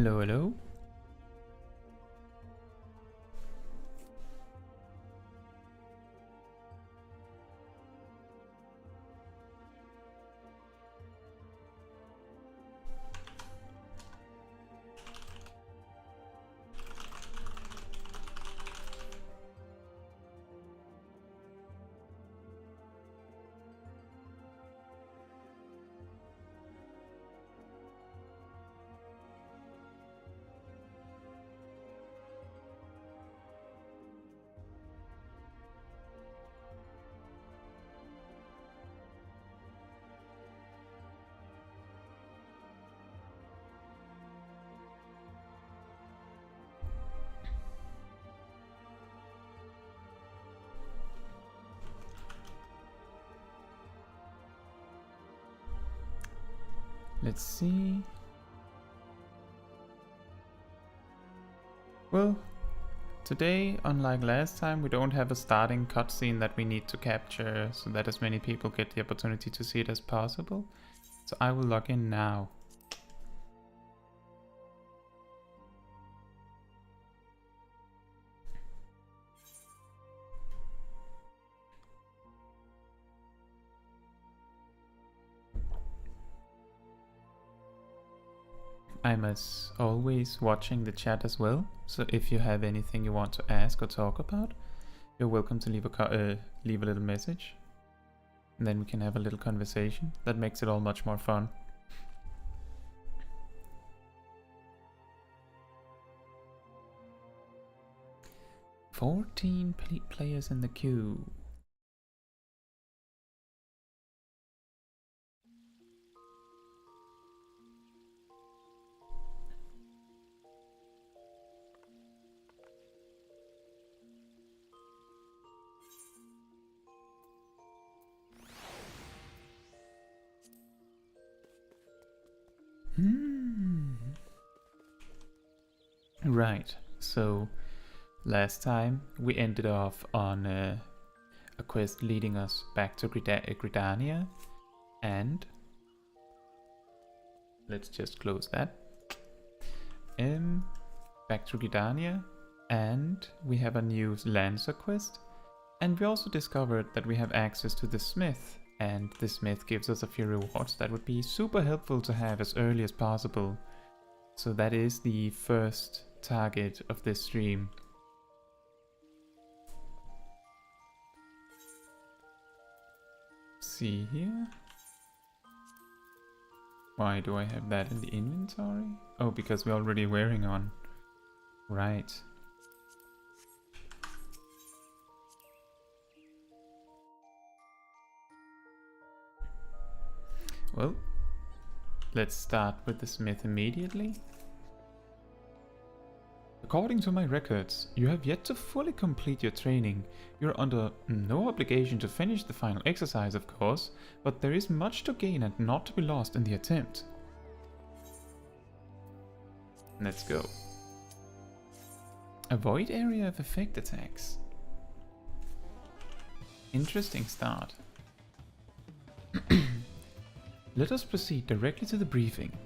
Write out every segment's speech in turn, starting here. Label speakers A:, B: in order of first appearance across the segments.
A: Hello, hello. Let's see. Well, today, unlike last time, we don't have a starting cutscene that we need to capture so that as many people get the opportunity to see it as possible. So I will log in now. I'm as always watching the chat as well, so if you have anything you want to ask or talk about, you're welcome to leave a little message, and then we can have a little conversation. That makes it all much more fun. "14 players in the queue." Right, so last time we ended off on a quest leading us back to Gridania, and let's just close that. Back to Gridania, and we have a new Limsa quest, and we also discovered that we have access to the smith, and the smith gives us a few rewards that would be super helpful to have as early as possible. So that is the first target of this stream. See here. Why do I have that in the inventory? Oh, because we're already wearing on. Right. Well, let's start with the smith immediately. "According to my records, you have yet to fully complete your training. You're under no obligation to finish the final exercise, of course, but there is much to gain and not to be lost in the attempt." Let's go. Avoid area of effect attacks. Interesting start. Let us proceed directly to the briefing.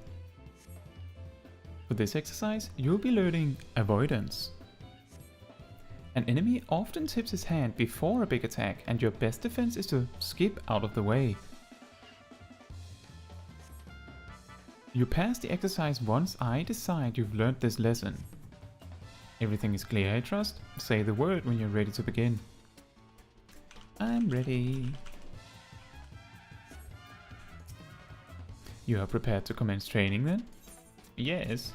A: For this exercise, you'll be learning avoidance. An enemy often tips his hand before a big attack, and your best defense is to skip out of the way. You pass the exercise once I decide you've learned this lesson. Everything is clear, I trust? Say the word when you're ready to begin. I'm ready. You are prepared to commence training then? Yes.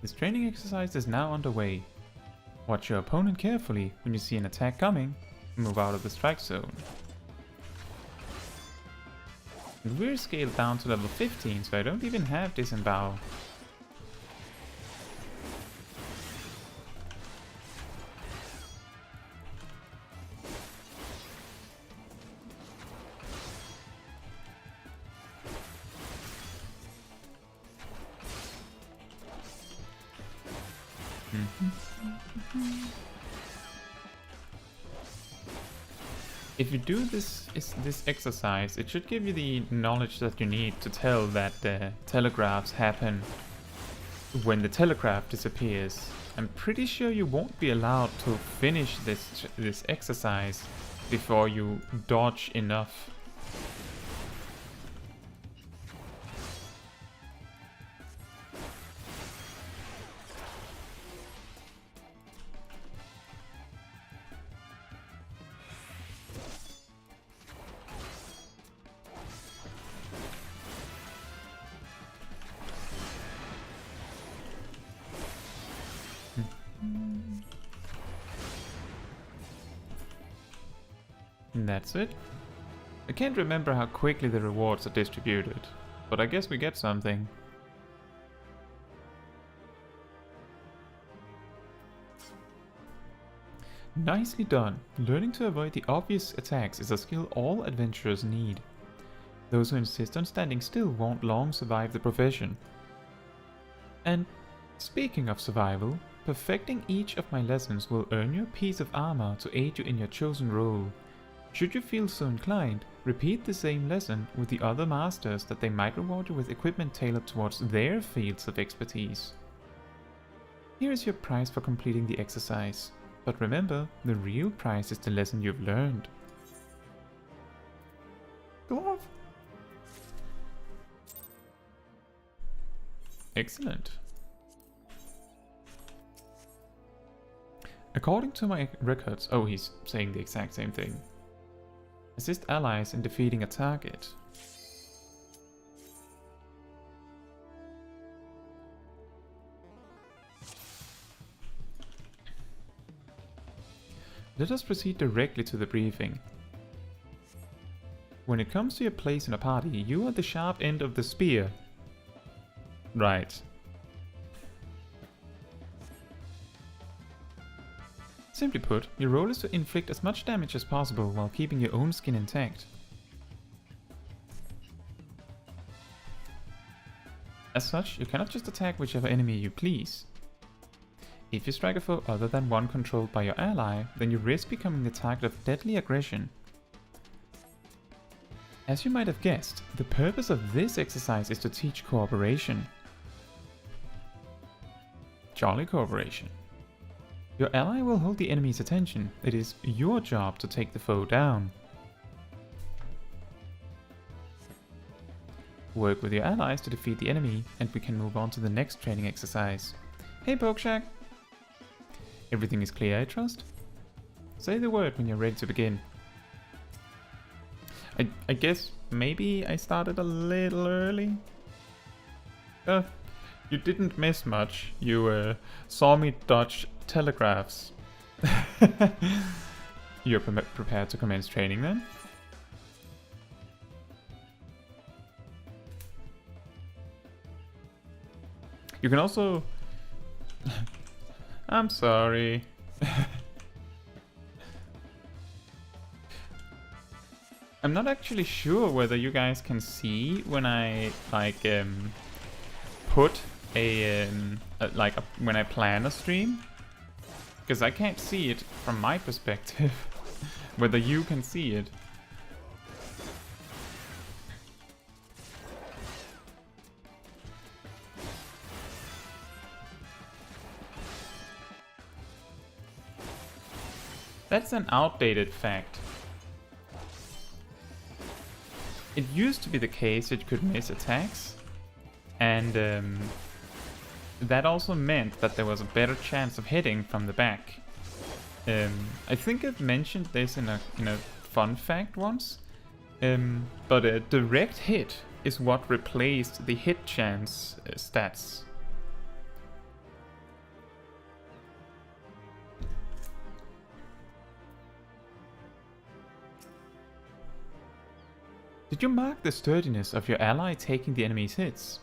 A: This training exercise is now underway. Watch your opponent carefully when you see an attack coming. Move out of the strike zone. And we're scaled down to level 15, so I don't even have disembowel. if you do this exercise, it should give you the knowledge that you need to tell that the telegraphs happen when the telegraph disappears. I'm pretty sure you won't be allowed to finish this exercise before you dodge enough. And that's it. I can't remember how quickly the rewards are distributed, but I guess we get something. Nicely done. Learning to avoid the obvious attacks is a skill all adventurers need. Those who insist on standing still won't long survive the profession. And speaking of survival, perfecting each of my lessons will earn you a piece of armor to aid you in your chosen role. Should you feel so inclined, repeat the same lesson with the other masters that they might reward you with equipment tailored towards their fields of expertise. Here is your prize for completing the exercise, but remember, the real prize is the lesson you've learned. Glove! Excellent. According to my records, oh, he's saying the exact same thing. Assist allies in defeating a target. Let us proceed directly to the briefing. When it comes to your place in a party, you are the sharp end of the spear. Right. Simply put, your role is to inflict as much damage as possible while keeping your own skin intact. As such, you cannot just attack whichever enemy you please. If you strike a foe other than one controlled by your ally, then you risk becoming the target of deadly aggression. As you might have guessed, the purpose of this exercise is to teach cooperation. Jolly cooperation. Your ally will hold the enemy's attention. It is your job to take the foe down. Work with your allies to defeat the enemy, and we can move on to the next training exercise. Hey Pokeshack! Everything is clear, I trust? Say the word when you're ready to begin. I guess maybe I started a little early? You didn't miss much. You saw me dodge telegraphs. You're prepared to commence training then? You can also... I'm sorry. I'm not actually sure whether you guys can see when I put when I plan a stream, because I can't see it from my perspective. Whether you can see it. That's an outdated fact. It used to be the case that you could miss attacks, and that also meant that there was a better chance of hitting from the back. I think I've mentioned this in a fun fact once, but a direct hit is what replaced the hit chance stats. Did you mark the sturdiness of your ally taking the enemy's hits?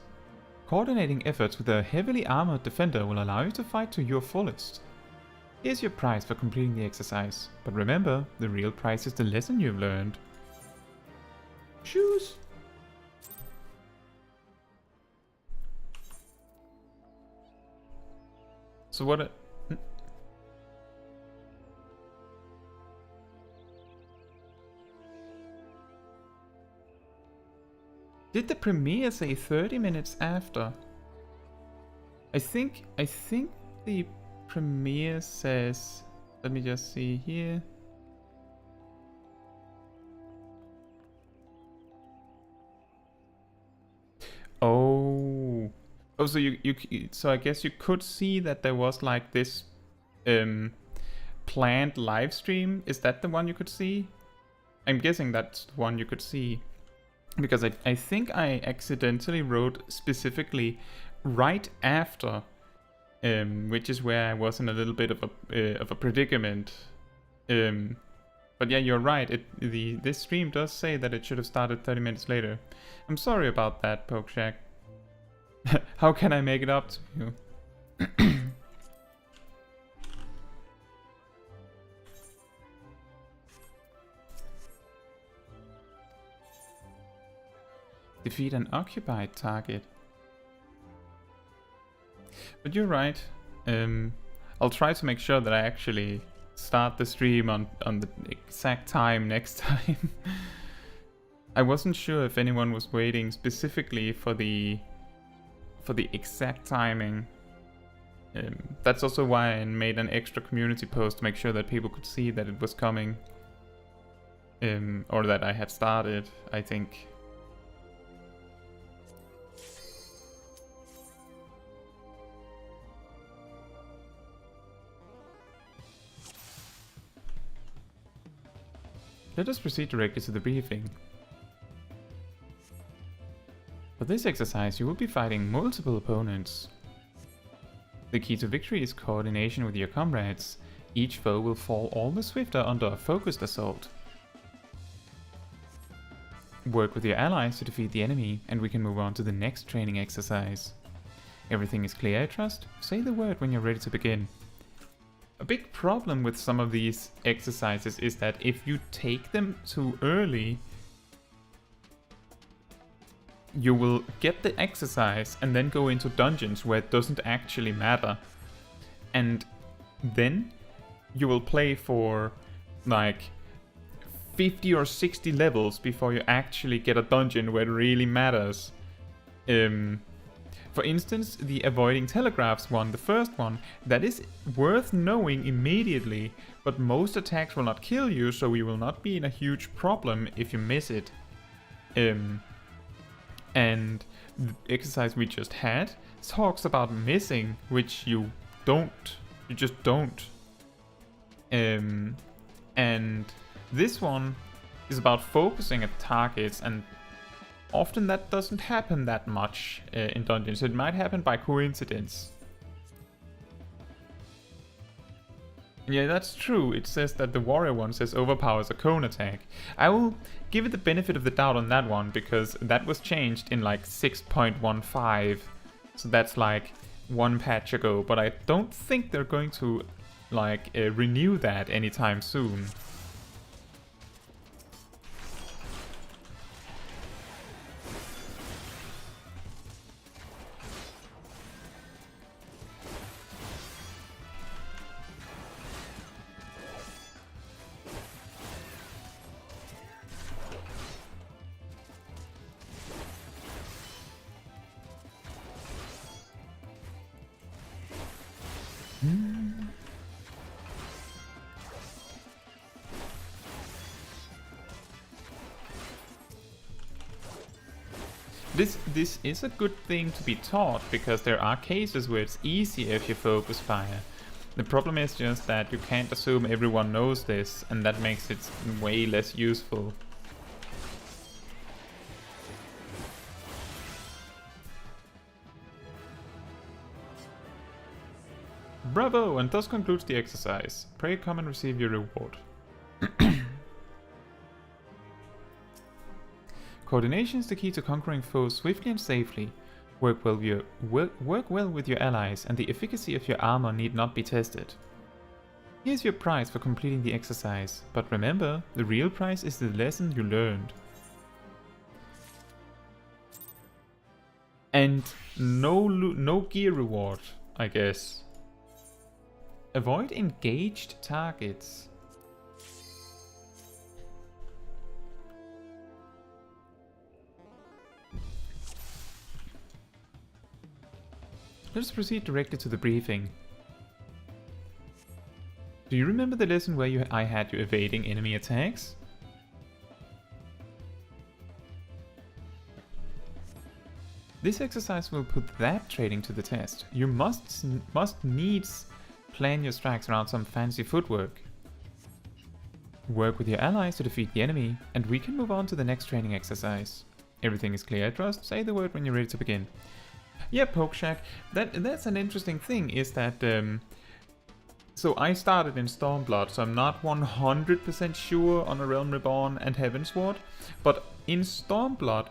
A: Coordinating efforts with a heavily armored defender will allow you to fight to your fullest. Here's your prize for completing the exercise, but remember, the real prize is the lesson you've learned. Choose! So what Did the premiere say 30 minutes after? I think the premiere says, let me just see here. Oh, so so I guess you could see that there was like this planned live stream. Is that the one you could see? I'm guessing that's the one you could see, because I think I accidentally wrote specifically right after, which is where I was in a little bit of a predicament. But yeah, you're right. This stream does say that it should have started 30 minutes later. I'm sorry about that, Pokeshack. How can I make it up to you? Defeat an occupied target. But you're right. I'll try to make sure that I actually start the stream on the exact time next time. I wasn't sure if anyone was waiting specifically for the exact timing. That's also why I made an extra community post to make sure that people could see that it was coming. Or that I had started, I think. Let us proceed directly to the briefing. For this exercise, you will be fighting multiple opponents. The key to victory is coordination with your comrades. Each foe will fall all the swifter under a focused assault. Work with your allies to defeat the enemy, and we can move on to the next training exercise. Everything is clear, I trust? Say the word when you're ready to begin. A big problem with some of these exercises is that if you take them too early, you will get the exercise and then go into dungeons where it doesn't actually matter. And then you will play for like 50 or 60 levels before you actually get a dungeon where it really matters. For instance, the avoiding telegraphs one, the first one, that is worth knowing immediately, but most attacks will not kill you, so you will not be in a huge problem if you miss it. And the exercise we just had talks about missing, which you just don't. And this one is about focusing at targets, and often that doesn't happen that much in dungeons. It might happen by coincidence. Yeah, that's true. It says that the warrior one says overpowers a cone attack. I will give it the benefit of the doubt on that one, because that was changed in like 6.15. So that's like one patch ago, but I don't think they're going to like renew that anytime soon. This is a good thing to be taught, because there are cases where it's easier if you focus fire. The problem is just that you can't assume everyone knows this, and that makes it way less useful. Bravo! And thus concludes the exercise. Pray come and receive your reward. Coordination is the key to conquering foes swiftly and safely. Work well with your allies, and the efficacy of your armor need not be tested. Here's your prize for completing the exercise, but remember, the real prize is the lesson you learned. And no gear reward, I guess. Avoid engaged targets. Let's proceed directly to the briefing. Do you remember the lesson where I had you evading enemy attacks? This exercise will put that training to the test. You must needs plan your strikes around some fancy footwork. Work with your allies to defeat the enemy, and we can move on to the next training exercise. Everything is clear, I trust? Say the word when you're ready to begin. Yeah, Pokeshack, that's an interesting thing, is that... So I started in Stormblood, so I'm not 100% sure on a Realm Reborn and Heavensward, but in Stormblood,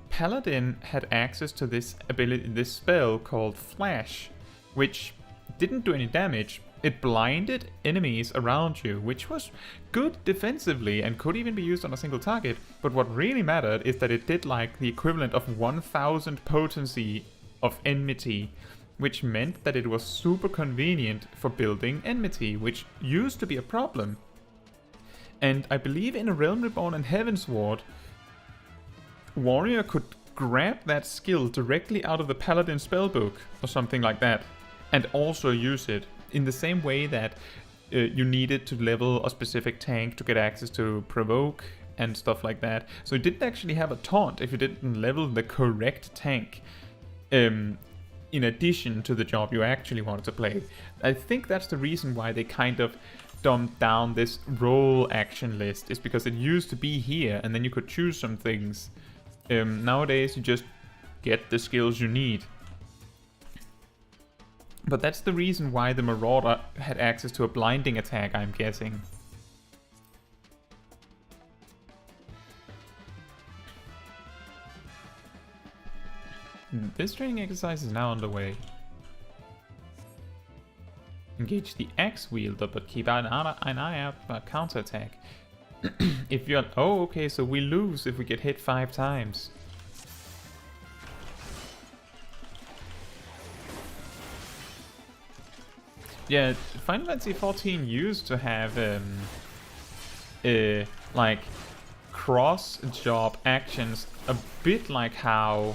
A: Paladin had access to this ability, this spell called Flash, which didn't do any damage. It blinded enemies around you, which was good defensively and could even be used on a single target, but what really mattered is that it did like the equivalent of 1000 potency of enmity, which meant that it was super convenient for building enmity, which used to be a problem. And I believe in a Realm Reborn and Heavensward, Warrior could grab that skill directly out of the Paladin spellbook or something like that, and also use it in the same way that you needed to level a specific tank to get access to Provoke and stuff like that. So you didn't actually have a taunt if you didn't level the correct tank in addition to the job you actually wanted to play. I think that's the reason why they kind of dumbed down this role action list, is because it used to be here and then you could choose some things. Nowadays you just get the skills you need. But that's the reason why the Marauder had access to a blinding attack, I'm guessing. This training exercise is now underway. Engage the axe wielder, but keep an eye out for a counterattack. If you're... Oh, okay, so we lose if we get hit 5 times. Yeah, Final Fantasy XIV used to have like cross-job actions, a bit like how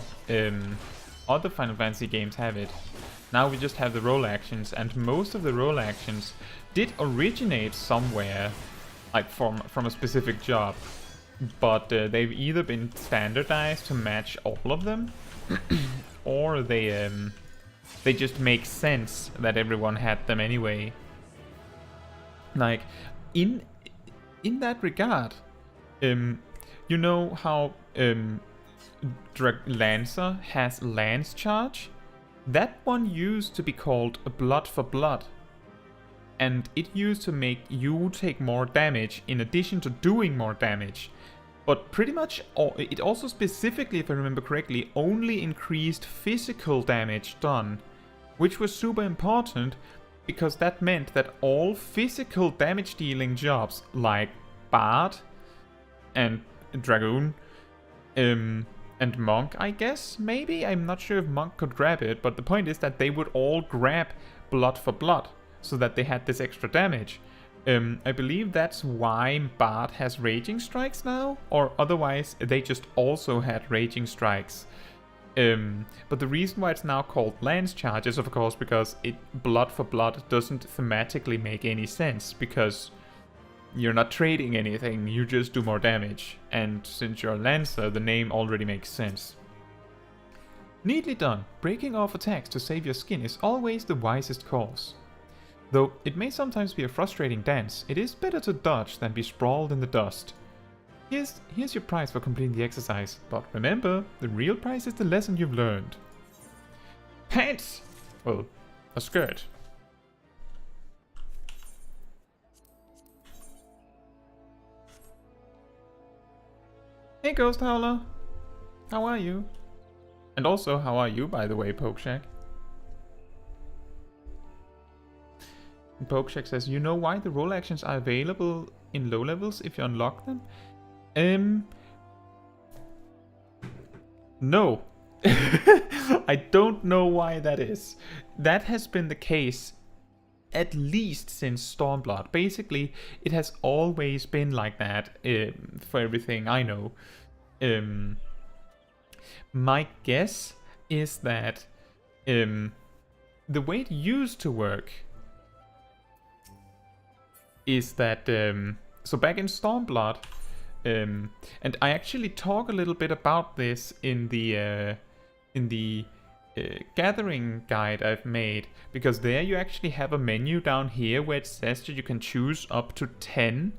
A: other Final Fantasy games have it. Now we just have the role actions, and most of the role actions did originate somewhere, like from a specific job, but they've either been standardized to match all of them, or they just make sense that everyone had them anyway. Like in that regard, you know how Lancer has Lance Charge? That one used to be called Blood for Blood, and it used to make you take more damage in addition to doing more damage. But pretty much it also specifically, if I remember correctly, only increased physical damage done, which was super important because that meant that all physical damage dealing jobs like Bard and Dragoon and Monk, I guess, maybe? I'm not sure if Monk could grab it, but the point is that they would all grab Blood for Blood, so that they had this extra damage. I believe that's why Bard has Raging Strikes now, or otherwise they just also had Raging Strikes. But the reason why it's now called Lance Charge is of course because Blood for Blood doesn't thematically make any sense, because you're not trading anything, you just do more damage, and since you're a Lancer, the name already makes sense. Neatly done. Breaking off attacks to save your skin is always the wisest course. Though it may sometimes be a frustrating dance, it is better to dodge than be sprawled in the dust. Here's your prize for completing the exercise, but remember, the real prize is the lesson you've learned. Pants! Well, a skirt. Hey Ghost Howler! How are you? And also, how are you, by the way, Pokeshack? Pokeshack says, you know why the role actions are available in low levels if you unlock them? No. I don't know why that is. That has been the case at least since Stormblood. Basically, it has always been like that for everything I know. My guess is that the way it used to work is that so back in Stormblood, and I actually talk a little bit about this in the gathering guide I've made, because there you actually have a menu down here where it says that you can choose up to 10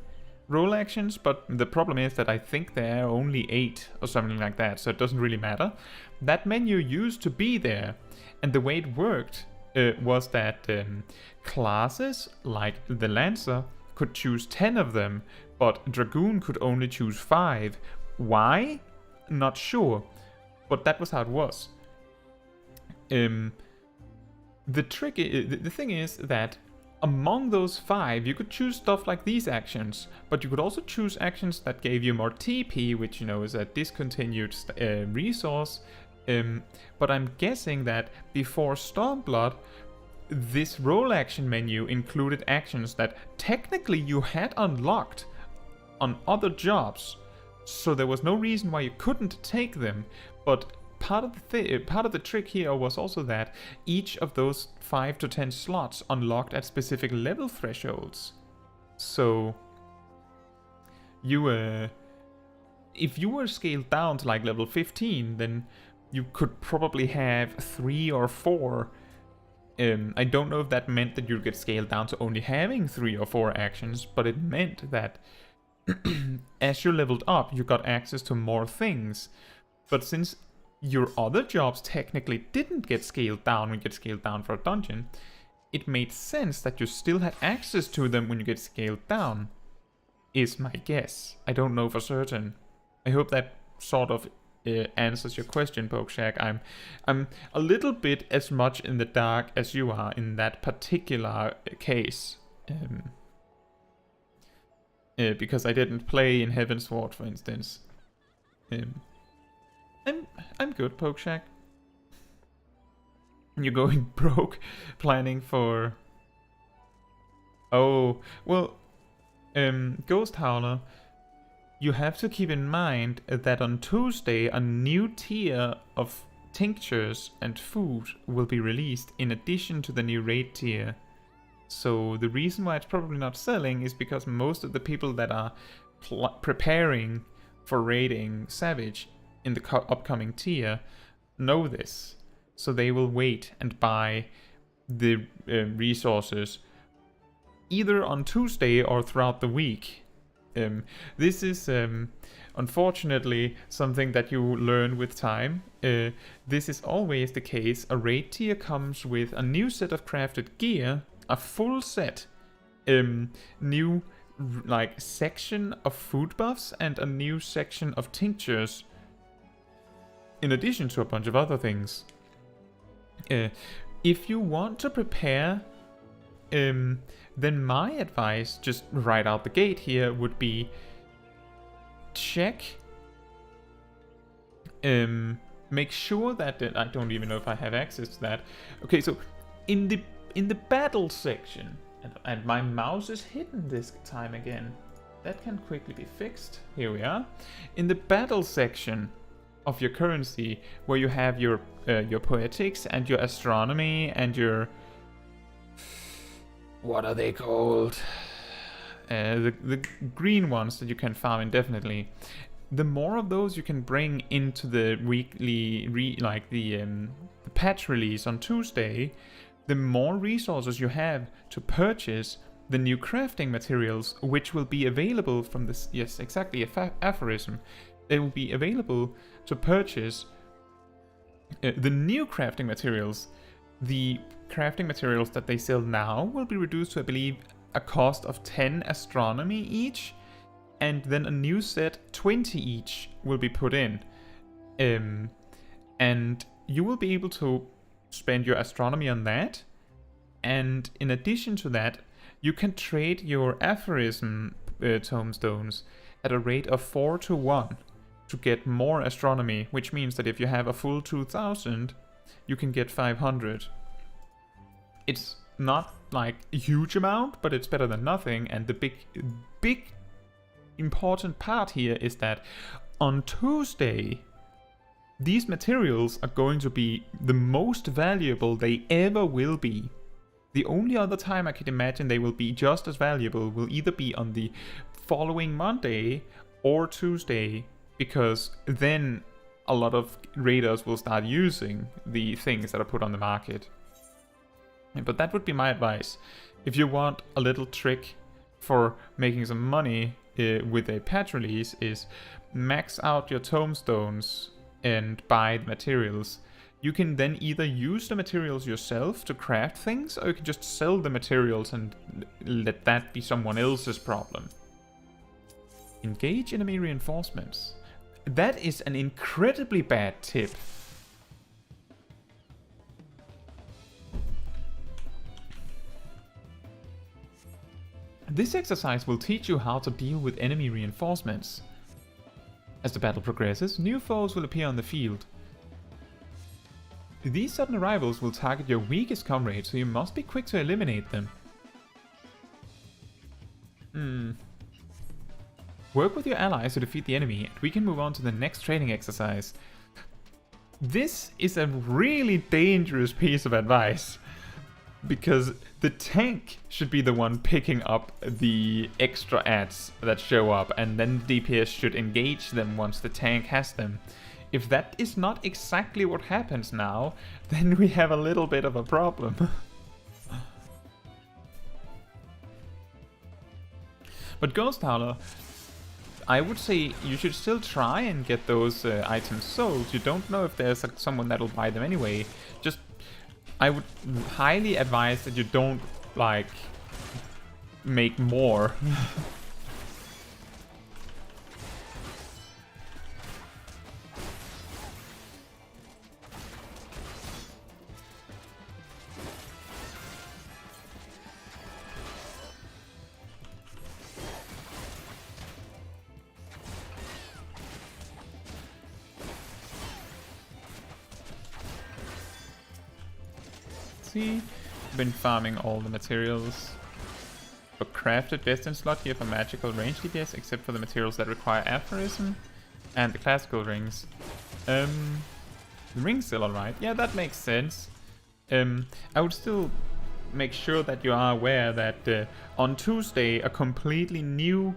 A: role actions, but the problem is that I think there are only 8 or something like that, so it doesn't really matter. That menu used to be there, and the way it worked was that classes like the Lancer could choose 10 of them, but Dragoon could only choose 5. Why? Not sure, but that was how it was. The trick, the thing is that among those 5, you could choose stuff like these actions, but you could also choose actions that gave you more TP, which, you know, is a discontinued resource. But I'm guessing that before Stormblood, this role action menu included actions that technically you had unlocked on other jobs, so there was no reason why you couldn't take them. But part of the trick here was also that each of those 5 to 10 slots unlocked at specific level thresholds. So you if you were scaled down to like level 15, then you could probably have 3 or 4. I don't know if that meant that you'd get scaled down to only having 3 or 4 actions, but it meant that as you leveled up, you got access to more things. But since your other jobs technically didn't get scaled down when you get scaled down for a dungeon, it made sense that you still had access to them when you get scaled down, is my guess. I don't know for certain. I hope that sort of answers your question, Pokeshak. I'm a little bit as much in the dark as you are in that particular case. Because I didn't play in Heavensward, for instance. I'm good, Pokeshak. You're going broke, planning for... Oh, well, Ghost Howler, you have to keep in mind that on Tuesday a new tier of tinctures and food will be released in addition to the new raid tier. So the reason why it's probably not selling is because most of the people that are preparing for raiding Savage in the upcoming tier know this. So they will wait and buy the resources either on Tuesday or throughout the week. This is unfortunately something that you learn with time. This is always the case. A raid tier comes with a new set of crafted gear, a full set, new like section of food buffs, and a new section of tinctures, in addition to a bunch of other things. If you want to prepare, then my advice, just right out the gate here, would be check, make sure that I don't even know if I have access to that. Okay, so in the battle section, and my mouse is hidden this time again. That can quickly be fixed. Here we are. In the battle section of your currency, where you have your poetics and your astronomy and your... What are they called? The green ones that you can farm indefinitely. The more of those you can bring into the weekly, the patch release on Tuesday, the more resources you have to purchase the new crafting materials, which will be available from this. Yes, exactly, aphorism. They will be available to purchase the new crafting materials. The crafting materials that they sell now will be reduced to, I believe, a cost of 10 astronomy each, and then a new set, 20 each, will be put in. And you will be able to spend your astronomy on that, and in addition to that, you can trade your aphorism tomestones at a rate of 4-to-1 to get more astronomy, which means that if you have a full 2000, you can get 500. It's not like a huge amount, but it's better than nothing. And the big important part here is that on Tuesday, these materials are going to be the most valuable they ever will be. The only other time I could imagine they will be just as valuable will either be on the following Monday or Tuesday, because then a lot of raiders will start using the things that are put on the market. But that would be my advice. If you want a little trick for making some money with a patch release, is max out your tomestones and buy the materials. You can then either use the materials yourself to craft things, or you can just sell the materials and let that be someone else's problem. Engage enemy reinforcements. That is an incredibly bad tip. This exercise will teach you how to deal with enemy reinforcements. As the battle progresses, new foes will appear on the field. These sudden arrivals will target your weakest comrades, so you must be quick to eliminate them. Work with your allies to defeat the enemy, and we can move on to the next training exercise. This is a really dangerous piece of advice, because the tank should be the one picking up the extra ads that show up, and then the DPS should engage them once the tank has them. If that is not exactly what happens now, then we have a little bit of a problem. But Ghost Howler, I would say you should still try and get those items sold. You don't know if there's someone that'll buy them anyway. Just, I would highly advise that you don't, like, make more. Been farming all the materials for crafted destined slot here for magical range DPS, except for the materials that require aphorism and the classical rings. The ring's still alright. Yeah, that makes sense. I would still make sure that you are aware that on Tuesday a completely new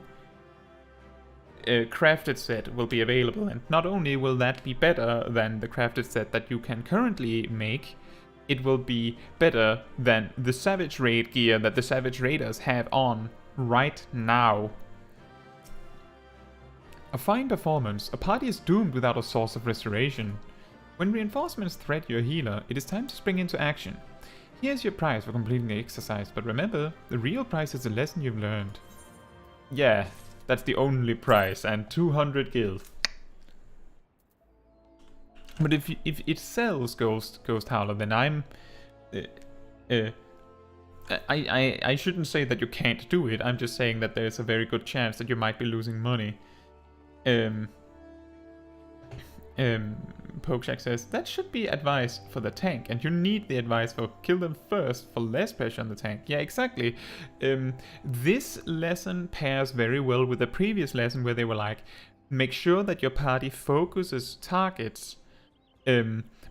A: crafted set will be available, and not only will that be better than the crafted set that you can currently make, it will be better than the Savage Raid gear that the Savage Raiders have on right now. A fine performance. A party is doomed without a source of restoration. When reinforcements threat your healer, it is time to spring into action. Here's your prize for completing the exercise, but remember, the real prize is the lesson you've learned. Yeah, that's the only prize, and 200 gil. But if it sells Ghost Howler, then I shouldn't say that you can't do it. I'm just saying that there's a very good chance that you might be losing money. Pokeshak says that should be advice for the tank, and you need the advice for kill them first for less pressure on the tank. Yeah, exactly. This lesson pairs very well with the previous lesson where they were like, make sure that your party focuses targets.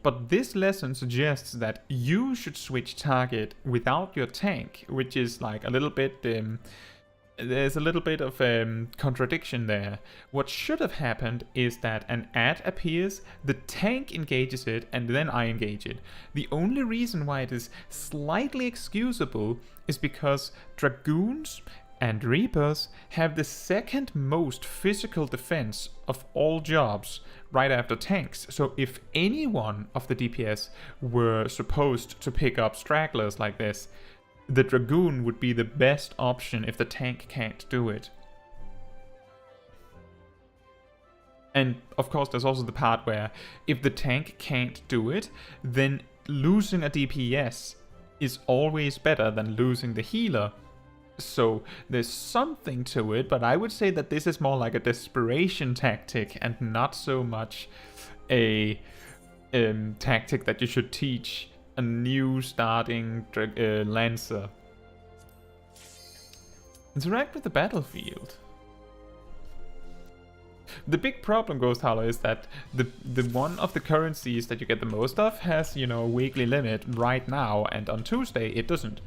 A: But this lesson suggests that you should switch target without your tank, which is like a little bit, there's a little bit of contradiction there. What should have happened is that an ad appears, the tank engages it, and then I engage it. The only reason why it is slightly excusable is because Dragoons and Reapers have the second most physical defense of all jobs, right after tanks. So if any one of the DPS were supposed to pick up stragglers like this, the Dragoon would be the best option if the tank can't do it. And of course there's also the part where if the tank can't do it, then losing a DPS is always better than losing the healer. So there's something to it, but I would say that this is more like a desperation tactic and not so much a tactic that you should teach a new starting Lancer. Interact with the battlefield. The big problem, Ghost Howler, is that the one of the currencies that you get the most of has, you know, a weekly limit right now, and on Tuesday it doesn't.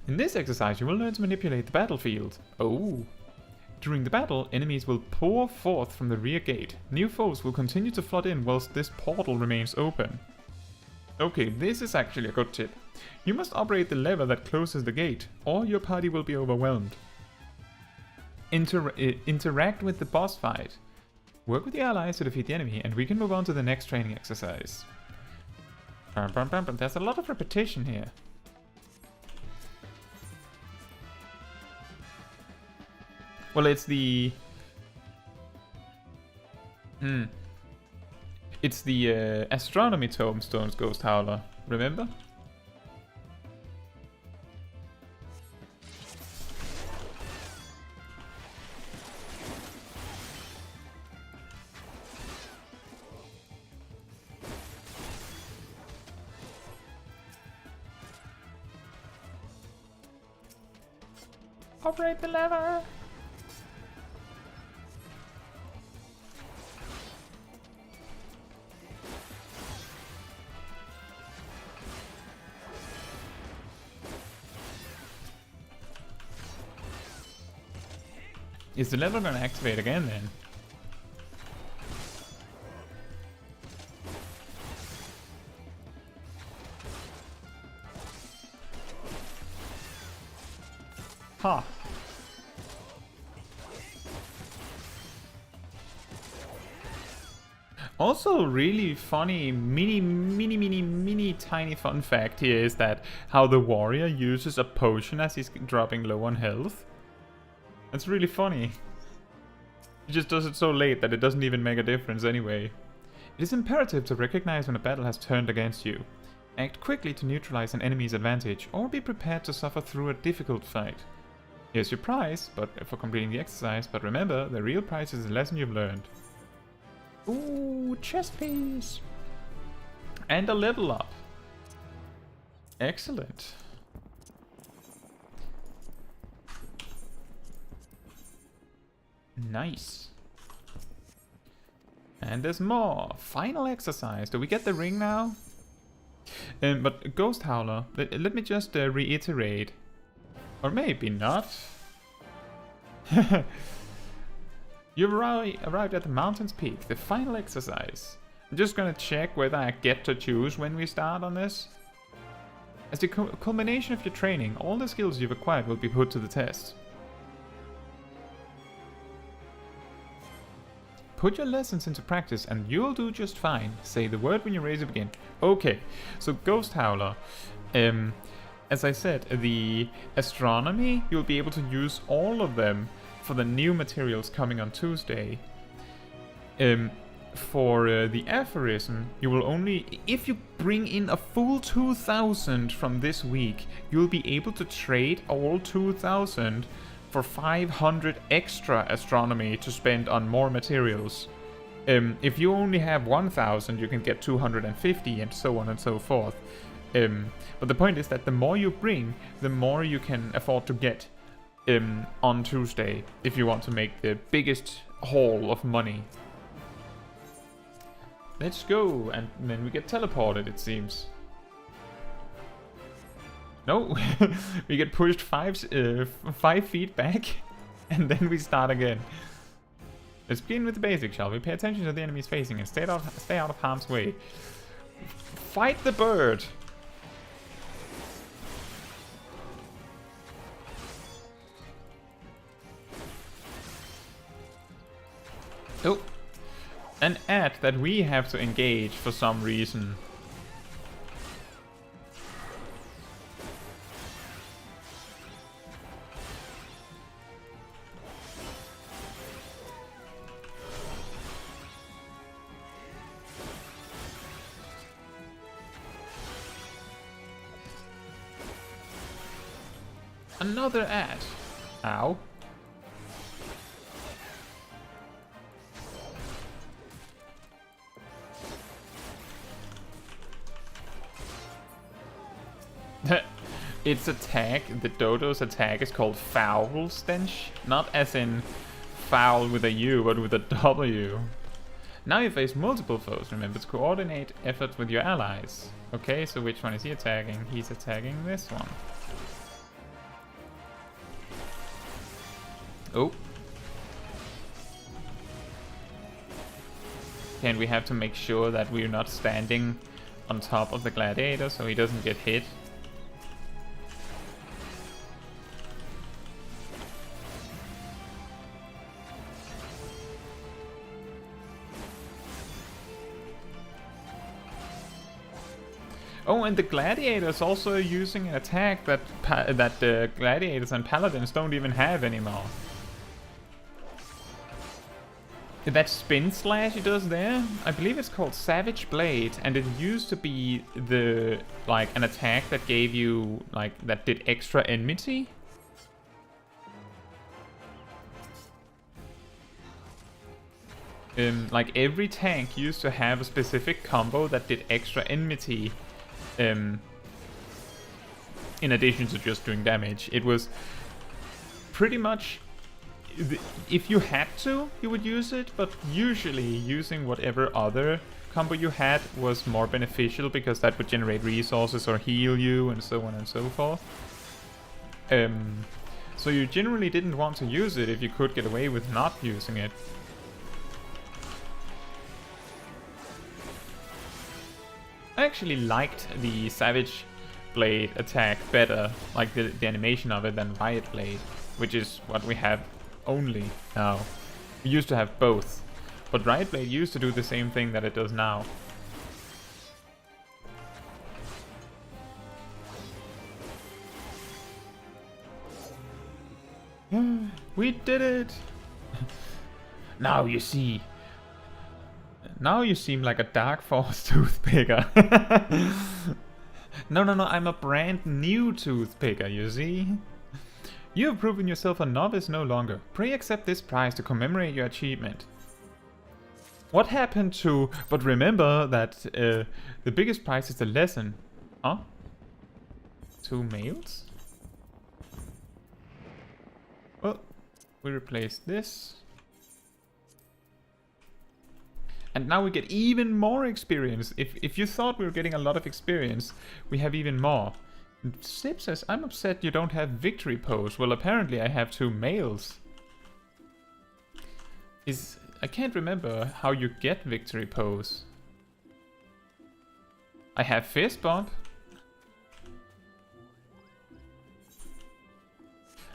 A: In this exercise, you will learn to manipulate the battlefield. Oh. During the battle, enemies will pour forth from the rear gate. New foes will continue to flood in whilst this portal remains open. Okay, this is actually a good tip. You must operate the lever that closes the gate, or your party will be overwhelmed. Interact with the boss fight. Work with the allies to defeat the enemy, and we can move on to the next training exercise. There's a lot of repetition here. Well, it's the... It's the astronomy tomestones, Ghost Howler. Remember? Operate the lever! Is the lever gonna activate again then? Huh. Also, really funny, mini tiny fun fact here is that how the warrior uses a potion as he's dropping low on health. That's really funny. He just does it so late that it doesn't even make a difference anyway. It is imperative to recognize when a battle has turned against you. Act quickly to neutralize an enemy's advantage, or be prepared to suffer through a difficult fight. Here's your prize for completing the exercise, but remember, the real prize is the lesson you've learned. Ooh, chess piece! And a level up. Excellent. Nice. And there's more. Final exercise. Do we get the ring now? But Ghost Howler, let me just reiterate. Or maybe not. You've arrived at the mountain's peak, the final exercise. I'm just gonna check whether I get to choose when we start on this. As the culmination of your training, all the skills you've acquired will be put to the test. Put your lessons into practice and you'll do just fine. Say the word when you're ready to begin. Okay, so Ghost Howler. As I said, the astronomy, you'll be able to use all of them for the new materials coming on Tuesday. For the aphorism, you will only... If you bring in a full 2,000 from this week, you'll be able to trade all 2,000 for 500 extra astronomy to spend on more materials. If you only have 1,000, you can get 250 and so on and so forth. But the point is that the more you bring, the more you can afford to get on Tuesday if you want to make the biggest haul of money. Let's go, and then we get teleported, it seems. No, we get pushed 5 feet back, and then we start again. Let's begin with the basics, shall we? Pay attention to the enemies facing and stay out of harm's way. Fight the bird! Oh, an ad that we have to engage for some reason. Another ad. Ow. Its attack, the dodo's attack, is called Foul Stench. Not as in foul with a U, but with a W. Now you face multiple foes. Remember to coordinate efforts with your allies. Okay, so which one is he attacking? He's attacking this one. Oh. And we have to make sure that we're not standing on top of the gladiator so he doesn't get hit. Oh, and the gladiators also using an attack that the gladiators and paladins don't even have anymore. That spin slash he does there, I believe it's called Savage Blade, and it used to be the an attack that gave you that did extra enmity. Every tank used to have a specific combo that did extra enmity. In addition to just doing damage, it was pretty much, if you had to, you would use it, but usually using whatever other combo you had was more beneficial because that would generate resources or heal you and so on and so forth. So you generally didn't want to use it if you could get away with not using it. I actually liked the Savage Blade attack better, like the animation of it, than Riot Blade, which is what we have only now. We used to have both, but Riot Blade used to do the same thing that it does now. We did it! Now you see. Now you seem like a Dark Force toothpicker. No, I'm a brand new toothpicker, you see? You have proven yourself a novice no longer. Pray accept this prize to commemorate your achievement. What happened to... But remember that the biggest prize is the lesson. Huh? 2 males? Well, we replaced this. And now we get even more experience. If you thought we were getting a lot of experience, we have even more. Sip says, I'm upset you don't have victory pose. Well, apparently I have 2 males. I can't remember how you get victory pose. I have fist bump.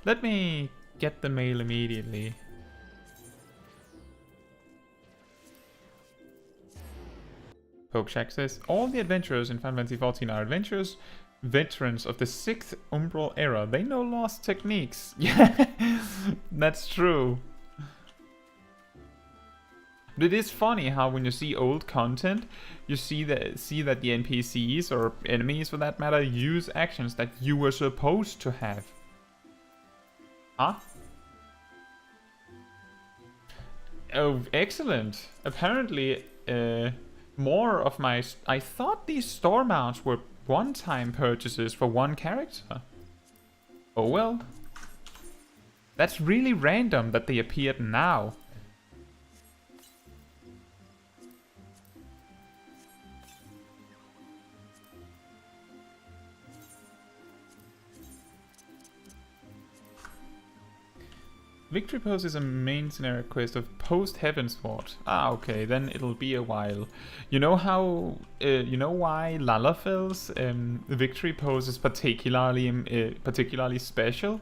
A: Let me get the male immediately. Pokeshack says, all the adventurers in Final Fantasy XIV are veterans of the 6th Umbral era. They know lost techniques. Yeah, that's true. But it is funny how when you see old content, you see that the NPCs, or enemies for that matter, use actions that you were supposed to have. Huh? Oh, excellent. Apparently, more of my... I thought these store mounts were one-time purchases for one character. Oh well. That's really random that they appeared now. Victory Pose is a main scenario quest of post-Heavensward. Ah, okay, then it'll be a while. You know how... you know why Lalafel's Victory Pose is particularly special?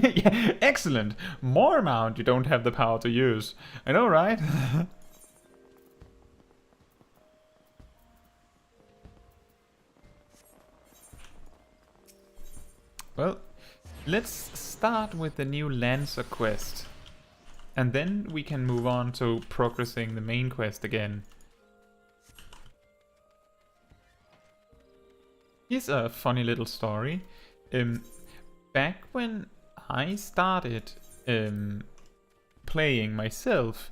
A: Yeah, excellent! More amount you don't have the power to use. I know, right? Well, let's start with the new Lancer quest. And then we can move on to progressing the main quest again. Here's a funny little story. Back when I started playing myself,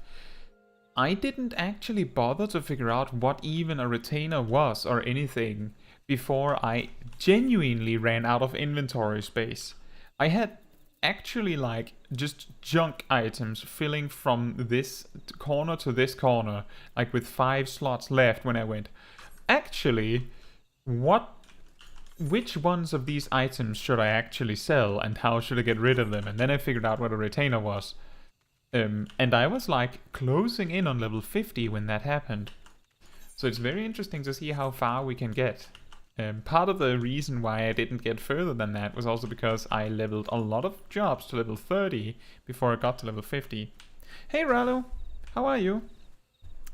A: I didn't actually bother to figure out what even a retainer was or anything, before I genuinely ran out of inventory space. I had actually like just junk items filling from this corner to this corner, like with 5 slots left when I went, actually, which ones of these items should I actually sell and how should I get rid of them? And then I figured out what a retainer was. And I was like closing in on level 50 when that happened. So it's very interesting to see how far we can get. Part of the reason why I didn't get further than that was also because I leveled a lot of jobs to level 30 before I got to level 50. Hey Ralo, how are you?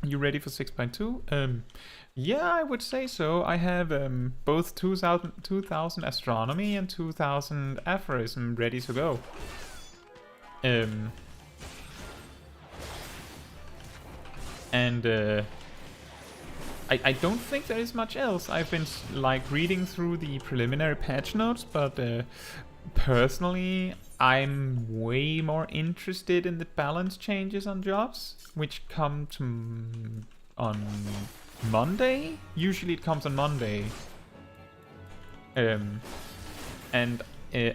A: Are you ready for 6.2? Yeah, I would say so. I have both 2000 astronomy and 2000 aphorism ready to go. I don't think there is much else. I've been like reading through the preliminary patch notes, but personally I'm way more interested in the balance changes on jobs, which come on Monday? Usually it comes on Monday. And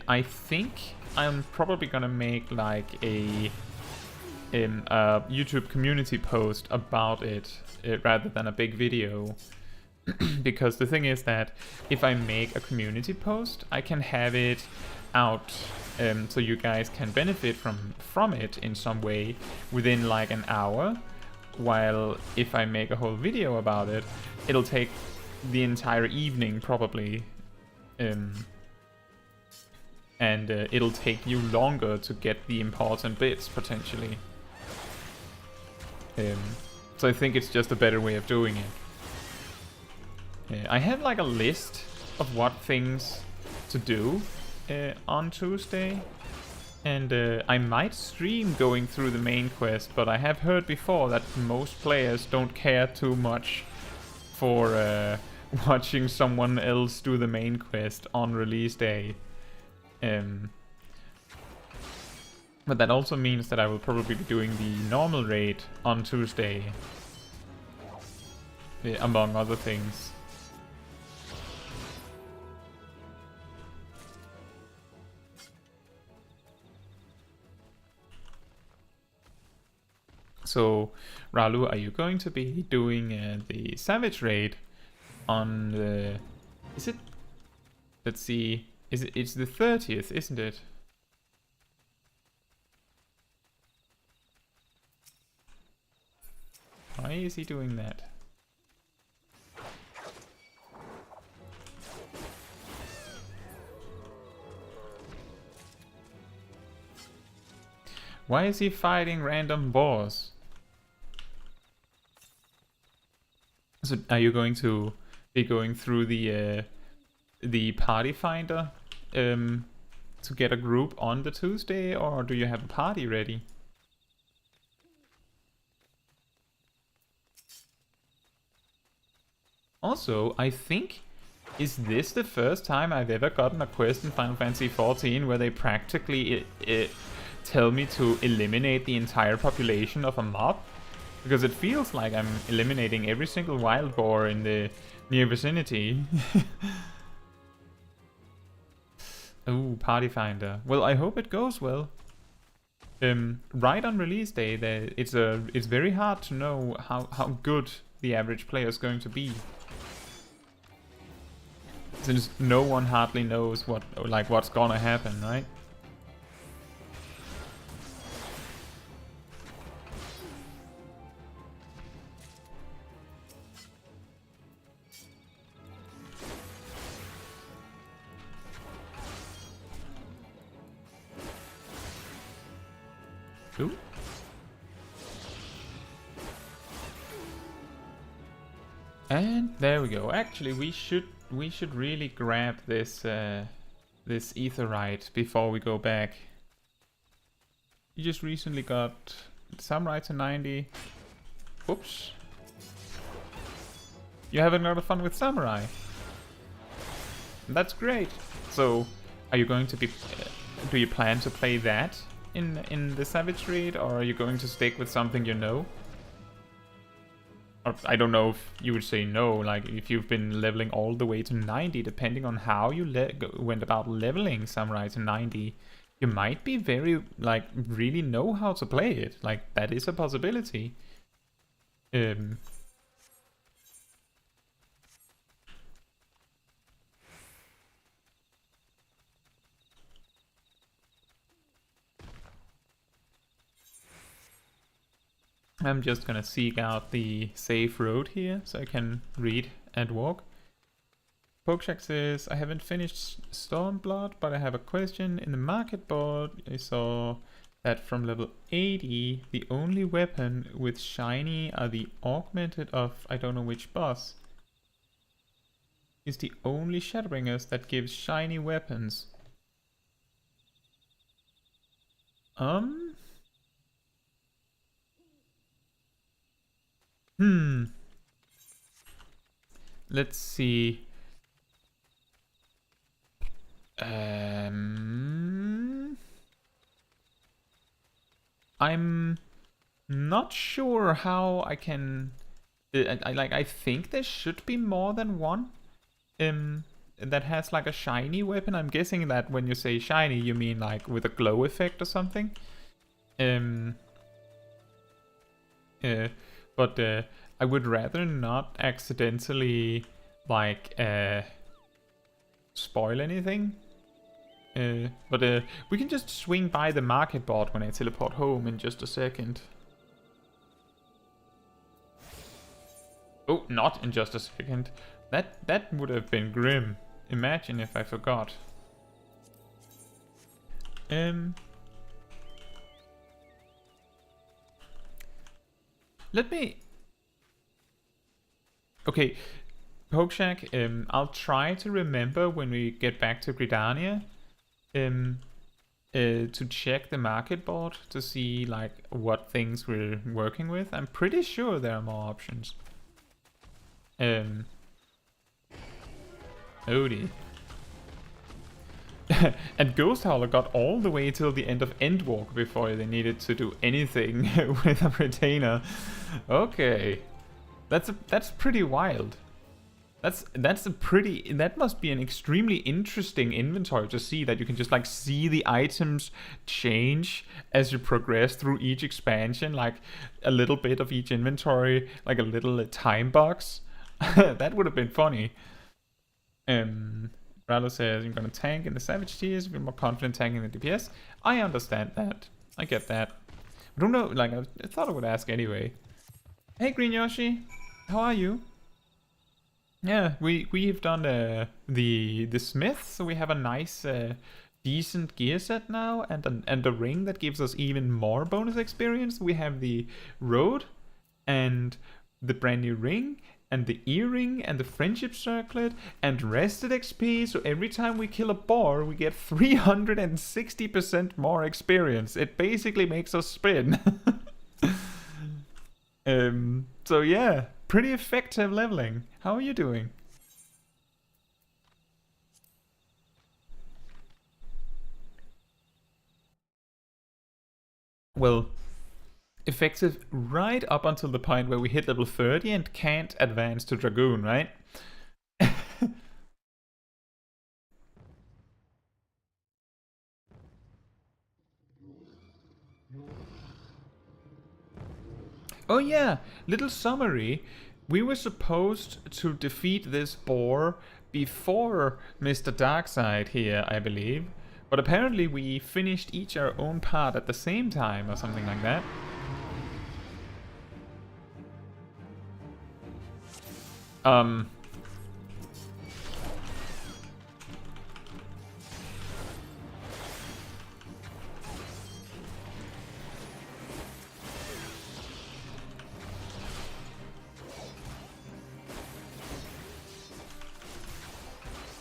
A: I think I'm probably gonna make like a YouTube community post about it rather than a big video. Because the thing is that if I make a community post, I can have it out so you guys can benefit from it in some way within like an hour. While if I make a whole video about it, it'll take the entire evening probably. And it'll take you longer to get the important bits potentially. So I think it's just a better way of doing it. I have like a list of what things to do on Tuesday. And I might stream going through the main quest, but I have heard before that most players don't care too much for watching someone else do the main quest on release day. But that also means that I will probably be doing the normal raid on Tuesday, among other things. So, Ralu, are you going to be doing the Savage raid on the... Is it... Let's see... It's the 30th, isn't it? Why is he doing that? Why is he fighting random boss? So are you going to be going through the party finder to get a group on the Tuesday, or do you have a party ready? Also, I think, is this the first time I've ever gotten a quest in Final Fantasy XIV where they practically tell me to eliminate the entire population of a mob? Because it feels like I'm eliminating every single wild boar in the near vicinity. Ooh, party finder. Well, I hope it goes well. Right on release day, it's very hard to know how good the average player is going to be, since no one hardly knows what's gonna happen, right? Ooh. And there we go. Actually, we should really grab this this Aetherite before we go back. You just recently got Samurai to 90. Whoops. You having a lot of fun with Samurai. That's great. So, are you going to be? Do you plan to play that in the Savage raid, or are you going to stick with something you know? I don't know if you would say no, like if you've been leveling all the way to 90, depending on how you went about leveling Samurai to 90, you might be very, like, really know how to play it. Like, that is a possibility. I'm just gonna seek out the safe road here so I can read and walk. Pokeshak says, I haven't finished Stormblood, but I have a question. In the market board, I saw that from level 80, the only weapon with shiny are the augmented of I don't know which boss. Is the only Shadowbringers that gives shiny weapons. Let's see. I'm not sure how I can. I think there should be more than one. That has like a shiny weapon. I'm guessing that when you say shiny, you mean like with a glow effect or something. But I would rather not accidentally like spoil anything. But we can just swing by the market board when I teleport home in just a second. Oh, not in just a second. That would have been grim. Imagine if I forgot. Let me... Okay, Pokeshak, I'll try to remember when we get back to Gridania to check the market board to see like what things we're working with. I'm pretty sure there are more options. Odie. And Ghost Howler got all the way till the end of Endwalk before they needed to do anything with a retainer. Okay, that's pretty wild. That must be an extremely interesting inventory to see, that you can just like see the items change as you progress through each expansion, like a little bit of each inventory, like a little time box. That would have been funny. Rallo says, I'm gonna tank in the Savage tiers, be more confident tanking the DPS. I understand that. I get that. I don't know, like, I thought I would ask anyway. Hey, Green Yoshi. How are you? Yeah, we've done the smith, so we have a nice, decent gear set now, and a ring that gives us even more bonus experience. We have the road, and the brand new ring, and the earring, and the friendship circlet, and rested XP, so every time we kill a boar, we get 360% more experience. It basically makes us spin. So yeah, pretty effective leveling. How are you doing? Well, effective right up until the point where we hit level 30 and can't advance to Dragoon, right? Oh yeah, little summary. We were supposed to defeat this boar before Mr. Darkside here, I believe. But apparently we finished each our own part at the same time or something like that.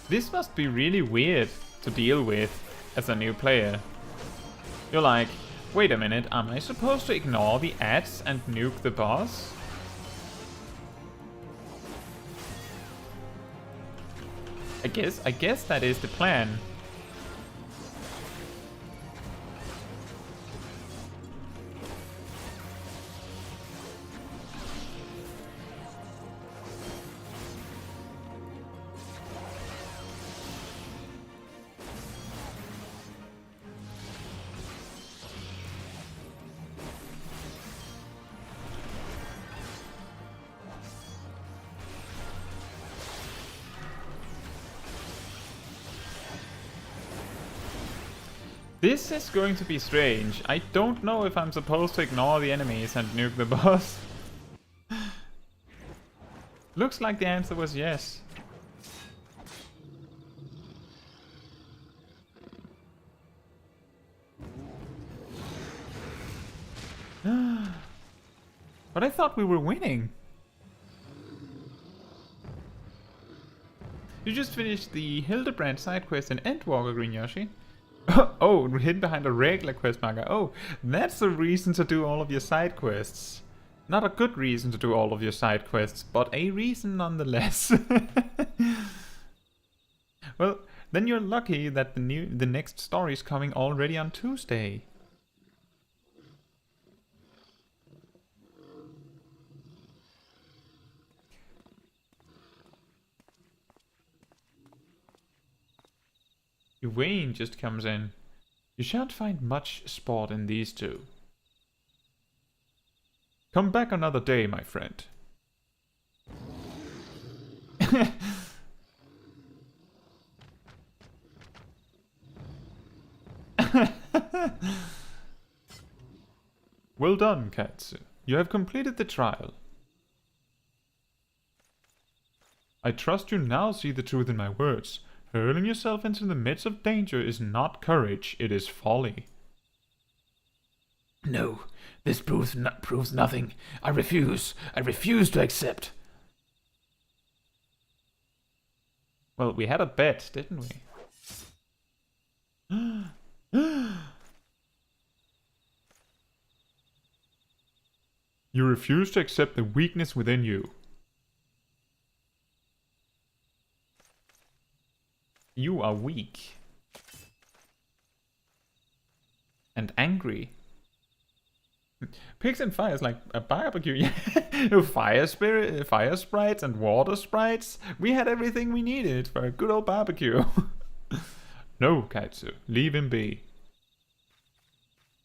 A: This must be really weird to deal with as a new player. You're like, wait a minute, am I supposed to ignore the ads and nuke the boss? I guess that is the plan. This is going to be strange. I don't know if I'm supposed to ignore the enemies and nuke the boss. Looks like the answer was yes. But I thought we were winning. You just finished the Hildebrand side quest in Endwalker, Green Yoshi. Oh, hidden behind a regular quest marker. Oh, that's a reason to do all of your side quests. Not a good reason to do all of your side quests, but a reason nonetheless. Well, then you're lucky that the next story is coming already on Tuesday. Wayne just comes in. You shan't find much sport in these two. Come back another day, my friend. Well done, Caetsu. You have completed the trial. I trust you now see the truth in my words. Hurling yourself into the midst of danger is not courage, it is folly.
B: No, this proves nothing. I refuse to accept.
A: Well, we had a bet, didn't we? You refuse to accept the weakness within you. You are weak. And angry. Pigs and fire is like a barbecue. Fire spirit, fire sprites and water sprites. We had everything we needed for a good old barbecue. No, Caetsu, leave him be.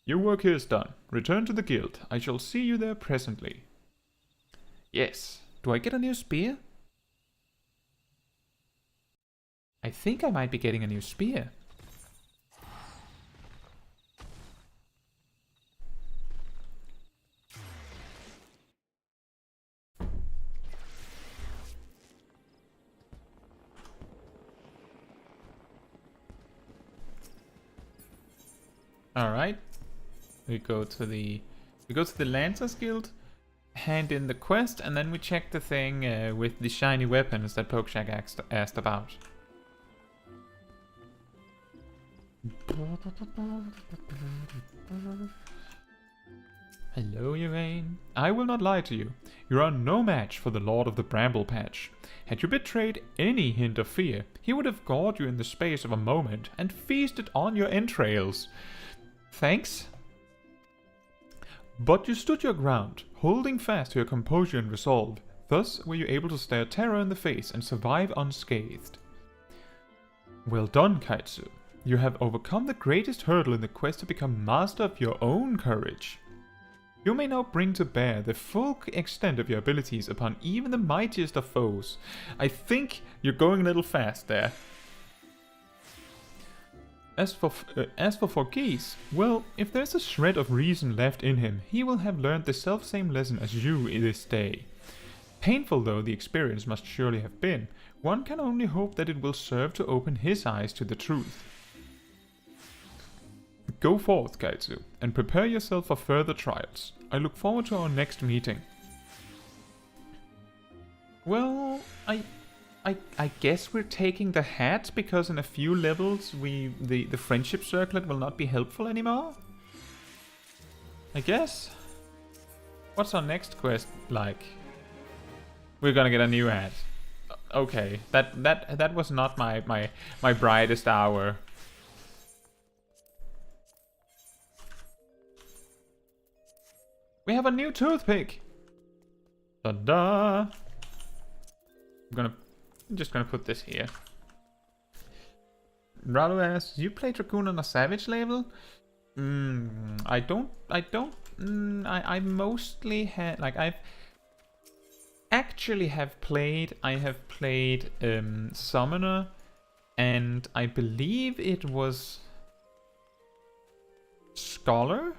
A: Your work here is done. Return to the guild. I shall see you there presently. Yes. Do I get a new spear? I think I might be getting a new spear. Alright. We go to the Lancers Guild, hand in the quest, and then we check the thing with the shiny weapons that Pokeshack asked about. Hello, Yvain. I will not lie to you. You are no match for the Lord of the Bramble Patch. Had you betrayed any hint of fear, he would have gored you in the space of a moment and feasted on your entrails. Thanks. But you stood your ground, holding fast to your composure and resolve. Thus were you able to stare terror in the face and survive unscathed. Well done, Caetsu. You have overcome the greatest hurdle in the quest to become master of your own courage. You may now bring to bear the full extent of your abilities upon even the mightiest of foes. I think you're going a little fast there. As for Forgeese, well, if there's a shred of reason left in him, he will have learned the selfsame lesson as you this day. Painful though the experience must surely have been, one can only hope that it will serve to open his eyes to the truth. Go forth, Caetsu, and prepare yourself for further trials. I look forward to our next meeting. Well, I guess we're taking the hat because in a few levels the friendship circlet will not be helpful anymore? I guess. What's our next quest like? We're gonna get a new hat. Okay, that was not my brightest hour. We have a new toothpick! Ta-da! I'm just gonna put this here. Ralu asks, you play Dragoon on a Savage level? I mostly had, like, I have played Summoner, and I believe it was scholar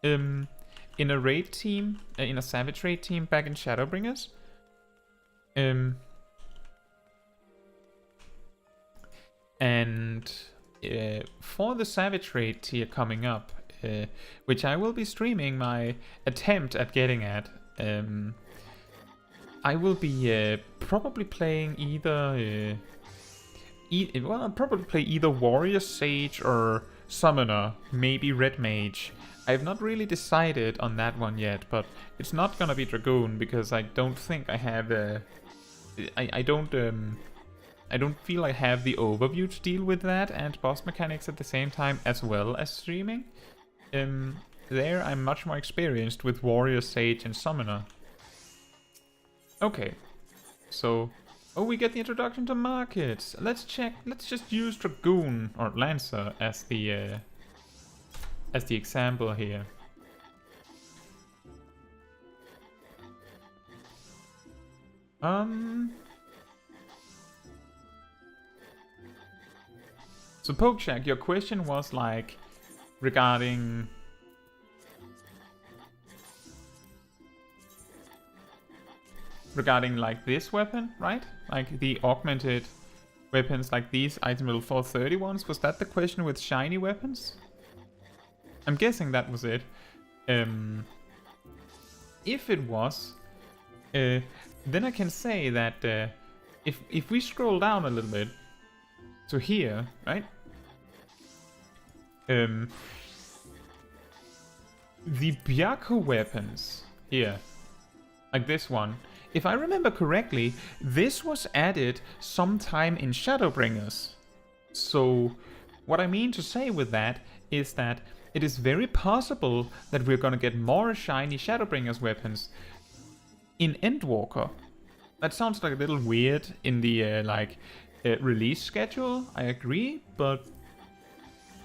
A: in a raid team, in a savage raid team back in Shadowbringers. And for the savage raid tier coming up, which I will be streaming my attempt at getting at, I will be probably playing either well, I'll probably play either Warrior Sage or Summoner, maybe Red Mage. I have not really decided on that one yet, but it's not gonna be Dragoon because I don't think I have I don't feel I have the overview to deal with that and boss mechanics at the same time as well as streaming. There I'm much more experienced with Warrior, Sage and Summoner. Okay, so... Oh, we get the introduction to markets. Let's check. Let's just use Dragoon or Lancer as the example here. So Pokeshak, your question was like regarding like this weapon, right? Like the augmented weapons like these item level 430 ones. Was that the question with shiny weapons? I'm guessing that was it. If it was, then I can say that if we scroll down a little bit to here, right? The Byaku weapons here, like this one. If I remember correctly, this was added sometime in Shadowbringers. So, what I mean to say with that is that it is very possible that we're gonna get more shiny Shadowbringers weapons in Endwalker. That sounds like a little weird in the release schedule, I agree, but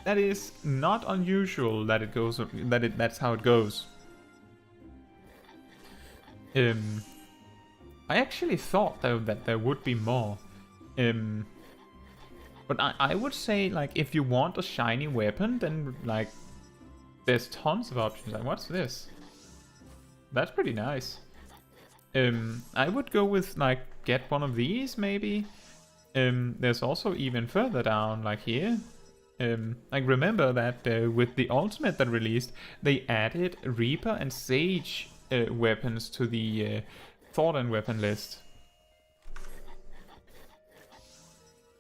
A: that is not unusual that it goes that's how it goes. I actually thought though that there would be more. But I would say like if you want a shiny weapon, then like there's tons of options. Like what's this? That's pretty nice. I would go with like get one of these maybe. There's also even further down like here. Like remember that with the ultimate that released, they added Reaper and Sage weapons to the Thought and weapon list.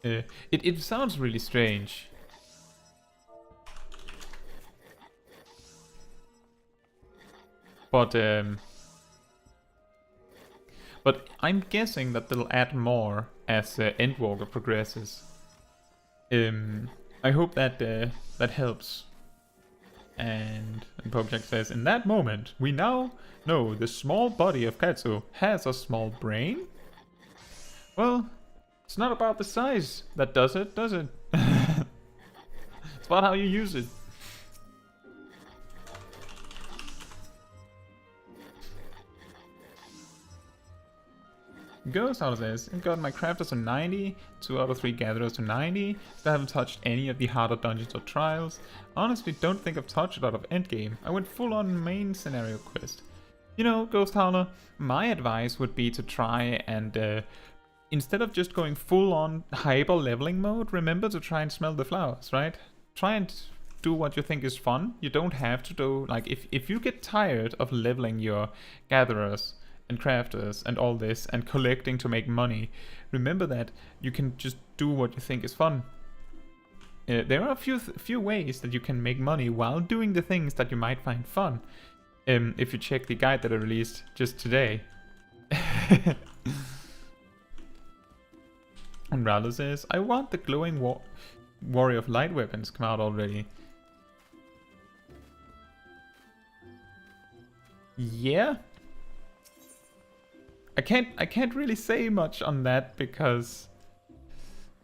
A: It sounds really strange. But I'm guessing that they'll add more as Endwalker progresses. I hope that that helps. And Pokeshak says, in that moment, we now know the small body of Caetsu has a small brain? Well, it's not about the size that does it? It's about how you use it. Ghost out of this. I got my crafters to 90, 2 out of 3 gatherers to 90. Still haven't touched any of the harder dungeons or trials. Honestly, don't think I've touched a lot of endgame. I went full on main scenario quest. You know, Ghost Howler, my advice would be to try and instead of just going full on hyper leveling mode, remember to try and smell the flowers, right? Try and do what you think is fun. You don't have to do, like, if you get tired of leveling your gatherers and crafters and all this and collecting to make money, remember that you can just do what you think is fun. There are a few ways that you can make money while doing the things that you might find fun. If you check the guide that I released just today. And Rallo says, I want the glowing Warrior of Light weapons come out already. Yeah. I can't really say much on that because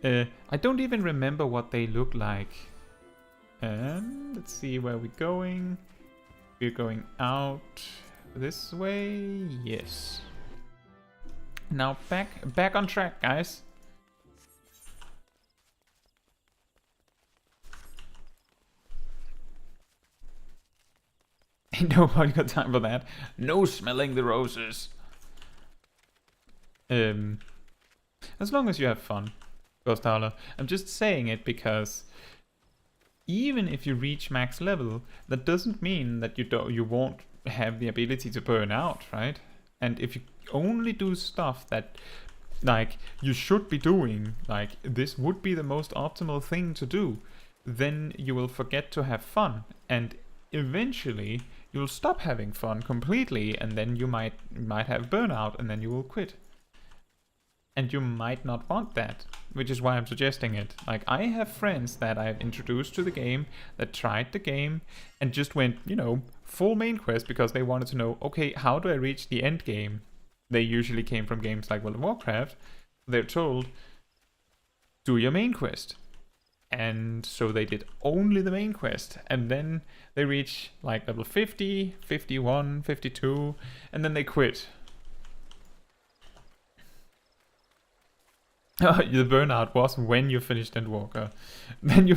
A: I don't even remember what they look like. Let's see where we're going. We're going out this way. Yes. Now back on track, guys. Ain't nobody got time for that.
B: No smelling the roses.
A: As long as you have fun, Ghost Howler. I'm just saying it because even if you reach max level, that doesn't mean that you won't have the ability to burn out, right? And if you only do stuff that like you should be doing, like this would be the most optimal thing to do, then you will forget to have fun, and eventually you'll stop having fun completely, and then you might have burnout, and then you will quit. And you might not want that, which is why I'm suggesting it. Like, I have friends that I've introduced to the game that tried the game and just went, you know, full main quest because they wanted to know, okay, how do I reach the end game? They usually came from games like World of Warcraft. They're told, do your main quest. And so they did only the main quest. And then they reach like level 50, 51, 52, and then they quit. The burnout was when you finished Endwalker. Then you.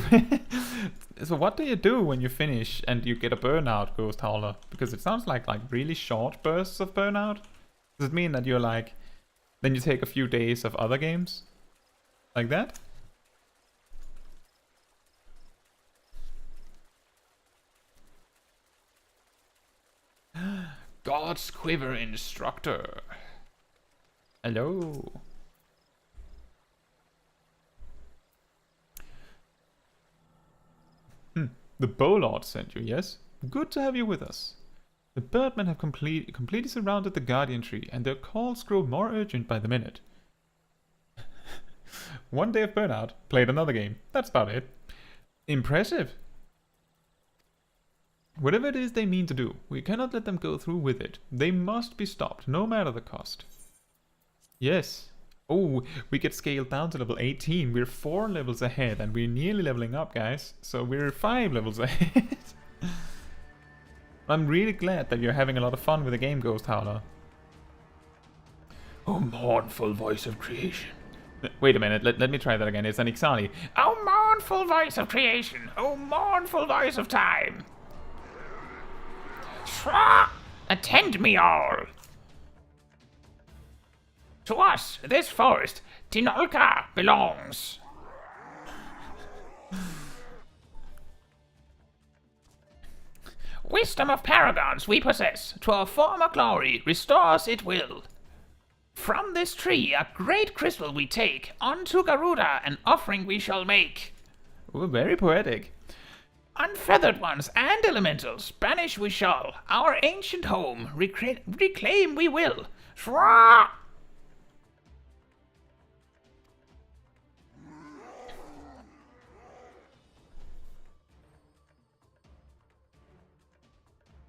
A: So what do you do when you finish and you get a burnout, Ghost Howler? Because it sounds like really short bursts of burnout. Does it mean that you're like, then you take a few days of other games, like that?
B: God's Quiver Instructor.
A: Hello. The Bowlord sent you, yes? Good to have you with us. The Birdmen have completely surrounded the Guardian Tree, and their calls grow more urgent by the minute. One day of burnout, played another game. That's about it. Impressive. Whatever it is they mean to do, we cannot let them go through with it. They must be stopped, no matter the cost. Yes. Oh, we get scaled down to level 18. We're 4 levels ahead, and we're nearly leveling up, guys. So we're 5 levels ahead. I'm really glad that you're having a lot of fun with the game, Ghost Howler.
B: Oh, mournful voice of creation.
A: Wait a minute, let me try that again. It's an Ixali.
B: Oh, mournful voice of creation. Oh, mournful voice of time. Shra! Attend me all. To us, this forest, Tinolka, belongs. Wisdom of paragons we possess, to our former glory, restores it will. From this tree a great crystal we take, unto Garuda an offering we shall make.
A: Ooh, very poetic.
B: Unfeathered ones and elementals, banish we shall, our ancient home reclaim we will. Shra!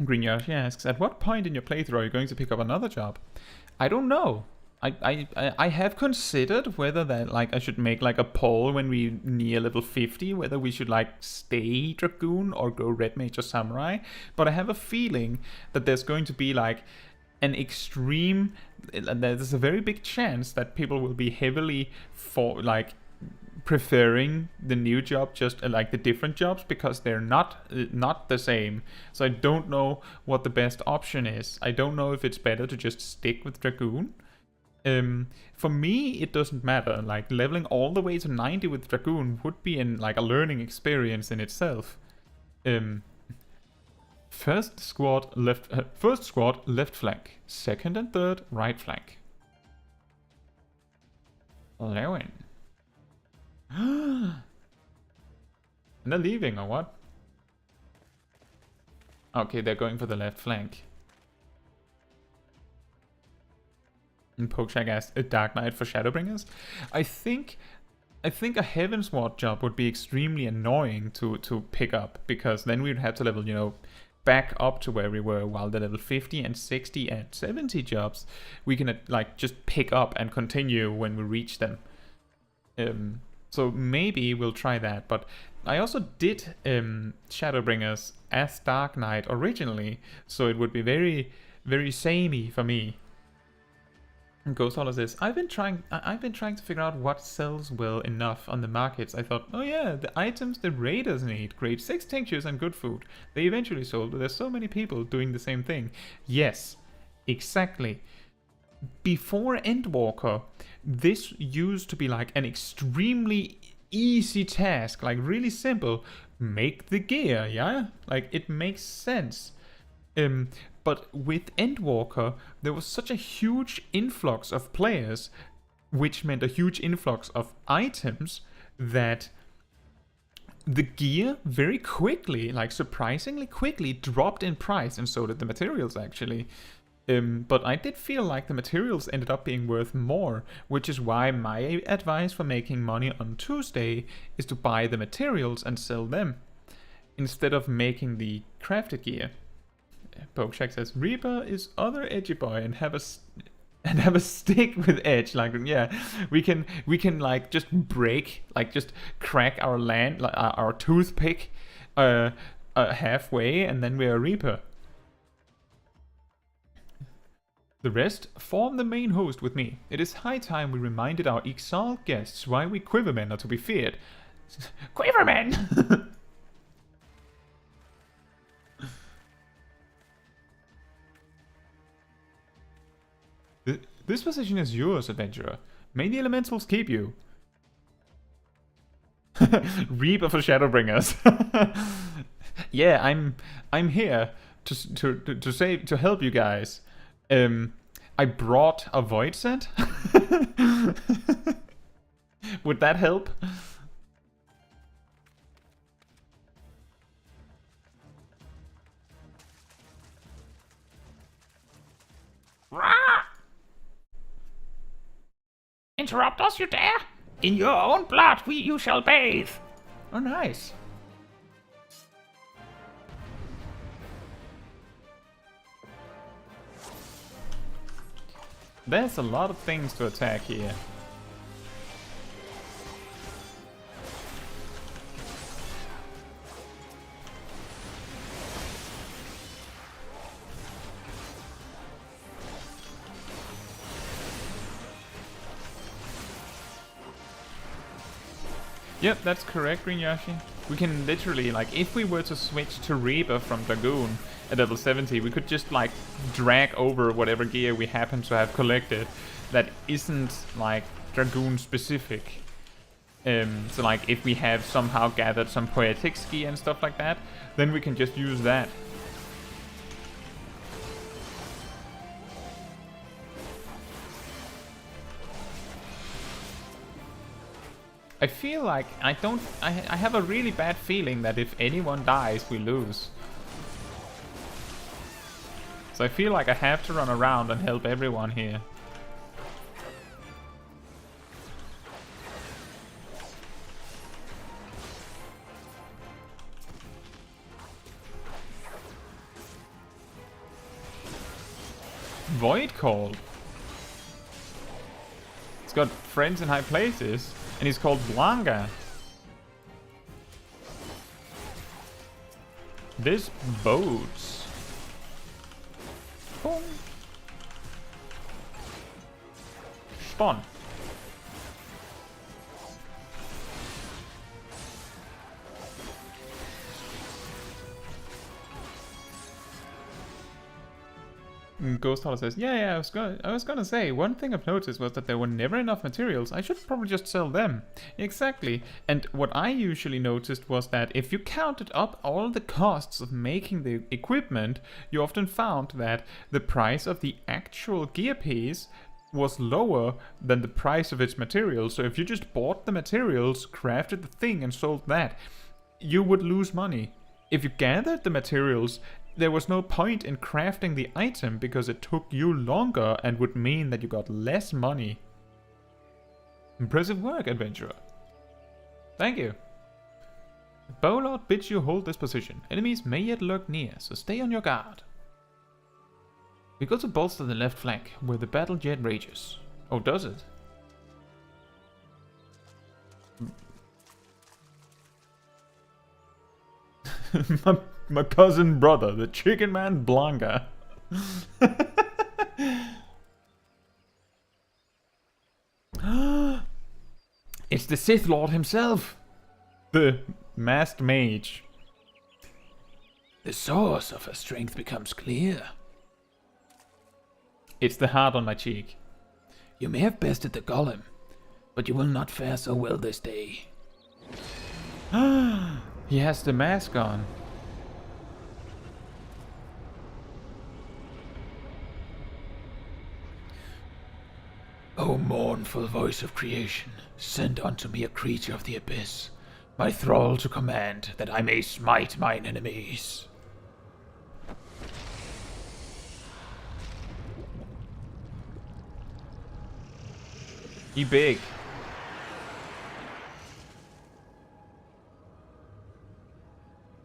A: Green Yoshi asks, at what point in your playthrough are you going to pick up another job? I don't know. I have considered whether that like I should make like a poll when we near level 50, whether we should like stay Dragoon or go Red Mage or Samurai, but I have a feeling that there's going to be like an extreme, there's a very big chance that people will be heavily for like preferring the new job, just like the different jobs, because they're not the same. So I don't know what the best option is. I don't know if it's better to just stick with Dragoon. For me, it doesn't matter. Like leveling all the way to 90 with Dragoon would be like a learning experience in itself. First squad left flank. Second and third right flank. Lewin. And they're leaving, or what? Okay, they're going for the left flank. And Pokeshag asked, a Dark Knight for Shadowbringers? I think a Heavensward job would be extremely annoying to pick up, because then we'd have to level, you know, back up to where we were, while the level 50 and 60 and 70 jobs we can like just pick up and continue when we reach them. So maybe we'll try that, but I also did Shadowbringers as Dark Knight originally, so it would be very, very samey for me. And Ghost Holler says, I've been trying to figure out what sells well enough on the markets. I thought, oh yeah, the items the raiders need. Grade 6 tinctures and good food. They eventually sold, but there's so many people doing the same thing. Yes, exactly. Before Endwalker, this used to be like an extremely easy task, like really simple. Make the gear, yeah? Like, it makes sense. But with Endwalker, there was such a huge influx of players, which meant a huge influx of items, that the gear very quickly, like surprisingly quickly, dropped in price, and so did the materials actually. But I did feel like the materials ended up being worth more, which is why my advice for making money on Tuesday is to buy the materials and sell them, instead of making the crafted gear. Pokeshack says, Reaper is other edgy boy and have a stick with edge. Like, yeah, we can like just break, like just crack our land, like our toothpick halfway, and then we're a Reaper. The rest form the main host with me. It is high time we reminded our exiled guests why we Quivermen are to be feared.
B: Quivermen!
A: This position is yours, adventurer. May the elementals keep you. Reaper for Shadowbringers. Yeah, I'm here to help you guys. I brought a void set. Would that help?
B: Interrupt us, you dare? In your own blood you shall bathe.
A: Oh, nice. There's a lot of things to attack here. Yep, that's correct, Green Yashi. We can literally, like, if we were to switch to Reaper from Dragoon at level 70, we could just, like, drag over whatever gear we happen to have collected that isn't, like, Dragoon specific. So, like, if we have somehow gathered some Poetics gear and stuff like that, then we can just use that. I feel like I have a really bad feeling that if anyone dies, we lose. So I feel like I have to run around and help everyone here. Void Call. It's got friends in high places. And he's called Blanca. This boats. Boom. Spawn. Ghost Holler says, yeah, I was gonna say, one thing I've noticed was that there were never enough materials. I should probably just sell them. Exactly. And what I usually noticed was that if you counted up all the costs of making the equipment, you often found that the price of the actual gear piece was lower than the price of its materials. So if you just bought the materials, crafted the thing and sold that, you would lose money. If you gathered the materials, there was no point in crafting the item because it took you longer and would mean that you got less money. Impressive work, adventurer. Thank you. The Bowlord bids you hold this position. Enemies may yet lurk near, so stay on your guard. We go to bolster the left flank, where the battle jet rages. Oh, does it? my cousin brother, the chicken man Blanca. the Sith Lord himself. The masked mage.
B: The source of her strength becomes clear.
A: It's the heart on my cheek.
B: You may have bested the golem, but you will not fare so well this day.
A: He has the mask on.
B: O mournful voice of creation, send unto me a creature of the abyss, my thrall to command, that I may smite mine enemies.
A: He big.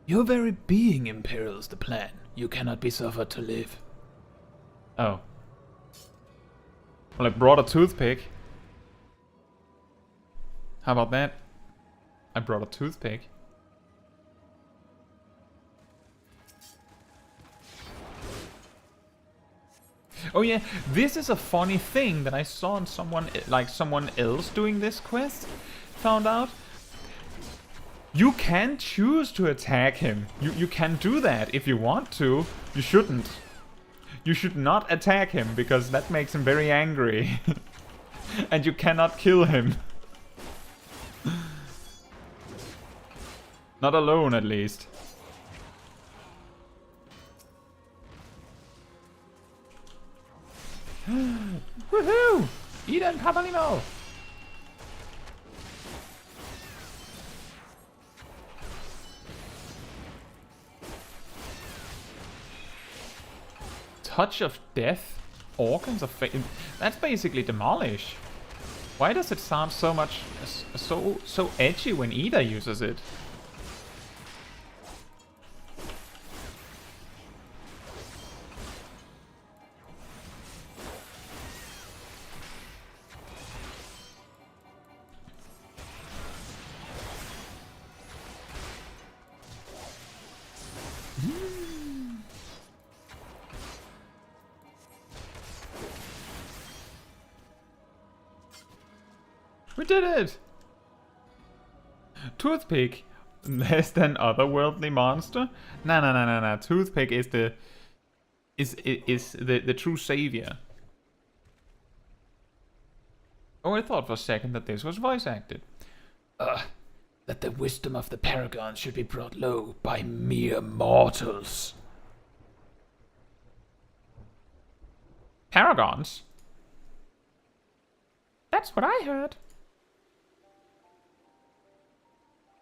B: Your very being imperils the plan. You cannot be suffered to live.
A: Oh. Well, I brought a toothpick. How about that? I brought a toothpick. Oh yeah, this is a funny thing that I saw in someone else doing this quest. Found out. You can choose to attack him. You can do that if you want to. You shouldn't. You should not attack him because that makes him very angry. And you cannot kill him. Not alone, at least.
B: Woohoo! Eden Pabalino!
A: Touch of death? Organs of fate? That's basically demolish. Why does it sound so much... so edgy when Ul'dah uses it? We did it! Toothpick, less than otherworldly monster? Nah. Toothpick is the true savior. Oh, I thought for a second that this was voice acted.
B: That the wisdom of the paragons should be brought low by mere mortals.
A: Paragons?
B: That's what I heard.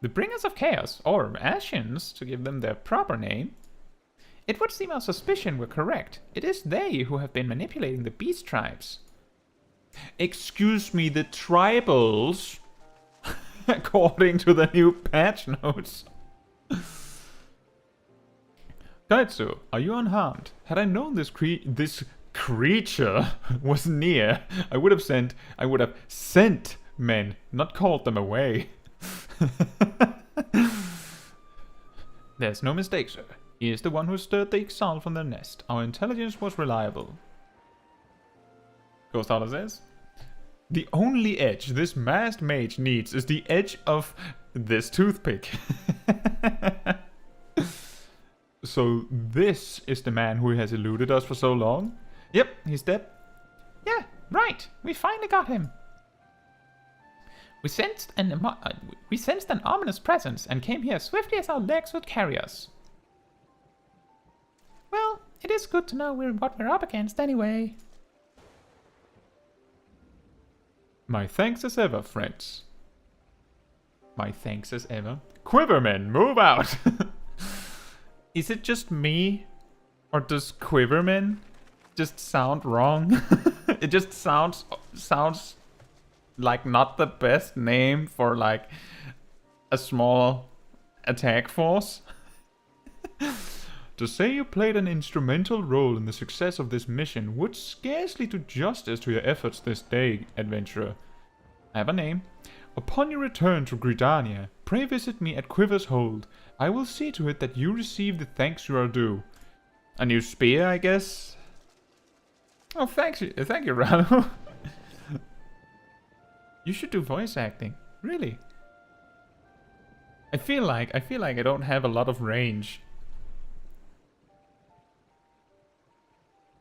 A: The Bringers of Chaos, or Scions, to give them their proper name. It would seem our suspicion were correct. It is they who have been manipulating the beast tribes. Excuse me, the tribals? According to the new patch notes. Caetsu, are you unharmed? Had I known this creature was near, I would have sent men, not called them away. There's no mistake, sir. He is the one who stirred the exile from their nest. Our intelligence was reliable. Ghost Hunter says, the only edge this masked mage needs is the edge of this toothpick. So this is the man who has eluded us for so long? Yep, he's dead.
B: Yeah, right. We finally got him. We sensed an ominous presence and came here as swiftly as our legs would carry us. Well, it is good to know what we're up against anyway.
A: My thanks as ever, friends. My thanks as ever. Quivermen, move out! Is it just me? Or does Quivermen just sound wrong? It just sounds like not the best name for like a small attack force. To say you played an instrumental role in the success of this mission would scarcely do justice to your efforts this day, adventurer. I have a name. Upon your return to Gridania, pray visit me at Quiver's Hold. I will see to it that you receive the thanks you are due. A new spear, I guess? Oh, thank you, Rano. You should do voice acting. Really? I feel like I don't have a lot of range.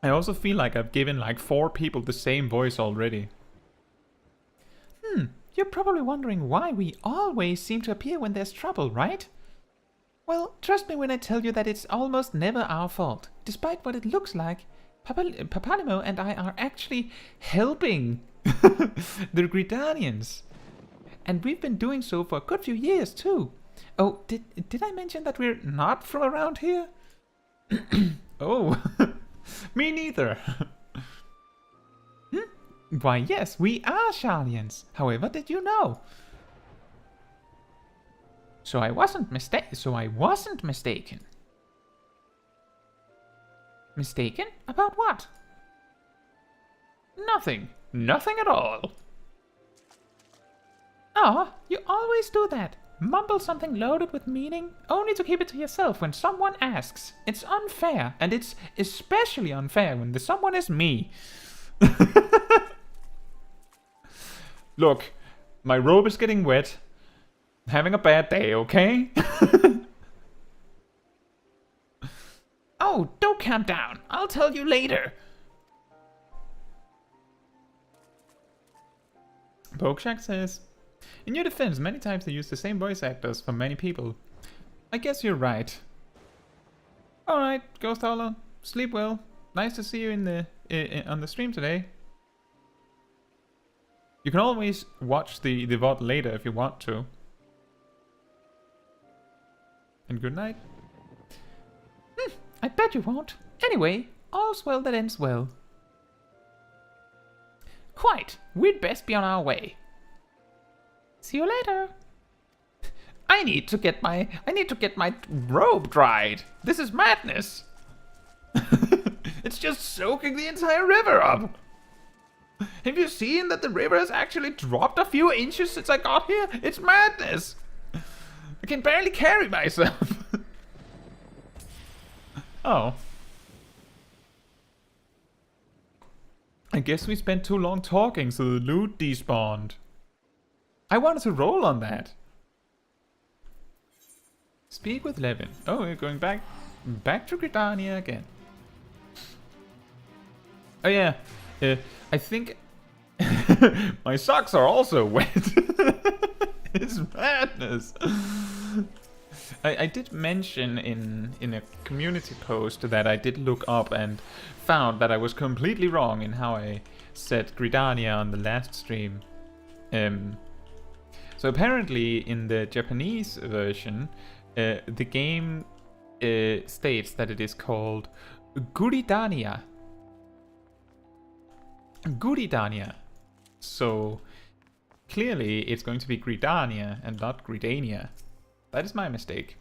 A: I also feel like I've given like 4 people the same voice already. You're probably wondering why we always seem to appear when there's trouble, right? Well, trust me when I tell you that it's almost never our fault. Despite what it looks like, Papalimo and I are actually helping the Gridanians. And we've been doing so for a good few years too. Oh, did I mention that we're not from around here? Oh, me neither. Why, yes, we are Scions. However, did you know? So I wasn't mistaken. Mistaken? About what?
B: Nothing. Nothing at all.
A: Oh, you always do that. Mumble something loaded with meaning, only to keep it to yourself when someone asks. It's unfair, and it's especially unfair when the someone is me. Look, my robe is getting wet. I'm having a bad day, okay?
B: Oh, don't calm down. I'll tell you later.
A: Pokeshak says, in your defense, many times they use the same voice actors for many people. I guess you're right. Alright, Ghost Howler, sleep well. Nice to see you on the stream today. You can always watch the VOD later if you want to. And good night. I bet you won't. Anyway, all's well that ends well.
B: Quite. We'd best be on our way.
A: See you later.
B: I need to get my robe dried. This is madness. It's just soaking the entire river up. Have you seen that the river has actually dropped a few inches since I got here? It's madness. I can barely carry myself.
A: Oh. I guess we spent too long talking, so the loot despawned. I wanted to roll on that. Speak with Levin. Oh, we're going back to Gridania again. Oh yeah, I think my socks are also wet. It's madness. I did mention in a community post that I did look up and found that I was completely wrong in how I said Gridania on the last stream. So apparently in the Japanese version, the game states that it is called Gridania. Gridania. So clearly it's going to be Gridania and not Gridania. That is my mistake.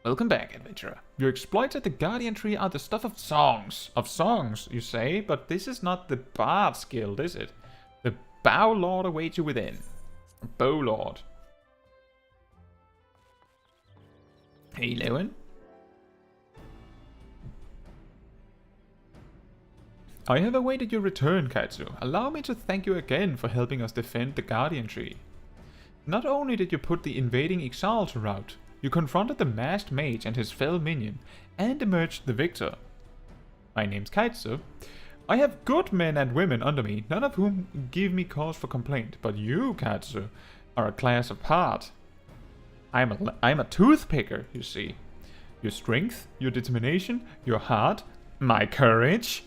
A: Welcome back, adventurer. Your exploits at the Guardian Tree are the stuff of songs. Of songs, you say? But this is not the Bard's Guild, is it? The Bow Lord awaits you within. Bow Lord. Hey, Lewin. I have awaited your return, Caetsu. Allow me to thank you again for helping us defend the Guardian Tree. Not only did you put the invading Ixal to rout, you confronted the masked mage and his fell minion, and emerged the victor. My name's Caetsu. I have good men and women under me, none of whom give me cause for complaint, but you, Caetsu, are a class apart. I'm a toothpicker, you see. Your strength, your determination, your heart, my courage.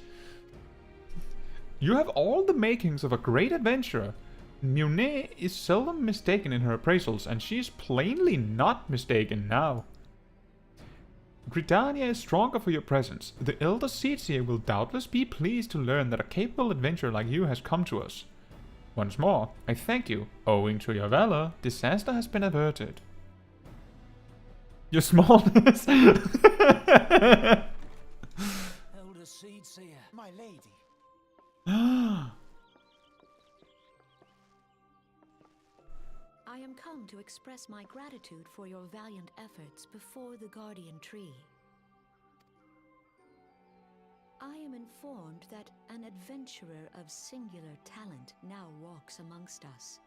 A: You have all the makings of a great adventurer. Mune is seldom mistaken in her appraisals, and she is plainly not mistaken now. Gridania is stronger for your presence. The elder seats here will doubtless be pleased to learn that a capable adventurer like you has come to us. Once more, I thank you. Owing to your valor, disaster has been averted. Your smallness.
C: Elder Seedseer, my lady.
D: I am come to express my gratitude for your valiant efforts before the Guardian Tree. I am informed that an adventurer of singular talent now walks amongst us.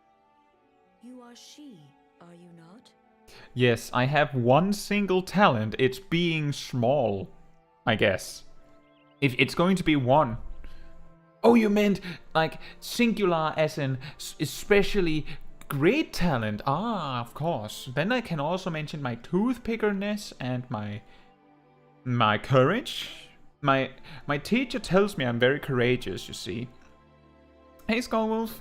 D: You are she, are you not?
B: Yes, I have one single talent. It's being small, I guess. If it's going to be one. Oh, you meant like singular as in especially great talent. Ah, of course. Then I can also mention my toothpickerness and my courage. My teacher tells me I'm very courageous, you see. Hey, Skullwolf.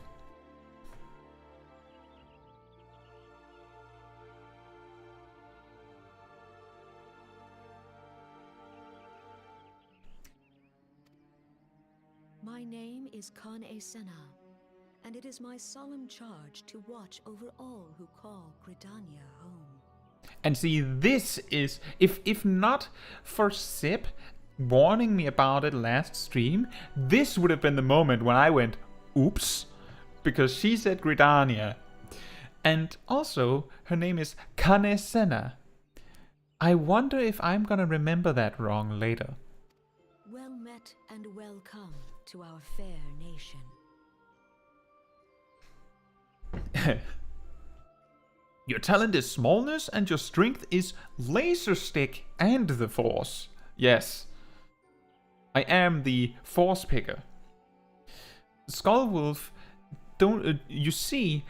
D: My name is Kan-e-Senna, and it is my solemn charge to watch over all who call Gridania home.
B: And see, this is, if not for Sip warning me about it last stream, this would have been the moment when I went, oops, because she said Gridania. And also, her name is Kan-e-Senna. I wonder if I'm gonna remember that wrong later.
D: Well met and welcome to our fair nation.
B: Your talent is smallness and your strength is laser stick and the force. Yes. I am the force picker. Skullwolf, don't you see,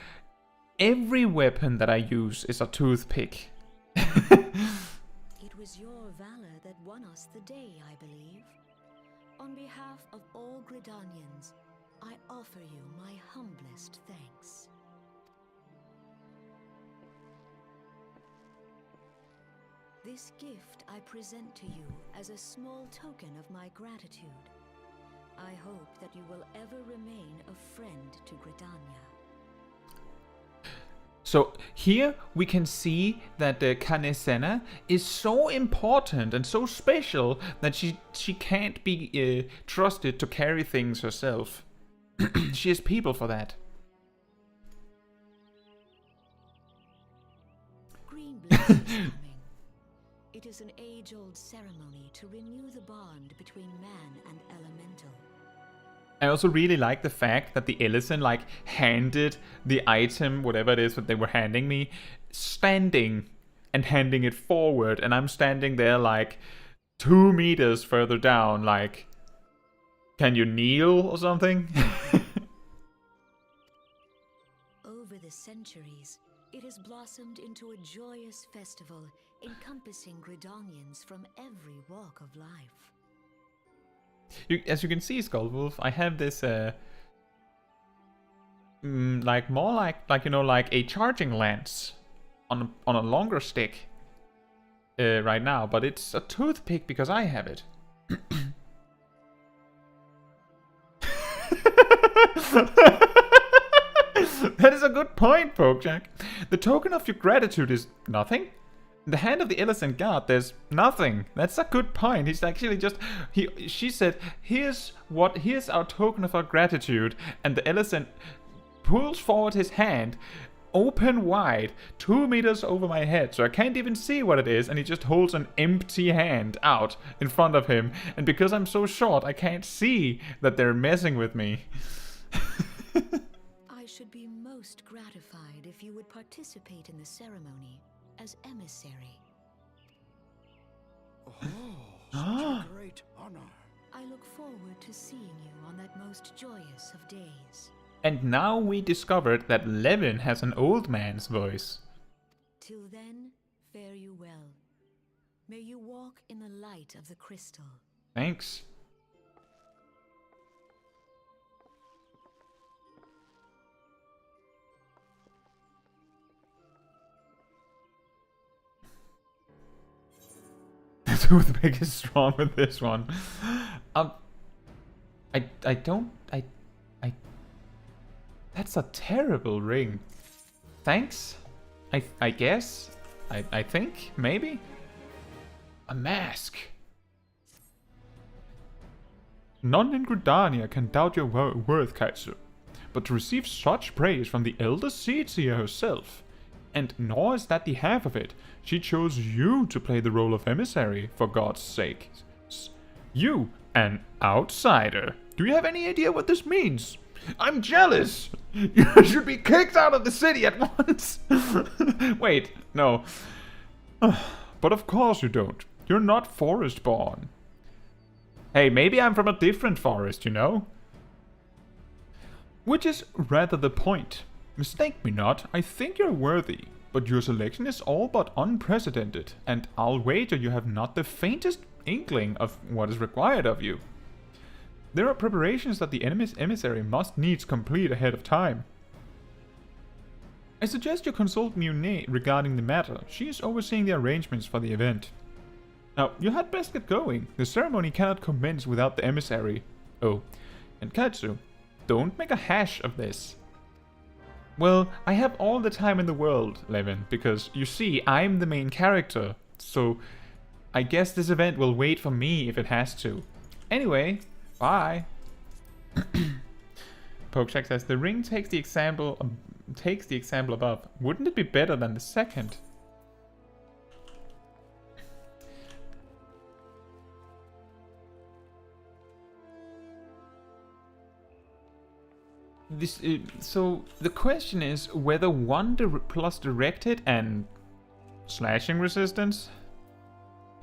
B: every weapon that I use is a toothpick.
D: It was your valor that won us the day, I believe. On behalf of all Gridanians, I offer you my humblest thanks. This gift I present to you as a small token of my gratitude. I hope that you will ever remain a friend to Gridania.
B: So here we can see that the Kan-e-Senna is so important and so special that she can't be trusted to carry things herself. She has people for that.
D: Greenbliss is coming. It is an age-old ceremony to renew the bond between man and elemental.
B: I also really like the fact that the Ellison like handed the item, whatever it is that they were handing me, standing and handing it forward, and I'm standing there like 2 meters further down, like, can you kneel or something?
D: Over the centuries, it has blossomed into a joyous festival encompassing Gridanians from every walk of life.
B: As you can see, Skullwolf, I have this like more like you know, like a charging lance on a longer stick right now, but it's a toothpick because I have it. That is a good point, Pokejack. The token of your gratitude is nothing. In the hand of the innocent god, there's nothing. That's a good point. He's actually just she said, here's our token of our gratitude, and the innocent pulls forward his hand, open wide, 2 meters over my head, so I can't even see what it is, and he just holds an empty hand out in front of him, and because I'm so short, I can't see that they're messing with me.
D: I should be most gratified if you would participate in the ceremony as emissary.
C: Oh, such a great honor.
D: I look forward to seeing you on that most joyous of days.
B: And now we discovered that Levin has an old man's voice.
D: Till then, fare you well. May you walk in the light of the crystal.
B: Thanks. The toothpick is strong with this one. That's a terrible ring. Thanks. I guess. I think, maybe. A mask. None in Gridania can doubt your worth, Kaetsu. But to receive such praise from the elder seer herself. And nor is that the half of it. She chose you to play the role of emissary, for God's sake. You, an outsider. Do you have any idea what this means? I'm jealous! You should be kicked out of the city at once! Wait, no.
A: But of course you don't. You're not forest born.
B: Hey, maybe I'm from a different forest, you know?
A: Which is rather the point. Mistake me not, I think you're worthy. But your selection is all but unprecedented, and I'll wager you have not the faintest inkling of what is required of you. There are preparations that the enemy's emissary must needs complete ahead of time. I suggest you consult Mune regarding the matter. She is overseeing the arrangements for the event. Now, you had best get going. The ceremony cannot commence without the emissary. Oh, and Caetsu, don't make a hash of this.
B: Well, I have all the time in the world, Levin, because you see, I'm the main character, so I guess this event will wait for me if it has to. Anyway, bye.
A: Pokeshak says the ring takes the example above. Wouldn't it be better than the second? So the question is whether one plus directed and slashing resistance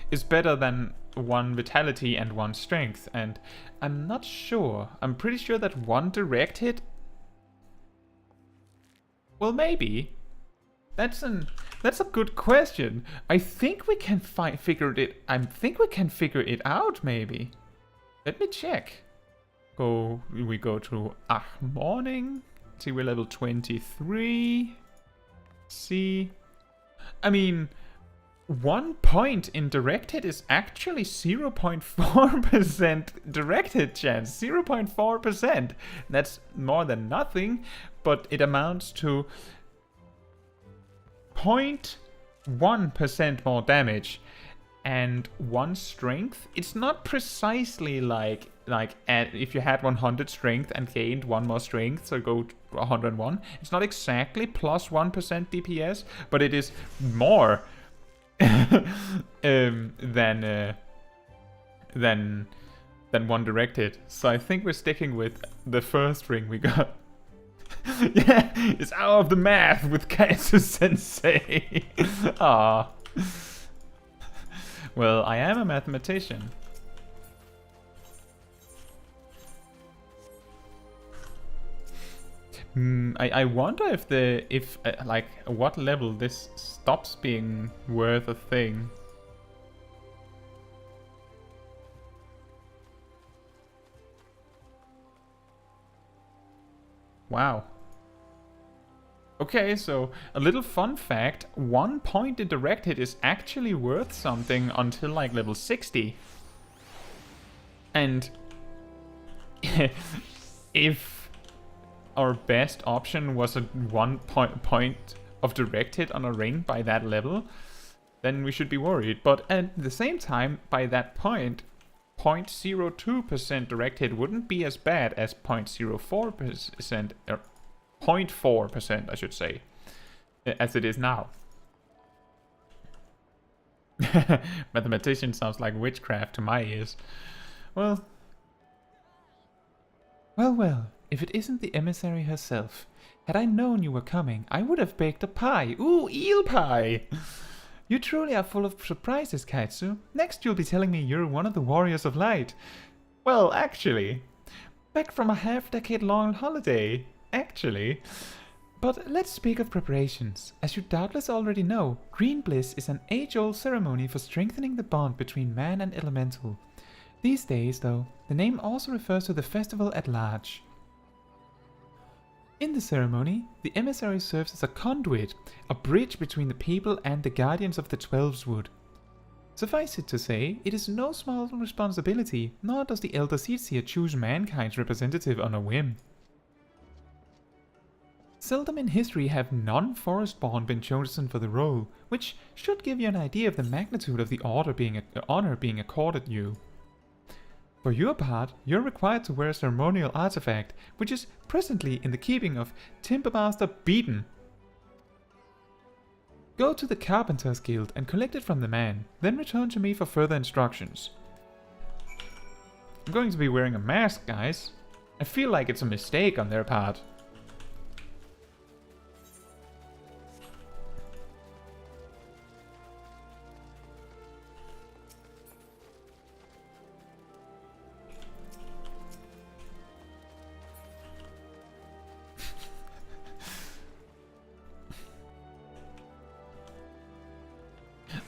A: is better than one vitality and one strength, and I'm not sure. I'm pretty sure that one directed, well, maybe. That's a good question. I think we can figure it out, maybe. Let me check. We go to morning. See, we're level 23. See, I mean, 1 point in directed is actually 0.4% directed chance. 0.4%. That's more than nothing, but it amounts to 0.1% more damage. And 1 strength, it's not precisely like if you had 100 strength and gained 1 more strength, so go to 101. It's not exactly plus 1% DPS, but it is more than 1 directed. So I think we're sticking with the first ring we got. Yeah, it's out of the math with Caetsu Sensei. Ah. Well, I am a mathematician. I wonder if like what level this stops being worth a thing. Wow. Okay, so a little fun fact, 1 point in direct hit is actually worth something until like level 60. And if our best option was a 1 point of direct hit on a ring by that level, then we should be worried. But at the same time, by that point, 0.02% direct hit wouldn't be as bad as 0.04%, or 0.4%, I should say, as it is now. Mathematician sounds like witchcraft to my ears. Well, if it isn't the emissary herself. Had I known you were coming, I would have baked a pie. Ooh, eel pie! You truly are full of surprises, Caetsu. Next you'll be telling me you're one of the warriors of light. Well, actually. Back from a half-decade-long holiday. Actually. But let's speak of preparations. As you doubtless already know, Greenbliss is an age-old ceremony for strengthening the bond between man and elemental. These days, though, the name also refers to the festival at large. In the ceremony, the emissary serves as a conduit, a bridge between the people and the guardians of the Twelveswood. Suffice it to say, it is no small responsibility, nor does the Elder Seedseer choose mankind's representative on a whim. Seldom in history have non-forestborn been chosen for the role, which should give you an idea of the magnitude of the honor being accorded you. For your part, you're required to wear a ceremonial artifact, which is presently in the keeping of Timbermaster Beaton. Go to the Carpenter's Guild and collect it from the man, then return to me for further instructions. I'm going to be wearing a mask, guys. I feel like it's a mistake on their part.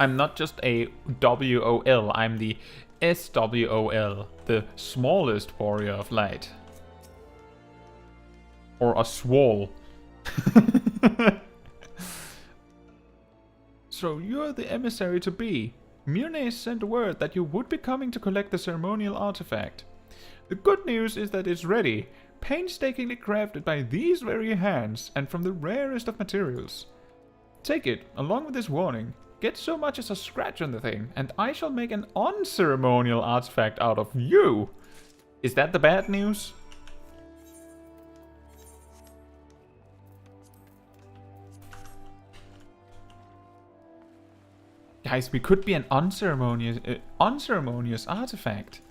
A: I'm not just a WOL, I'm the SWOL, the smallest warrior of light. Or a swole. So you're the emissary to be. Myrne sent word that you would be coming to collect the ceremonial artifact. The good news is that it's ready, painstakingly crafted by these very hands and from the rarest of materials. Take it, along with this warning. Get so much as a scratch on the thing, and I shall make an unceremonial artifact out of you. Is that the bad news? Guys, we could be an unceremonious artifact.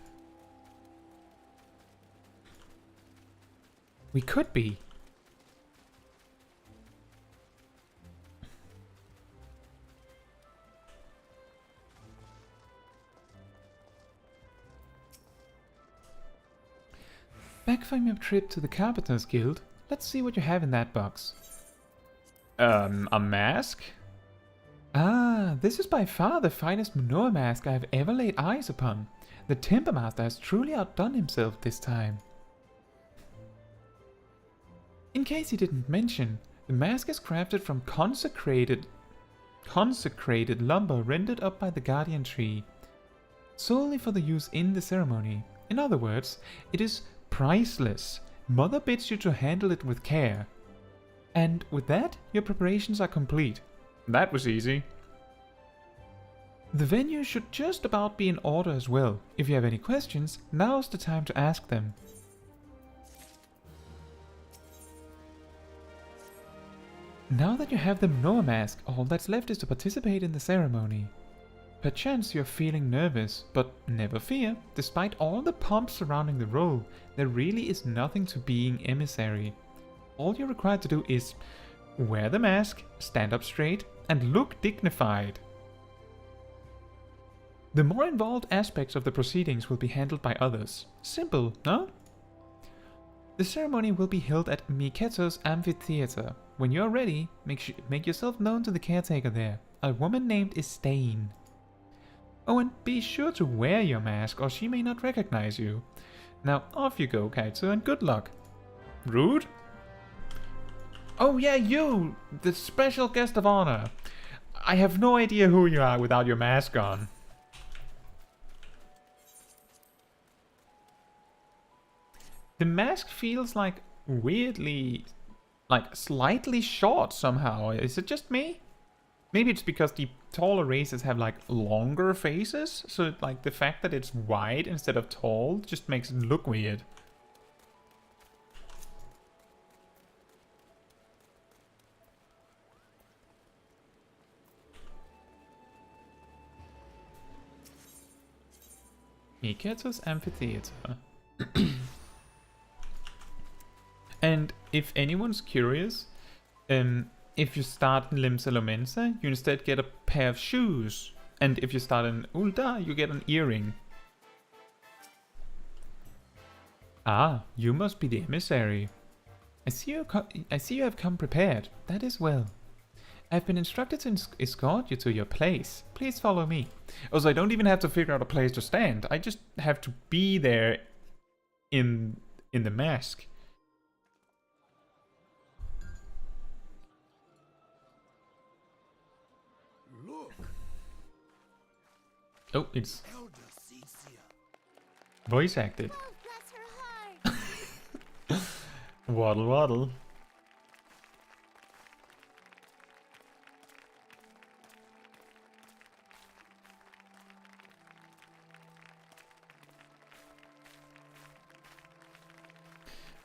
A: We could be. Back from your trip to the Carpenter's Guild, let's see what you have in that box. A mask? Ah, this is by far the finest Minoa mask I have ever laid eyes upon. The Timbermaster has truly outdone himself this time. In case he didn't mention, the mask is crafted from consecrated lumber rendered up by the guardian tree, solely for the use in the ceremony. In other words, it is priceless. Mother bids you to handle it with care. And with that, your preparations are complete. That was easy. The venue should just about be in order as well. If you have any questions, now's the time to ask them. Now that you have the Minoa mask, all that's left is to participate in the ceremony. Perchance you're feeling nervous, but never fear. Despite all the pomp surrounding the role, there really is nothing to being emissary. All you're required to do is wear the mask, stand up straight, and look dignified. The more involved aspects of the proceedings will be handled by others. Simple, no? The ceremony will be held at Miketo's amphitheater. When you're ready, make yourself known to the caretaker there, a woman named Estain. Oh, and be sure to wear your mask or she may not recognize you. Now off you go, Caetsu, and good luck. Rude? Oh yeah, you! The special guest of honor. I have no idea who you are without your mask on. The mask feels like weirdly, like slightly short somehow. Is it just me? Maybe it's because the taller races have like longer faces, so like the fact that it's wide instead of tall just makes it look weird. Miketo's amphitheater. And if anyone's curious, if you start in Limsa Lominsa, you instead get a pair of shoes. And if you start in Ul'dah, you get an earring. Ah, you must be the emissary. I see you have come prepared. That is well. I've been instructed to escort you to your place. Please follow me. Also, I don't even have to figure out a place to stand. I just have to be there in the mask. Oh, it's voice acted.
D: Oh, bless her heart.
A: Waddle waddle.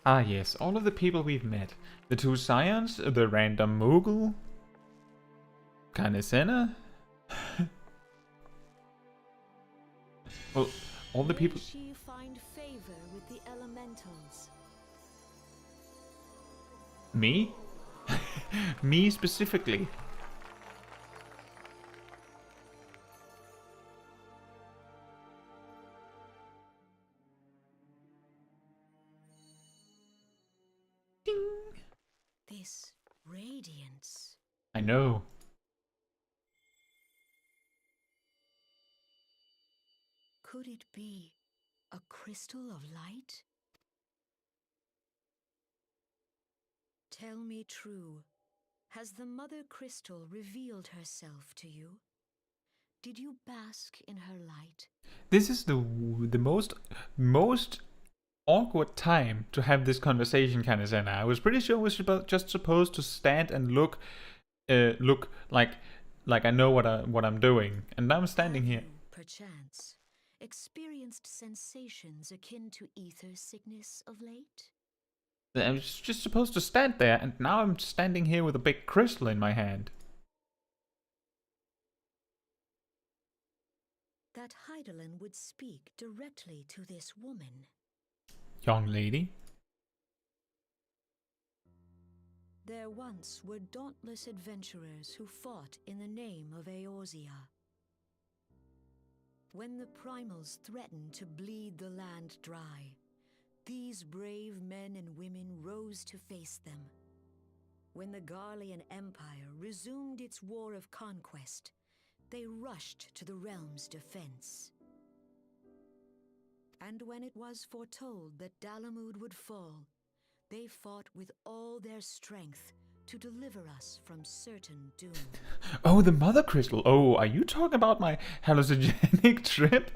A: Ah yes, all of the people we've met. The two Scions, the random Moogle, Kanesena. Well, all the people...
D: May she find favor with the elementals.
A: Me? Me specifically. Ding.
D: This radiance.
A: I know.
D: Could it be a crystal of light? Tell me true. Has the Mother Crystal revealed herself to you? Did you bask in her light?
A: This is the most awkward time to have this conversation, Kanisena. I was pretty sure we're just supposed to stand and look like I know what I'm doing, and now I'm standing here.
D: Have you, perchance, experienced sensations akin to ether sickness of late?
A: I was just supposed to stand there, and now I'm standing here with a big crystal in my hand.
D: That Hydaelyn would speak directly to this woman.
A: Young lady.
D: There once were dauntless adventurers who fought in the name of Eorzea. When the primals threatened to bleed the land dry, these brave men and women rose to face them. When the Garlean Empire resumed its war of conquest, they rushed to the realm's defense. And when it was foretold that Dalamud would fall, they fought with all their strength to deliver us from certain doom.
A: Oh, the Mother Crystal. Oh, are you talking about my hallucinogenic trip?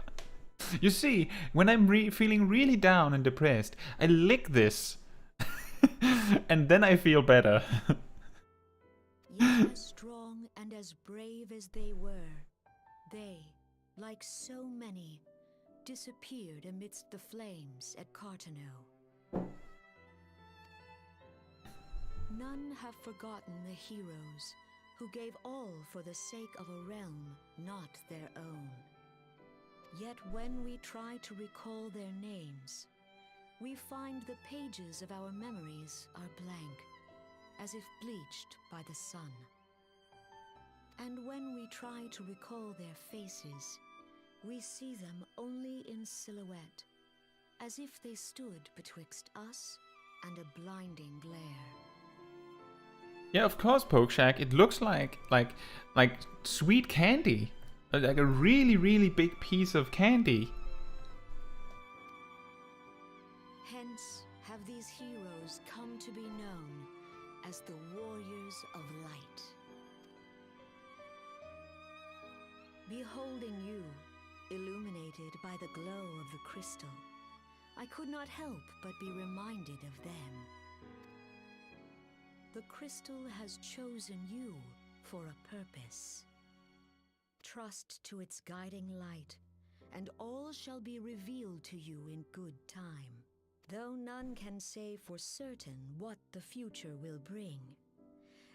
A: You see, when I'm feeling really down and depressed, I lick this. And then I feel better.
D: Yet as strong and as brave as they were, they, like so many, disappeared amidst the flames at Cartano. None have forgotten the heroes who gave all for the sake of a realm not their own. Yet when we try to recall their names, we find the pages of our memories are blank, as if bleached by the sun. And when we try to recall their faces, we see them only in silhouette, as if they stood betwixt us and a blinding glare.
A: Yeah, of course, Pokeshack. It looks like sweet candy. Like a really, really big piece of candy.
D: Hence have these heroes come to be known as the Warriors of Light. Beholding you, illuminated by the glow of the crystal, I could not help but be reminded of them. The crystal has chosen you for a purpose. Trust to its guiding light, and all shall be revealed to you in good time. Though none can say for certain what the future will bring,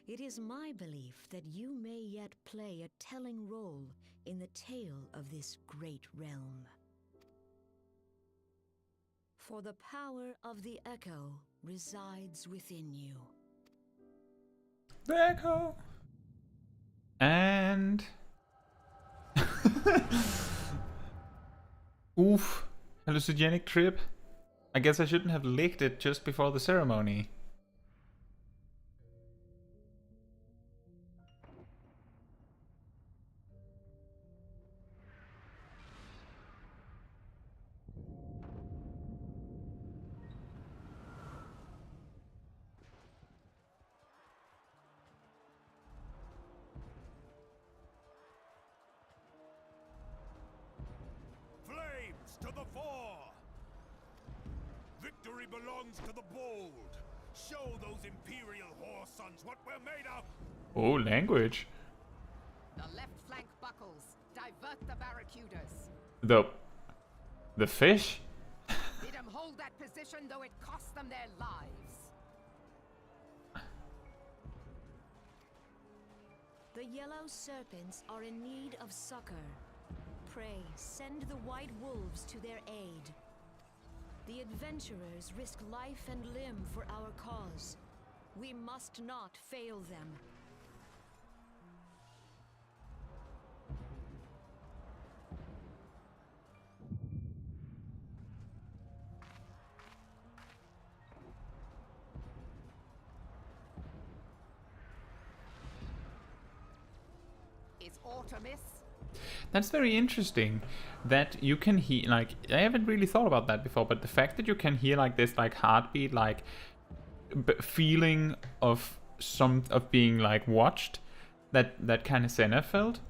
D: it is my belief that you may yet play a telling role in the tale of this great realm. For the power of the Echo resides within you.
A: The Echo. And... Oof. Hallucinogenic trip. I guess I shouldn't have licked it just before the ceremony.
C: Flames to the fore! Victory belongs to the bold. Show those imperial whore sons what we're made of.
A: Oh, language.
E: The left flank buckles. Divert the barracudas.
A: The fish?
E: Bid them hold that position, though it costs them their lives.
D: The yellow serpents are in need of succor. Pray, send the white wolves to their aid. The adventurers risk life and limb for our cause. We must not fail them.
E: Is Artemis?
A: That's very interesting that you can hear, like, I haven't really thought about that before, but the fact that you can hear like this, like, heartbeat, like, feeling of being like watched, that kind of Senna felt,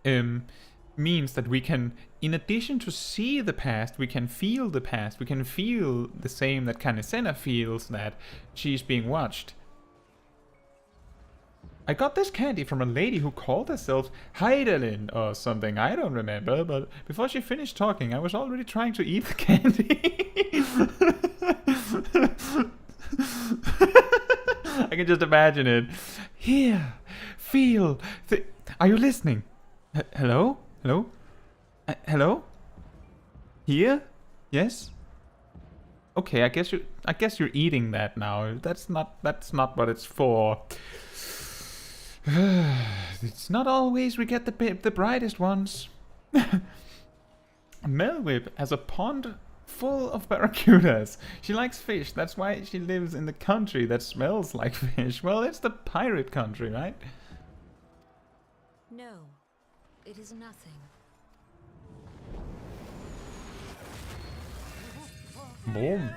A: means that we can, in addition to see the past, we can feel the past. We can feel the same that kind of Senna feels, that she's being watched. I got this candy from a lady who called herself Heidelin or something. I don't remember, but before she finished talking, I was already trying to eat the candy. I can just imagine it. Here, feel. Are you listening? Hello? Hello? Hello? Here? Yes? Okay, I guess you're eating that now. That's not what it's for. It's not always we get the brightest ones. Melwhip has a pond full of barracudas. She likes fish. That's why she lives in the country that smells like fish. Well, it's the pirate country, right?
D: No, it is nothing.
A: Boom.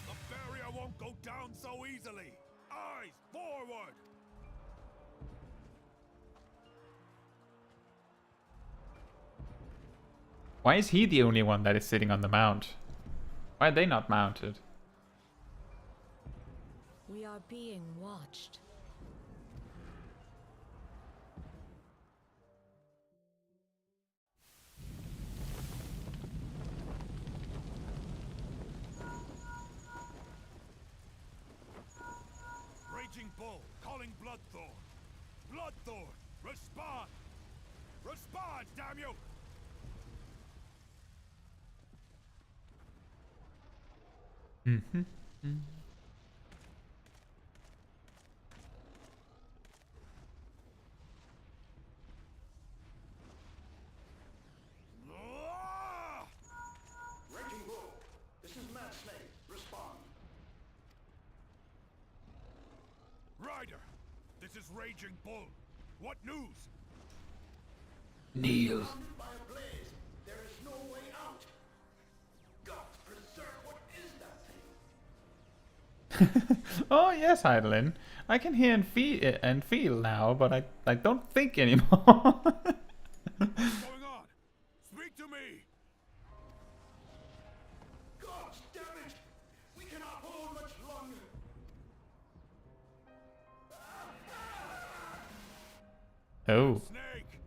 C: The barrier won't go down so easily. Eyes forward!
A: Why is he the only one that is sitting on the mount? Why are they not mounted?
D: We are being watched.
C: Raging Bull, calling Bloodthorn. Bloodthorn, respond! Respond, damn you!
A: Mm-hmm.
C: Ah!
F: Raging Bull, this is Mad Snake. Respond.
C: Ryder, this is Raging Bull. What news?
A: Kneel.
F: Surrounded by a blaze. There is no way out. God preserve, what is that thing?
A: Oh yes, Heidelin. I can hear and feel now, but I don't think anymore.
C: What's going on? Speak to me!
F: God damn it! We cannot hold much longer.
A: Oh.
C: Snake!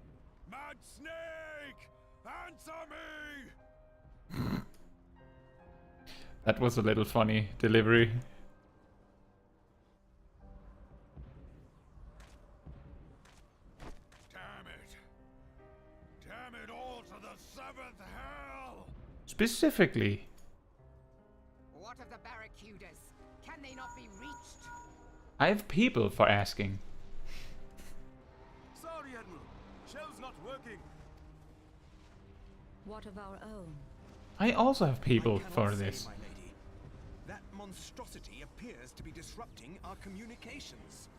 C: Mad Snake! Answer me!
A: That was a little funny delivery.
C: Damn it! Damn it all to the seventh hell!
A: Specifically.
E: What of the barracudas? Can they not be reached?
A: I have people for asking.
C: Sorry, Admiral. Shell's not working.
D: What of our own?
A: I also have people
G: I cannot
A: for
G: say,
A: this.
G: my lady. That monstrosity appears to be disrupting our communications.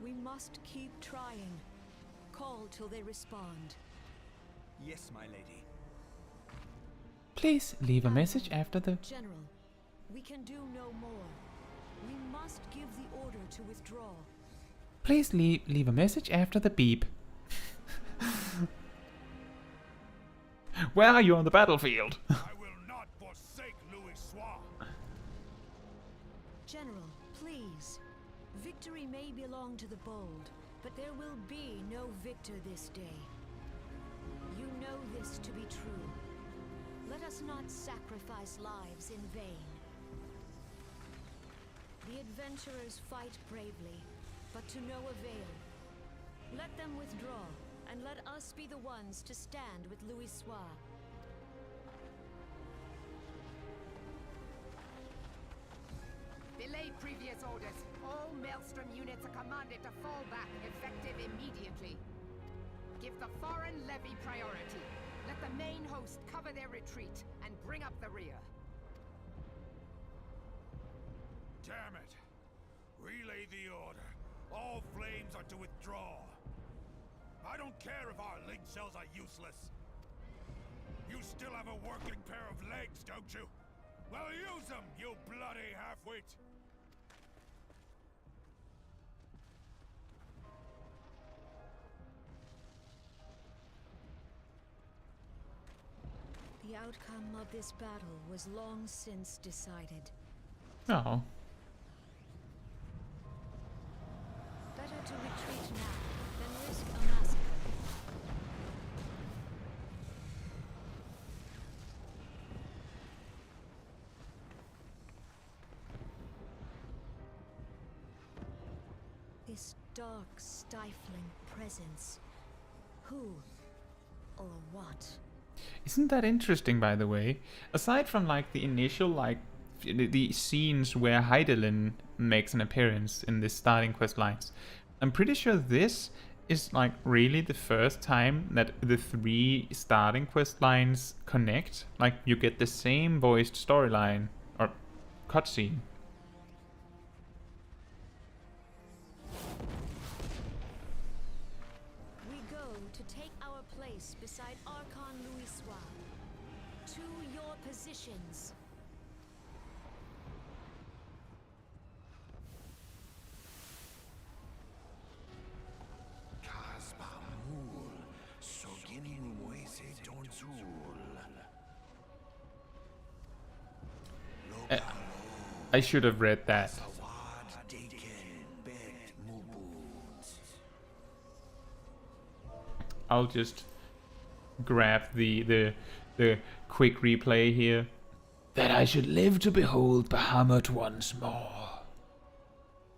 D: We must keep trying. Call till they respond.
G: Yes, my lady.
A: Please leave a message after the...
D: General, we can do no more. We must give the order to withdraw.
A: Please leave a message after the beep. Where are you on the battlefield?
C: I will not forsake Louis Soir.
D: General, please. Victory may belong to the bold, but there will be no victor this day. You know this to be true. Let us not sacrifice lives in vain. The adventurers fight bravely, but to no avail. Let them withdraw, and let us be the ones to stand with Louis Soir.
E: Relay previous orders. All Maelstrom units are commanded to fall back, effective immediately. Give the foreign levy priority. Let the main host cover their retreat and bring up the rear.
C: Damn it! Relay the order. All flames are to withdraw. I don't care if our link cells are useless. You still have a working pair of legs, don't you? Well, use them, you bloody half-wit!
D: The outcome of this battle was long since decided.
A: Oh.
D: Better to retreat now than risk a massacre. This dark, stifling presence. Who or what?
A: Isn't that interesting, by the way? Aside from like the initial the scenes where Heidelin makes an appearance in the starting quest lines, I'm pretty sure this is like really the first time that the 3 starting quest lines connect. Like you get the same voiced storyline or cutscene.
D: We go to take our place beside Archon Louisoix. To your positions.
A: I should have read that. I'll just grab the quick replay here. That I should live to behold Bahamut once more.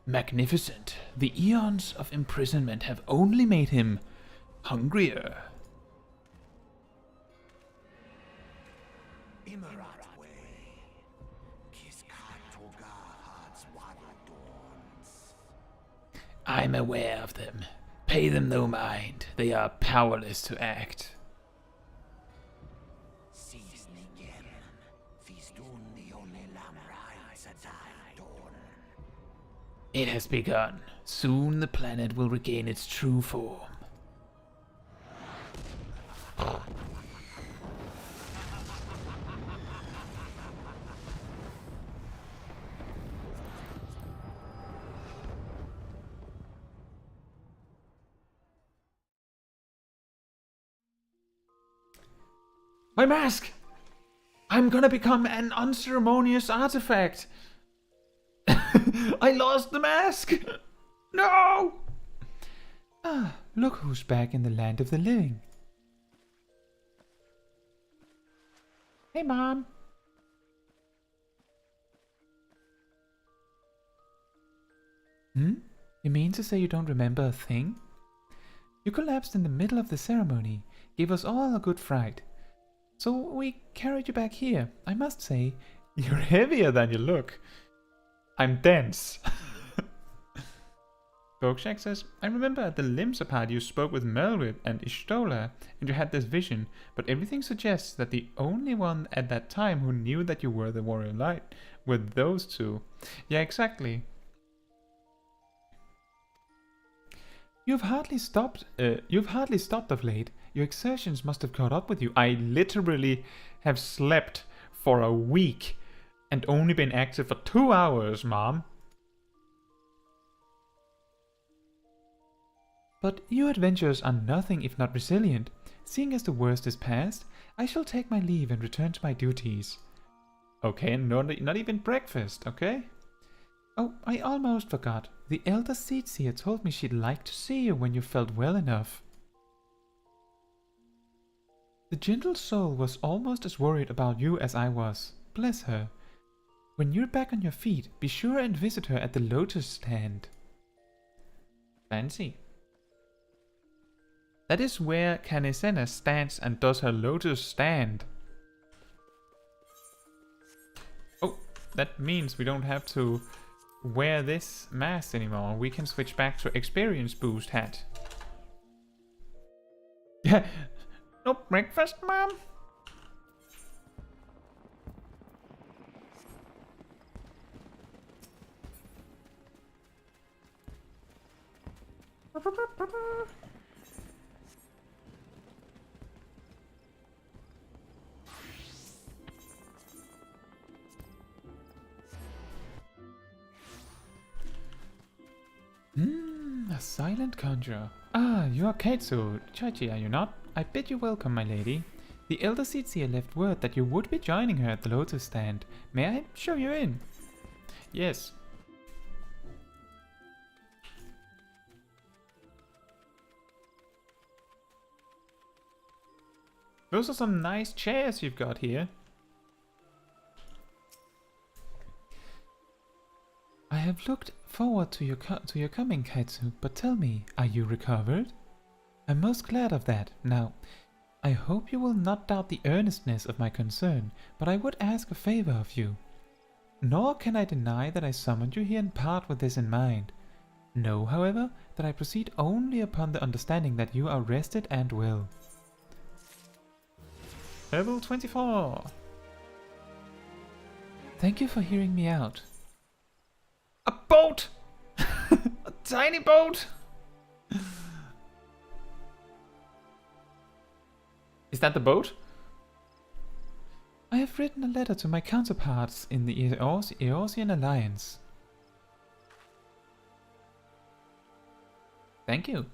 A: Magnificent. The eons of imprisonment have only made him hungrier. I'm aware of them. Pay them no mind. They are powerless to act. It has begun. Soon the planet will regain its true form. My mask! I'm gonna become an unceremonious artifact! I lost the mask! No! Ah, look who's back in the land of the living. Hey, Mom. You mean to say you don't remember a thing? You collapsed in the middle of the ceremony, gave us all a good fright. So we carried you back here. I must say, you're heavier than you look. I'm dense. Gokshak says, I remember at the Limsa party you spoke with Melrib and Ishtola, and you had this vision, but everything suggests that the only one at that time who knew that you were the Warrior Light were those two. Yeah, exactly. You've hardly stopped of late. Your exertions must have caught up with you. I literally have slept for a week and only been active for 2 hours, Mom. But your adventures are nothing if not resilient. Seeing as the worst is past, I shall take my leave and return to my duties. Okay, not even breakfast, okay? Oh, I almost forgot. The elder Seedseer told me she'd like to see you when you felt well enough. The gentle soul was almost as worried about you as I was. Bless her. When you're back on your feet, be sure and visit her at the lotus stand. Fancy. That is where Canesena stands and does her lotus stand. Oh, that means we don't have to wear this mask anymore, we can switch back to experience boost hat.
B: Yeah. No breakfast, Mom?
A: A silent conjurer. Ah, you are Caetsu Chaiji, are you not? I bid you welcome, my lady. The elder Seer left word that you would be joining her at the Lotus stand. May I show you in? Yes. Those are some nice chairs you've got here. I have looked forward to your coming, Caetsu, but tell me, are you recovered? I'm most glad of that. Now, I hope you will not doubt the earnestness of my concern, but I would ask a favor of you. Nor can I deny that I summoned you here in part with this in mind. Know, however, that I proceed only upon the understanding that you are rested and well. Level 24. Thank you for hearing me out.
B: A boat! A tiny boat! Is that the boat?
A: I have written a letter to my counterparts in the Eorzean Alliance.
B: Thank you.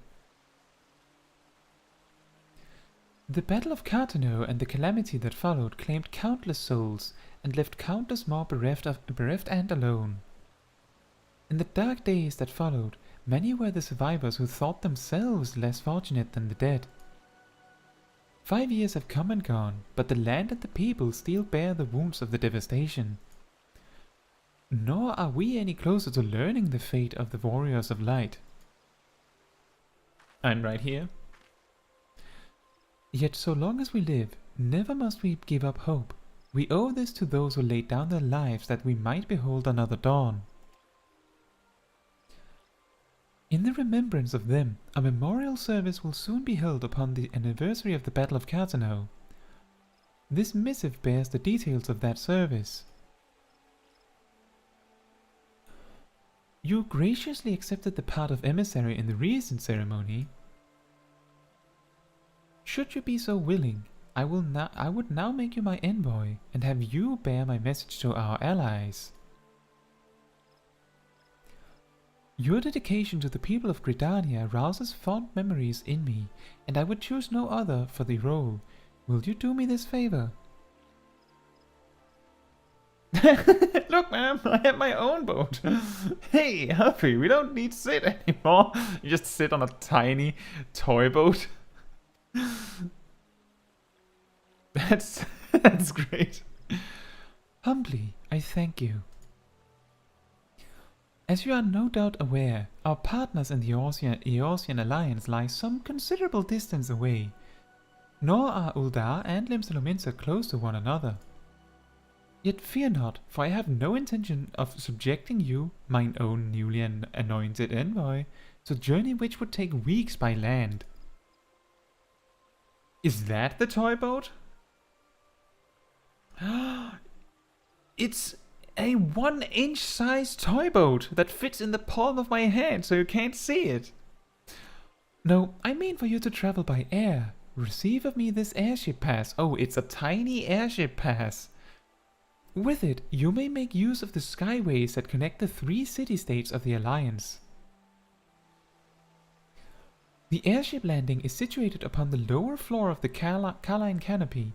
A: The Battle of Cartano and the calamity that followed claimed countless souls and left countless more bereft and alone. In the dark days that followed, many were the survivors who thought themselves less fortunate than the dead. 5 years have come and gone, but the land and the people still bear the wounds of the devastation. Nor are we any closer to learning the fate of the Warriors of Light.
B: I'm right here.
A: Yet so long as we live, never must we give up hope. We owe this to those who laid down their lives that we might behold another dawn. In the remembrance of them, a memorial service will soon be held upon the anniversary of the Battle of Cartano. This missive bears the details of that service. You graciously accepted the part of emissary in the recent ceremony. Should you be so willing, I would now make you my envoy and have you bear my message to our allies. Your dedication to the people of Gridania rouses fond memories in me, and I would choose no other for the role. Will you do me this favor?
B: Look, ma'am, I have my own boat. Hey, Huffy, we don't need to sit anymore. You just sit on a tiny toy boat. That's great.
A: Humbly, I thank you. As you are no doubt aware, our partners in the Eorzean Alliance lie some considerable distance away. Nor are Ul'dah and Lominsa close to one another. Yet fear not, for I have no intention of subjecting you, mine own newly anointed envoy, to a journey which would take weeks by land.
B: Is that the toy boat? It's a 1-inch size toy boat that fits in the palm of my hand so you can't see it.
A: No, I mean for you to travel by air. Receive of me this airship pass.
B: Oh, it's a tiny airship pass.
A: With it, you may make use of the skyways that connect the 3 city-states of the Alliance. The airship landing is situated upon the lower floor of the Carline canopy.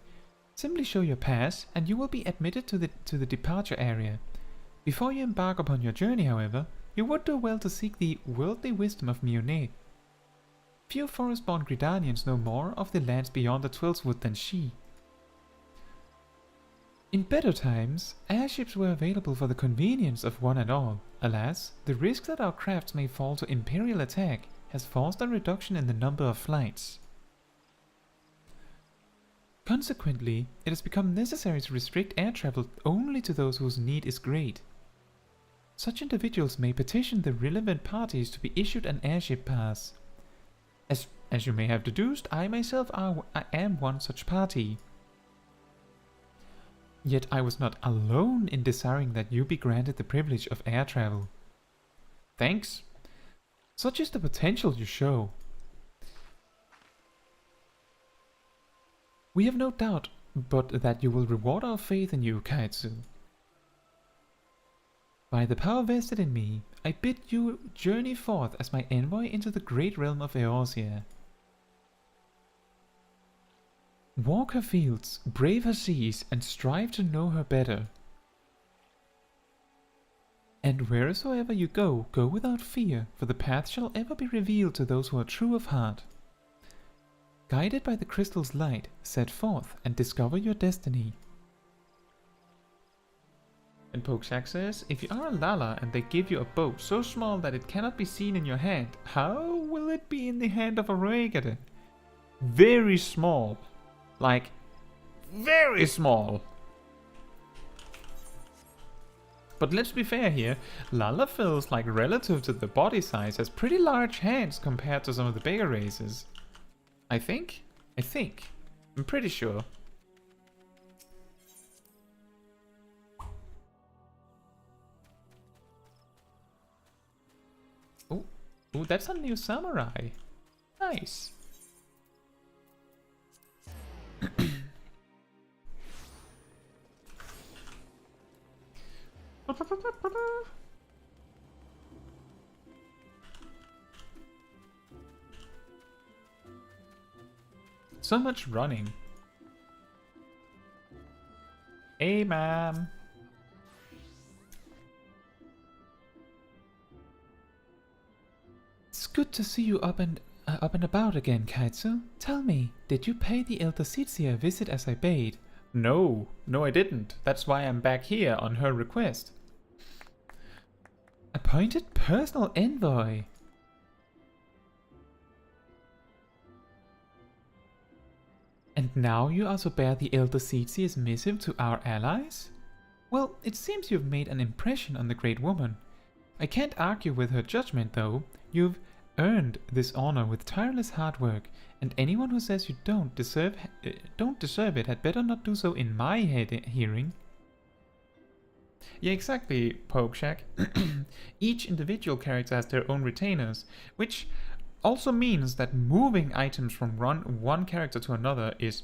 A: Simply show your pass, and you will be admitted to the departure area. Before you embark upon your journey, however, you would do well to seek the worldly wisdom of Mionne. Few forest-born Gridanians know more of the lands beyond the Twilswood than she. In better times, airships were available for the convenience of one and all. Alas, the risk that our crafts may fall to Imperial attack has forced a reduction in the number of flights. Consequently, it has become necessary to restrict air travel only to those whose need is great. Such individuals may petition the relevant parties to be issued an airship pass. As you may have deduced, I myself I am one such party. Yet I was not alone in desiring that you be granted the privilege of air travel. Thanks. Such is the potential you show. We have no doubt but that you will reward our faith in you, Caetsu. By the power vested in me, I bid you journey forth as my envoy into the great realm of Eorzea. Walk her fields, brave her seas, and strive to know her better. And wheresoever you go, go without fear, for the path shall ever be revealed to those who are true of heart. Guided by the crystal's light, set forth and discover your destiny. And Pokeshak says, if you are a Lala and they give you a bow so small that it cannot be seen in your hand, how will it be in the hand of a Roegade? Very small. Like, very small. But let's be fair here, Lala feels like relative to the body size has pretty large hands compared to some of the bigger races. I think. I'm pretty sure. Oh, that's a new samurai. Nice. So much running. Hey, ma'am. It's good to see you up and about again, Caetsu. Tell me, did you pay the Elder Cetsi a visit as I bade? No, I didn't. That's why I'm back here on her request. Appointed personal envoy. And now you also bear the Elder Cetsi's missive to our allies? Well, it seems you've made an impression on the great woman. I can't argue with her judgment, though. You've earned this honor with tireless hard work, and anyone who says you don't deserve it had better not do so in my hearing. Yeah, exactly, Pokeshak. Each individual character has their own retainers, which also means that moving items from one character to another is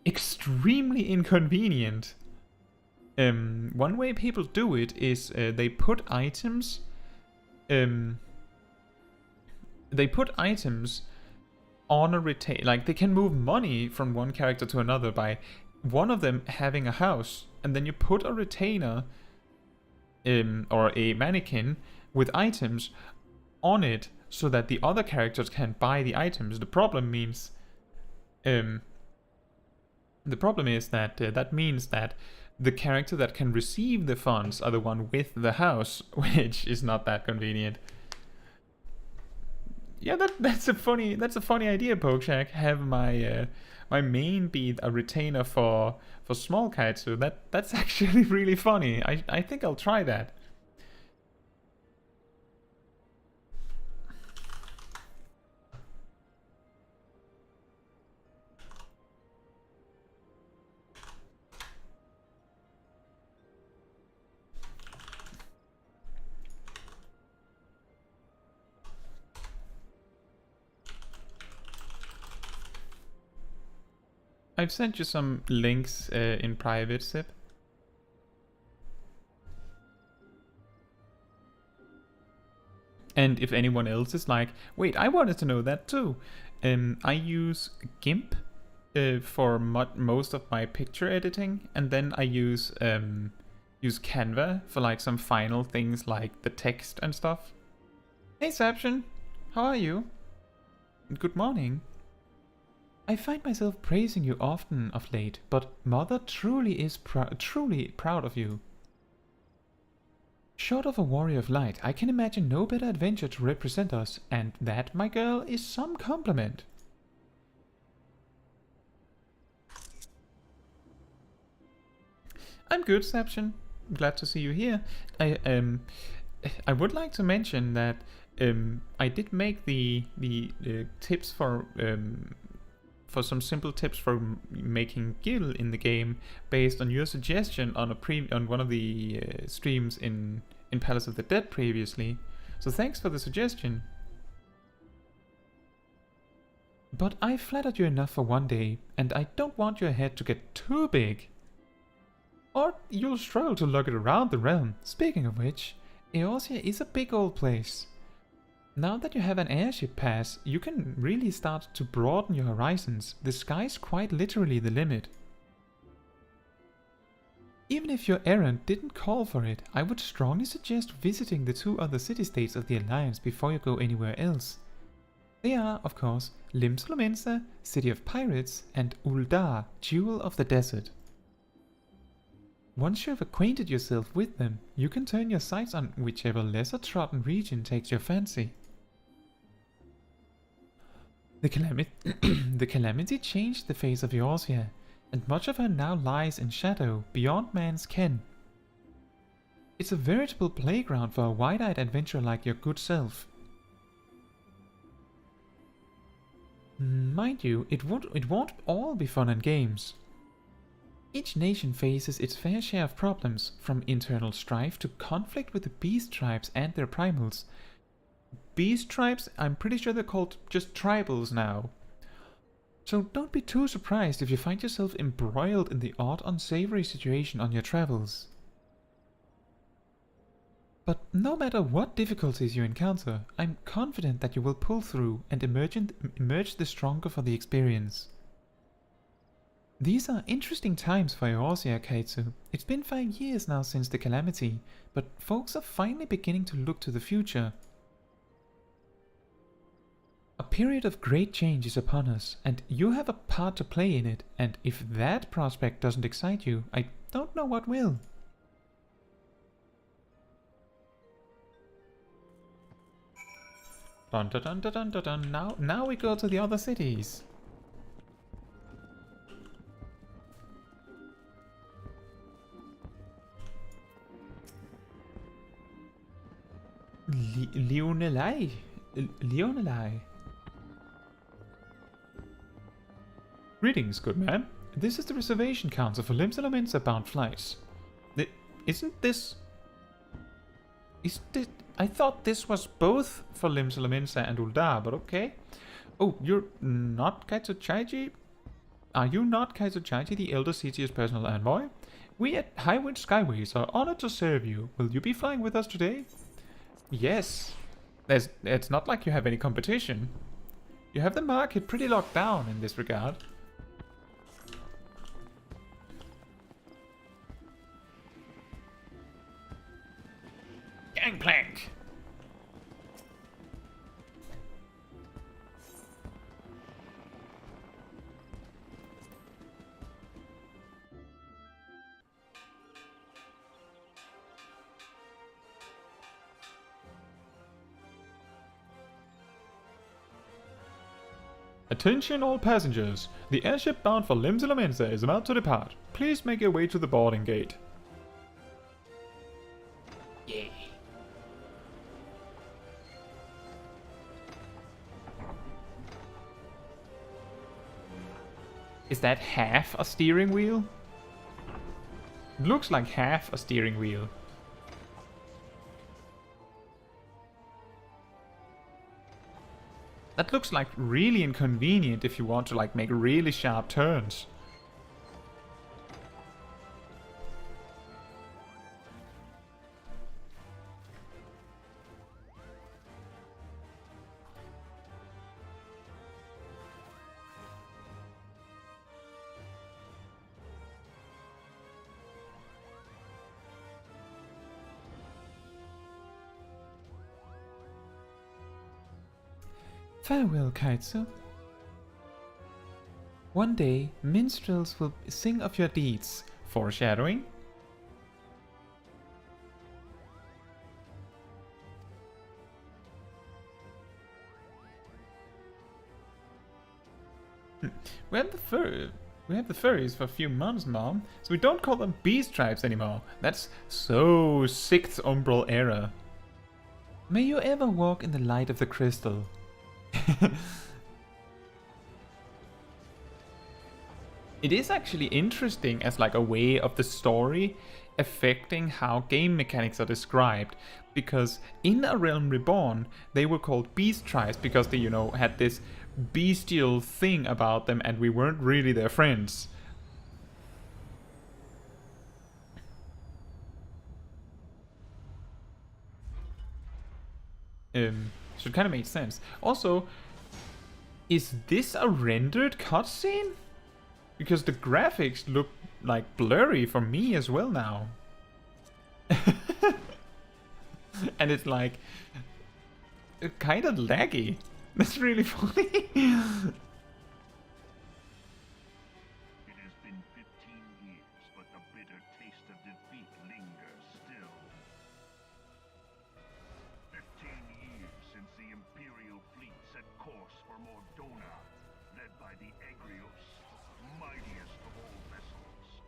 A: extremely inconvenient. One way people do it is they put items on a retain, like they can move money from one character to another by one of them having a house, and then you put a retainer or a mannequin with items on it so that the other characters can buy the items. The problem is that that means that the character that can receive the funds are the one with the house, which is not that convenient. Yeah, that's a funny idea, Pokeshak. Have my my main be a retainer for Smol Caetsu. That's actually really funny. I think I'll try that. I've sent you some links in private, Sip. And if anyone else is like, wait, I wanted to know that too. I use GIMP for most of my picture editing, and then I use Canva for like some final things like the text and stuff. Hey, Saption, how are you? Good morning. I find myself praising you often of late, but Mother truly is truly proud of you. Short of a warrior of light, I can imagine no better adventure to represent us, and that, my girl, is some compliment. I'm good, Saption. glad to see you here. I would like to mention that I did make the tips for some simple tips for making gil in the game based on your suggestion on on one of the streams in Palace of the Dead previously. So thanks for the suggestion. But I flattered you enough for one day, and I don't want your head to get too big. Or you'll struggle to lug it around the realm. Speaking of which, Eorzea is a big old place. Now that you have an airship pass, you can really start to broaden your horizons. The sky's quite literally the limit. Even if your errand didn't call for it, I would strongly suggest visiting the 2 other city-states of the Alliance before you go anywhere else. They are, of course, Limsa Lominsa, City of Pirates, and Ul'dah, Jewel of the Desert. Once you have acquainted yourself with them, you can turn your sights on whichever lesser trodden region takes your fancy. The Calamity changed the face of Eorzea, and much of her now lies in shadow, beyond man's ken. It's a veritable playground for a wide-eyed adventurer like your good self. Mind you, it won't all be fun and games. Each nation faces its fair share of problems, from internal strife to conflict with the beast tribes and their primals. Beast tribes, I'm pretty sure they're called just tribals now. So don't be too surprised if you find yourself embroiled in the odd unsavory situation on your travels. But no matter what difficulties you encounter, I'm confident that you will pull through and emerge the stronger for the experience. These are interesting times for Smol Caetsu. It's been 5 years now since the calamity, but folks are finally beginning to look to the future. A period of great change is upon us, and you have a part to play in it, and if that prospect doesn't excite you, I don't know what will. Dun dun dun dun dun dun. Now we go to the other cities. Leonelai. Greetings, good man. This is the reservation counter for Limsa Lominsa bound flights. Isn't this... I thought this was both for Limsa Lominsa and Ul'dah, but okay. Oh, you're not Caetsu Chaiji? Are you not Caetsu Chaiji, the Elder Cetia's personal envoy? We at Highwind Skyways are honored to serve you. Will you be flying with us today? Yes. It's not like you have any competition. You have the market pretty locked down in this regard. Gangplank! Attention all passengers! The airship bound for Limsa Lominsa is about to depart. Please make your way to the boarding gate. Yeah. Is that half a steering wheel? It looks like half a steering wheel. That looks like really inconvenient if you want to like make really sharp turns. Farewell, Caetsu. One day, minstrels will sing of your deeds. Foreshadowing? Well, We have the furries for a few months, Mom, so we don't call them beast tribes anymore. That's so 6th Umbral era. May you ever walk in the light of the crystal. It is actually interesting as like a way of the story affecting how game mechanics are described, because in A Realm Reborn they were called beast tribes because they, you know, had this bestial thing about them and we weren't really their friends. So it kind of makes sense. Also, is this a rendered cutscene? Because the graphics look like blurry for me as well now. And it's like kind of laggy. That's really funny.
C: It has been 15 years, but the bitter taste of defeat lingers still. 15 years since the Imperial fleet set course for Mordona, led by the Egrios, mightiest of all vessels.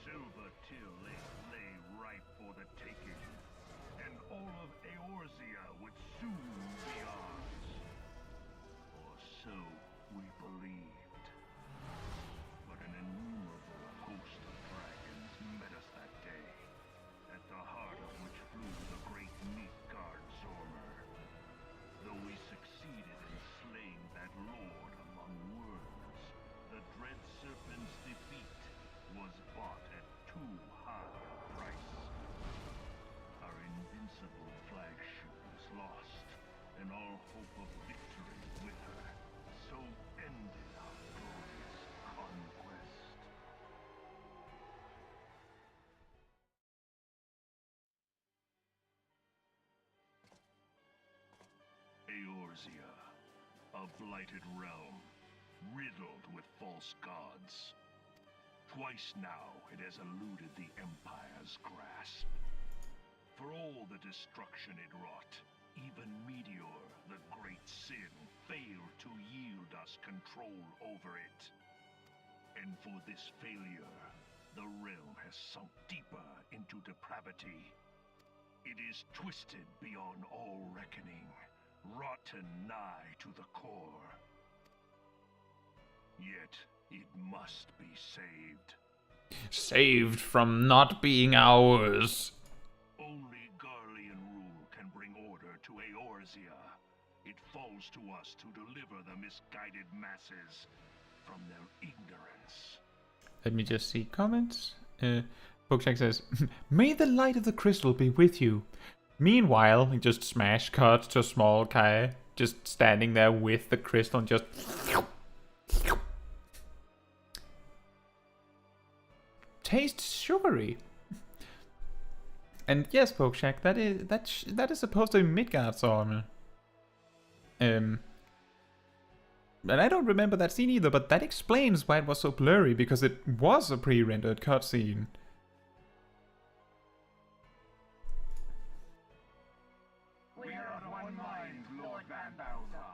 C: Silver Till lay ripe for the taking, and all of Eorzea would soon be ours. Or so we believed. But an innumerable host of dragons met us that day, at the heart of which flew the great Midgard Zormer. Though we succeeded in slaying that lord among worms, the dread serpent's defeat was bought at too high a price. Our invincible flagship was lost, and all hope of victory with her. So ended our glorious conquest. Eorzea, a blighted realm, riddled with false gods. Twice now it has eluded the Empire's grasp. For all the destruction it wrought, even Meteor, the great sin, failed to yield us control over it. And for this failure, the realm has sunk deeper into depravity. It is twisted beyond all reckoning, rotten nigh to the core. Yet, it must be saved.
A: Saved from not being ours.
C: Only Garlean rule can bring order to Eorzea. It falls to us to deliver the misguided masses from their ignorance.
A: Let me just see comments. Bookcheck says, "May the light of the crystal be with you." Meanwhile, he just smash cuts to Smol Caetsu just standing there with the crystal and just tastes sugary. And yes, Pokeshack, that is supposed to be Midgard's armor. And I don't remember that scene either, but that explains why it was so blurry, because it was a pre-rendered cutscene.
C: We are of one mind, Lord Van Balthar.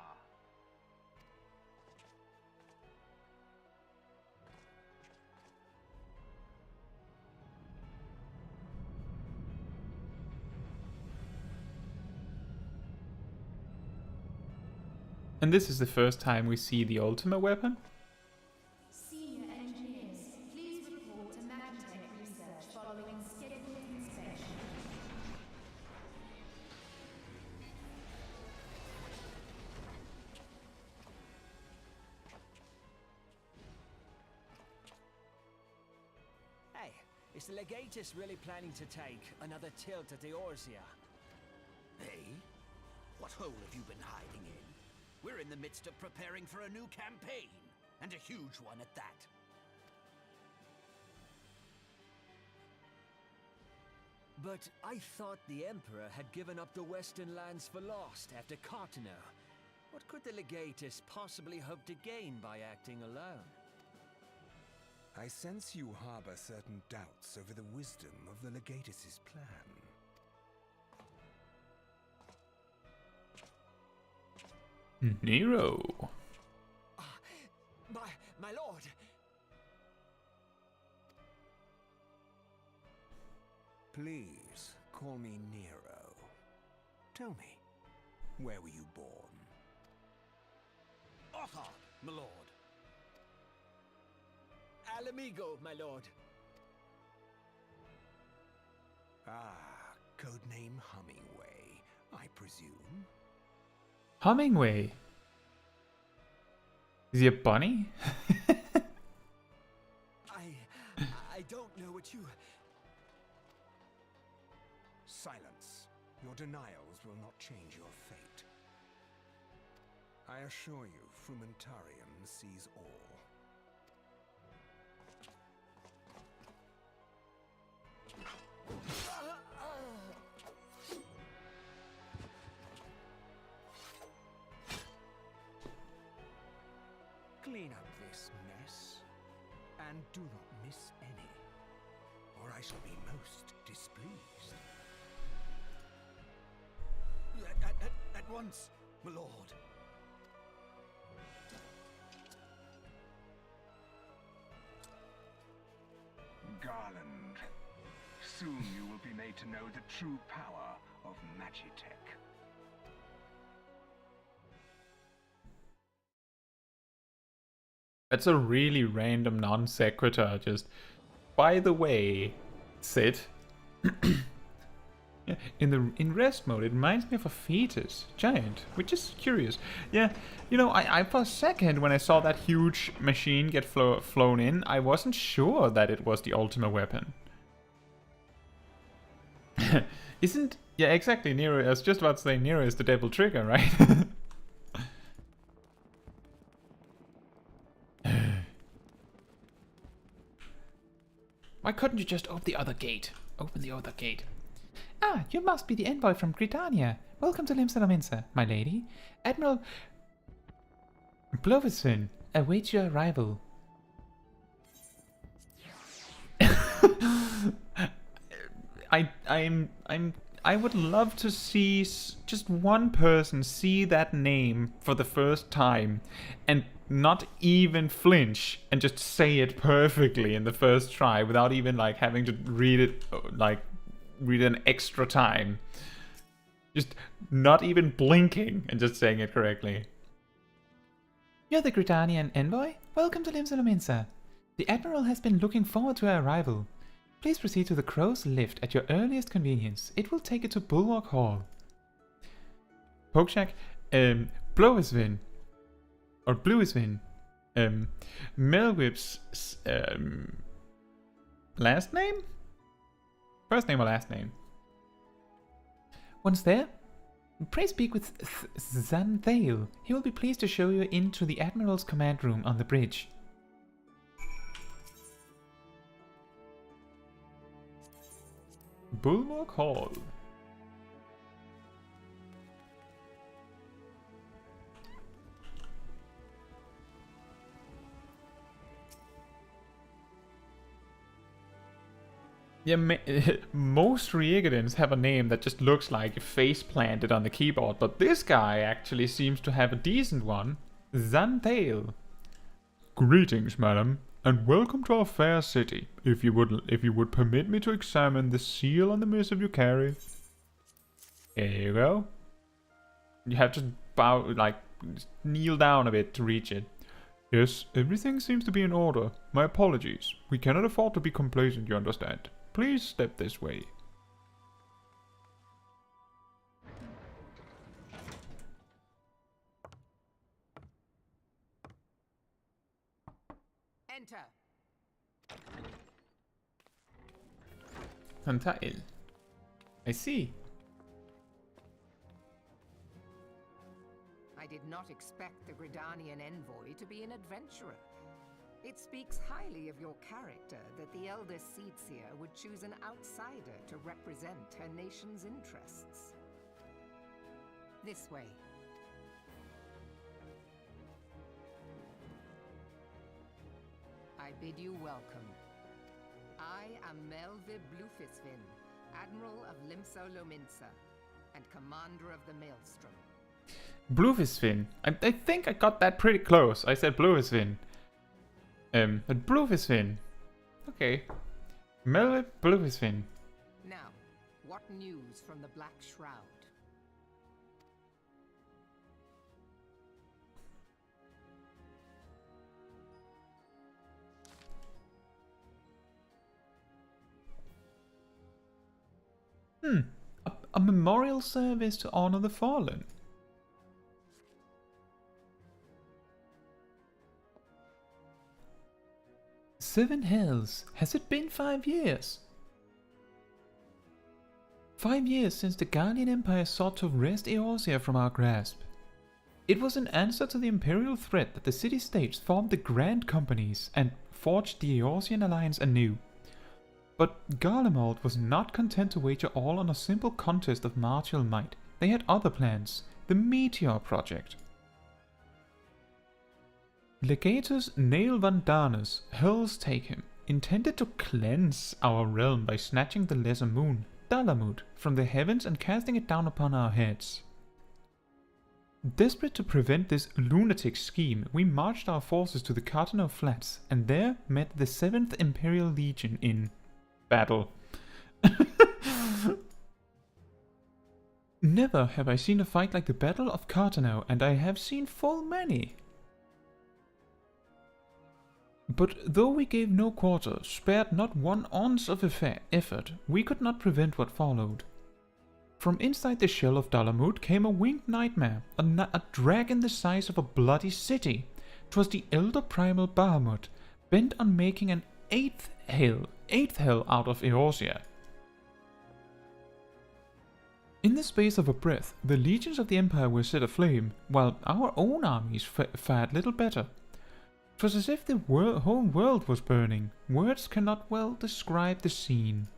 A: And this is the first time we see the ultimate weapon.
H: Senior engineers, please report to Magitech research following scheduled inspection.
I: Hey, is the Legatus really planning to take another tilt at Eorzea?
F: Hey? What hole have you been hiding in? We're in the midst of preparing for a new campaign, and a huge one at that.
I: But I thought the Emperor had given up the Western lands for lost after Cartano. What could the Legatus possibly hope to gain by acting alone?
G: I sense you harbor certain doubts over the wisdom of the Legatus's plan.
A: Nero.
I: My lord!
G: Please, call me Nero. Tell me, where were you born?
F: Ottar, my lord.
I: Alamigo, my lord.
G: Ah, codename Hummingway, I presume.
A: Hummingway. Is he a bunny?
I: I don't know what you...
G: Silence. Your denials will not change your fate. I assure you, Frumentarium sees all. Clean up this mess, and do not miss any, or I shall be most displeased.
F: At once, my lord.
J: Garland, soon you will be made to know the true power of Magitech.
A: That's a really random non sequitur. Just, by the way, Sid. Yeah, in rest mode, it reminds me of a fetus giant, which is curious. Yeah, you know, I for a second when I saw that huge machine get flown in, I wasn't sure that it was the ultimate weapon. Isn't... Yeah, exactly, Nero, I was just about to say Nero is the devil trigger, right? Why couldn't you just open the other gate? Open the other gate. Ah, you must be the envoy from Gridania. Welcome to Limsa Lominsa, my lady. Admiral Blovisvin awaits your arrival. I would love to see just one person see that name for the first time and not even flinch and just say it perfectly in the first try without even like having to read it read an extra time. Just not even blinking and just saying it correctly. You're the Gridanian envoy? Welcome to Limsa Lominsa. The Admiral has been looking forward to our arrival. Please proceed to the Crow's Lift at your earliest convenience. It will take you to Bulwark Hall. Pokeshack, Blowisvin, or Bluisvin, Melwip's last name? First name or last name? Once there, pray speak with Zanthale. He will be pleased to show you into the Admiral's command room on the bridge. Bulwark Hall. Yeah, most Riegadins have a name that just looks like a face planted on the keyboard, but this guy actually seems to have a decent one. Zanthale. Greetings, madam, and welcome to our fair city. If you would permit me to examine the seal on the missive you carry. There you go. You have to bow, like, kneel down a bit to reach it. Yes, everything seems to be in order. My apologies. We cannot afford to be complacent, you understand. Please step this way.
E: Enter.
A: Zanthale. I see.
E: I did not expect the Gridanian envoy to be an adventurer. It speaks highly of your character that the Elder Seedseer would choose an outsider to represent her nation's interests. This way. I bid you welcome. I am Melvib Blufisvin, Admiral of Limsa Lominsa, and Commander of the Maelstrom.
A: Bluvisvin. I think I got that pretty close. I said Bluvisvin. But Bluvisvin. Okay. Melvib Bluvisvin.
E: Now, What news from the Black Shroud?
A: A memorial service to honor the fallen. Seven Hells. Has it been 5 years? 5 years since the Guardian Empire sought to wrest Eorzea from our grasp. It was in answer to the Imperial threat that the city-states formed the Grand Companies and forged the Eorzean alliance anew. But Garlemald was not content to wager all on a simple contest of martial might. They had other plans, the Meteor Project. Legatus Nail Van Darnus, Hell's Take Him, intended to cleanse our realm by snatching the lesser moon, Dalamud, from the heavens and casting it down upon our heads. Desperate to prevent this lunatic scheme, we marched our forces to the Cardinal Flats and there met the 7th Imperial Legion in battle. Never have I seen a fight like the Battle of Carteneau, and I have seen full many. But though we gave no quarter, spared not one ounce of effort, we could not prevent what followed. From inside the shell of Dalamud came a winged nightmare, a dragon the size of a bloody city. 'Twas the elder primal Bahamut, bent on making an eighth hell out of Eorzea. In the space of a breath, the legions of the Empire were set aflame, while our own armies fared little better. 'Twas as if the whole world was burning. Words cannot well describe the scene.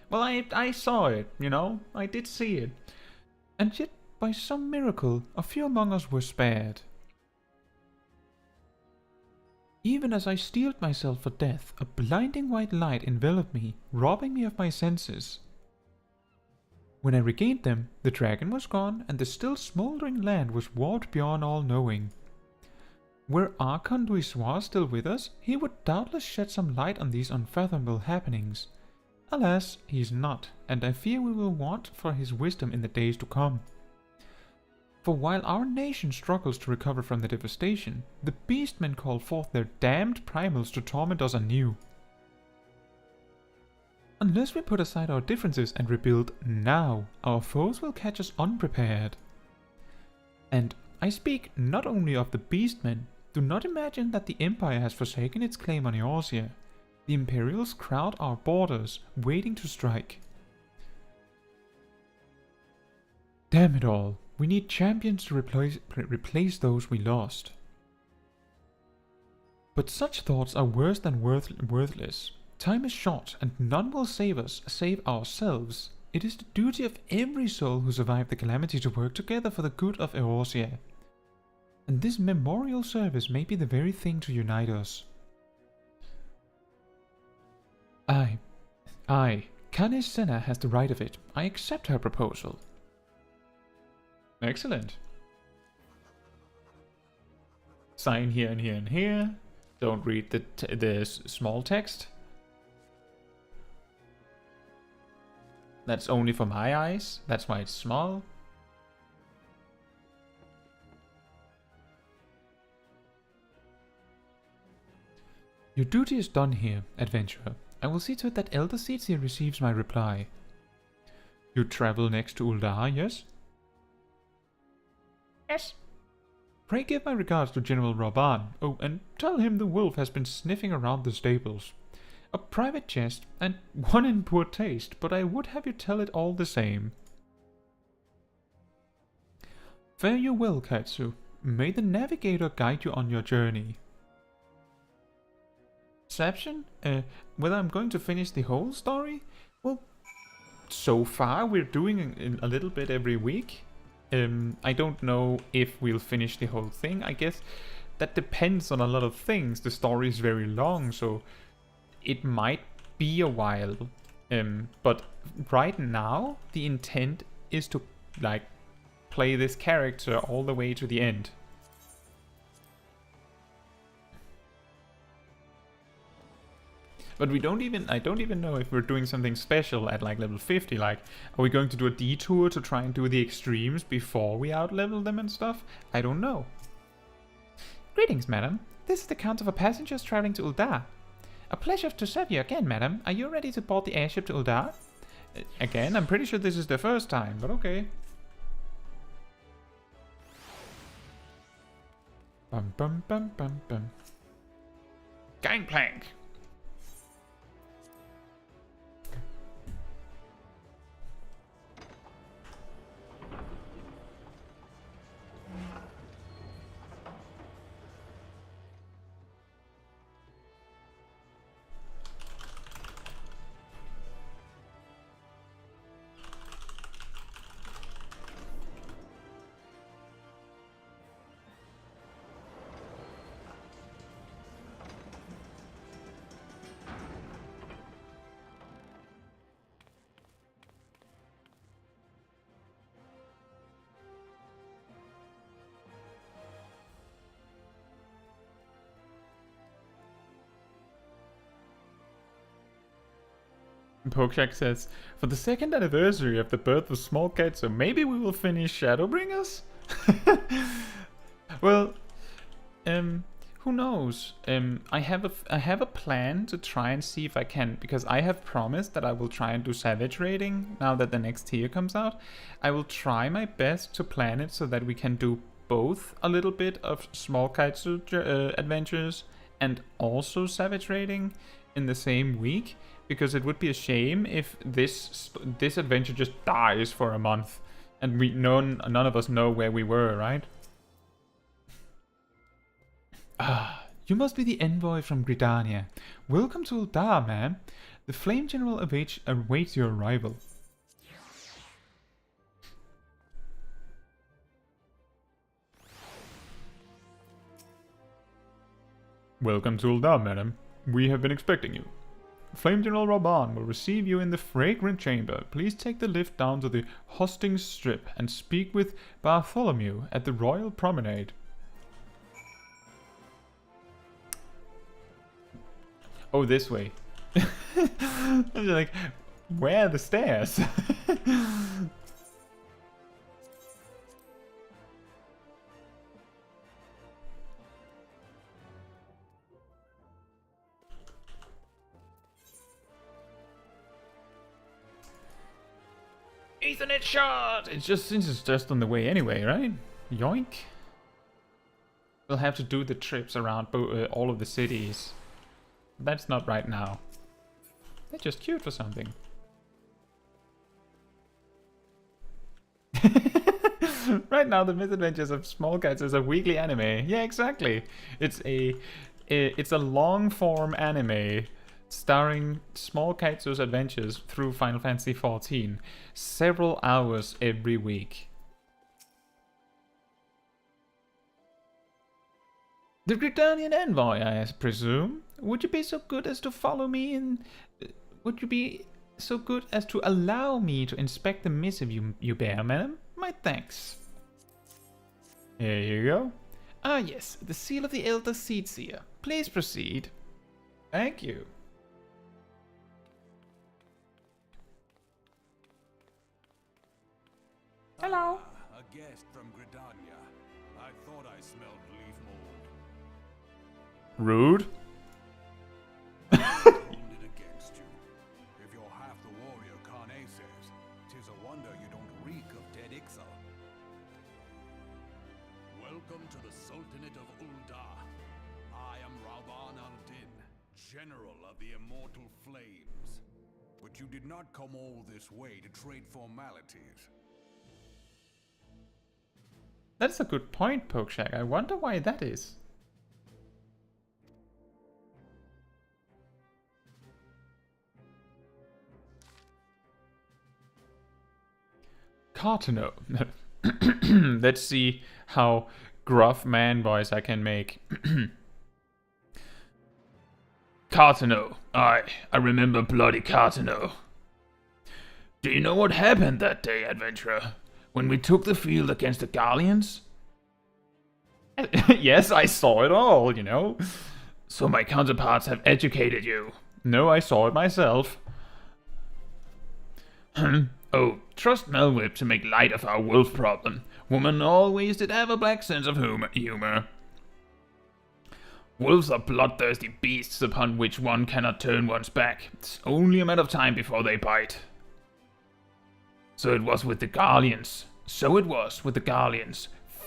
A: Well, I saw it, you know, I did see it. And yet, by some miracle, a few among us were spared. Even as I steeled myself for death, a blinding white light enveloped me, robbing me of my senses. When I regained them, the dragon was gone, and the still smouldering land was warped beyond all knowing. Were Archon Duisoir still with us, he would doubtless shed some light on these unfathomable happenings. Alas, he is not, and I fear we will want for his wisdom in the days to come. For while our nation struggles to recover from the devastation, the beastmen call forth their damned primals to torment us anew. Unless we put aside our differences and rebuild now, our foes will catch us unprepared. And I speak not only of the beastmen. Do not imagine that the Empire has forsaken its claim on Eorzea. The Imperials crowd our borders, waiting to strike. Damn it all, we need champions to replace those we lost. But such thoughts are worse than worthless. Time is short, and none will save ourselves. It is the duty of every soul who survived the calamity to work together for the good of Eorzea. And this memorial service may be the very thing to unite us. Canis Senna has the right of it. I accept her proposal. Excellent. Sign here and here and here. Don't read the small text. That's only for my eyes. That's why it's small. Your duty is done here, adventurer. I will see to it that Elder Seetsia receives my reply. You travel next to Ul'dah, yes? Yes. Pray give my regards to General Raban. Oh, and tell him the wolf has been sniffing around the stables. A private jest, and one in poor taste, but I would have you tell it all the same. Fare you well, Caetsu. May the navigator guide you on your journey. Exception? Whether I'm going to finish the whole story? Well, so far we're doing a little bit every week. I don't know if we'll finish the whole thing. I guess that depends on a lot of things. The story is very long, so it might be a while. But right now, the intent is to like play this character all the way to the end. But I don't even know if we're doing something special at like level 50. Like, are we going to do a detour to try and do the extremes before we outlevel them and stuff? I don't know. Greetings, madam. This is the count of our passengers traveling to Ul'dah. A pleasure to serve you again, madam. Are you ready to board the airship to Ul'dah? Again, I'm pretty sure this is the first time, but okay. Bum bum bum bum bum.
B: Gangplank.
A: Pokeshak says, for the second anniversary of the birth of Smol Caetsu, maybe we will finish Shadowbringers? Well, who knows? I have a plan to try and see if I can, because I have promised that I will try and do Savage Raiding now that the next tier comes out. I will try my best to plan it so that we can do both a little bit of Smol Caetsu adventures and also Savage Raiding in the same week. Because it would be a shame if this adventure just dies for a month and none of us know where we were, right? Ah, you must be the envoy from Gridania. Welcome to Ul'dah, man. The Flame General awaits your arrival. Welcome to Ul'dah, madam. We have been expecting you. Flame General Raban will receive you in the Fragrant Chamber. Please take the lift down to the Hostings Strip and speak with Bartholomew at the Royal Promenade. Oh, this way. I was like, where are the stairs?
B: Ethernet shot!
A: Since it's just on the way anyway, right? Yoink. We'll have to do the trips around all of the cities. That's not right now. They're just cute for something. Right now, the Misadventures of Smol Caetsu is a weekly anime. Yeah, exactly. It's a long-form anime starring Smol Caetsu's adventures through Final Fantasy XIV. Several hours every week. The Gridanian envoy, I presume. Would you be so good as to follow me in... Would you be so good as to allow me to inspect the missive you bear, madam? My thanks. Here you go. Ah yes, the seal of the Elder Seedseer. Please proceed. Thank you. Hello.
C: A guest from Gridania. I thought I smelled leaf mold.
A: Rude.
C: Hold it against you. If you're half the warrior Kane says, 'tis a wonder you don't reek of dead Ixal. Welcome to the Sultanate of Ul'dah. I am Raban al-Din, General of the Immortal Flames. But you did not come all this way to trade formalities.
A: That's a good point, Pokeshak. I wonder why that is. Cartano. Let's see how gruff man voice I can make.
B: Cartano. I remember bloody Cartano. Do you know what happened that day, adventurer? When we took the field against the Gallians?
A: Yes, I saw it all, you know.
B: So my counterparts have educated you. No, I saw it myself. Oh, trust Melwhip to make light of our wolf problem. Woman always did have a black sense of humor. Wolves are bloodthirsty beasts upon which one cannot turn one's back. It's only a matter of time before they bite. So it was with the Garleans.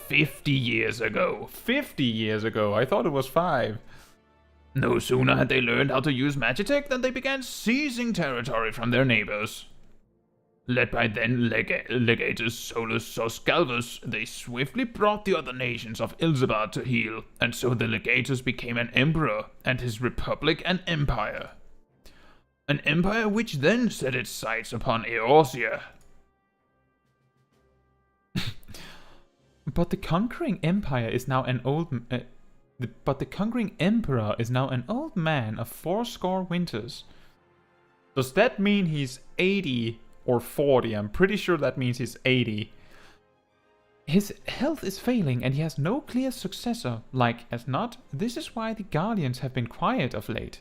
B: 50 years ago.
A: 50 years ago? I thought it was 5.
B: No sooner had they learned how to use Magitech than they began seizing territory from their neighbors. Led by then Legatus Solus Soscalvus, they swiftly brought the other nations of Ilzabad to heel, and so the Legatus became an emperor, and his republic an empire. An empire which then set its sights upon Eorzea.
A: But the conquering empire is now an old... but the conquering emperor is now an old man of 80 winters. Does that mean he's 80 or 40? I'm pretty sure that means he's 80. His health is failing and he has no clear successor. Like as not, this is why the Guardians have been quiet of late.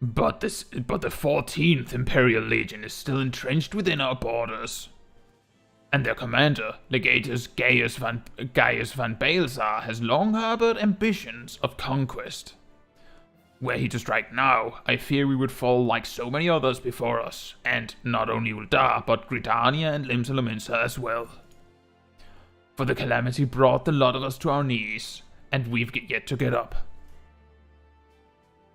B: But the 14th Imperial Legion is still entrenched within our borders. And their commander, Legatus Gaius van Balezar, has long harbored ambitions of conquest. Were he to strike now, I fear we would fall like so many others before us, and not only Ul'dah, but Gridania and Limsa Lominsa as well. For the calamity brought the lot of us to our knees, and we've yet to get up.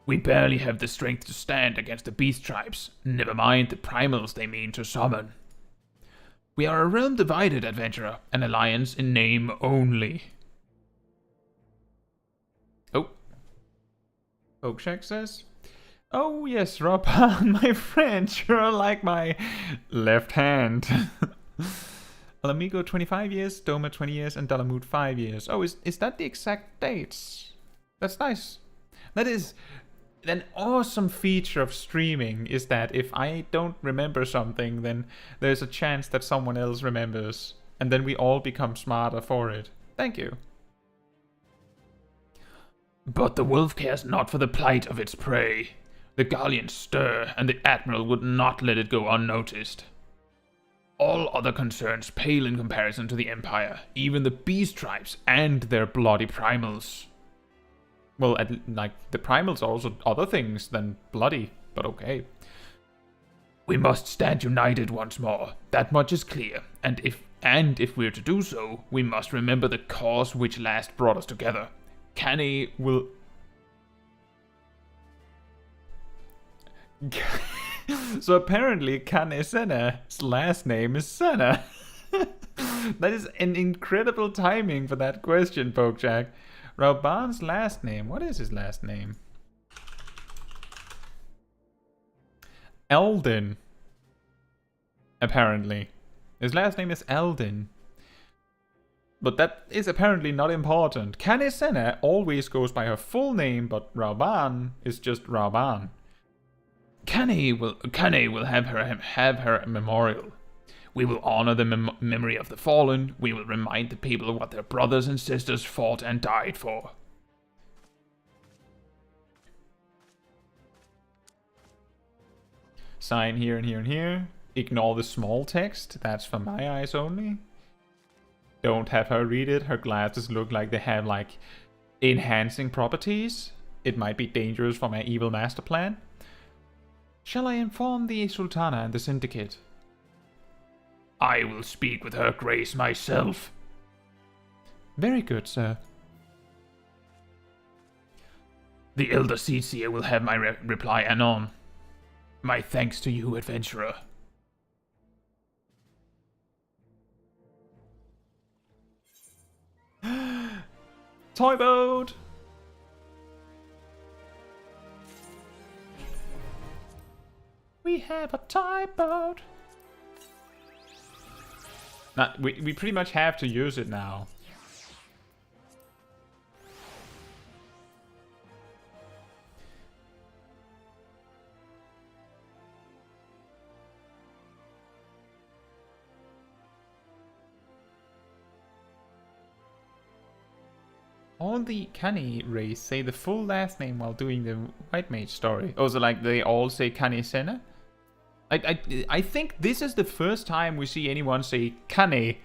B: We barely have the strength to stand against the beast tribes, never mind the primals they mean to summon. We are a realm divided, adventurer, an alliance in name only.
A: Oh. Oakshack says, "Oh yes, Robban, my friend, you're like my left hand." Alamigo 25 years, Doma 20 years, and Dalamud 5 years. Oh, is that the exact dates? That's nice. That is an awesome feature of streaming, is that if I don't remember something, then there's a chance that someone else remembers, and then we all become smarter for it. Thank you.
B: But the wolf cares not for the plight of its prey. The Guardians stir, and the Admiral would not let it go unnoticed. All other concerns pale in comparison to the Empire, even the beast tribes and their bloody primals.
A: Well, like, the primals are also other things than bloody, but okay.
B: We must stand united once more, that much is clear, and if we're to do so, we must remember the cause which last brought us together. Kane will...
A: So apparently Kane Senna's last name is Senna. That is an incredible timing for that question, Pokejack. Robban's last name, what is his last name? Eldin. Apparently. His last name is Eldin. But that is apparently not important. Kane Senna always goes by her full name, but Robban is just Robban.
B: Kane will have her memorial. We will honor the memory of the fallen. We will remind the people of what their brothers and sisters fought and died for.
A: Sign here and here and here. Ignore the small text. That's for my eyes only. Don't have her read it. Her glasses look like they have, like, enhancing properties. It might be dangerous for my evil master plan. Shall I inform the Sultana and the Syndicate?
B: I will speak with her grace myself.
A: Very good, sir.
B: The Elder Seedsea will have my reply anon. My thanks to you, adventurer.
A: Toy boat! We have a toy boat! Nah, we pretty much have to use it now. All the Kani race say the full last name while doing the White Mage story. Oh, so like they all say Kani Sena? I think this is the first time we see anyone say Kane,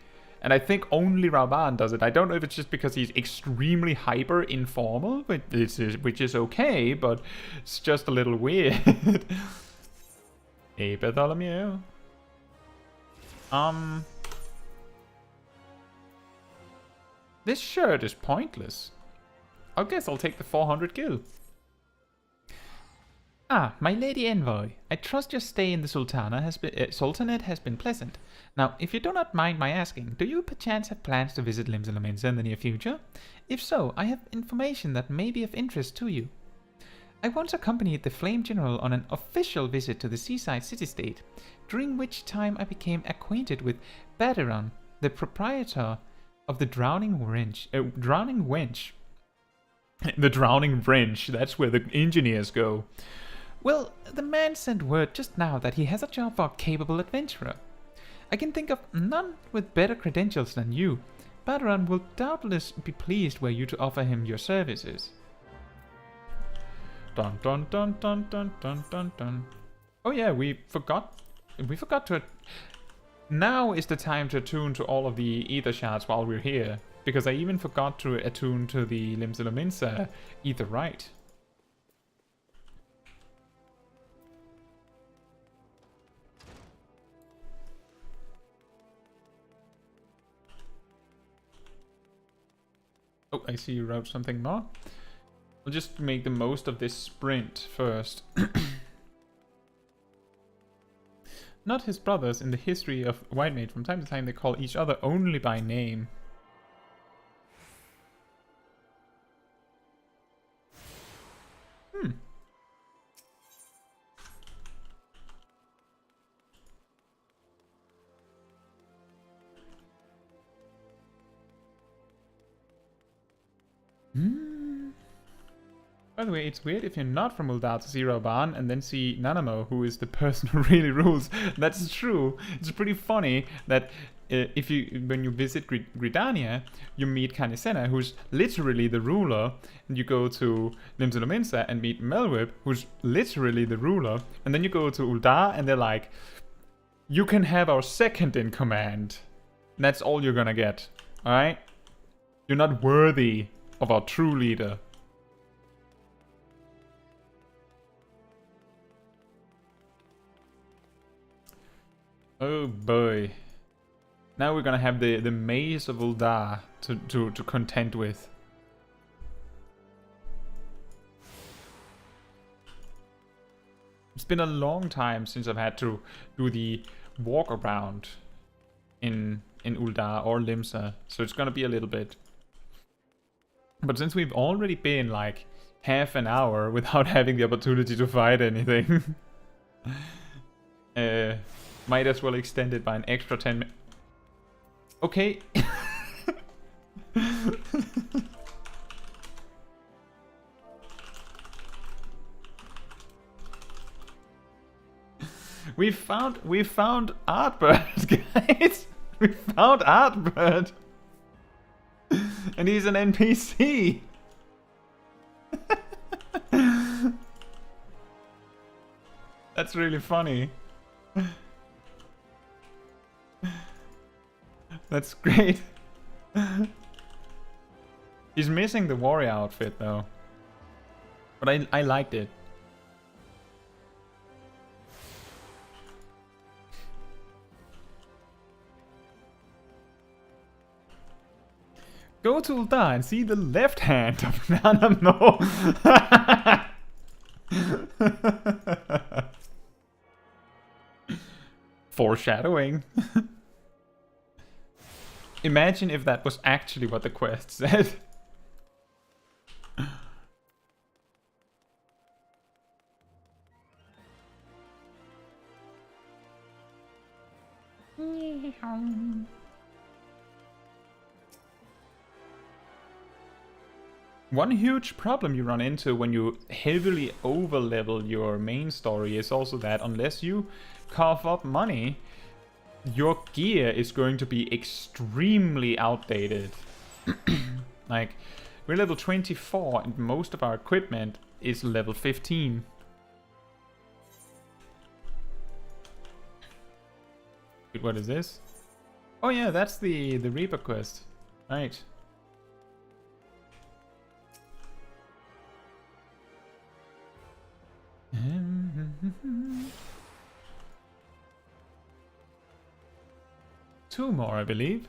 A: and I think only Raban does it. I don't know if it's just because he's extremely hyper informal, which is okay, but it's just a little weird. Hey, Bartholomew. This shirt is pointless. I guess I'll take the 400 gil. Ah, my lady envoy, I trust your stay in the Sultanate has been pleasant. Now, if you do not mind my asking, do you perchance have plans to visit Limsa Lominsa in the near future? If so, I have information that may be of interest to you. I once accompanied the Flame General on an official visit to the seaside city-state, during which time I became acquainted with Baderon, the proprietor of the Drowning Wench. The Drowning Wrench, that's where the engineers go. Well, the man sent word just now that he has a job for a capable adventurer. I can think of none with better credentials than you. Baderon will doubtless be pleased were you to offer him your services. Dun dun dun dun dun dun dun dun. Oh yeah, we forgot to... Now is the time to attune to all of the ether shards while we're here, because I even forgot to attune to the Limsa Lominsa ether right. Oh, I see you wrote something more. I'll just make the most of this sprint first. Not his brothers. In the history of White Mage, from time to time they call each other only by name. By the way, it's weird if you're not from Ul'dah to see Raban and then see Nanamo, who is the person who really rules. That's true. It's pretty funny that when you visit Gridania, you meet Kanisena, who's literally the ruler, and you go to Limsa Lominsa and meet Melwib, who's literally the ruler, and then you go to Ul'dah and they're like, you can have our second in command. And that's all you're gonna get, alright? You're not worthy of our true leader. Oh boy. Now we're gonna have the maze of Ul'dah to contend with. It's been a long time since I've had to do the walk around in Ul'dah or Limsa, so it's gonna be a little bit. But since we've already been like half an hour without having the opportunity to fight anything, might as well extend it by an extra 10 minutes. Okay. we found Artbird, guys. We found Artbird. And he's an NPC. That's really funny. That's great. He's missing the warrior outfit though. But I liked it. Go to Ul'dah and see the left hand of Nanamo. Foreshadowing. Imagine if that was actually what the quest said. One huge problem you run into when you heavily overlevel your main story is also that unless you cough up money, your gear is going to be extremely outdated. Like, We're level 24 and most of our equipment is level 15. Wait, what is this? Oh yeah, that's the Reaper quest. Right. Two more, I believe.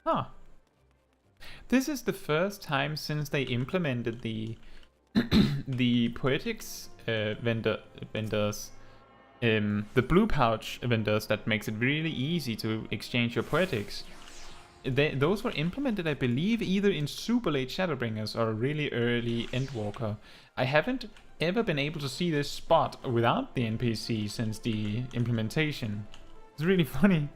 A: Huh. This is the first time since they implemented the the poetics vendors, the blue pouch vendors that makes it really easy to exchange your poetics. Those were implemented, I believe, either in super late Shadowbringers or really early Endwalker. I haven't ever been able to see this spot without the NPC since the implementation. It's really funny.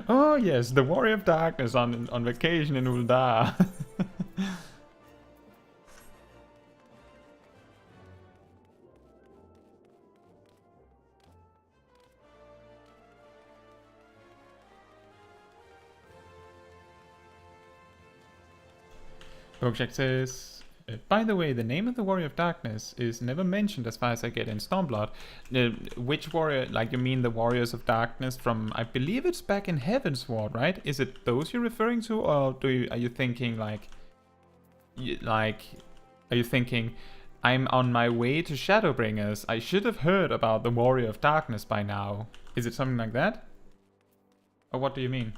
A: Oh yes, the Warrior of Darkness on vacation in Ul'dah. Bojack says, by the way, the name of the Warrior of Darkness is never mentioned as far as I get in Stormblood. Which warrior, like you mean the Warriors of Darkness from, I believe it's back in Heavensward, right? Is it those you're referring to, or are you thinking are you thinking, I'm on my way to Shadowbringers, I should have heard about the Warrior of Darkness by now? Is it something like that? Or what do you mean?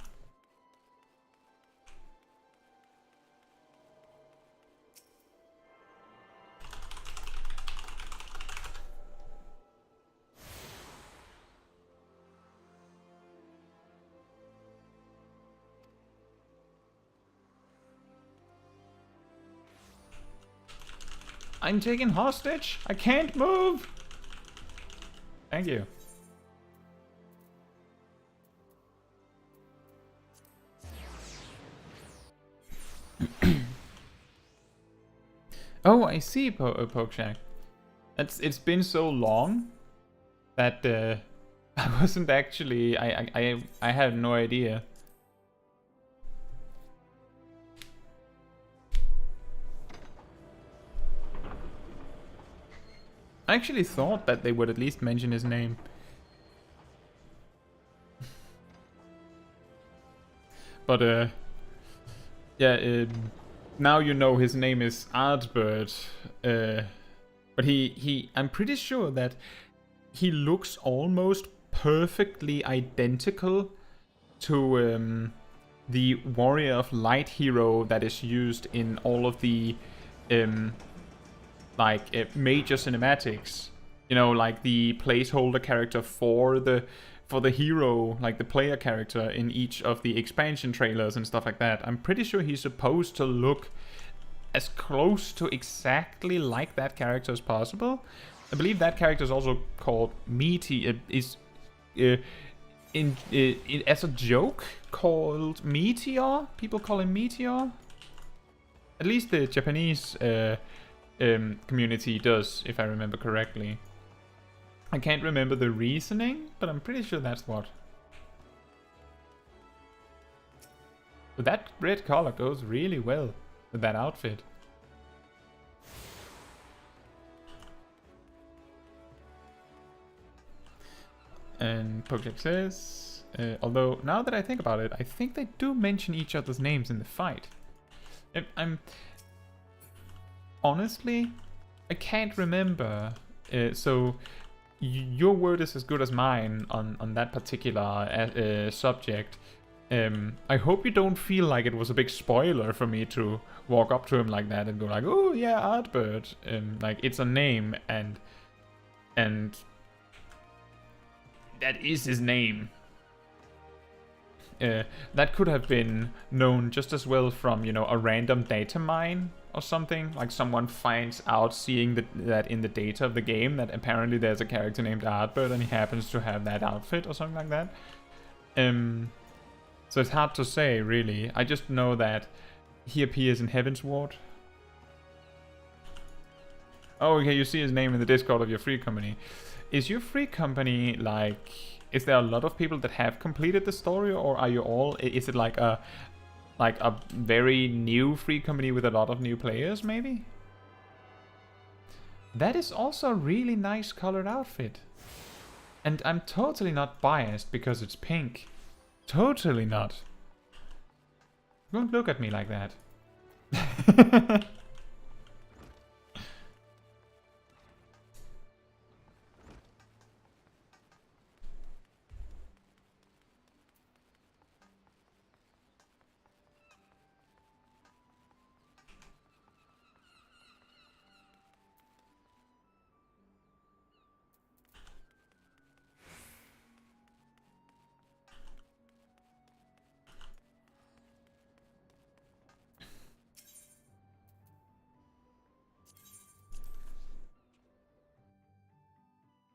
A: I'm taken hostage. I can't move. Thank you. Oh, I see, Pokeshack. It's been so long that I wasn't actually. I had no idea. I actually thought that they would at least mention his name. But yeah, now you know his name is Artbird. But I'm pretty sure that he looks almost perfectly identical to the Warrior of Light hero that is used in all of the major cinematics, you know, like the placeholder character for the hero, like the player character in each of the expansion trailers and stuff like that. I'm pretty sure he's supposed to look as close to exactly like that character as possible. I believe that character is also called Meteor, as a joke called Meteor. People call him Meteor. At least the Japanese community does, if I remember correctly. I can't remember the reasoning, but I'm pretty sure that's what. But that red color goes really well with that outfit. And Pokemon says, although now that I think about it, I think they do mention each other's names in the fight. Honestly, I can't remember, so your word is as good as mine on that particular subject. I hope you don't feel like it was a big spoiler for me to walk up to him like that and go like, oh yeah, Artbird. Like, it's a name, and that is his name. That could have been known just as well from, you know, a random data mine or something. Like someone finds out, seeing that in the data of the game, that apparently there's a character named Artbird and he happens to have that outfit or something like that. So it's hard to say, really. I just know that he appears in Heaven's Ward. Oh, okay, you see his name in the Discord of your free company. Is your free company, like... Is there a lot of people that have completed the story, or are you all... Is it like a very new free company with a lot of new players, maybe? That is also a really nice colored outfit. And I'm totally not biased because it's pink. Totally not. Don't look at me like that.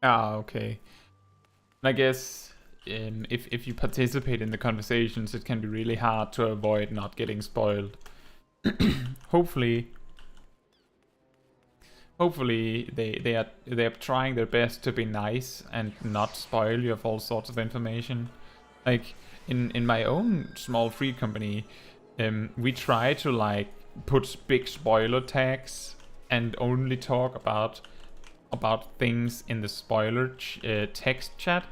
A: Ah, okay. I guess if you participate in the conversations, it can be really hard to avoid not getting spoiled. Hopefully they are trying their best to be nice and not spoil you of all sorts of information. Like in my own small free company, we try to like put big spoiler tags and only talk about things in the spoiler text chat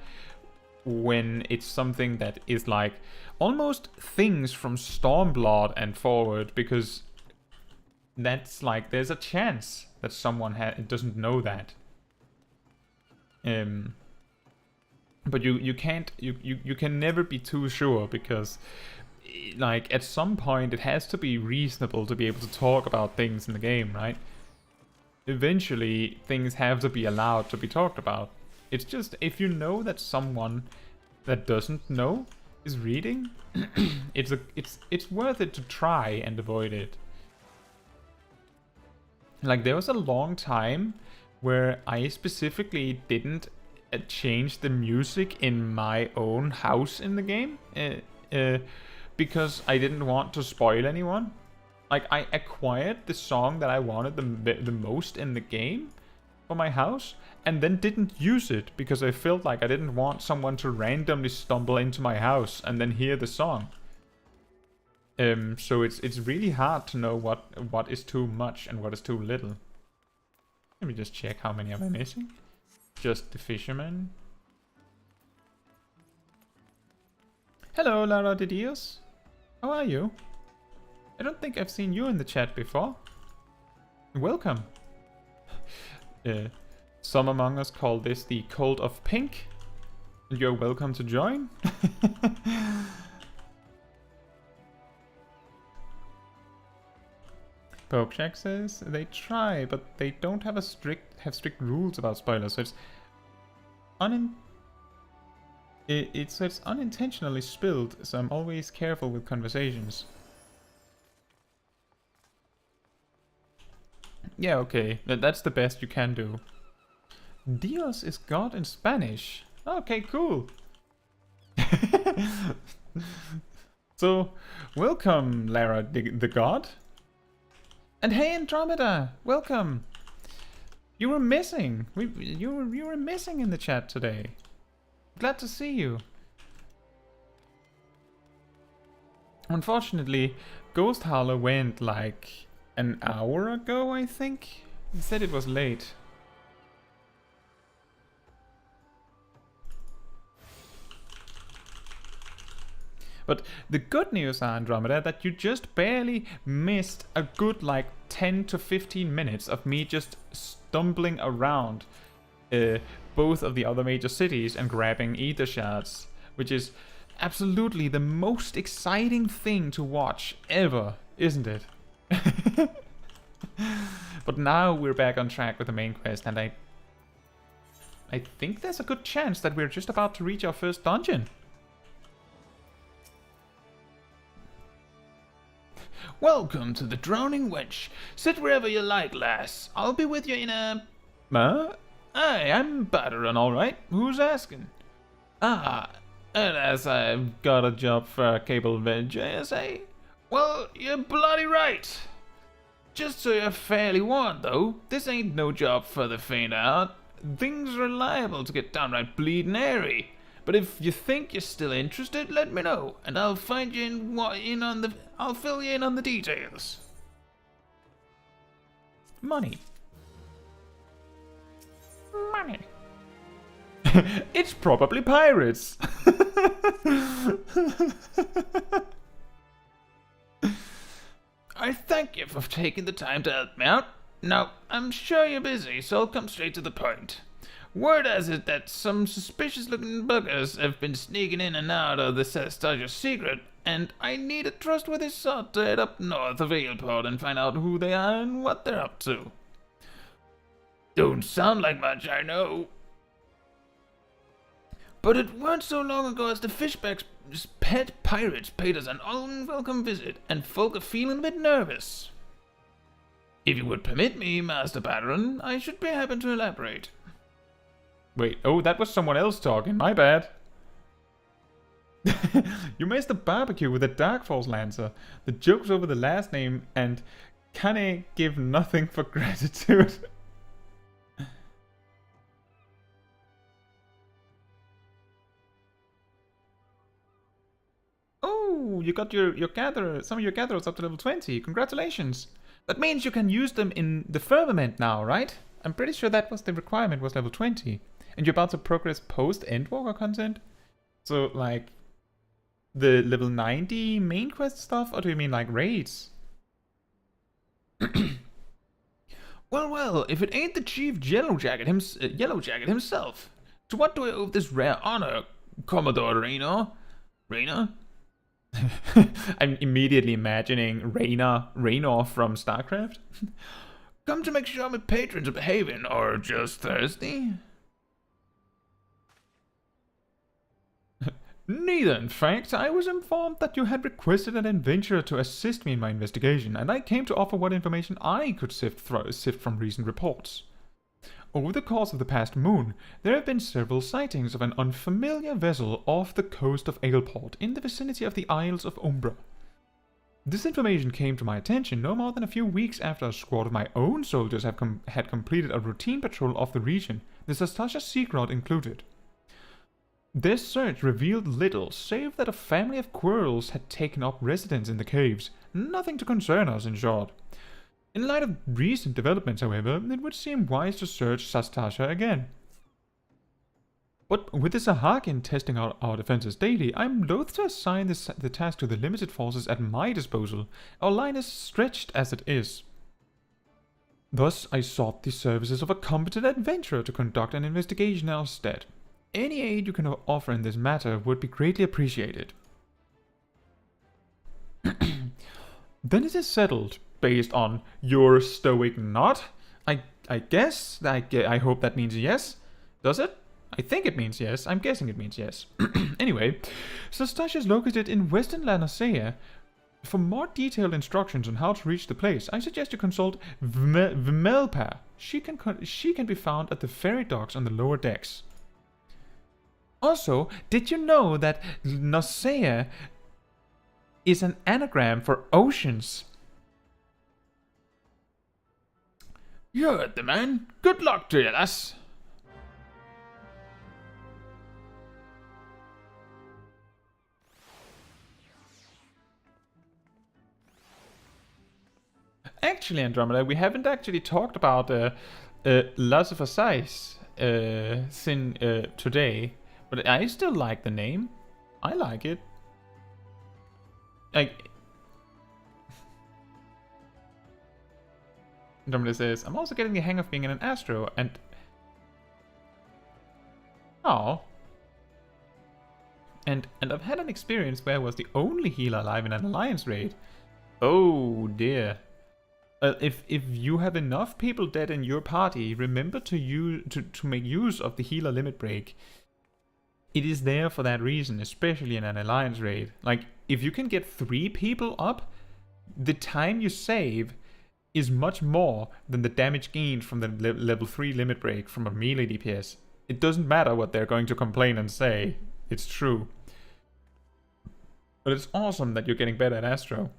A: when it's something that is like almost things from Stormblood and forward, because that's like there's a chance that someone doesn't know that. But you can never be too sure, because like at some point it has to be reasonable to be able to talk about things in the game, right? Eventually things have to be allowed to be talked about. It's just if you know that someone that doesn't know is reading, it's worth it to try and avoid it. Like there was a long time where I specifically didn't change the music in my own house in the game because I didn't want to spoil anyone. Like I acquired the song that I wanted the most in the game for my house, and then didn't use it because I felt like I didn't want someone to randomly stumble into my house and then hear the song. So it's really hard to know what is too much and what is too little. Let me just check how many am I missing. Just the fisherman. Hello, Lara de Dios. How are you? I don't think I've seen you in the chat before. Welcome. Some among us call this the Cult of Pink. And you're welcome to join. Pokeshack says they try, but they don't have strict rules about spoilers, so it's unintentionally spilled, so I'm always careful with conversations. Yeah, okay, that's the best you can do. Dios is God in Spanish. Okay, cool. So, welcome, Lara the God. And hey, Andromeda, welcome. You were missing. You were missing in the chat today. Glad to see you. Unfortunately, Ghost Howler went like an hour ago, I think. He said it was late. But the good news, Andromeda, that you just barely missed a good like 10 to 15 minutes of me just stumbling around both of the other major cities and grabbing ether shards, which is absolutely the most exciting thing to watch ever, isn't it? But now we're back on track with the main quest, and I think there's a good chance that we're just about to reach our first dungeon.
B: Welcome to the Drowning Wench. Sit wherever you like, lass. I'll be with you in a... Huh? Aye, I'm Batteren, alright. Who's asking? Ah, as I've got a job for a cable venture, you say? Well, you're bloody right. Just so you're fairly warned, though, this ain't no job for the faint of heart. Things are liable to get downright bleeding airy. But if you think you're still interested, let me know, and I'll find you I'll fill you in on the details.
A: Money.
B: Money. It's probably pirates. I thank you for taking the time to help me out. Now, I'm sure you're busy, so I'll come straight to the point. Word has it that some suspicious-looking buggers have been sneaking in and out of the Sastasha secret, and I need a trustworthy sort to head up north of Ailport and find out who they are and what they're up to. Don't sound like much, I know. But it weren't so long ago as the Fishback's pet pirates paid us an unwelcome visit, and folk are feeling a bit nervous. If you would permit me, Master Batteren, I should be happy to elaborate.
A: Wait, oh, that was someone else talking, my bad. You missed the barbecue with a Dark Force Lancer. The joke's over the last name, and can give nothing for gratitude. Oh, you got some of your gatherers up to level 20. Congratulations. That means you can use them in the firmament now, right? I'm pretty sure that was the requirement, was level 20. And you're about to progress post-Endwalker content? So, like, the level 90 main quest stuff? Or do you mean, like, raids?
B: Well, if it ain't the Chief Yellow Jacket himself. To what do I owe this rare honor, Commodore Raynor? Raynor?
A: I'm immediately imagining Raynor from StarCraft.
B: Come to make sure my patrons are behaving, or just thirsty?
A: Neither, in fact. I was informed that you had requested an adventurer to assist me in my investigation, and I came to offer what information I could sift from recent reports. Over the course of the past moon, there have been several sightings of an unfamiliar vessel off the coast of Ailport in the vicinity of the Isles of Umbra. This information came to my attention no more than a few weeks after a squad of my own soldiers had completed a routine patrol of the region, the Sastasha Sea Route included. Their search revealed little, save that a family of squirrels had taken up residence in the caves. Nothing to concern us, in short. In light of recent developments, however, it would seem wise to search Sastasha again. But with the Sahakin testing out our defenses daily, I'm loath to assign the task to the limited forces at my disposal. Our line is stretched as it is. Thus, I sought the services of a competent adventurer to conduct an investigation in our stead. Any aid you can offer in this matter would be greatly appreciated. Then it is settled, based on your stoic nod. I guess, I hope that means yes. Does it? I think it means yes. I'm guessing it means yes. Anyway, Sastasha is located in western Lanacea. For more detailed instructions on how to reach the place, I suggest you consult Vmelpa. She can be found at the ferry docks on the lower decks. Also, did you know that Nosea is an anagram for oceans?
B: You're the man. Good luck to you, lass.
A: Actually, Andromeda, we haven't actually talked about Las of Assise today, but I still like the name. I like it. Andromeda says, I'm also getting the hang of being in an Astro, and... Oh. And I've had an experience where I was the only healer alive in an Alliance raid. Oh dear. If you have enough people dead in your party, remember to make use of the healer limit break. It is there for that reason, especially in an Alliance raid. Like, if you can get 3 people up, the time you save is much more than the damage gained from the level 3 limit break from a melee DPS. It doesn't matter what they're going to complain and say. It's true. But it's awesome that you're getting better at Astro.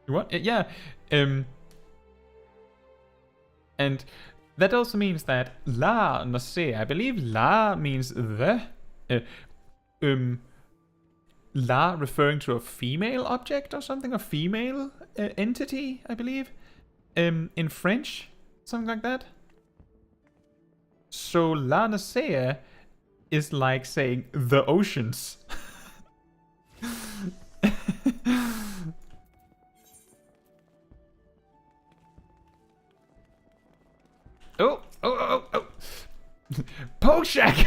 A: What? Yeah. And that also means that La Nase, I believe La means the. La referring to a female object or something, a female entity, I believe. In French, something like that. So La Nase is like saying the oceans. Oh. Poke Shack!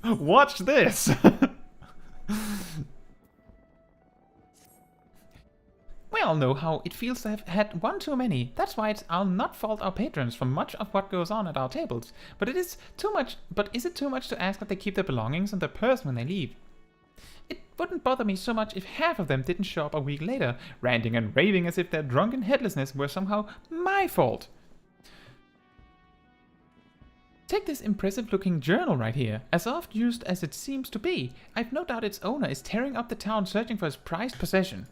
A: Watch this! We all know how it feels to have had one too many. That's why I'll not fault our patrons for much of what goes on at our tables. But is it too much to ask that they keep their belongings and their purse when they leave? It wouldn't bother me so much if half of them didn't show up a week later, ranting and raving as if their drunken headlessness were somehow my fault. Take this impressive-looking journal right here. As oft used as it seems to be, I've no doubt its owner is tearing up the town searching for his prized possession.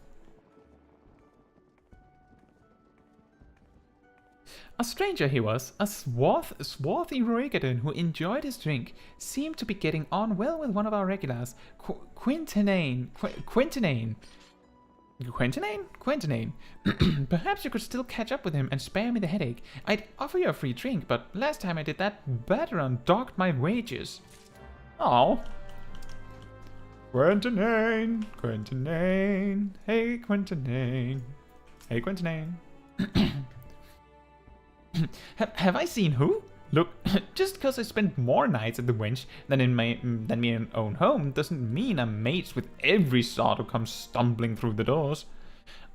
A: A stranger he was, a swarthy Roegadon who enjoyed his drink, seemed to be getting on well with one of our regulars, Quintinane. Perhaps you could still catch up with him and spare me the headache. I'd offer you a free drink, but last time I did that, Bateron docked my wages. Oh. Quintinane. Hey, Quintinane. Have I seen who? Look, just because I spend more nights at the wench than me in own home doesn't mean I'm mates with every sort who comes stumbling through the doors.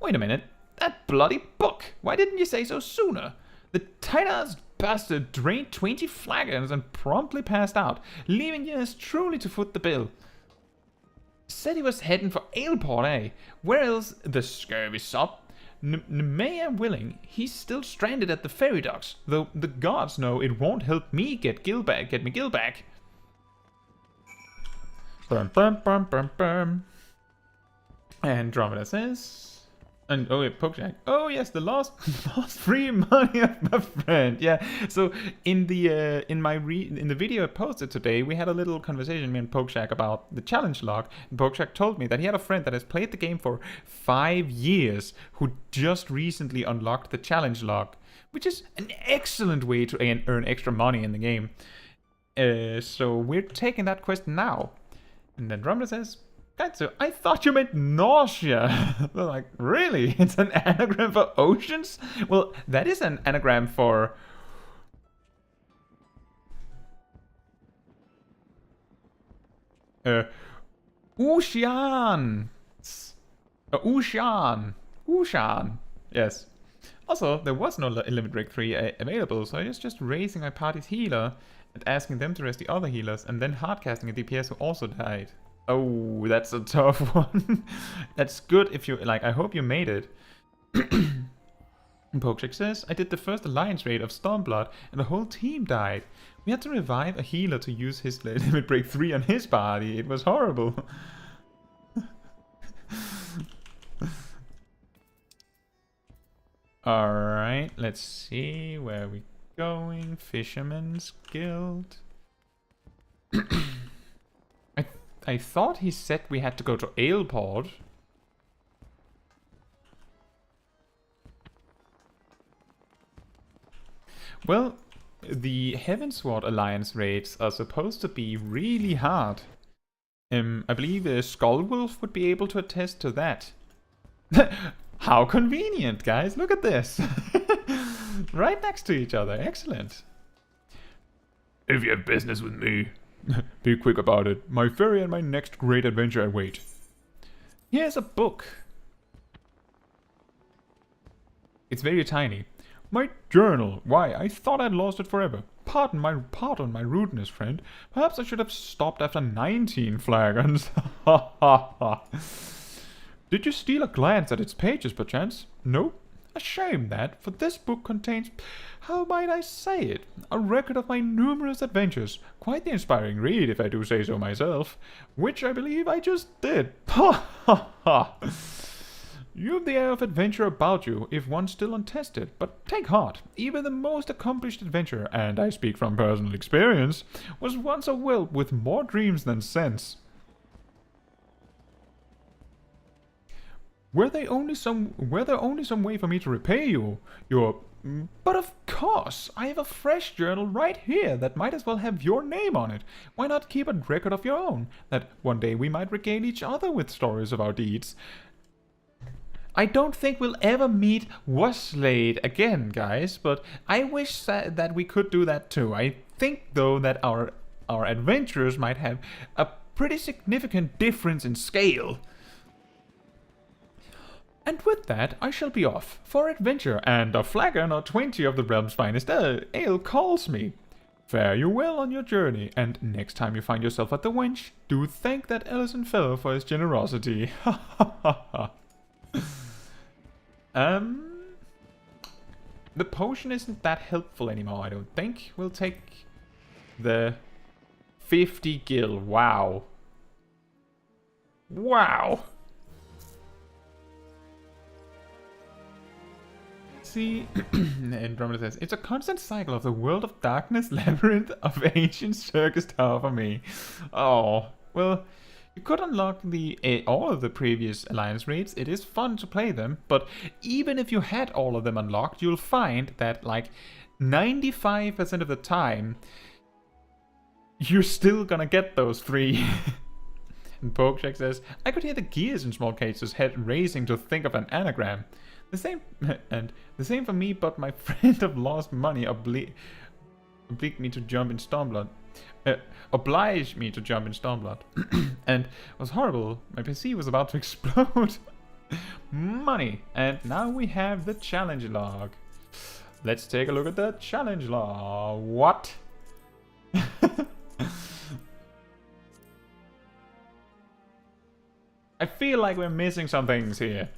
A: Wait a minute, that bloody book! Why didn't you say so sooner? The tight-ass bastard drained 20 flagons and promptly passed out, leaving yours truly to foot the bill. Said he was heading for Aleport, eh? Where else the scurvy sop? May I'm willing, he's still stranded at the ferry docks, though the gods know it won't help me get me Gil back. Andromeda says... And oh yeah, Poke Shack. Oh yes, the lost free money of my friend. Yeah. So in the video I posted today, we had a little conversation, me and Poke Shack, about the challenge log. And Poke Shack told me that he had a friend that has played the game for 5 years who just recently unlocked the challenge log, which is an excellent way to earn extra money in the game. So we're taking that quest now. And then Andromeda says, Kaetsu, I thought you meant nausea. They're like, really? It's an anagram for oceans? Well, that is an anagram for... Ocean. Ocean. Yes. Also, there was no Limit Break 3 available, so I was just raising my party's healer and asking them to rest the other healers, and then hardcasting a DPS who also died. Oh, that's a tough one. That's good if you... Like, I hope you made it. Pokeshak says, I did the first alliance raid of Stormblood and the whole team died. We had to revive a healer to use his Limit Break 3 on his body. It was horrible. Alright, let's see where we're going. Fisherman's Guild. I thought he said we had to go to Aleport. Well, the Heavensward Alliance raids are supposed to be really hard. I believe Skullwolf would be able to attest to that. How convenient, guys! Look at this! Right next to each other, excellent. If you have business with me, be quick about it. My ferry and my next great adventure await. Here's a book. It's very tiny. My journal. Why, I thought I'd lost it forever. Pardon my rudeness, friend. Perhaps I should have stopped after 19 flagons. Ha ha ha. Did you steal a glance at its pages, perchance? No? A shame that, for this book contains, how might I say it, a record of my numerous adventures. Quite the inspiring read, if I do say so myself. Which I believe I just did. Ha ha ha! You've the air of adventure about you, if one still untested. But take heart, even the most accomplished adventurer, and I speak from personal experience, was once a whelp with more dreams than sense. Were there only some way for me to repay you? But of course, I have a fresh journal right here that might as well have your name on it. Why not keep a record of your own, that one day we might regale each other with stories of our deeds? I don't think we'll ever meet Waslade again, guys, but I wish that we could do that too. I think, though, that our adventures might have a pretty significant difference in scale. And with that, I shall be off for adventure, and a flagon or 20 of the realm's finest ale calls me. Fare you well on your journey, and next time you find yourself at the wench, do thank that Ellison fellow for his generosity. Ha ha ha ha. The potion isn't that helpful anymore, I don't think. We'll take the 50 gil. Wow. Wow. See, Andromeda says, it's a constant cycle of the world of darkness, labyrinth of ancient circus tower for me. Oh, well, you could unlock all of the previous Alliance raids. It is fun to play them, but even if you had all of them unlocked, you'll find that like 95% of the time, you're still gonna get those 3. And Pokeshek says, I could hear the gears in Smol Caetsu's head racing to think of an anagram. The same for me, but my friend of lost money obliged me to jump in Stormblood. Obliged me to jump in Stormblood. And it was horrible. My PC was about to explode. Money. And now we have the challenge log. Let's take a look at the challenge log. What? I feel like we're missing some things here.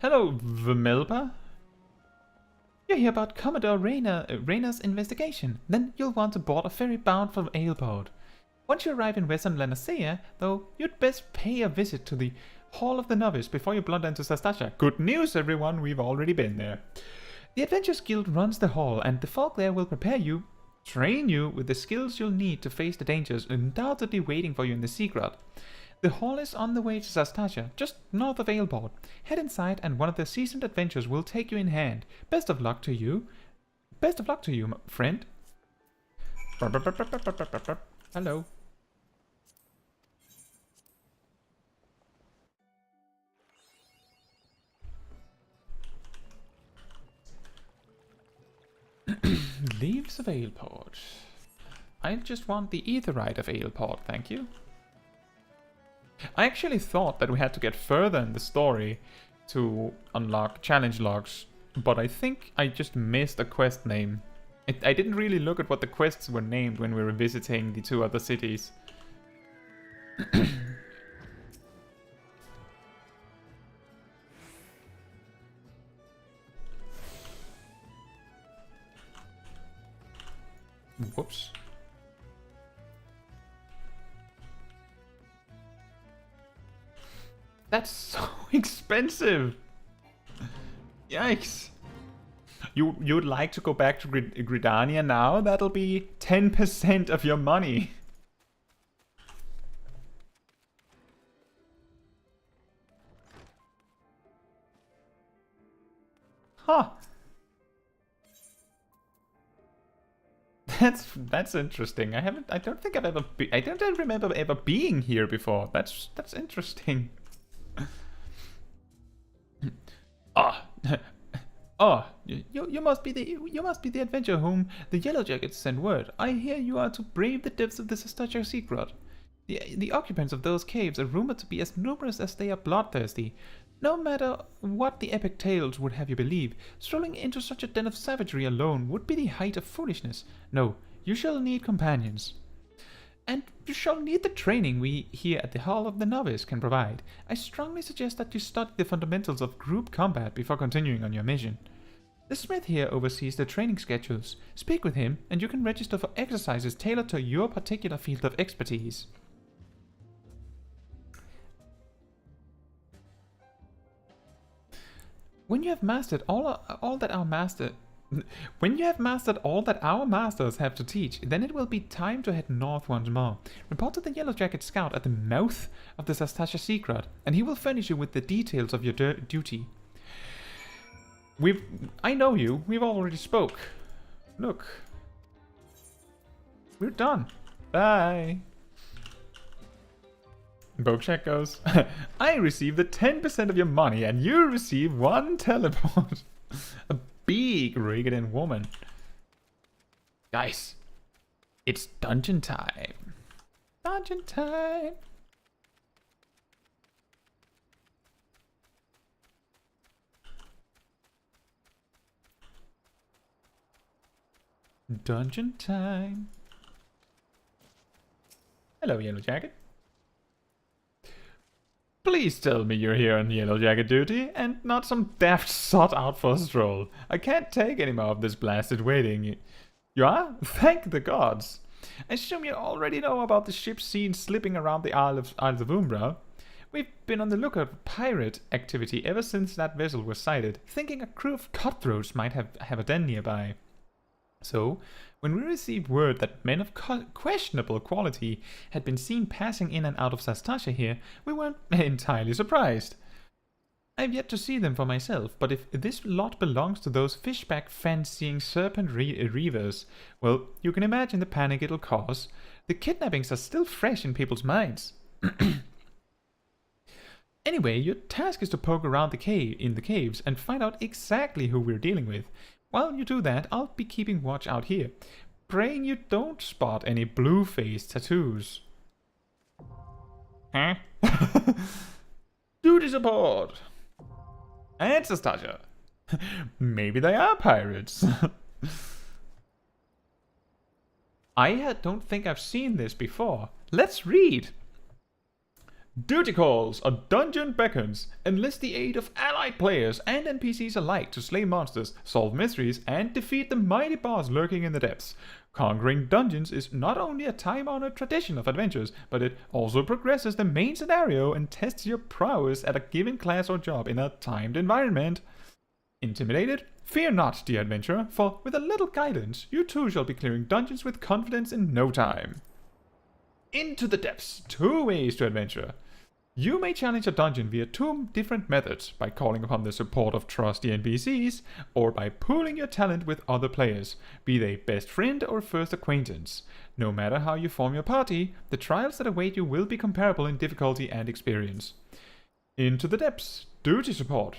A: Hello, Vmelpa. You hear about Commodore Rayna's investigation. Then you'll want to board a ferry bound for Aleport. Once you arrive in Western Lanacea, though, you'd best pay a visit to the Hall of the Novice before you blunder into Sastasha. Good news, everyone, we've already been there. The Adventurers Guild runs the hall, and the folk there will train you with the skills you'll need to face the dangers undoubtedly waiting for you in the Seagrot. The hall is on the way to Sastasha, just north of Aleport. Head inside and one of the seasoned adventurers will take you in hand. Best of luck to you. Best of luck to you, friend. Hello. Leaves of Aleport. I just want the Aetherite of Aleport, thank you. I actually thought that we had to get further in the story to unlock challenge logs, but I think I just missed a quest name. I didn't really look at what the quests were named when we were visiting the 2 other cities. Whoops. That's so expensive. Yikes. You'd like to go back to Gridania now? That'll be 10% of your money. Huh. That's interesting. I don't think I've ever I don't remember ever being here before. That's interesting. You must be the adventurer whom the Yellowjackets sent word. I hear you are to brave the depths of the Sastasha Seagrot. The occupants of those caves are rumored to be as numerous as they are bloodthirsty. No matter what the epic tales would have you believe, strolling into such a den of savagery alone would be the height of foolishness. No, you shall need companions. and you shall need the training we here at the Hall of the Novice can provide. I strongly suggest that you study the fundamentals of group combat before continuing on your mission. The smith here oversees the training schedules. Speak with him, and you can register for exercises tailored to your particular field of expertise. When you have mastered all that our masters have to teach, then it will be time to head north once more. Report to the Yellow Jacket Scout at the mouth of the Sastasha Secret, and he will furnish you with the details of your duty. I know you. We've already spoke. Look. We're done. Bye. Bookcheck goes, I receive the 10% of your money and you receive 1 teleport. A big Rigadan woman. Guys, it's dungeon time. Dungeon time. Dungeon time. Hello, Yellow Jacket. Please tell me you're here on Yellow Jacket duty, and not some daft sot out for a stroll. I can't take any more of this blasted waiting. You are? Thank the gods. I assume you already know about the ship seen slipping around the Isles of Umbra. We've been on the lookout for pirate activity ever since that vessel was sighted, thinking a crew of cutthroats might have a den nearby. So, when we received word that men of questionable quality had been seen passing in and out of Sastasha here, we weren't entirely surprised. I've yet to see them for myself, but if this lot belongs to those fishback fancying serpent reavers, well, you can imagine the panic it'll cause. The kidnappings are still fresh in people's minds. Anyway, your task is to poke around in the caves and find out exactly who we're dealing with. While you do that, I'll be keeping watch out here, praying you don't spot any blue-faced tattoos. Huh? Duty support! And Sastasha. Maybe they are pirates. I don't think I've seen this before. Let's read. Duty calls. A dungeon beckons. Enlist the aid of allied players and NPCs alike to slay monsters, solve mysteries, and defeat the mighty boss lurking in the depths. Conquering dungeons is not only a time-honored tradition of adventures, but it also progresses the main scenario and tests your prowess at a given class or job in a timed environment. Intimidated? Fear not, dear adventurer, for with a little guidance, you too shall be clearing dungeons with confidence in no time. Into the depths. 2 ways to adventure. You may challenge a dungeon via 2 different methods, by calling upon the support of trusty NPCs, or by pooling your talent with other players, be they best friend or first acquaintance. No matter how you form your party, the trials that await you will be comparable in difficulty and experience. Into the depths. Duty support.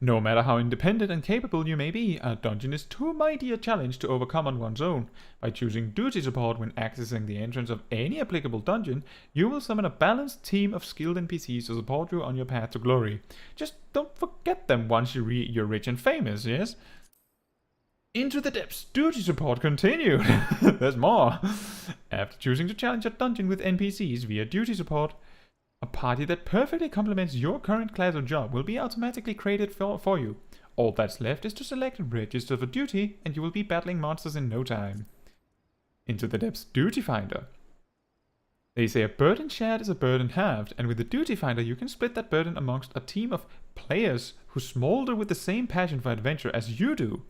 A: No matter how independent and capable you may be, a dungeon is too mighty a challenge to overcome on one's own. By choosing duty support when accessing the entrance of any applicable dungeon, you will summon a balanced team of skilled NPCs to support you on your path to glory. Just don't forget them once you're rich and famous, yes? Into the depths. Duty support continued. There's more. After choosing to challenge a dungeon with NPCs via duty support, a party that perfectly complements your current class or job will be automatically created for you. All that's left is to select and register for duty, and you will be battling monsters in no time. Into the depths. Duty Finder. They say a burden shared is a burden halved, and with the Duty Finder you can split that burden amongst a team of players who smolder with the same passion for adventure as you do.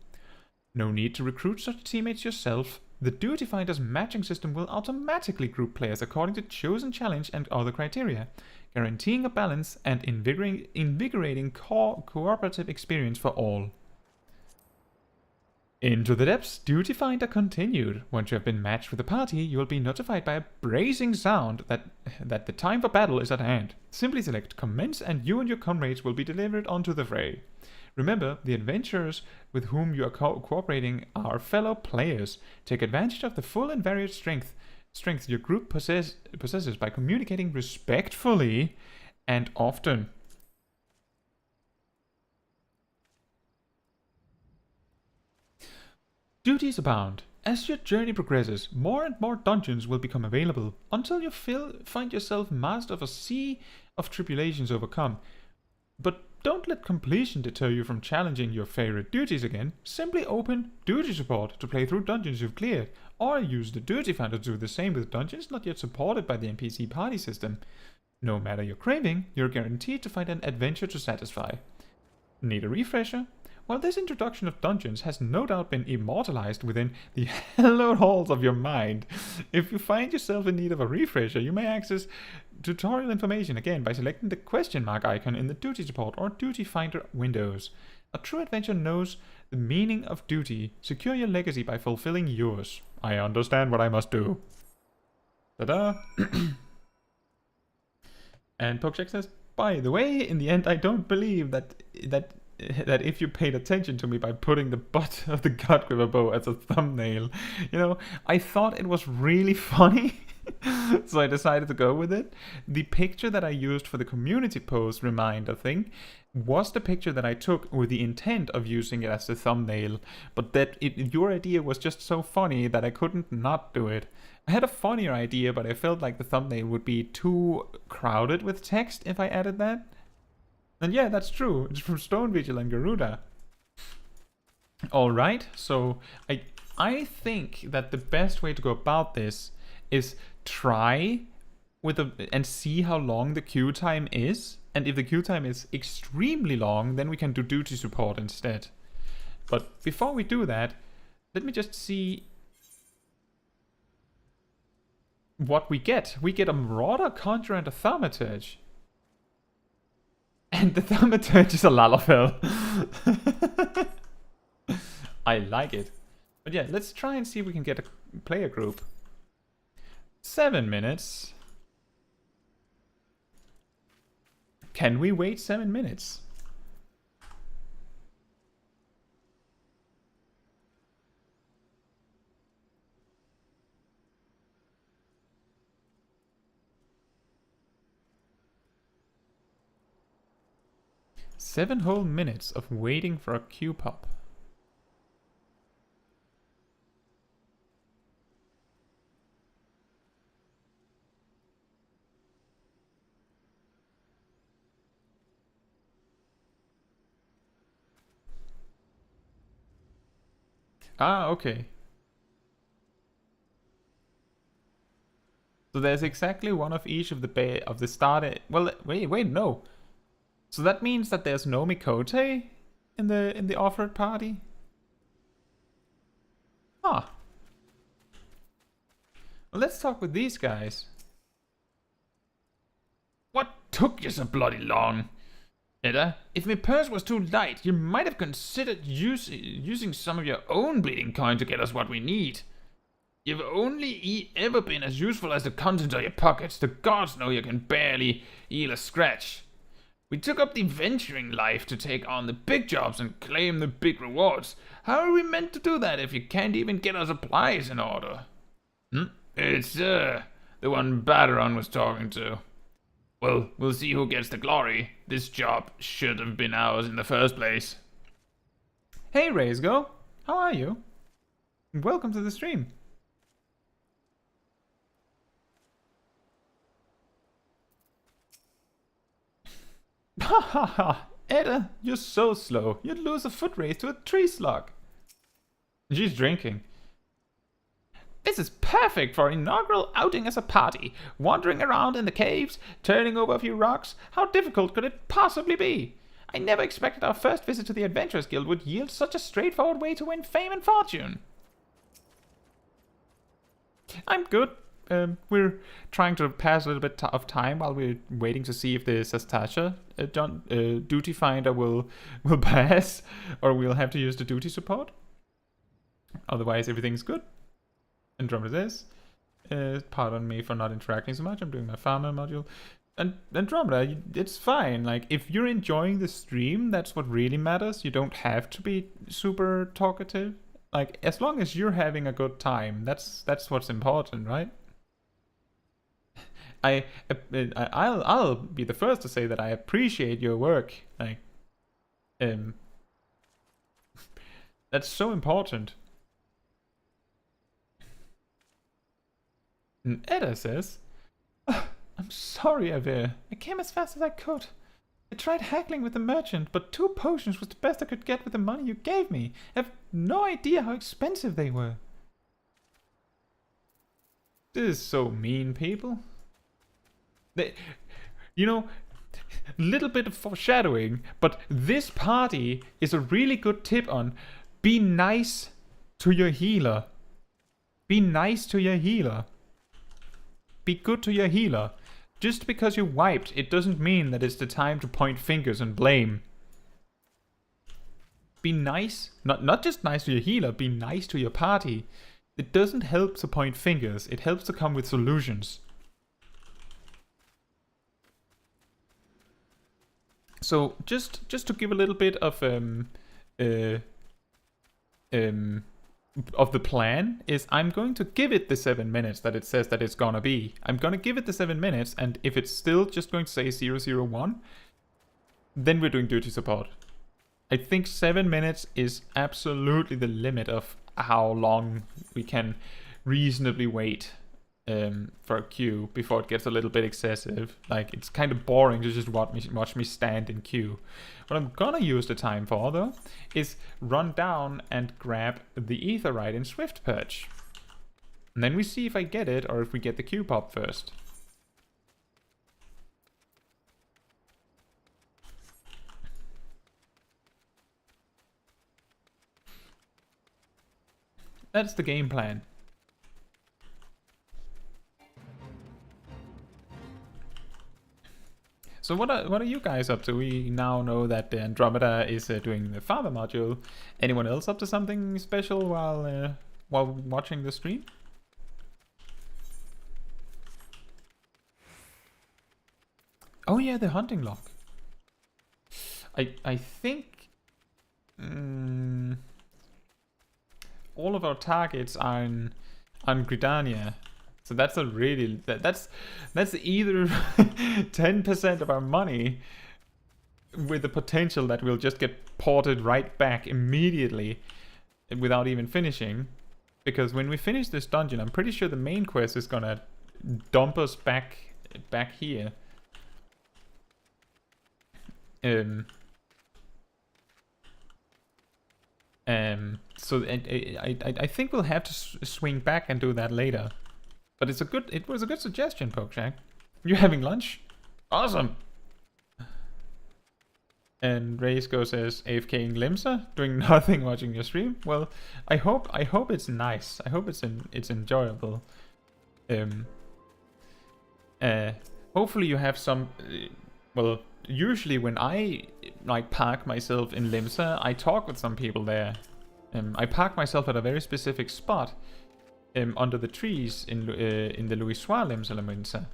A: No need to recruit such teammates yourself. The Duty Finder's matching system will automatically group players according to chosen challenge and other criteria, guaranteeing a balanced and invigorating cooperative experience for all. Into the depths. Duty Finder continued. Once you have been matched with a party, you will be notified by a bracing sound that the time for battle is at hand. Simply select Commence and you and your comrades will be delivered onto the fray. Remember, the adventurers with whom you are cooperating are fellow players. Take advantage of the full and varied strength your group possesses by communicating respectfully and often. Duties abound. As your journey progresses, more and more dungeons will become available until you find yourself master of a sea of tribulations overcome. But don't let completion deter you from challenging your favorite duties again. Simply open duty support to play through dungeons you've cleared, or use the duty finder to do the same with dungeons not yet supported by the NPC party system. No matter your craving, you're guaranteed to find an adventure to satisfy. Need a refresher? Well, this introduction of dungeons has no doubt been immortalized within the hallowed halls of your mind. If you find yourself in need of a refresher, you may access tutorial information again by selecting the question mark icon in the duty support or duty finder windows. A true adventurer knows the meaning of duty. Secure your legacy by fulfilling yours. I understand what I must do. Ta-da! And Pokeshak says, by the way, in the end, I don't believe that if you paid attention to me by putting the butt of the Godquiver bow as a thumbnail, you know, I thought it was really funny, so I decided to go with it. The picture that I used for the community post reminder thing was the picture that I took with the intent of using it as the thumbnail, but your idea was just so funny that I couldn't not do it. I had a funnier idea, but I felt like the thumbnail would be too crowded with text if I added that. And yeah, that's true. It's from Stone Vigil and Garuda. Alright, so I think that the best way to go about this is try and see how long the queue time is. And if the queue time is extremely long, then we can do duty support instead. But before we do that, let me just see what we get. We get a Marauder, Conjurer, and a Thaumaturge. And the Thaumaturge is a Lalafell. I like it. But yeah, let's try and see if we can get a player group. 7 minutes. Can we wait 7 minutes? Seven whole minutes of waiting for a queue pop. Ah, okay. So there's exactly one of each of the starter. Well, wait, no. So that means that there's no Mikote in the offered party? Ah. Well, let's talk with these guys.
B: What took you so bloody long? Ul'dah, if my purse was too light, you might have considered using some of your own bleeding coin to get us what we need. You've only ever been as useful as the contents of your pockets. The gods know you can barely heal a scratch. We took up the venturing life to take on the big jobs and claim the big rewards. How are we meant to do that if you can't even get our supplies in order? It's, the one Baderon was talking to. Well, we'll see who gets the glory. This job should have been ours in the first place.
A: Hey, Raisgo. How are you? Welcome to the stream. Ha ha ha! Ul'dah, you're so slow. You'd lose a foot race to a tree slug. She's drinking.
B: This is perfect for an inaugural outing as a party. Wandering around in the caves, turning over a few rocks. How difficult could it possibly be? I never expected our first visit to the Adventurers Guild would yield such a straightforward way to win fame and fortune.
A: I'm good. We're trying to pass a little bit of time while we're waiting to see if the Sastasha duty finder will pass, or we'll have to use the duty support. Otherwise, everything's good. Andromeda says, pardon me for not interacting so much. I'm doing my farmer module. And Andromeda, it's fine. Like, if you're enjoying the stream, that's what really matters. You don't have to be super talkative. Like, as long as you're having a good time, that's what's important, right? I'll be the first to say that I appreciate your work. Like, that's so important. And Edda says, I'm sorry, Avir. I came as fast as I could. I tried haggling with the merchant, but 2 potions was the best I could get with the money you gave me. I have no idea how expensive they were. This is so mean, people. You know, little bit of foreshadowing, but this party is a really good tip on be nice to your healer. Be nice to your healer. Be good to your healer. Just because you wiped, it doesn't mean that it's the time to point fingers and blame. Be nice. Not just nice to your healer, be nice to your party. It doesn't help to point fingers, it helps to come with solutions. So just to give a little bit of the plan is I'm going to give it the 7 minutes that it says that it's gonna be. I'm gonna give it the 7 minutes, and if it's still just going to say 001, then we're doing duty support. I think 7 minutes is absolutely the limit of how long we can reasonably wait for a queue before it gets a little bit excessive. Like, it's kind of boring to just watch me stand in queue. What I'm gonna use the time for, though, is run down and grab the Aetheryte in Swift Perch. And then we see if I get it or if we get the queue pop first. That's the game plan. So what are you guys up to? We now know that the Andromeda is doing the farmer module. Anyone else up to something special while watching the stream? Oh yeah, the hunting log. I think all of our targets are on Gridania. So that's a really that's either 10% of our money with the potential that we'll just get ported right back immediately without even finishing. Because when we finish this dungeon, I'm pretty sure the main quest is gonna dump us back here. So I think we'll have to swing back and do that later. But it was a good suggestion, Pokeshack. You having lunch? Awesome. And Raysco says AFKing Limsa, doing nothing, watching your stream. Well, I hope it's nice. I hope it's enjoyable. Hopefully you have some. Well, usually when I like park myself in Limsa, I talk with some people there. I park myself at a very specific spot. Under the trees in the Louisoix Limsa.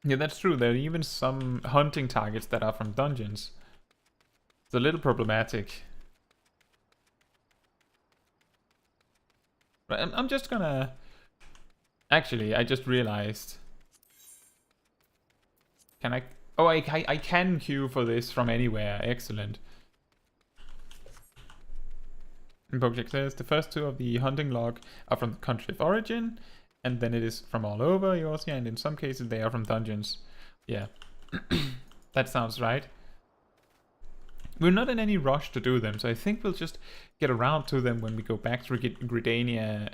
A: Yeah, that's true. There are even some hunting targets that are from dungeons. It's a little problematic. But I'm just gonna... Actually, I just realized. Can I... Oh, I can queue for this from anywhere. Excellent. And Pokejak says the first 2 of the hunting log are from the country of origin, and then it is from all over Eorzea, and in some cases they are from dungeons. Yeah, that sounds right. We're not in any rush to do them, so I think we'll just get around to them when we go back to Gridania.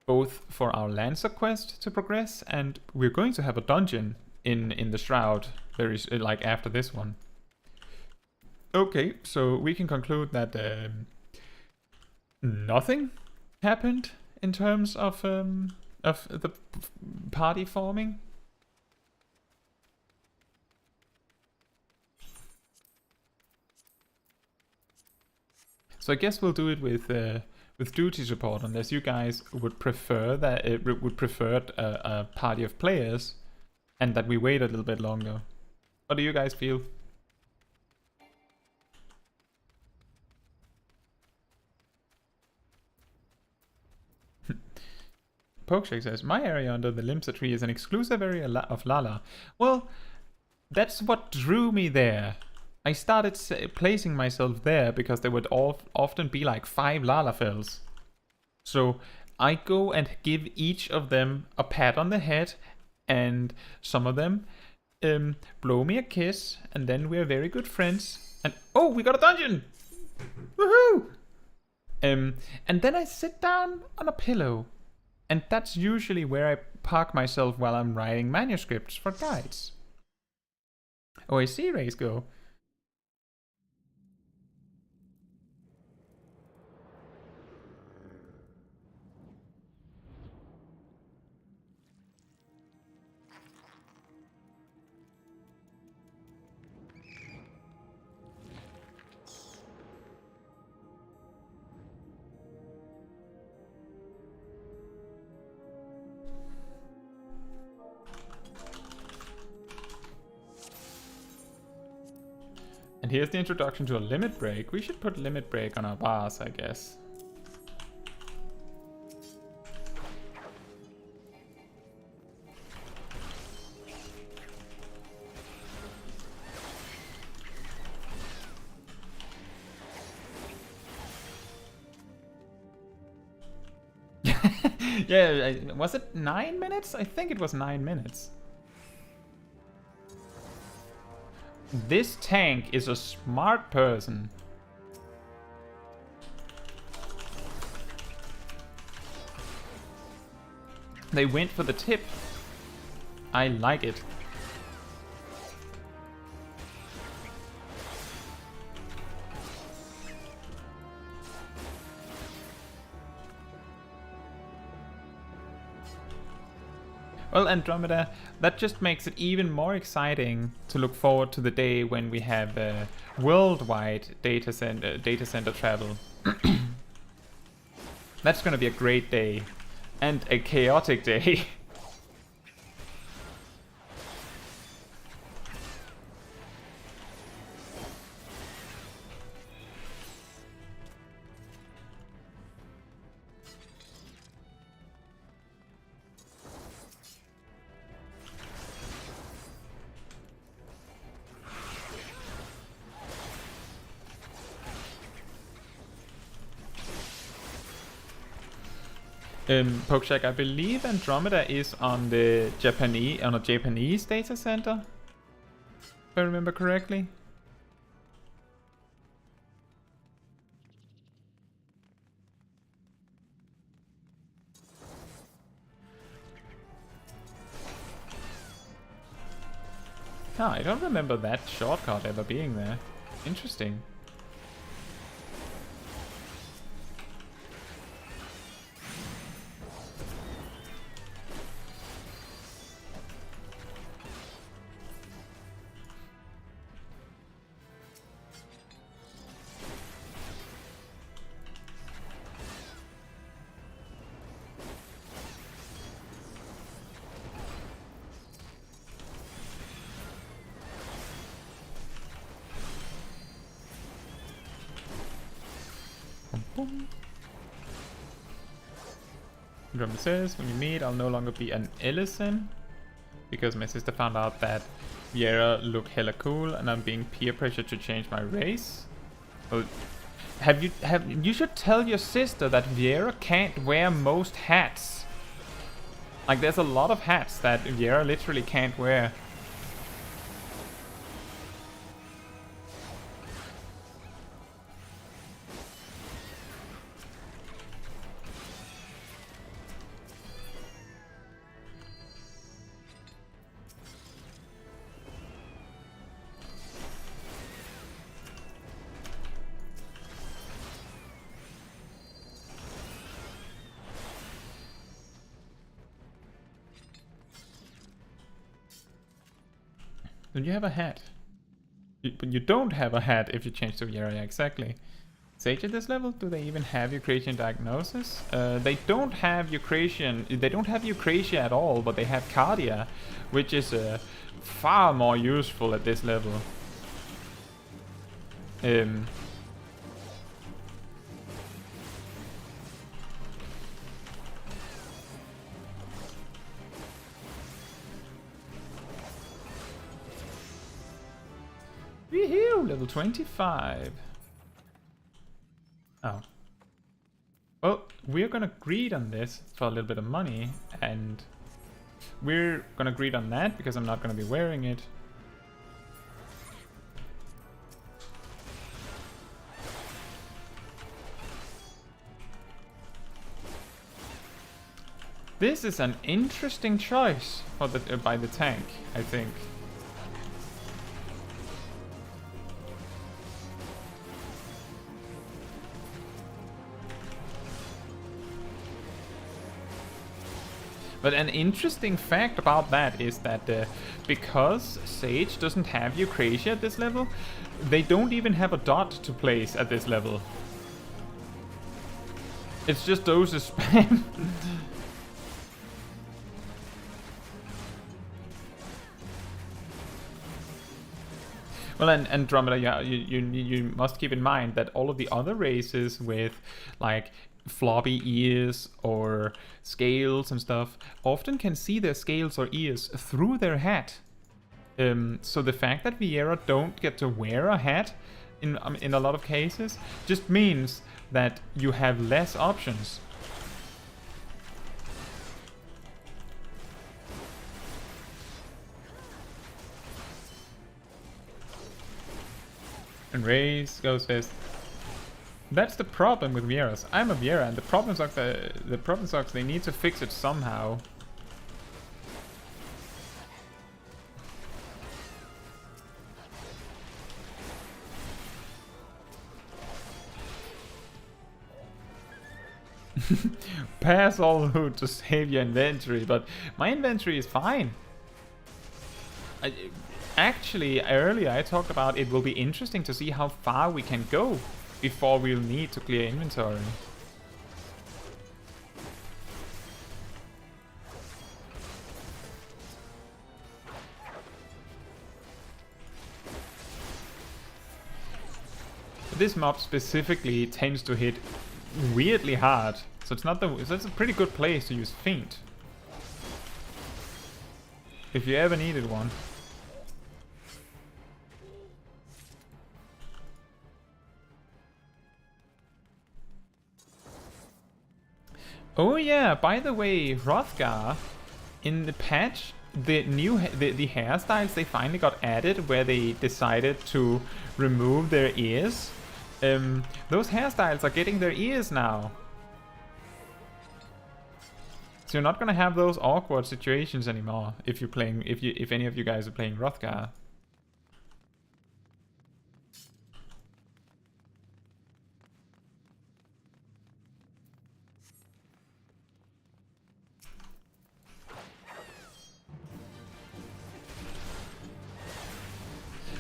A: Both for our Lancer quest to progress, and we're going to have a dungeon in the Shroud very like after this one. Okay, so we can conclude that nothing happened in terms of the party forming. So I guess we'll do it with duty support, unless you guys would prefer that a party of players, and that we wait a little bit longer. What do you guys feel? Pokeshake says, my area under the Limsa tree is an exclusive area of Lala. Well, That's what drew me there. I started placing myself there because there would often be like 5 Lalafells. So I go and give each of them a pat on the head, and some of them blow me a kiss, and then we're very good friends. And oh, we got a dungeon! Woohoo! And then I sit down on a pillow, and that's usually where I park myself while I'm writing manuscripts for guides. Oh, I see Rays go. And here's the introduction to a limit break. We should put limit break on our bars, I guess. Yeah, was it 9 minutes? I think it was 9 minutes. This tank is a smart person. They went for the tip. I like it. Well, Andromeda, that just makes it even more exciting to look forward to the day when we have worldwide data center travel. That's gonna be a great day. And a chaotic day. Pokeshak, I believe Andromeda is on a Japanese data center, if I remember correctly. No, I don't remember that shortcut ever being there. Interesting. Drummer says, when you meet, I'll no longer be an Ellison, because my sister found out that Viera look hella cool and I'm being peer pressured to change my race. Well, you should tell your sister that Viera can't wear most hats. Like, there's a lot of hats that Viera literally can't wear. Then you have a hat. But you don't have a hat if you change to Viera, exactly. Sage at this level, do they even have Eucratian diagnosis? They don't have Eucratia at all, but they have Cardia, which is far more useful at this level. Woohoo! Level 25. Oh. Well, we're gonna greed on this for a little bit of money, and we're gonna greed on that because I'm not gonna be wearing it. This is an interesting choice for the by the tank, I think. But an interesting fact about that is that because Sage doesn't have Eucrasia at this level, they don't even have a dot to place at this level. It's just those spam. Well, and Andromeda, yeah, you must keep in mind that all of the other races with like floppy ears or scales and stuff often can see their scales or ears through their hat. So the fact that Viera don't get to wear a hat in a lot of cases just means that you have less options. And Raze goes first. That's the problem with Vieras. I'm a Viera, and the problem sucks. They need to fix it somehow. Pass all loot to save your inventory, but my inventory is fine. Actually, earlier I talked about it will be interesting to see how far we can go before we'll need to clear inventory. This mob specifically tends to hit weirdly hard, so it's not so it's a pretty good place to use Feint if you ever needed one. Oh yeah, by the way, Hrothgar, in the patch, the hairstyles they finally got added where they decided to remove their ears. Those hairstyles are getting their ears now. So you're not gonna have those awkward situations anymore if you're playing, if any of you guys are playing Hrothgar.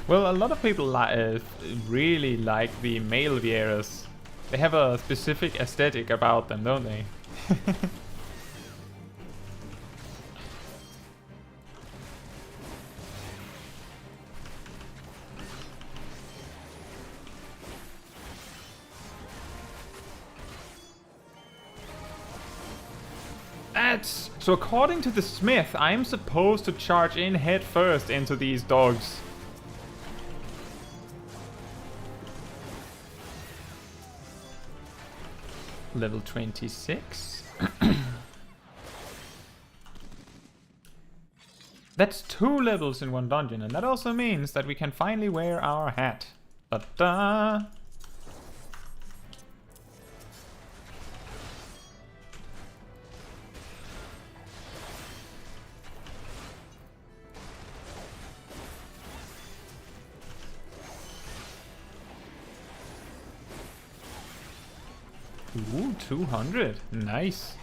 A: Well, a lot of people really like the male Vieras. They have a specific aesthetic about them, don't they? So according to the smith, I'm supposed to charge in head first into these dogs. Level 26. That's 2 levels in one dungeon, and that also means that we can finally wear our hat. Ta-da! Ooh, 200. Nice.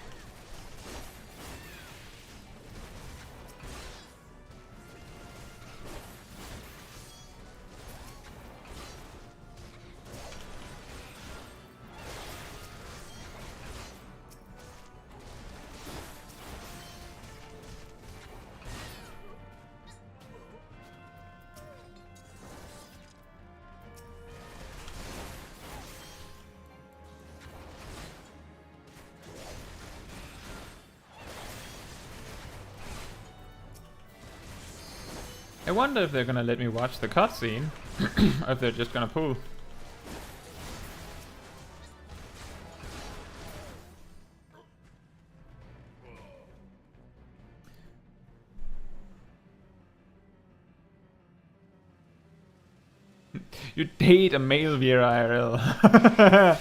A: I wonder if they're gonna let me watch the cutscene. If they're just gonna pull. You date a male Viera IRL.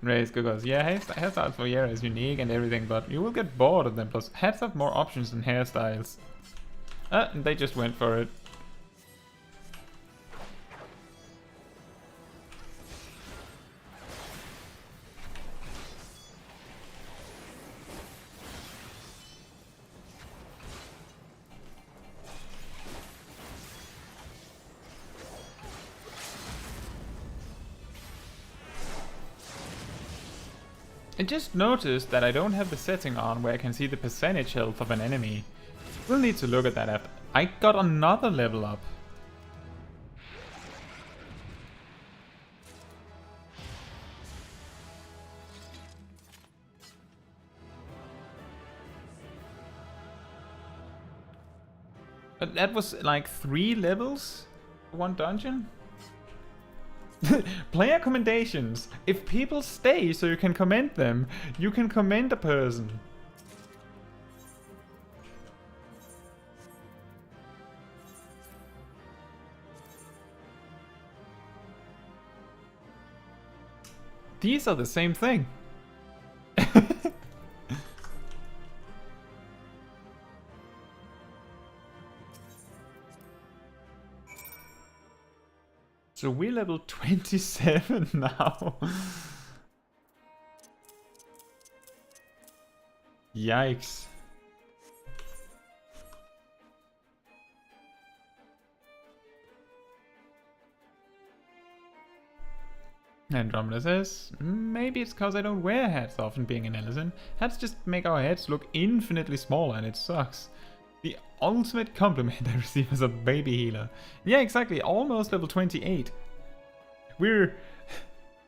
A: Race goes, yeah, hairstyles for Viera is unique and everything, but you will get bored of them. Plus, heads have more options than hairstyles. And they just went for it. I just noticed that I don't have the setting on where I can see the percentage health of an enemy. We'll need to look at that app. I got another level up. But that was like 3 levels? 1 dungeon? Player commendations. If people stay so you can comment them, you can commend a person. These are the same thing. So we're level 27 now. Yikes. Andromeda says, maybe it's because I don't wear hats often being an Ellison. Hats just make our heads look infinitely smaller and it sucks. The ultimate compliment I receive as a baby healer. Yeah, exactly, almost level 28. We're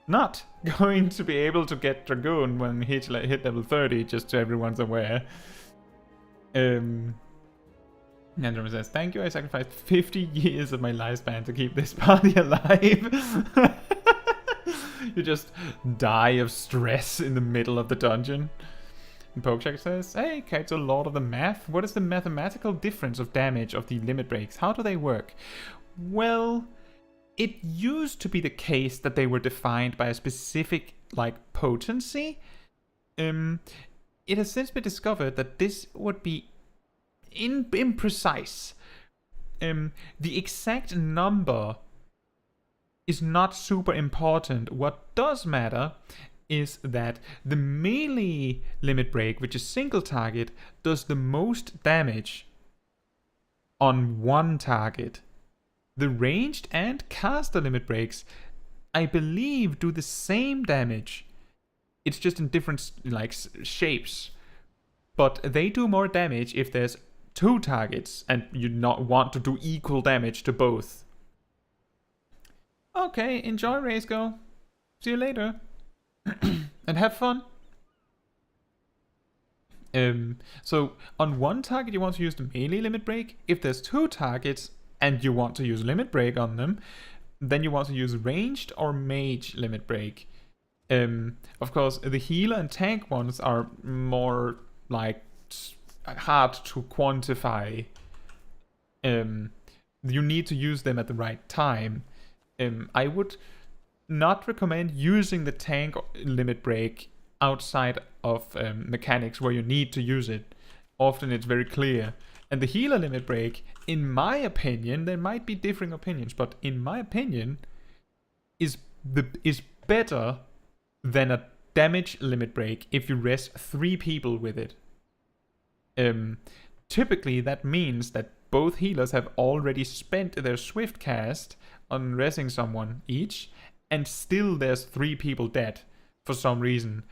A: not going to be able to get Dragoon when we hit level 30, just so everyone's aware. Andromeda says, thank you, I sacrificed 50 years of my lifespan to keep this party alive. You just die of stress in the middle of the dungeon. And Pokeshak says, hey, Kaito, Lord of the Math, what is the mathematical difference of damage of the limit breaks? How do they work? Well, it used to be the case that they were defined by a specific, like, potency. It has since been discovered that this would be imprecise. The exact number is not super important. What does matter is that the melee limit break, which is single target, does the most damage on one target. The ranged and caster limit breaks, I believe, do the same damage. It's just in different shapes. But they do more damage if there's 2 targets and you not want to do equal damage to both. Okay, enjoy Race Go. See you later. And have fun. So on one target you want to use the melee limit break. If there's 2 targets and you want to use limit break on them, then you want to use ranged or mage limit break. Of course, the healer and tank ones are more like hard to quantify. You need to use them at the right time. I would not recommend using the tank limit break outside of mechanics where you need to use it. Often it's very clear. And the healer limit break, in my opinion, there might be differing opinions, but in my opinion, is better than a damage limit break if you rest 3 people with it. Typically that means that both healers have already spent their swift cast on resing someone each, and still there's 3 people dead for some reason.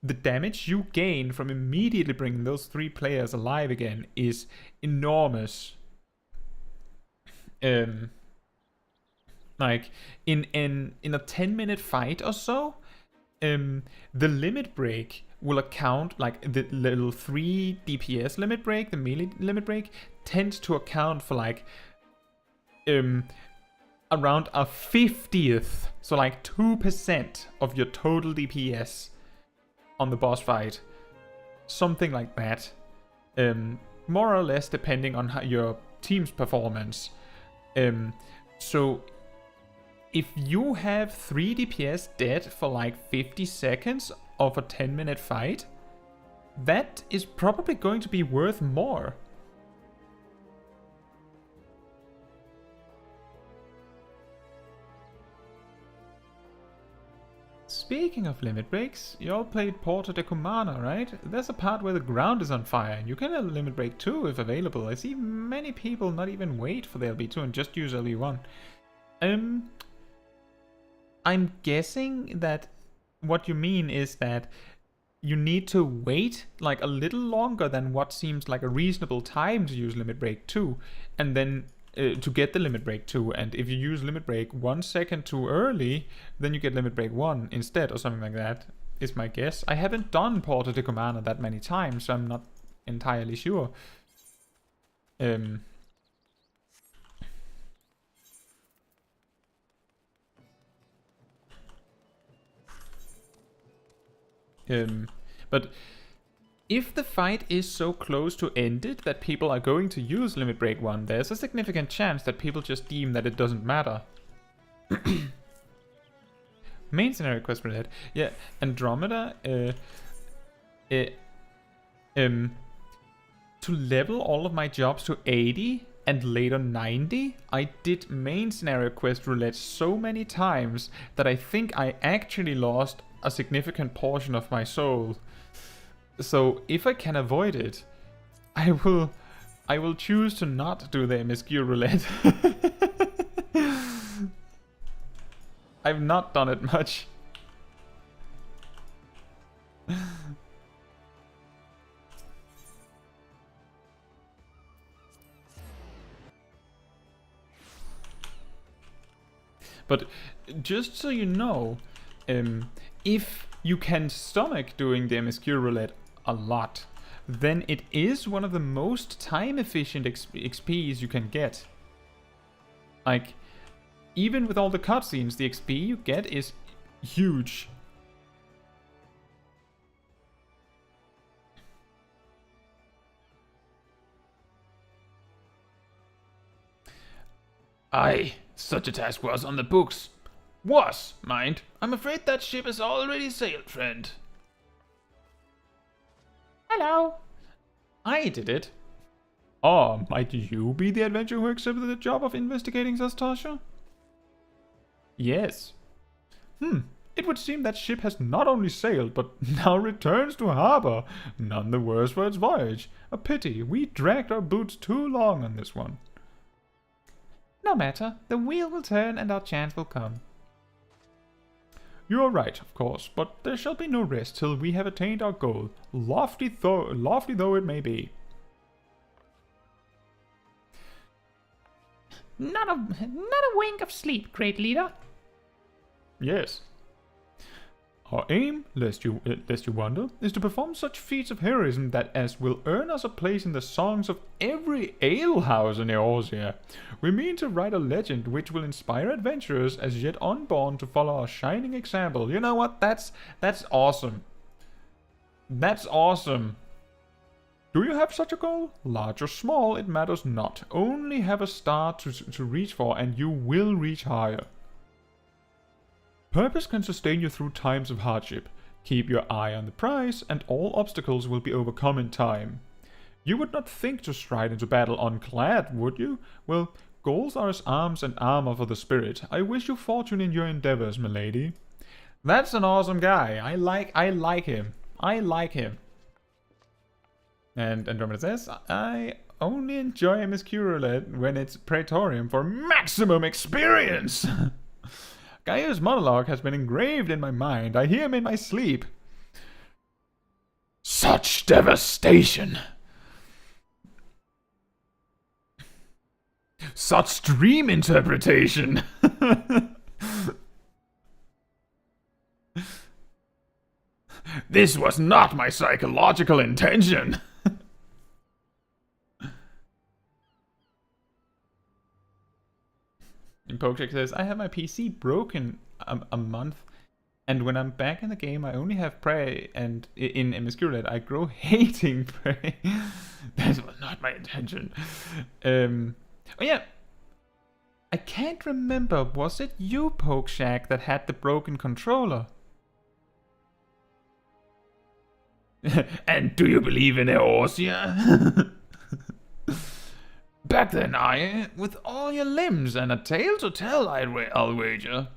A: The damage you gain from immediately bringing those 3 players alive again is enormous. Like in a 10-minute fight or so, the limit break will account, like the level 3 DPS limit break, the melee limit break, tends to account for like around a 50th, so like 2% of your total DPS on the boss fight. Something like that. More or less depending on your team's performance. So if you have 3 DPS dead for like 50 seconds of a 10-minute fight, that is probably going to be worth more. Speaking of limit breaks, you all played Porta de Cumana, right? There's a part where the ground is on fire, and you can have a limit break too if available. I see many people not even wait for the LB2 and just use LB1. I'm guessing that what you mean is that you need to wait like a little longer than what seems like a reasonable time to use limit break 2, and then to get the limit break 2, and if you use limit break 1 second too early, then you get limit break 1 instead, or something like that, is my guess. I haven't done Porta de Cumana that many times, so I'm not entirely sure. But if the fight is so close to ended that people are going to use limit break 1, there's a significant chance that people just deem that it doesn't matter. Main scenario quest for that. Yeah, Andromeda, to level all of my jobs to 80 and later 90, I did main scenario quest roulette so many times that I think I actually lost a significant portion of my soul. So if I can avoid it, I will choose to not do the MSQ roulette. I've not done it much. But just so you know, if you can stomach doing the MSQ roulette a lot, then it is one of the most time efficient XPs you can get. Like, even with all the cutscenes, the XP you get is huge.
B: Aye, such a task was on the books. Was, mind. I'm afraid that ship has already sailed, friend.
A: Hello. I did it. Oh, might you be the adventurer who accepted the job of investigating Zastasha? Yes. It would seem that ship has not only sailed, but now returns to harbor. None the worse for its voyage. A pity, we dragged our boots too long on this one. No matter, the wheel will turn and our chance will come. You are right, of course, but there shall be no rest till we have attained our goal, lofty though it may be.
B: Not a wink of sleep, great leader.
A: Yes. Our aim, lest you wonder, is to perform such feats of heroism that as will earn us a place in the songs of every alehouse in Eorzea. We mean to write a legend which will inspire adventurers as yet unborn to follow our shining example. You know what? That's awesome. That's awesome. Do you have such a goal? Large or small, it matters not. Only have a star to reach for, and you will reach higher. Purpose can sustain you through times of hardship. Keep your eye on the prize, and all obstacles will be overcome in time. You would not think to stride into battle unclad, would you? Well, goals are as arms and armor for the spirit. I wish you fortune in your endeavors, milady. That's an awesome guy. I like him. I like him. And Andromeda says, I only enjoy MSQ roulette when it's Praetorium for maximum experience. Gaia's monologue has been engraved in my mind. I hear him in my sleep. Such devastation! Such dream interpretation! This was not my psychological intention! Pokeshak says, I have my PC broken a month, and when I'm back in the game, I only have prey, and in Emasculate, I grow hating prey. That was not my intention. Oh yeah, I can't remember, was it you, Pokeshak, that had the broken controller?
B: And do you believe in Eorzea? Back then, with all your limbs and a tale to tell, I'll wager.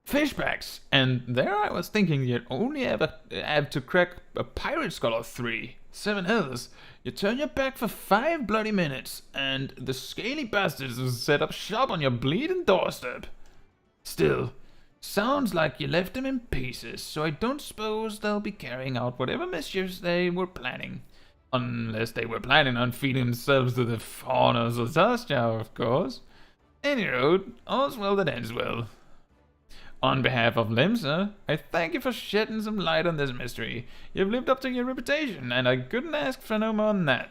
B: Fishbacks, and there I was thinking you'd only ever have to crack a pirate skull or 3. 7 hills. You turn your back for 5 bloody minutes, and the scaly bastards will set up shop on your bleeding doorstep. Still, sounds like you left them in pieces, so I don't suppose they'll be carrying out whatever mischiefs they were planning. Unless they were planning on feeding themselves to the faunas of Zastia, of course. Any road, all's well that ends well. On behalf of Limsa, I thank you for shedding some light on this mystery. You've lived up to your reputation, and I couldn't ask for no more than that.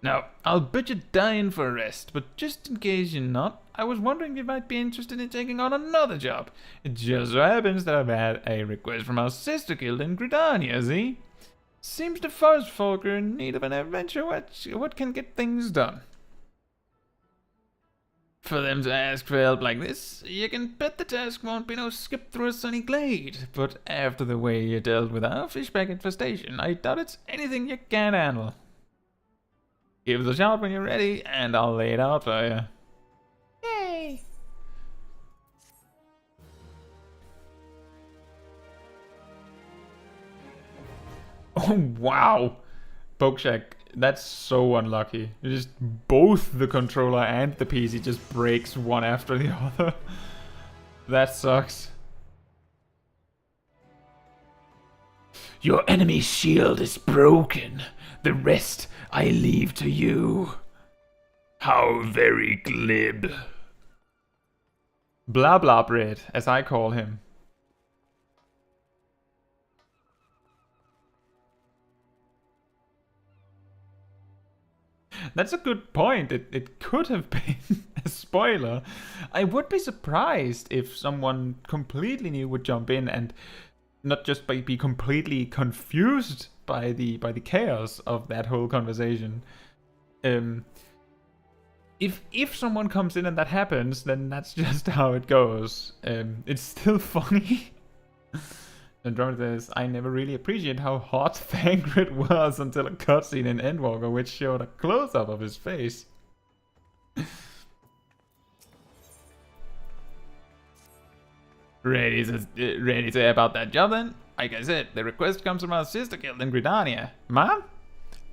B: Now, I'll bet you're dying for a rest, but just in case you're not, I was wondering if you might be interested in taking on another job. It just so happens that I've had a request from our sister guild in Gridania, see? Seems the forest folk are in need of an adventure what can get things done. For them to ask for help like this, you can bet the task won't be no skip through a sunny glade. But after the way you dealt with our fishback infestation, I doubt it's anything you can't handle. Give us a shout when you're ready, and I'll lay it out for you. Yay! Oh, wow! Pokeshak, that's so unlucky. Just both the controller and the PC just breaks one after the other. That sucks. Your enemy's shield is broken. The rest I leave to you. How very glib.
A: Blah blah bread, as I call him. That's a good point. It could have been a spoiler. I would be surprised if someone completely new would jump in and not just be completely confused by the chaos of that whole conversation. If someone comes in and that happens, then that's just how it goes. It's still funny. Andromeda says, I never really appreciated how hot Thangrid was until a cutscene in Endwalker which showed a close-up of his face.
B: Ready to say about that job then? Like I said, the request comes from our sister guild in Gridania. Mom?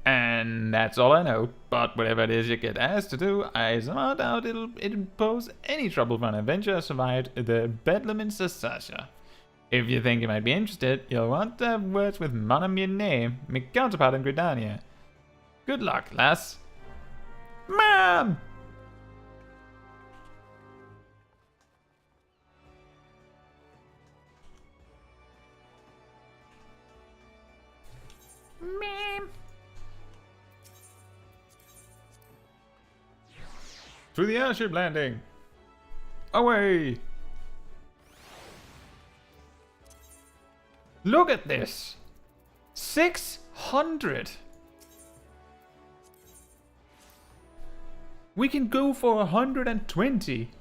B: And that's all I know. But whatever it is you get asked to do, I somehow doubt it'll pose any trouble for an adventurer who survived the Bedlam in Sasasha. If you think you might be interested, you'll want to have words with Mana Mune, my counterpart in Gridania. Good luck, lass. Mom! Ma'am.
A: To the airship landing! Away!
B: Look at this! 600!
A: We can go for 120.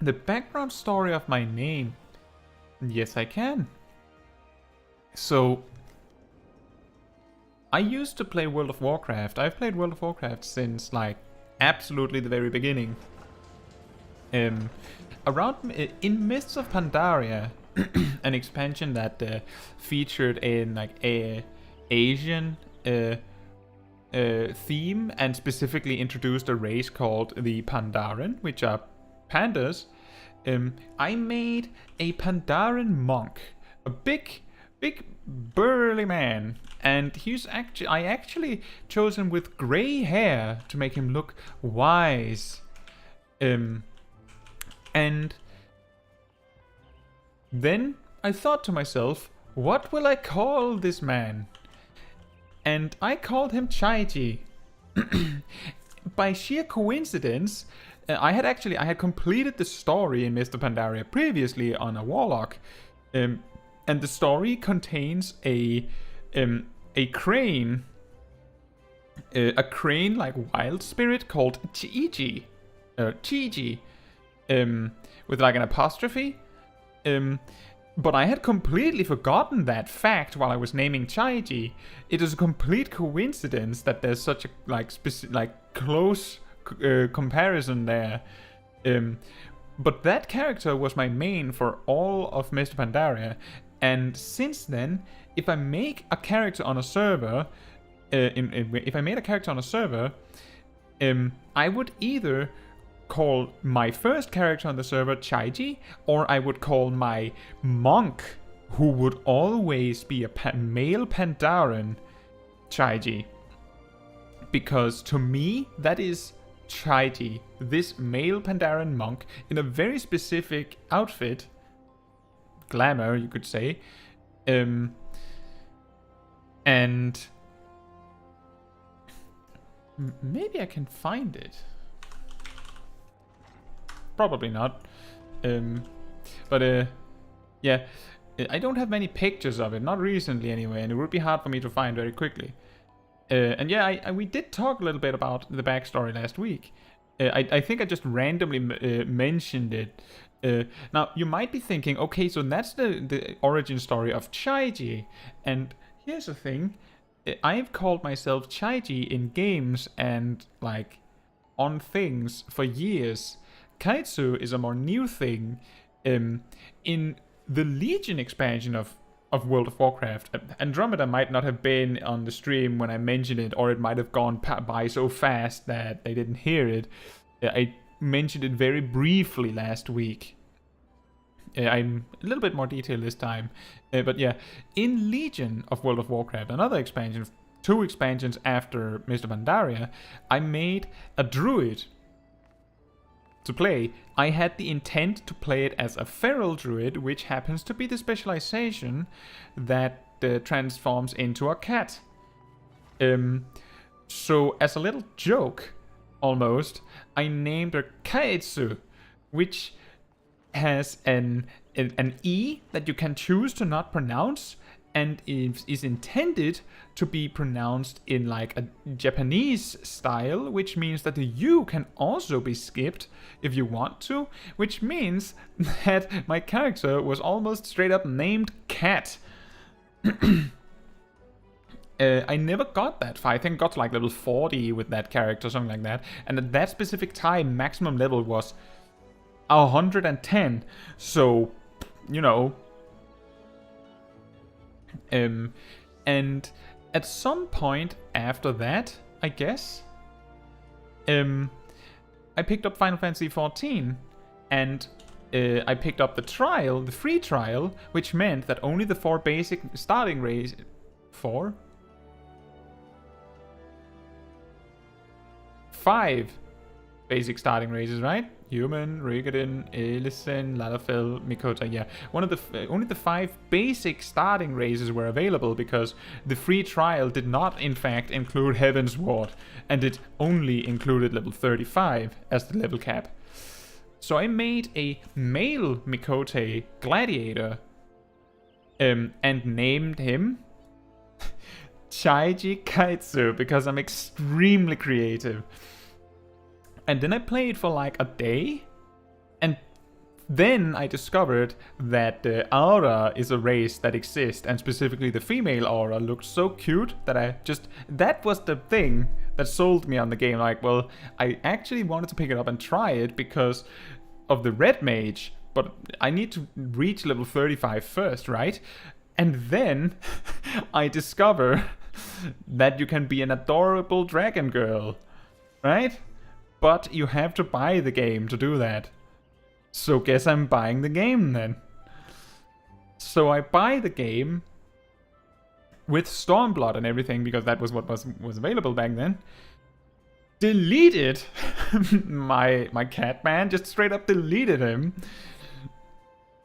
A: The background story of my name. Yes, I can. So, I used to play World of Warcraft. I've played World of Warcraft since, like, absolutely the very beginning. Around in Mists of Pandaria, an expansion that featured in like a Asian theme and specifically introduced a race called the Pandaren, which are pandas. I made a Pandaren monk, a big big burly man, and I actually chose him with gray hair to make him look wise. And then I thought to myself, what will I call this man? And I called him Chaiji. By sheer coincidence, I had completed the story in Mr. Pandaria previously on a warlock, and the story contains a crane like wild spirit called Chaiji, with like an apostrophe. But I had completely forgotten that fact while I was naming Chaiji. It is a complete coincidence that there's such a close comparison there. But that character was my main for all of Mr. Pandaria, and since then, if I make a character on a server, I would either call my first character on the server Chaiji, or I would call my monk, who would always be a male Pandaren, Chaiji. Because to me, that is Chaiji, this male Pandaren monk in a very specific outfit, glamour you could say, and maybe I can find it. Probably not. Yeah, I don't have many pictures of it, not recently anyway, and it would be hard for me to find very quickly. And yeah, we did talk a little bit about the backstory last week. I think I just randomly mentioned it. Now, you might be thinking, okay, so that's the origin story of Chaiji. And here's the thing. I've called myself Chaiji in games and, like, on things for years. Caetsu is a more new thing. In the Legion expansion of World of Warcraft, Andromeda might not have been on the stream when I mentioned it, or it might have gone by so fast that they didn't hear it. I mentioned it very briefly last week. I'm a little bit more detailed this time. But yeah, in Legion of World of Warcraft, another expansion, 2 expansions after Mr. Pandaria, I made a druid to play. I had the intent to play it as a feral druid, which happens to be the specialization that transforms into a cat. So as a little joke, almost, I named her Caetsu, which has an E that you can choose to not pronounce, and is intended to be pronounced in like a Japanese style, which means that the U can also be skipped if you want to, which means that my character was almost straight up named Cat. I never got that far. I think I got to like level 40 with that character, something like that. And at that specific time, maximum level was 110. So, you know. And at some point after that, I guess, I picked up Final Fantasy XIV, and I picked up the free trial, which meant that only the 4 basic starting races, 5 basic starting races, right? Human, Rigadin, Elysin, Lalafell, Mikota, yeah. Only the 5 basic starting races were available because the free trial did not, in fact, include Heaven's Ward, and it only included level 35 as the level cap. So I made a male Mikote gladiator, and named him Chaiji Caetsu because I'm extremely creative. And then I played for like a day, and then I discovered that the Aura is a race that exists, and specifically the female Aura looked so cute that that was the thing that sold me on the game. Like, well, I actually wanted to pick it up and try it because of the red mage, but I need to reach level 35 first, right? And then I discover that you can be an adorable dragon girl, right? But you have to buy the game to do that. So guess I'm buying the game then. So I buy the game, with Stormblood and everything, because that was what was available back then, deleted my cat man, just straight up deleted him,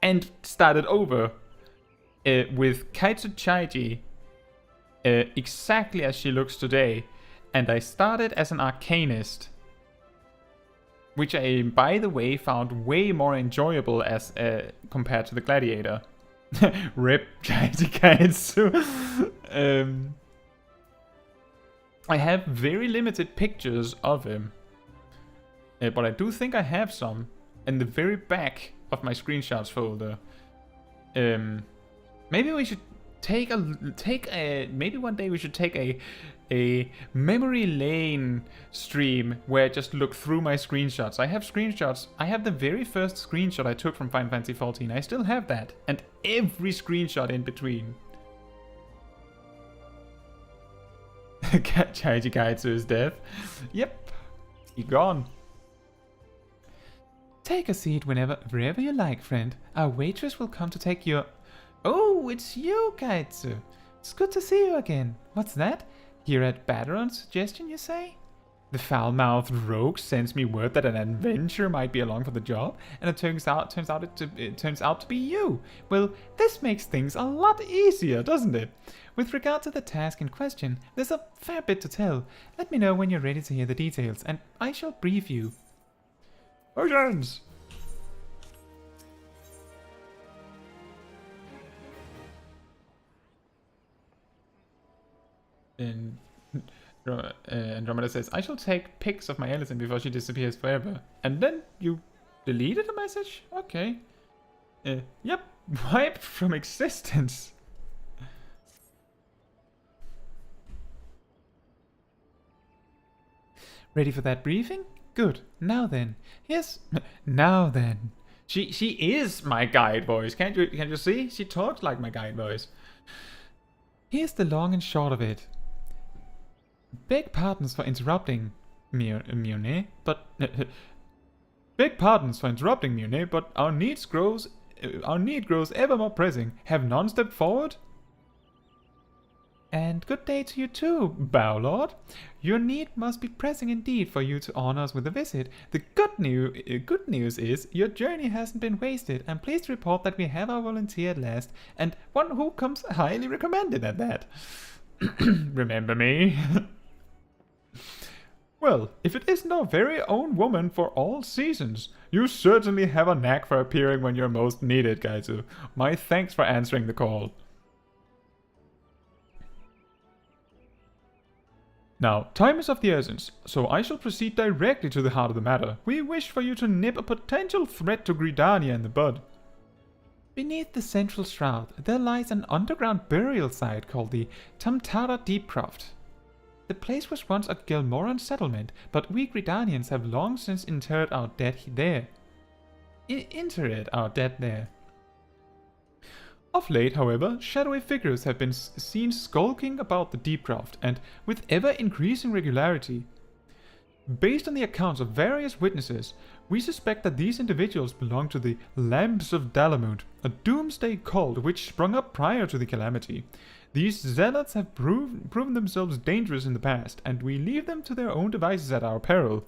A: and started over with Caetsu Chaiji, exactly as she looks today. And I started as an arcanist, which I, by the way, found way more enjoyable as compared to the gladiator. Rip Chaiji Caetsu. I have very limited pictures of him, but I do think I have some in the very back of my screenshots folder. Maybe we should maybe one day we should take a memory lane stream where I just look through my screenshots. I have screenshots. I have the very first screenshot I took from Final Fantasy XIV. I still have that, and every screenshot in between. Chaiji Kaitsu is dead. Yep, he gone. Take a seat wherever you like, friend. Our waitress will come to take your... Oh, it's you, Kaitsu. It's good to see you again. What's that? Here at Bateron's suggestion, you say? The foul-mouthed rogue sends me word that an adventurer might be along for the job, and it turns out to be you. Well, this makes things a lot easier, doesn't it? With regard to the task in question, there's a fair bit to tell. Let me know when you're ready to hear the details, and I shall brief you. Oceans! And Andromeda says, I shall take pics of my Ellison before she disappears forever. And then you deleted the message? Okay. Yep, wiped from existence. Ready for that briefing? Good. Now then. Yes. Now then. She is my guide voice. Can't you see? She talks like my guide voice. Here's the long and short of it. Beg pardons for interrupting, Mune, but beg pardons for interrupting, Mune, but our need grows ever more pressing. Have none stepped forward? And good day to you too, Bowlord. Your need must be pressing indeed for you to honor us with a visit. The good news is your journey hasn't been wasted. I'm pleased to report that we have our volunteer at last, and one who comes highly recommended at that. Remember me? Well, if it isn't our very own woman for all seasons, you certainly have a knack for appearing when you're most needed, Kaitsu. My thanks for answering the call. Now, time is of the essence, so I shall proceed directly to the heart of the matter. We wish for you to nip a potential threat to Gridania in the bud. Beneath the central shroud, there lies an underground burial site called the Tamtara Deepcroft. The place was once a Gelmoran settlement, but we Gridanians have long since interred our dead there. Of late, however, shadowy figures have been seen skulking about the Deepcroft, and with ever-increasing regularity. Based on the accounts of various witnesses, we suspect that these individuals belong to the Lamps of Dalamud, a doomsday cult which sprung up prior to the calamity. These zealots have proven themselves dangerous in the past, and we leave them to their own devices at our peril.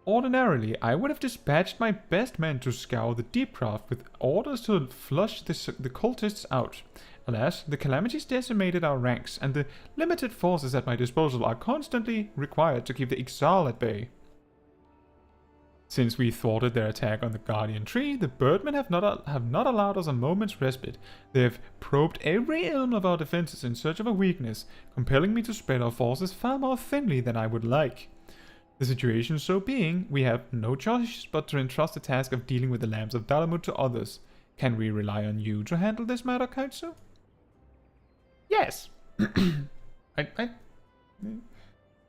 A: Ordinarily, I would have dispatched my best men to scour the Deepcroft with orders to flush the cultists out. Alas, the calamities decimated our ranks, and the limited forces at my disposal are constantly required to keep the Ixal at bay. Since we thwarted their attack on the Guardian Tree, the Birdmen have not allowed us a moment's respite. They have probed every elm of our defenses in search of a weakness, compelling me to spread our forces far more thinly than I would like. The situation so being, we have no choice but to entrust the task of dealing with the Lamps of Dalamud to others. Can we rely on you to handle this matter, Kaitsu? Yes. I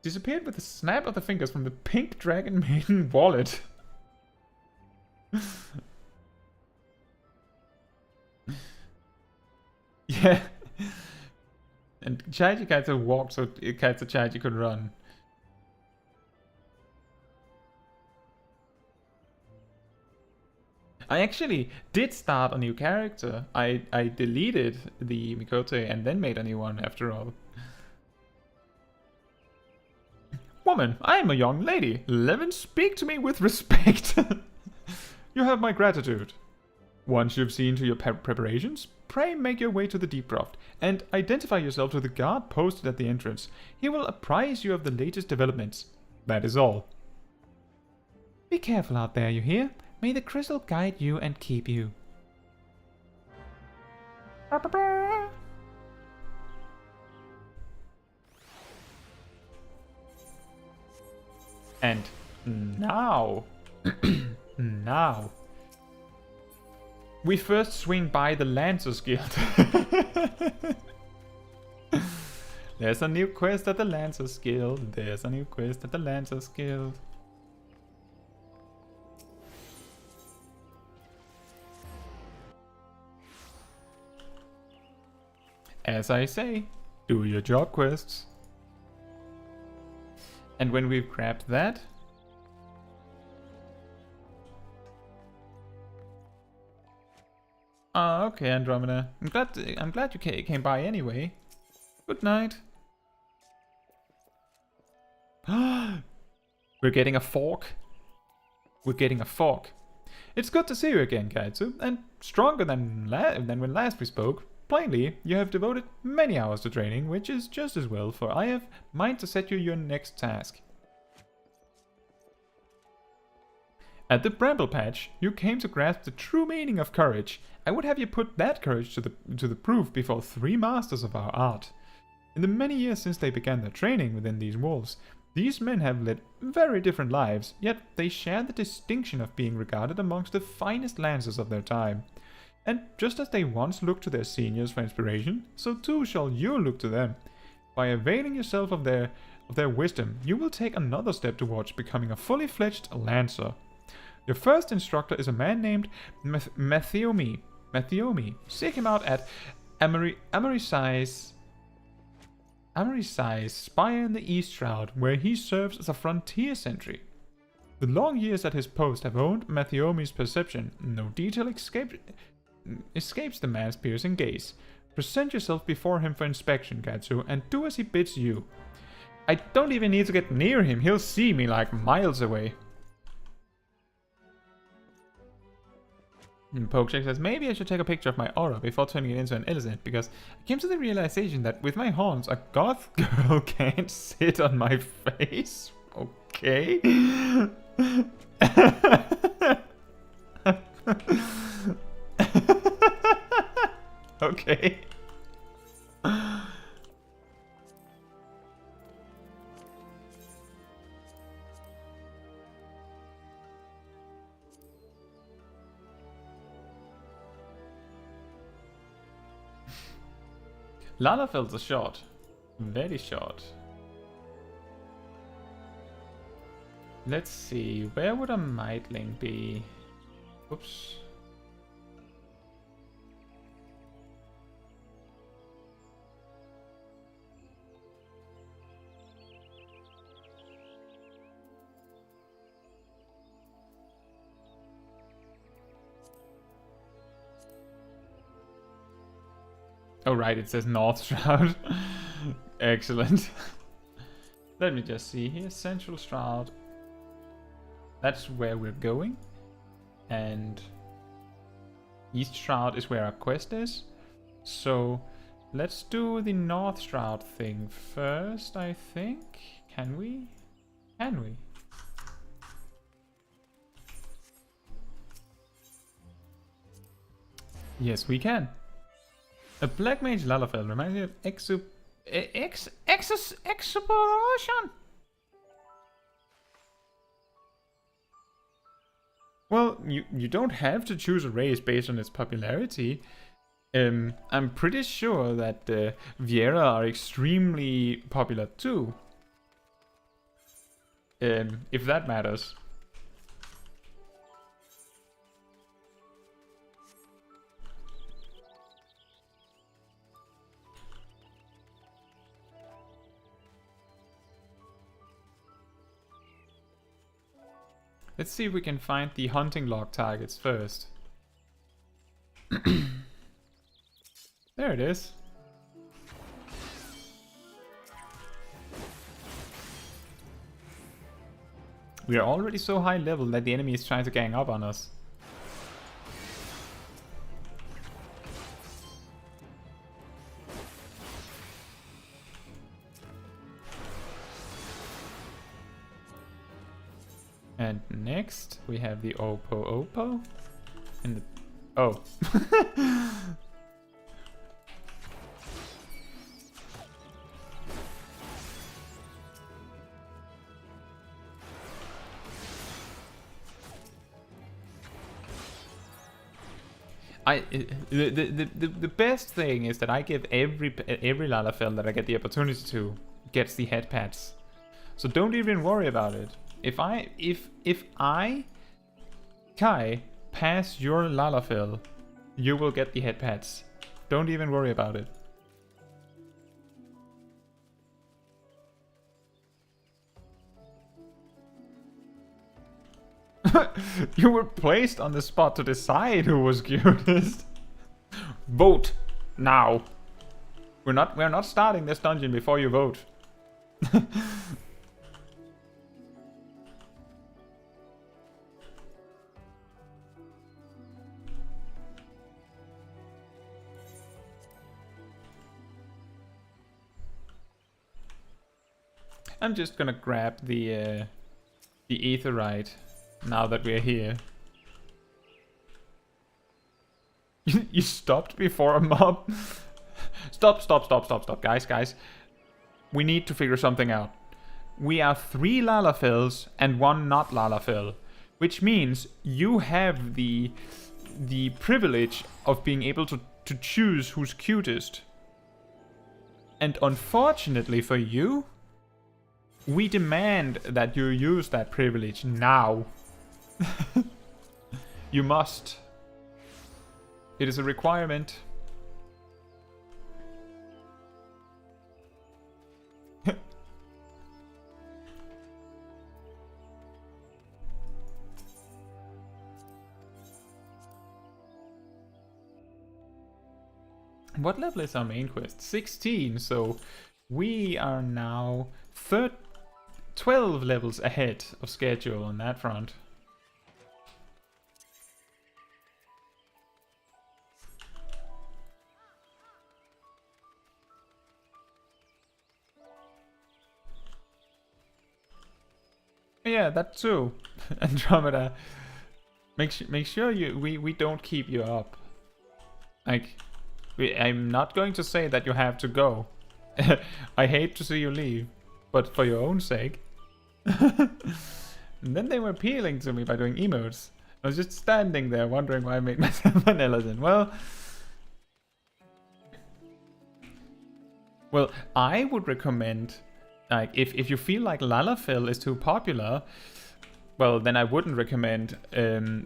A: disappeared with a snap of the fingers from the pink dragon maiden wallet. Yeah. And Chaiji Kaitsu walked so Kaitsu Chaiji could run. I actually did start a new character. I deleted the Mikote and then made a new one after all. Woman, I am a young lady. Live and speak to me with respect. You have my gratitude. Once you've seen to your preparations, pray make your way to the Deep Croft and identify yourself to the guard posted at the entrance. He will apprise you of the latest developments. That is all. Be careful out there, you hear? May the crystal guide you and keep you. And now, now, we first swing by the Lancers Guild. There's a new quest at the Lancers Guild. There's a new quest at the Lancers Guild. As I say, do your job quests. And when we've grabbed that, okay, Andromeda. I'm glad you came by anyway. Good night. We're getting a fork. We're getting a fork. It's good to see you again, Caetsu, and stronger than when last we spoke. Plainly, you have devoted many hours to training, which is just as well, for I have mind to set you your next task. At the Bramble Patch, you came to grasp the true meaning of courage. I would have you put that courage to the proof before 3 masters of our art. In the many years since they began their training within these walls, these men have led very different lives, yet they share the distinction of being regarded amongst the finest lancers of their time. And just as they once looked to their seniors for inspiration, so too shall you look to them. By availing yourself of their wisdom, you will take another step towards becoming a fully fledged lancer. Your first instructor is a man named Mathiomi. Seek him out at Amerisi's Spire in the East Shroud, where he serves as a frontier sentry. The long years at his post have honed Mathiomi's perception. No detail escapes the man's piercing gaze. Present yourself before him for inspection, Caetsu, and do as he bids you. I don't even need to get near him. He'll see me like miles away. And Pokecheck says, maybe I should take a picture of my aura before turning it into an elephant, because I came to the realization that with my horns, a goth girl can't sit on my face. Okay. Okay. Lalafelds are short. Very short. Let's see, where would a Mightling be? Oops. Oh right, it says North Shroud. Excellent. Let me just see here. Central Shroud. That's where we're going. And East Shroud is where our quest is. So let's do the North Shroud thing first, I think. Can we? Can we? Yes, we can. A Black Mage Lalafell reminds me of Exuperation. Well, you don't have to choose a race based on its popularity. I'm pretty sure that Viera are extremely popular too. If that matters. Let's see if we can find the hunting log targets first. There it is. We are already so high level that the enemy is trying to gang up on us. And next we have the Opo and the oh. The best thing is that I give every Lalafell that I get the opportunity to gets the head pats. So don't even worry about it. If I Kai pass your Lalafell, you will get the head pats. Don't even worry about it. You were placed on the spot to decide who was cutest. Vote now. We're not starting this dungeon before you vote. I'm just gonna grab the aetheryte now that we're here. You stopped before a mob? Stop, guys. We need to figure something out. We are 3 Lalafells and 1 not Lalafell, which means you have the privilege of being able to choose who's cutest. And unfortunately for you, we demand that you use that privilege now. You must. It is a requirement. What level is our main quest? 16, so we are now 12 levels ahead of schedule on that front. Yeah, that too. Andromeda. Make sure we don't keep you up. Like, I'm not going to say that you have to go. I hate to see you leave, but for your own sake. And then they were appealing to me by doing emotes. I was just standing there wondering why I made myself an Ellison. Well, I would recommend, like, if you feel like Lalafell is too popular, well, then I wouldn't recommend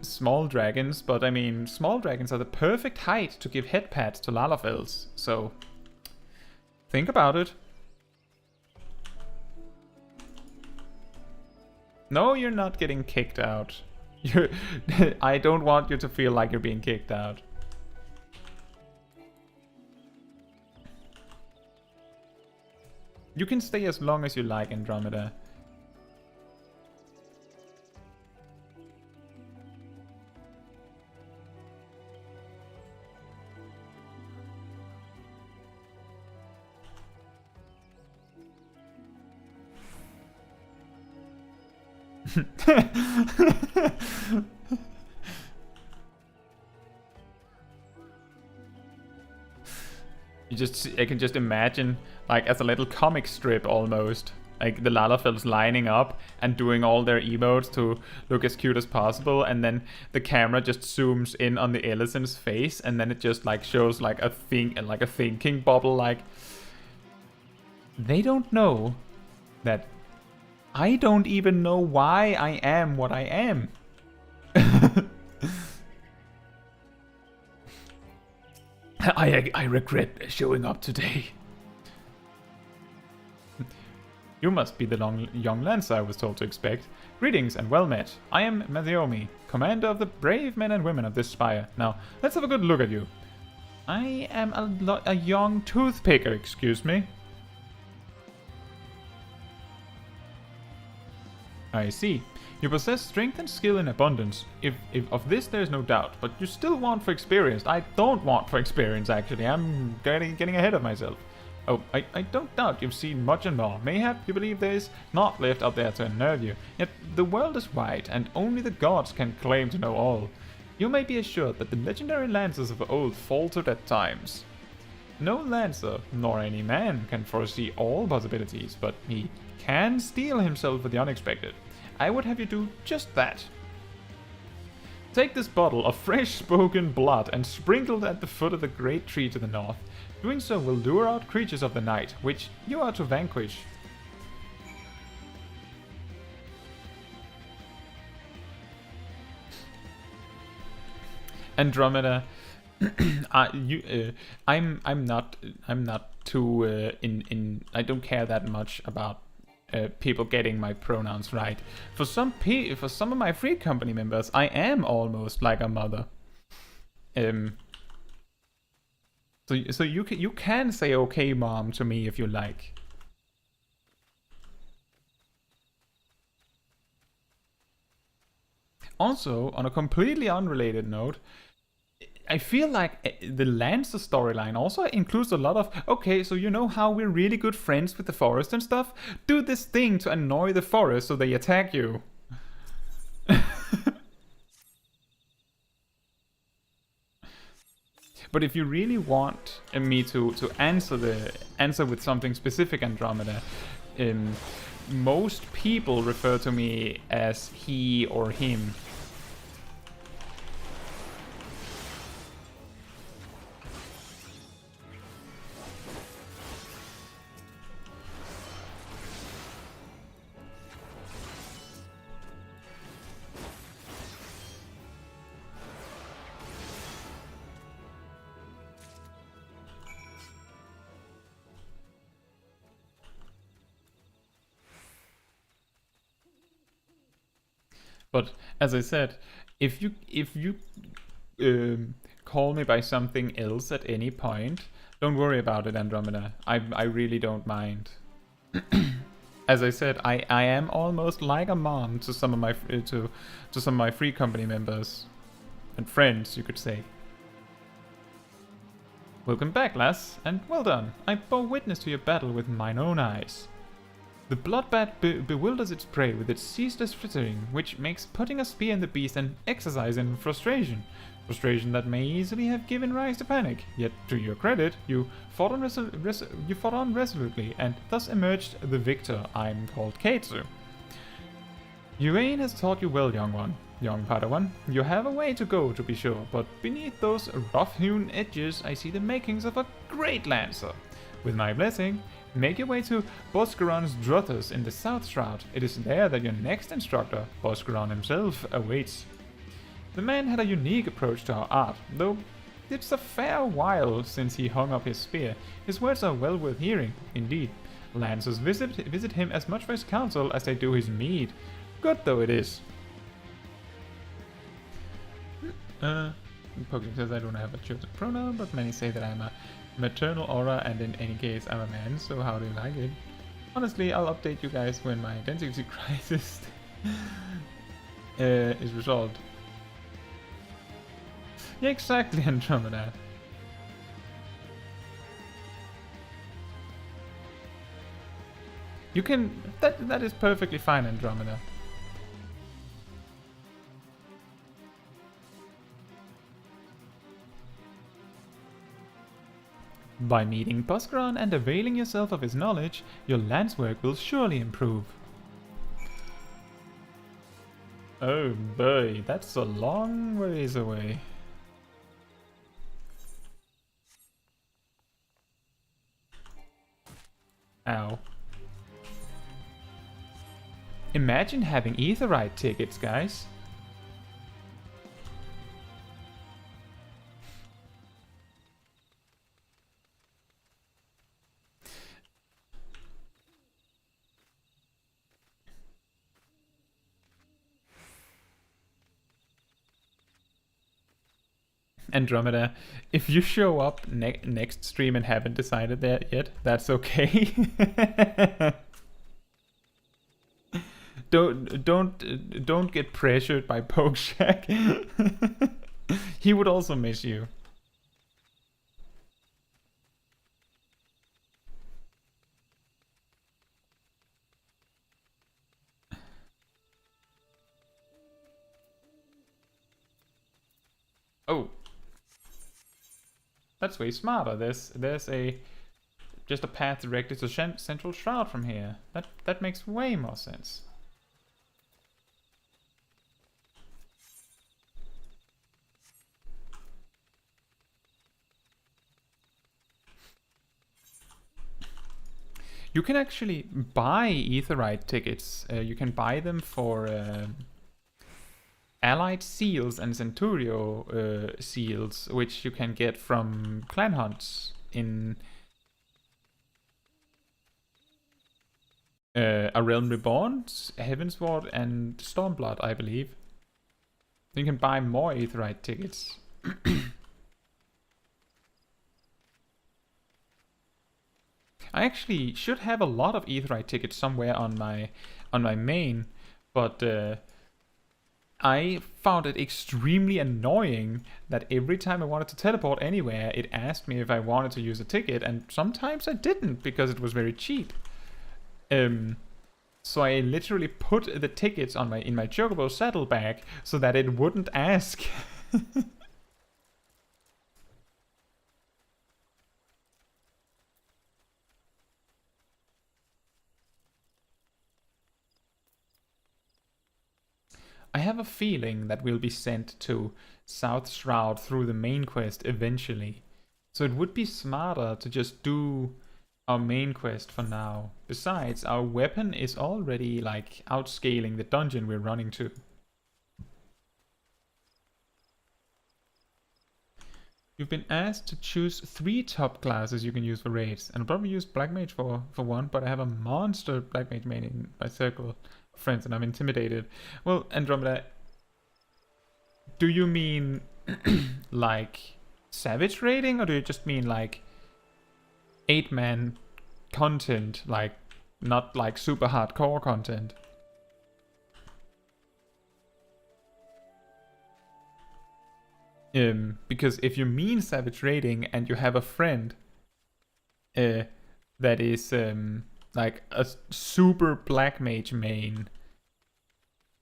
A: small dragons, but I mean, small dragons are the perfect height to give head pads to Lalafells, so think about it. No, you're not getting kicked out. I don't want you to feel like you're being kicked out. You can stay as long as you like, Andromeda. I can just imagine, like, as a little comic strip almost, like the Lalafells lining up and doing all their emotes to look as cute as possible, and then the camera just zooms in on the Ellison's face, and then it just like shows like a thinking bubble, like they don't know that I don't even know why I am what I am. I regret showing up today. You must be the young Limsa I was told to expect. Greetings and well met. I am Mathiomi, commander of the brave men and women of this spire. Now, let's have a good look at you. I am a young toothpicker, excuse me. I see. You possess strength and skill in abundance. If of this there is no doubt, but you still want for experience. I don't want for experience, actually. I'm getting ahead of myself. Oh, I don't doubt you've seen much and more. Mayhap you believe there is not left out there to unnerve you. Yet the world is wide, and only the gods can claim to know all. You may be assured that the legendary lancers of old faltered at times. No lancer, nor any man, can foresee all possibilities, but he can steel himself for the unexpected. I would have you do just that. Take this bottle of fresh-spoken blood and sprinkle it at the foot of the great tree to the north. Doing so will lure out creatures of the night, which you are to vanquish. Andromeda, I'm not too I don't care that much about people getting my pronouns right. For some of my free company members, I am almost like a mother. So you can say "okay, mom" to me if you like. Also, on a completely unrelated note, I feel like the Lancer storyline also includes a lot of, okay, so you know how we're really good friends with the forest and stuff? Do this thing to annoy the forest so they attack you. But if you really want me to answer with something specific, Andromeda, most people refer to me as he or him. But as I said, if you call me by something else at any point, don't worry about it, Andromeda. I really don't mind. As I said, I am almost like a mom to some of my to some of my free company members and friends, you could say. Welcome back, lass, and well done. I bore witness to your battle with mine own eyes. The bloodbat bewilders its prey with its ceaseless frittering, which makes putting a spear in the beast an exercise in frustration. Frustration that may easily have given rise to panic, yet to your credit, you fought on resolutely, and thus emerged the victor. I'm called Caetsu. Yuane has taught you well, young one. Young Padawan, you have a way to go, to be sure, but beneath those rough-hewn edges I see the makings of a great lancer. With my blessing, make your way to Boscaron's Druthers in the South Shroud. It is there that your next instructor, Boscaron himself, awaits. The man had a unique approach to our art, though it's a fair while since he hung up his spear. His words are well worth hearing, indeed. Lancers visit him as much for his counsel as they do his mead. Good though it is. Poking says I don't have a chosen pronoun, but many say that I'm a maternal aura, and in any case I'm a man, so how do you like it? Honestly, I'll update you guys when my identity crisis is resolved. Yeah, exactly, Andromeda. You can... that is perfectly fine, Andromeda. By meeting Boscaron and availing yourself of his knowledge, your lance work will surely improve. Oh boy, that's a long ways away. Ow. Imagine having Aetheryte tickets, guys. Andromeda, if you show up next stream and haven't decided that yet, that's okay. don't get pressured by Pokeshack. He would also miss you. Oh, that's way smarter. There's just a path directly to Central Shroud from here. That makes way more sense. You can actually buy Aetheryte tickets. You can buy them for Allied Seals and Centurio Seals, which you can get from clan hunts in A Realm Reborn, Heavensward, and Stormblood, I believe. You can buy more Aetheryte tickets. I actually should have a lot of Aetheryte tickets somewhere on my main, but I found it extremely annoying that every time I wanted to teleport anywhere, it asked me if I wanted to use a ticket, and sometimes I didn't because it was very cheap. So I literally put the tickets on in my Chocobo saddlebag so that it wouldn't ask. I have a feeling that we'll be sent to South Shroud through the main quest eventually. So it would be smarter to just do our main quest for now. Besides, our weapon is already like outscaling the dungeon we're running to. You've been asked to choose 3 top classes you can use for raids, and I'll probably use Black Mage for one, but I have a monster Black Mage main in my circle of friends and I'm intimidated. Well, Andromeda, do you mean like savage raiding, or do you just mean like 8-man content, like not like super hardcore content? Because if you mean savage raiding and you have a friend that is like a super black mage main,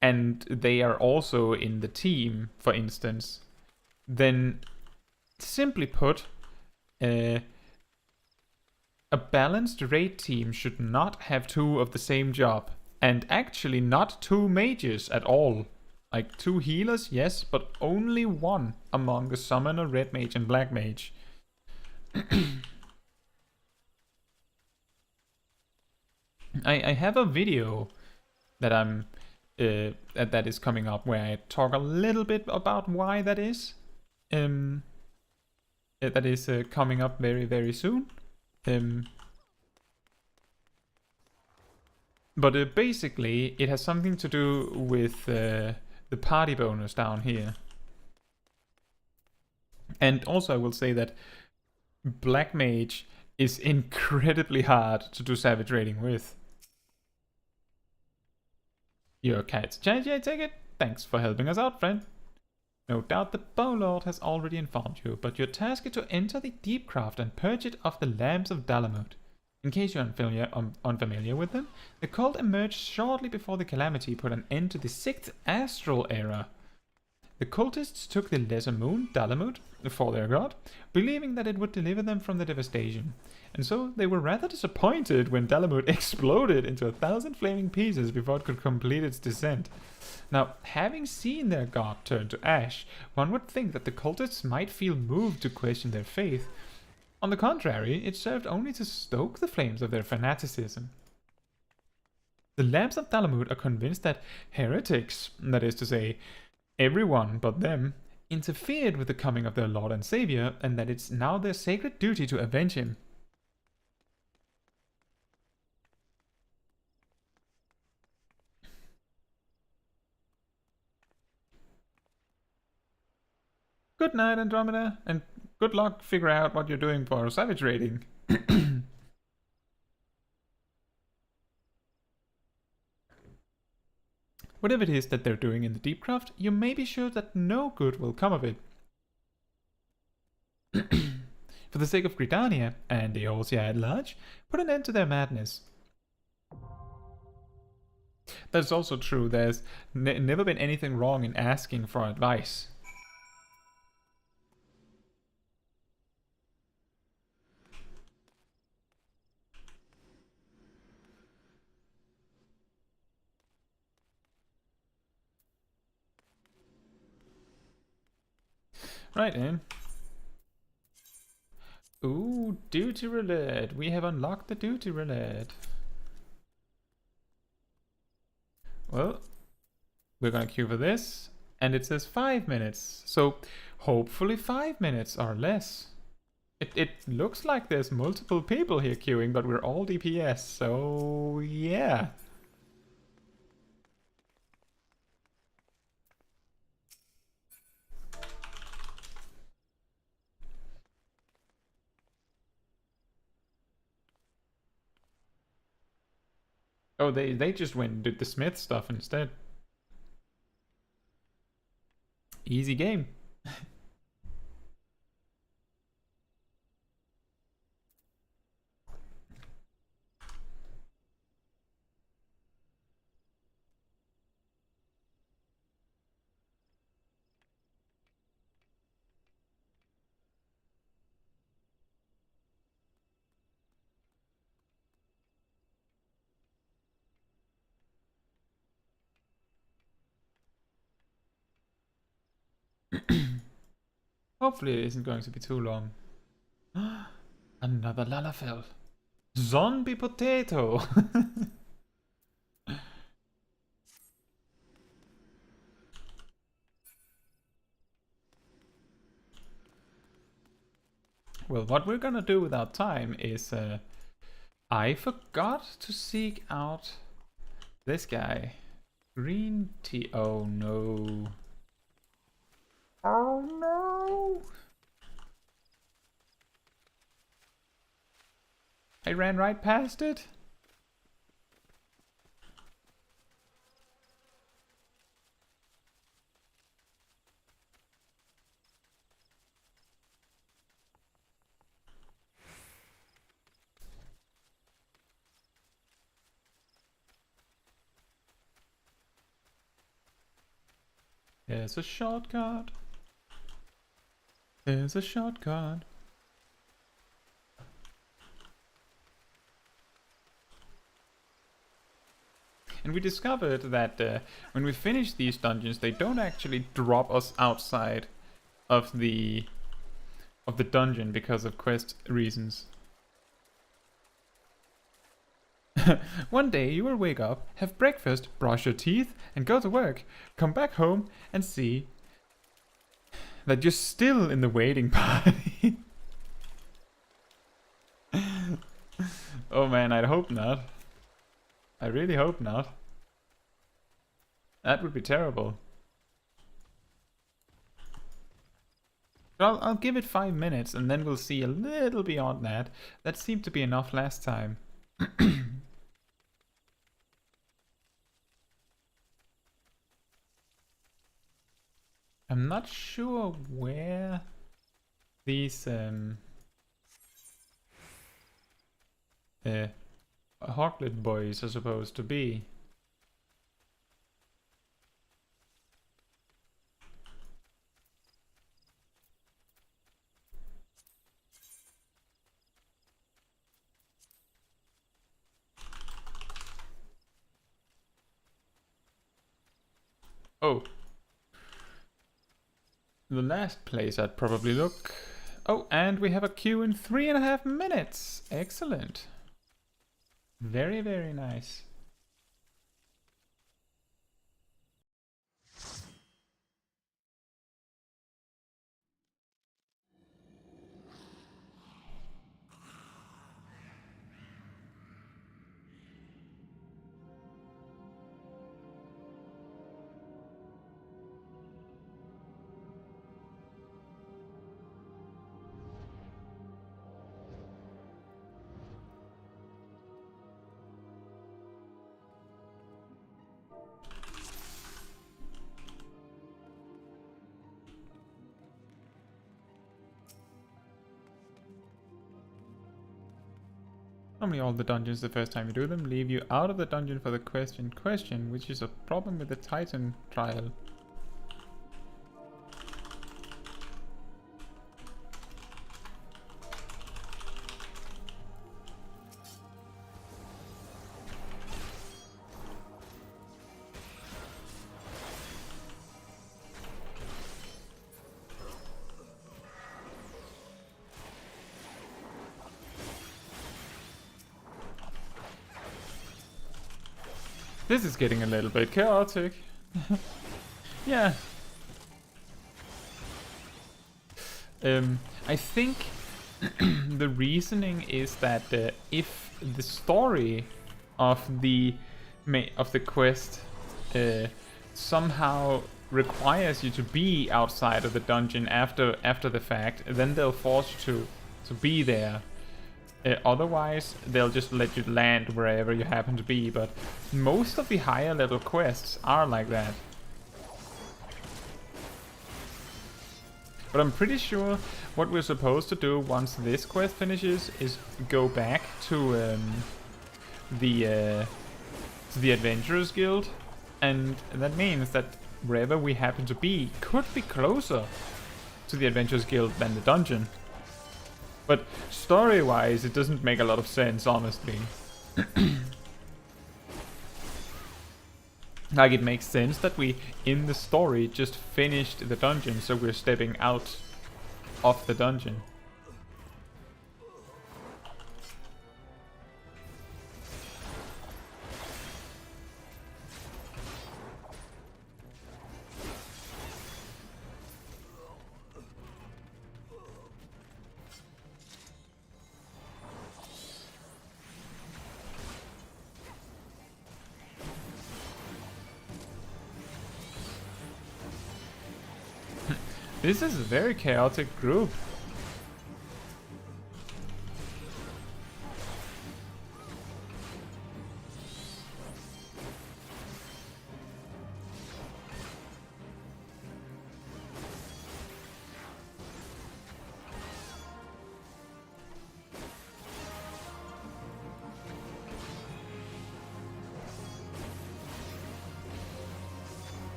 A: and they are also in the team, for instance, then simply put, a balanced raid team should not have 2 of the same job, and actually not 2 mages at all. Like 2 healers, yes, but only 1 among the summoner, red mage, and black mage. I have a video that I'm that is coming up where I talk a little bit about why that is. That is coming up very, very soon. But basically, it has something to do with the party bonus down here. And also I will say that Black Mage is incredibly hard to do savage raiding with. Your Caetsu Chaiji, I take it? Thanks for helping us out, friend. No doubt the Bowlord has already informed you, but your task is to enter the Deep Craft and purge it of the lamps of Dalamud. In case you're unfamiliar with them, the cult emerged shortly before the Calamity put an end to the 6th Astral Era. The cultists took the lesser moon, Dalamud, for their god, believing that it would deliver them from the devastation. And so they were rather disappointed when Dalamud exploded into 1,000 flaming pieces before it could complete its descent. Now, having seen their god turn to ash, one would think that the cultists might feel moved to question their faith. On the contrary, it served only to stoke the flames of their fanaticism. The Lamps of Dalamud are convinced that heretics, that is to say, everyone but them, interfered with the coming of their Lord and Savior, and that it's now their sacred duty to avenge him. Good night, Andromeda, and good luck figure out what you're doing for savage raiding. Whatever it is that they're doing in the Deepcraft, you may be sure that no good will come of it. For the sake of Gridania and the Eorzea at large, put an end to their madness. That's also true. There's never been anything wrong in asking for advice. Right then. Ooh, duty roulette. We have unlocked the duty roulette. Well, we're gonna queue for this, and it says 5 minutes. So hopefully 5 minutes or less. It looks like there's multiple people here queuing, but we're all DPS, so yeah. Oh, they just went and did the Smith stuff instead. Easy game. Hopefully it isn't going to be too long. Another Lalafell. Zombie potato! Well, what we're gonna do with our time is... I forgot to seek out this guy. Green tea. Oh no. Oh no! I ran right past it. There's a shortcut. There's a shortcut. And we discovered that when we finish these dungeons, they don't actually drop us outside of the dungeon because of quest reasons. One day you will wake up, have breakfast, brush your teeth, and go to work. Come back home and see that you're still in the waiting party. Oh man, I hope not. I really hope not. That would be terrible. But I'll give it 5 minutes and then we'll see a little beyond that. That seemed to be enough last time. I'm not sure where these Hoglet boys are supposed to be. Oh. The last place I'd probably look. Oh, and we have a queue in 3.5 minutes. Excellent. Very, very nice. Normally all the dungeons the first time you do them leave you out of the dungeon for the quest in question, which is a problem with the Titan trial. This is getting a little bit chaotic. Yeah. I think the reasoning is that if the story of the quest somehow requires you to be outside of the dungeon after the fact, then they'll force you to be there. Otherwise, they'll just let you land wherever you happen to be, but most of the higher level quests are like that. But I'm pretty sure what we're supposed to do once this quest finishes is go back to the Adventurers Guild, and that means that wherever we happen to be could be closer to the Adventurers Guild than the dungeon. But story-wise, it doesn't make a lot of sense, honestly. Like, it makes sense that we, in the story, just finished the dungeon, so we're stepping out of the dungeon. This is a very chaotic group.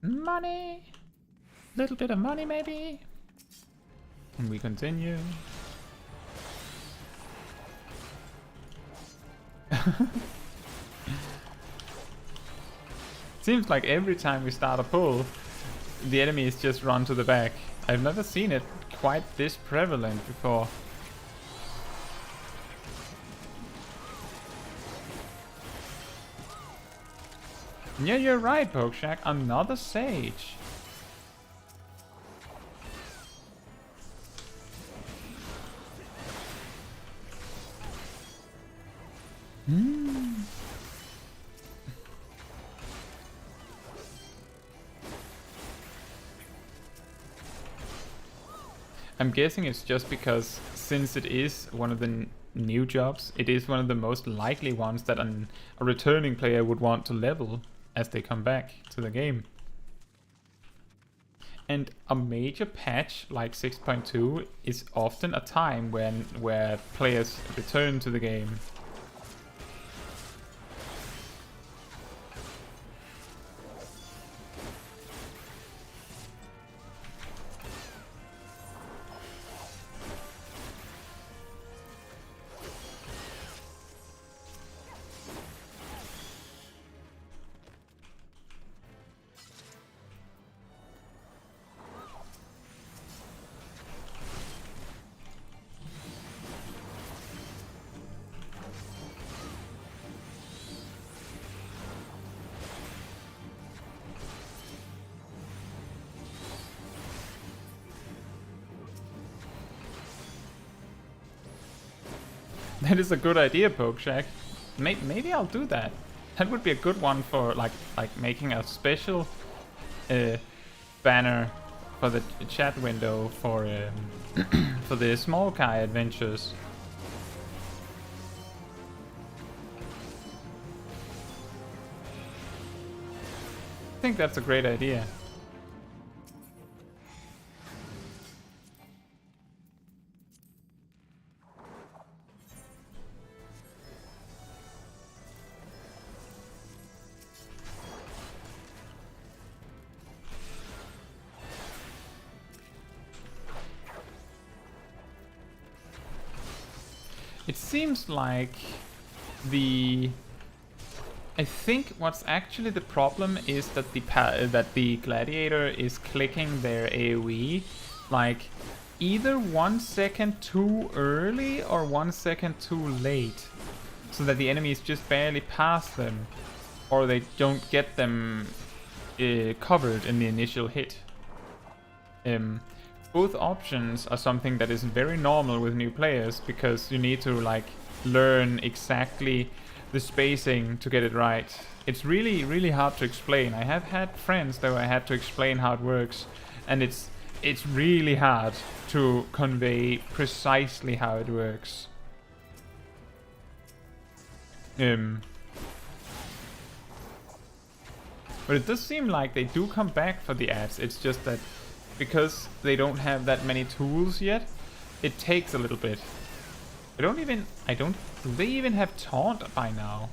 A: Money! Little bit of money, maybe? And we continue. Seems like every time we start a pull, the enemies just run to the back. I've never seen it quite this prevalent before. Yeah, you're right, Pokeshack. Another sage. I'm guessing it's just because, since it is one of the new jobs, it is one of the most likely ones that a returning player would want to level as they come back to the game. And a major patch like 6.2 is often a time where players return to the game. That is a good idea, Pokeshack. Maybe I'll do that. That would be a good one for like making a special banner for the chat window for for the Smol Caetsu adventures. I think that's a great idea. It seems like I think what's actually the problem is that the gladiator is clicking their AoE like either 1 second too early or 1 second too late, so that the enemies just barely pass them, or they don't get them covered in the initial hit. Both options are something that is very normal with new players, because you need to like learn exactly the spacing to get it right. It's really, really hard to explain. I have had friends though I had to explain how it works, and it's really hard to convey precisely how it works. But it does seem like they do come back for the ads. It's just that because they don't have that many tools yet, it takes a little bit. Do they even have taunt by now?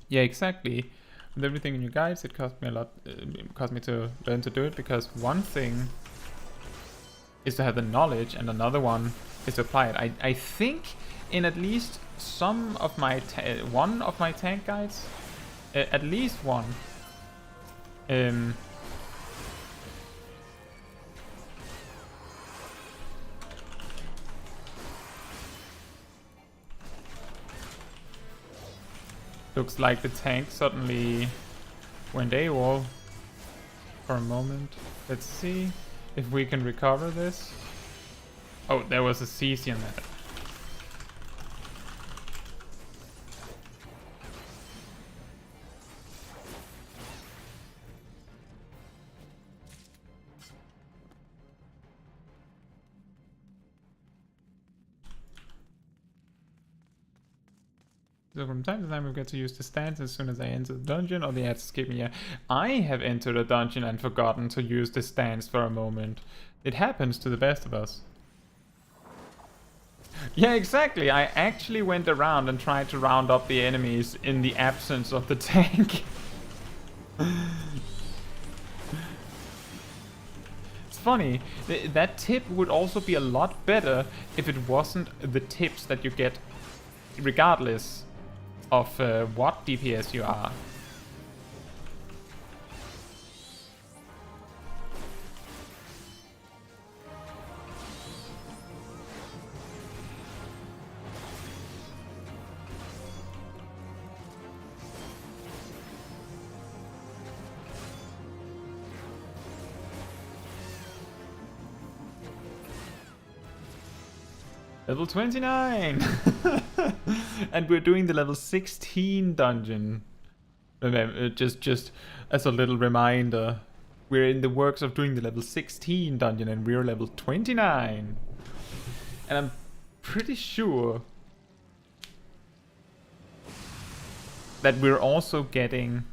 A: Yeah, exactly. With everything in your guides, it cost me a lot. It cost me to learn to do it, because one thing is to have the knowledge, and another one is to apply it. I think in at least some of my one of my tank guides, at least one. Looks like the tank suddenly went AWOL for a moment. Let's see if we can recover this. Oh, there was a CC on that. So from time to time we get to use the stance as soon as I enter the dungeon, or the ads skip me. Yeah, I have entered a dungeon and forgotten to use the stance for a moment. It happens to the best of us. Yeah, exactly. I actually went around and tried to round up the enemies in the absence of the tank. It's funny. That tip would also be a lot better if it wasn't the tips that you get regardless of what DPS you are. Level 29! And we're doing the level 16 dungeon. Remember, just as a little reminder, we're in the works of doing the level 16 dungeon and we're level 29. And I'm pretty sure that we're also getting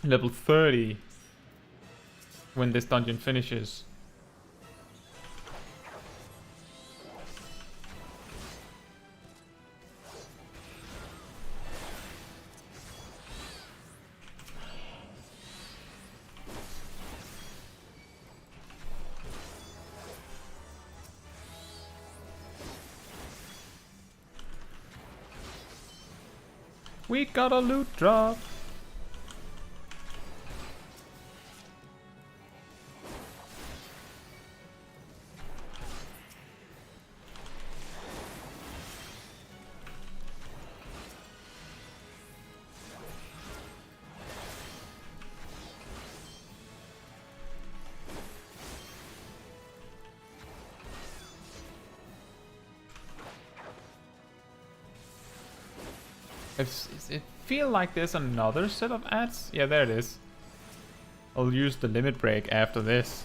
A: level 30 when this dungeon finishes. We got a loot drop. It feel like there's another set of ads? Yeah, there it is. I'll use the limit break after this.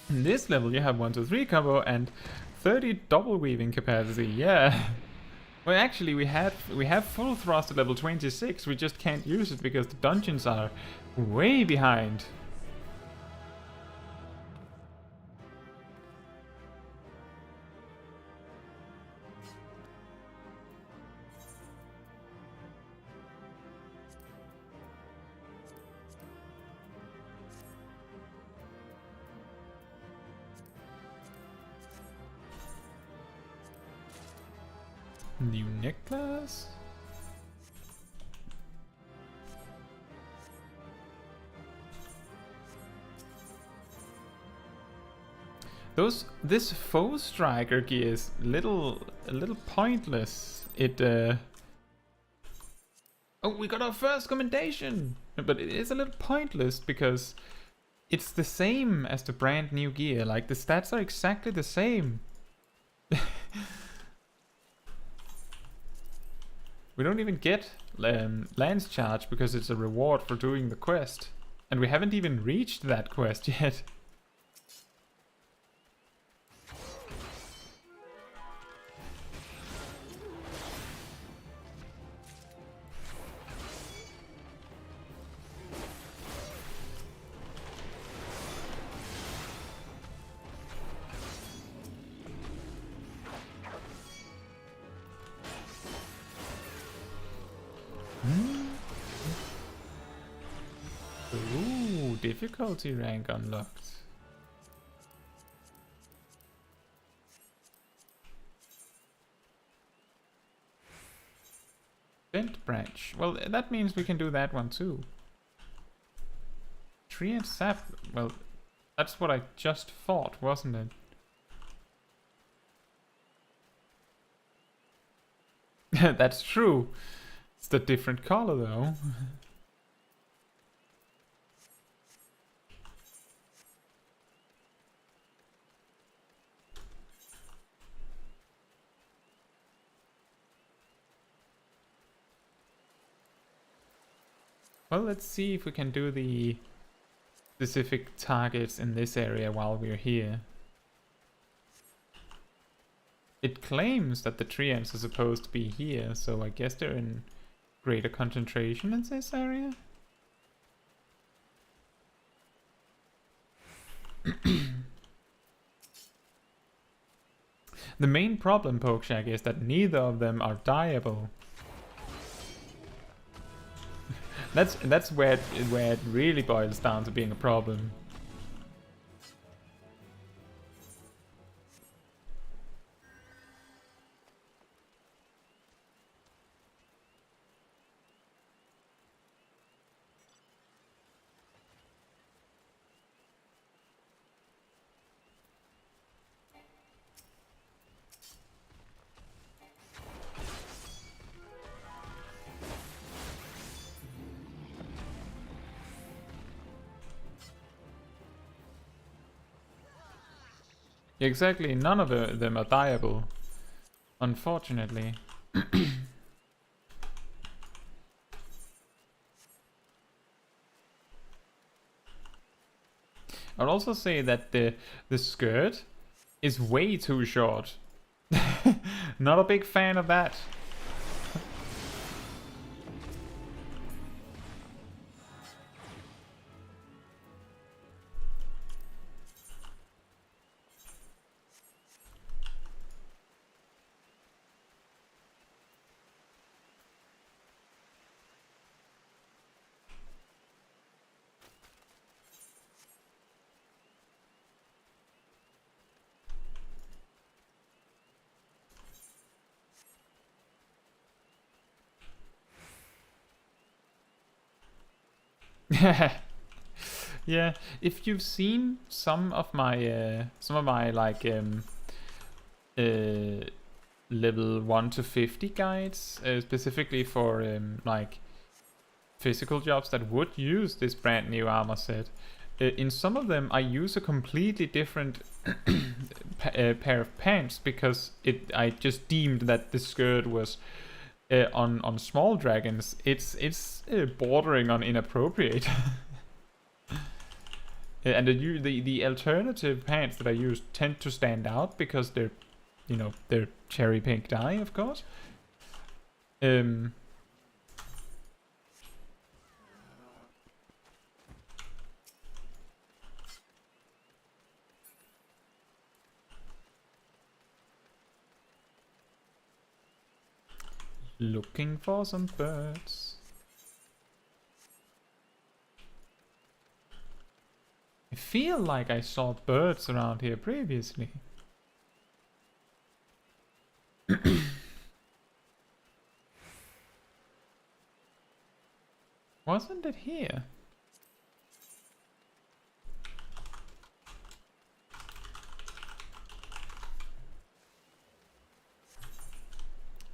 A: In this level you have 1, 2, 3 combo and 30 double weaving capacity, yeah. Well, actually we have full thrust at level 26, we just can't use it because the dungeons are way behind. New necklace? This foe striker gear is a little pointless. It oh, we got our first commendation! But it is a little pointless because it's the same as the brand new gear. Like the stats are exactly the same. We don't even get lance charge because it's a reward for doing the quest. And we haven't even reached that quest yet. Ooh, difficulty rank unlocked. Bent branch. Well, that means we can do that one too. Tree and sap. Well, that's what I just thought, wasn't it? That's true. It's the different color though. Well, let's see if we can do the specific targets in this area while we're here. It claims that the treants are supposed to be here, so I guess they're in greater concentration in this area. The main problem, Pokeshag, is that neither of them are dyeable. That's where it really boils down to being a problem. Exactly, none of them are dyeable, unfortunately. I'll also say that the skirt is way too short. Not a big fan of that. Yeah, if you've seen some of my like level 1 to 50 guides, specifically for like physical jobs that would use this brand new armor set, in some of them I use a completely different pair of pants because I just deemed that the skirt was on small dragons. It's bordering on inappropriate. And the alternative pants that I use tend to stand out because they're, you know, they're cherry pink dye, of course. Looking for some birds. I feel like I saw birds around here previously. Wasn't it here?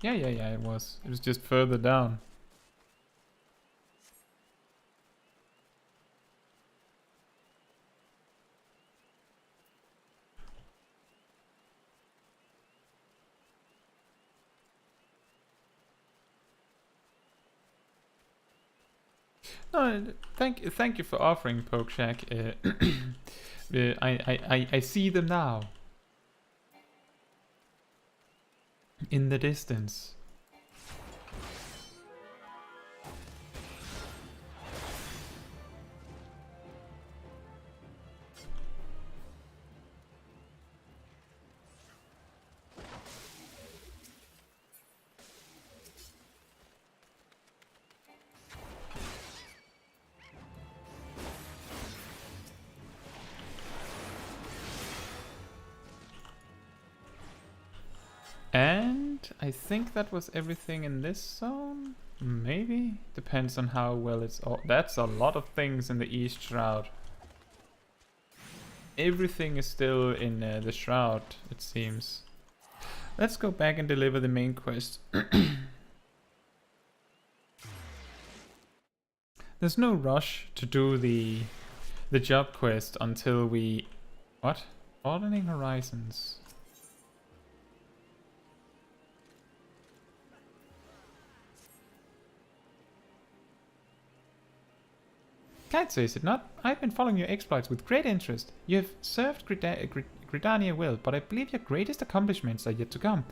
A: Yeah, it was. It was just further down. No, thank you for offering, Pokeshack. I see them now. In the distance. And I think that was everything in this zone. Maybe? Depends on how well it's all. That's a lot of things in the East Shroud. Everything is still in the Shroud, it seems. Let's go back and deliver the main quest. There's no rush to do the job quest until we... What? Broadening Horizons. Caetsu, is it not? I've been following your exploits with great interest. You have served Gridania well, but I believe your greatest accomplishments are yet to come.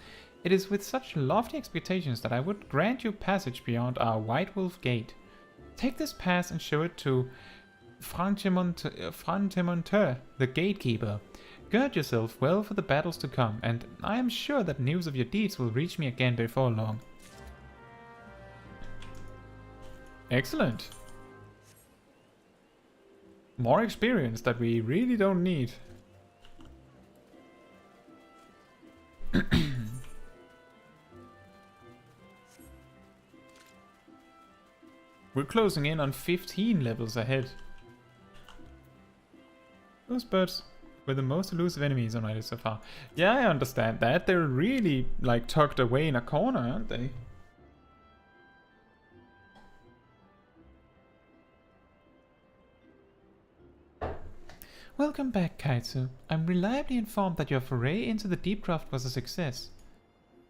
A: It is with such lofty expectations that I would grant you passage beyond our White Wolf Gate. Take this pass and show it to Frantemonteur, the gatekeeper. Gird yourself well for the battles to come, and I am sure that news of your deeds will reach me again before long. Excellent. More experience that we really don't need. We're closing in on 15 levels ahead. Those birds were the most elusive enemies on my list so far. Yeah, I understand that. They're really like tucked away in a corner, aren't they? Welcome back, Caetsu. I'm reliably informed that your foray into the Deep Craft was a success.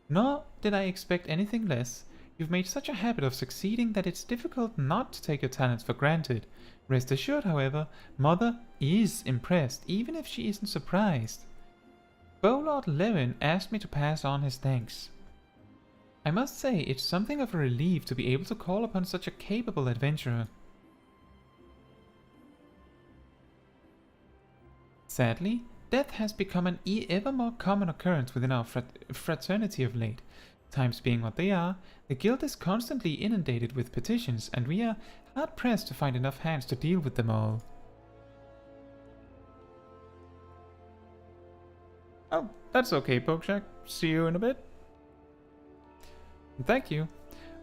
A: Nor did I expect anything less. You've made such a habit of succeeding that it's difficult not to take your talents for granted. Rest assured, however, Mother is impressed, even if she isn't surprised. Bowlord Levin asked me to pass on his thanks. I must say, it's something of a relief to be able to call upon such a capable adventurer. Sadly, death has become an ever more common occurrence within our fraternity of late. Times being what they are, the guild is constantly inundated with petitions, and we are hard-pressed to find enough hands to deal with them all. Oh, that's okay, Pokeshack. See you in a bit. Thank you.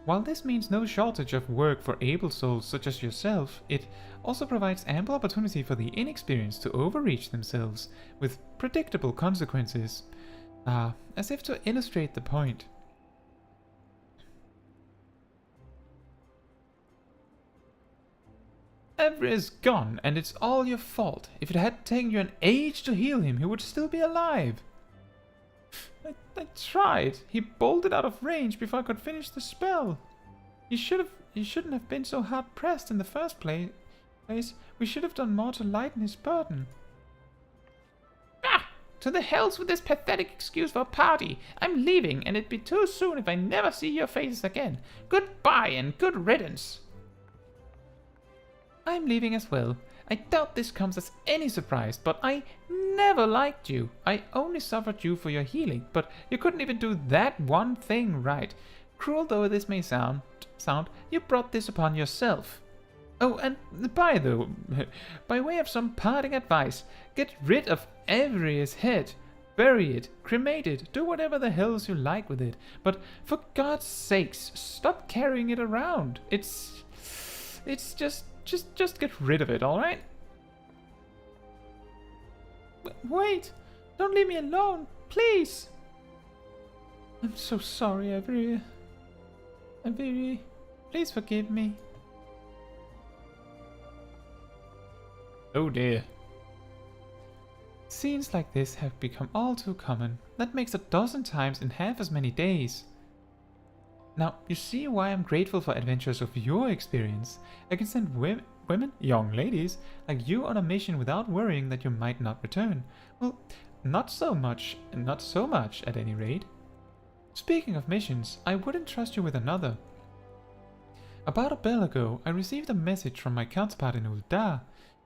A: While this means no shortage of work for able souls such as yourself, it also provides ample opportunity for the inexperienced to overreach themselves, with predictable consequences. As if to illustrate the point. Evra is gone, and it's all your fault. If it had taken you an age to heal him, he would still be alive. I tried. He bolted out of range before I could finish the spell. You shouldn't have been so hard pressed in the first place. We should have done more to lighten his burden.
B: To the hells with this pathetic excuse for a party. I'm leaving, and it'd be too soon if I never see your faces again. Goodbye and good riddance.
A: I'm leaving as well. I doubt this comes as any surprise, but I never liked you. I only suffered you for your healing, but you couldn't even do that one thing right. Cruel though this may sound, you brought this upon yourself. Oh, and by way of some parting advice, get rid of Evra's head. Bury it, cremate it, do whatever the hells you like with it. But for God's sakes, stop carrying it around. It's just get rid of it, alright? Wait! Don't leave me alone, please! I'm so sorry, Evra. Please forgive me. Oh dear. Scenes like this have become all too common. That makes 12 times in half as many days. Now, you see why I'm grateful for adventures of your experience. I can send women, young ladies, like you on a mission without worrying that you might not return. Well, not so much at any rate. Speaking of missions, I wouldn't trust you with another. About a bell ago, I received a message from my counterpart in Ul'dah.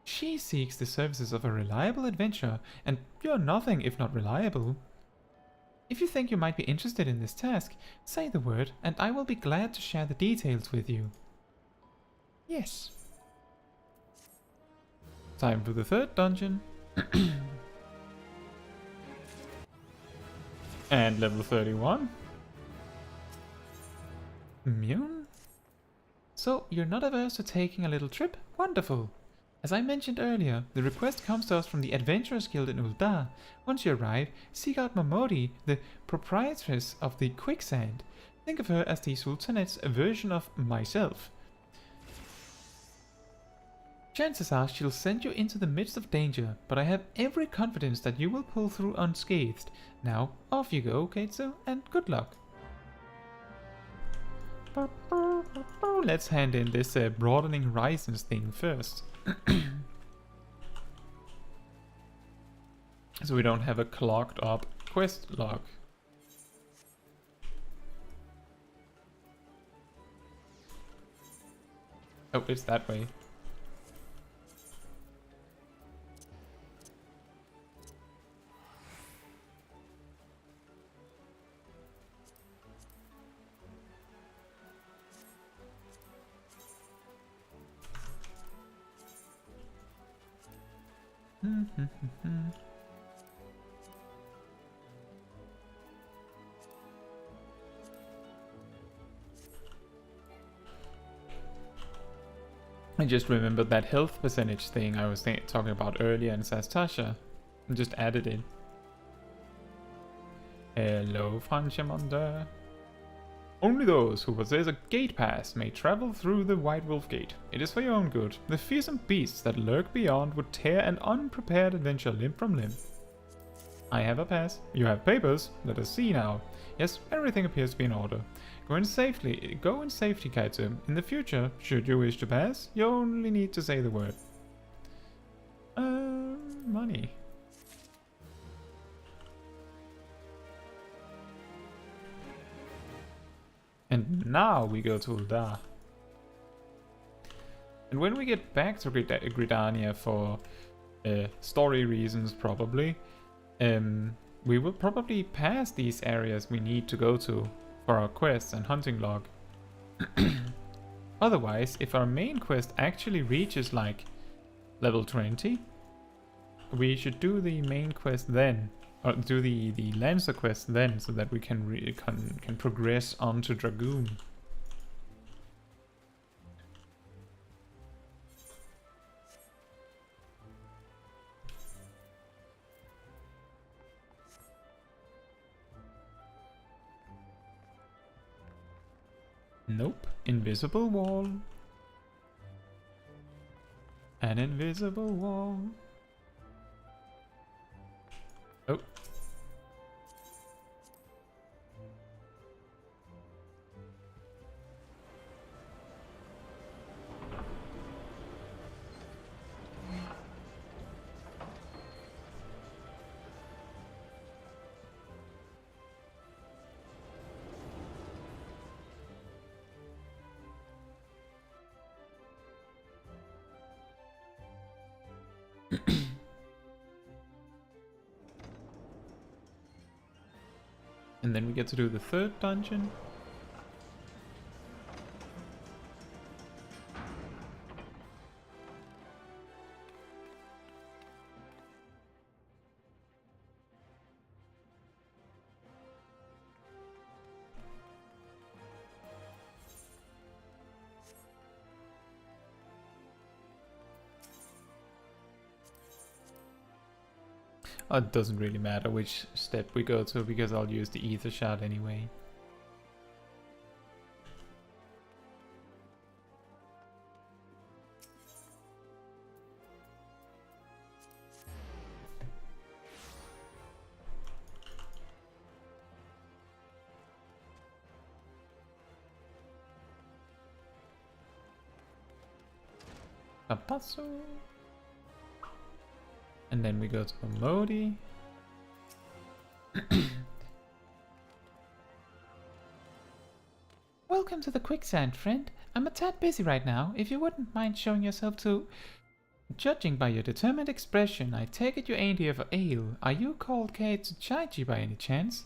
A: She seeks the services of a reliable adventurer, and you're nothing if not reliable. If you think you might be interested in this task, say the word, and I will be glad to share the details with you. Yes. Time for the 3rd dungeon. And level 31. Immune? So, you're not averse to taking a little trip? Wonderful! As I mentioned earlier, the request comes to us from the Adventurers Guild in Ul'dah. Once you arrive, seek out Momodi, the proprietress of the Quicksand. Think of her as the Sultanet's version of myself. Chances are she'll send you into the midst of danger, but I have every confidence that you will pull through unscathed. Now, off you go, Caetsu, and good luck. Let's hand in this broadening horizons thing first. So we don't have a clogged up quest log. Oh, it's that way. I just remembered that health percentage thing I was talking about earlier in Sastasha. I just added it. Hello, Franchemonde. Only those who possess a gate pass may travel through the White Wolf Gate. It is for your own good. The fearsome beasts that lurk beyond would tear an unprepared adventurer limb from limb. I have a pass. You have papers. Let us see now. Yes, everything appears to be in order. Go in safety, Caetsu. In the future, should you wish to pass, you only need to say the word. Money. And now we go to Ul'dah. And when we get back to Gridania for story reasons probably, we will probably pass these areas we need to go to for our quests and hunting log. Otherwise, if our main quest actually reaches like level 20, we should do the main quest then. Or do the Limsa quest then, so that we can progress on to Dragoon. Nope. Invisible wall. An invisible wall. Oh. And then we get to do the third dungeon. It doesn't really matter which step we go to because I'll use the ether shot anyway. A passo. And then we go to Modi. Welcome to the quicksand, friend. I'm a tad busy right now. If you wouldn't mind showing yourself to... Judging by your determined expression, I take it you ain't here for ale. Are you called Caetsu Chaiji by any chance?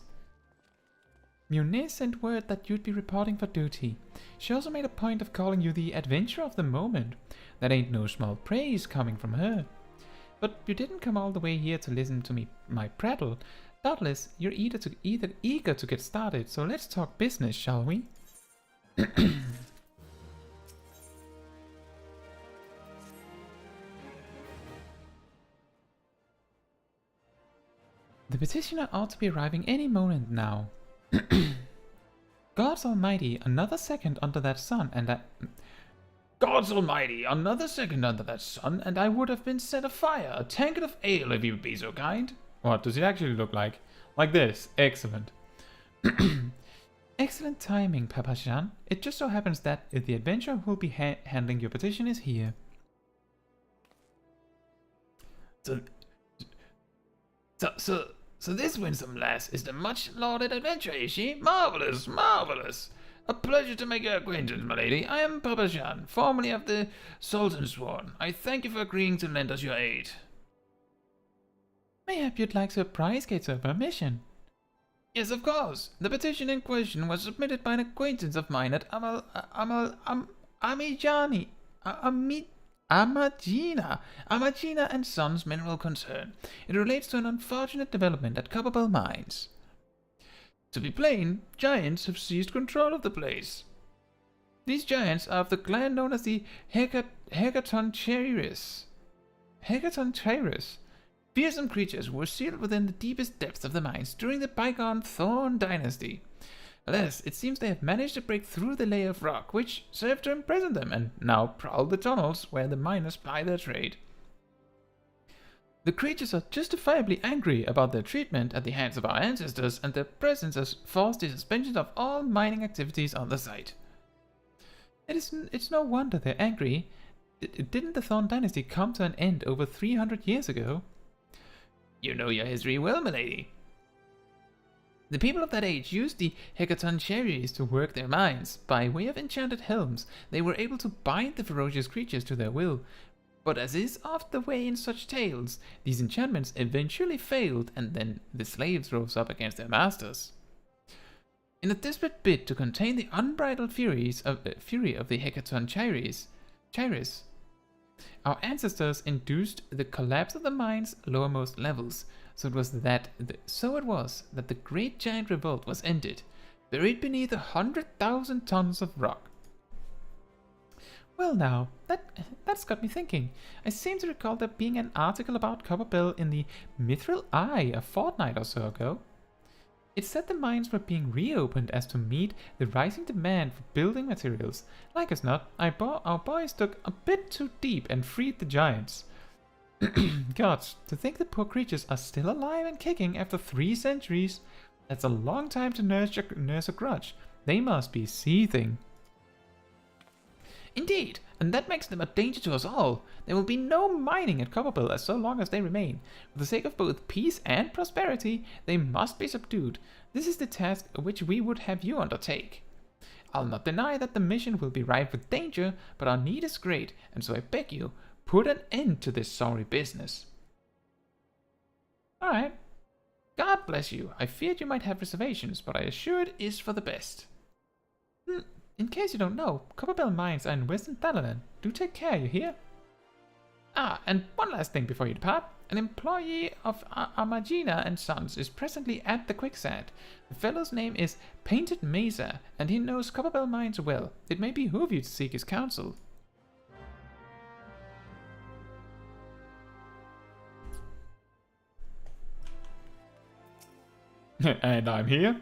A: Muniz sent word that you'd be reporting for duty. She also made a point of calling you the adventurer of the moment. That ain't no small praise coming from her. But you didn't come all the way here to listen to my prattle. Doubtless, you're eager to get started, so let's talk business, shall we? The petitioner ought to be arriving any moment now. Gods almighty, another second under that sun and that... Gods almighty, another second under that sun, and I would have been set afire. A tankard of ale, if you would be so kind. What does it actually look like? Like this. Excellent. Excellent timing, Papa Jean. It just so happens that the adventurer who will be handling your petition is here. So this winsome lass is the much-lauded adventurer, is she? Marvellous, marvellous. A pleasure to make your acquaintance, my lady. I am Papa Jean, formerly of the Sultan's Sworn. I thank you for agreeing to lend us your aid. Mayhap you'd like to apprise Caetsu of our mission? Yes, of course. The petition in question was submitted by an acquaintance of mine at Amagina and Sons Mineral Concern. It relates to an unfortunate development at Copperbell Mines. To be plain, giants have seized control of the place. These giants are of the clan known as the Hecaton Chairis. Fearsome creatures who were sealed within the deepest depths of the mines during the bygone Thorn Dynasty. Alas, it seems they have managed to break through the layer of rock which served to imprison them and now prowl the tunnels where the miners ply their trade. The creatures are justifiably angry about their treatment at the hands of our ancestors, and their presence has forced the suspension of all mining activities on the site. It's no wonder they're angry. Didn't the Thorn Dynasty come to an end over 300 years ago? You know your history well, milady. The people of that age used the Hecaton Chairis to work their mines. By way of enchanted helms, they were able to bind the ferocious creatures to their will. But as is oft the way in such tales, these enchantments eventually failed, and then the slaves rose up against their masters. In a desperate bid to contain the unbridled fury of the Hecaton Chairis, our ancestors induced the collapse of the mine's lowermost levels. So it was that the great giant revolt was ended, buried beneath 100,000 tons of rock. Well now, that's got me thinking. I seem to recall there being an article about Copperbell in the Mithril Eye a fortnight or so ago. It said the mines were being reopened as to meet the rising demand for building materials. Like as not, our boys dug a bit too deep and freed the giants. Gods, to think the poor creatures are still alive and kicking after 3 centuries. That's a long time to nurse a grudge. They must be seething. Indeed, and that makes them a danger to us all. There will be no mining at Copperbell as so long as they remain. For the sake of both peace and prosperity, they must be subdued. This is the task which we would have you undertake. I'll not deny that the mission will be rife with danger, but our need is great, and so I beg you, put an end to this sorry business. Alright. God bless you. I feared you might have reservations, but I assure it is for the best. In case you don't know, Copperbell mines are in Western Thanalan. Do take care, you hear? Ah, and one last thing before you depart. An employee of Amagina and Sons is presently at the quicksand. The fellow's name is Painted Mesa, and he knows Copperbell mines well. It may behoove you to seek his counsel.
B: And I'm here,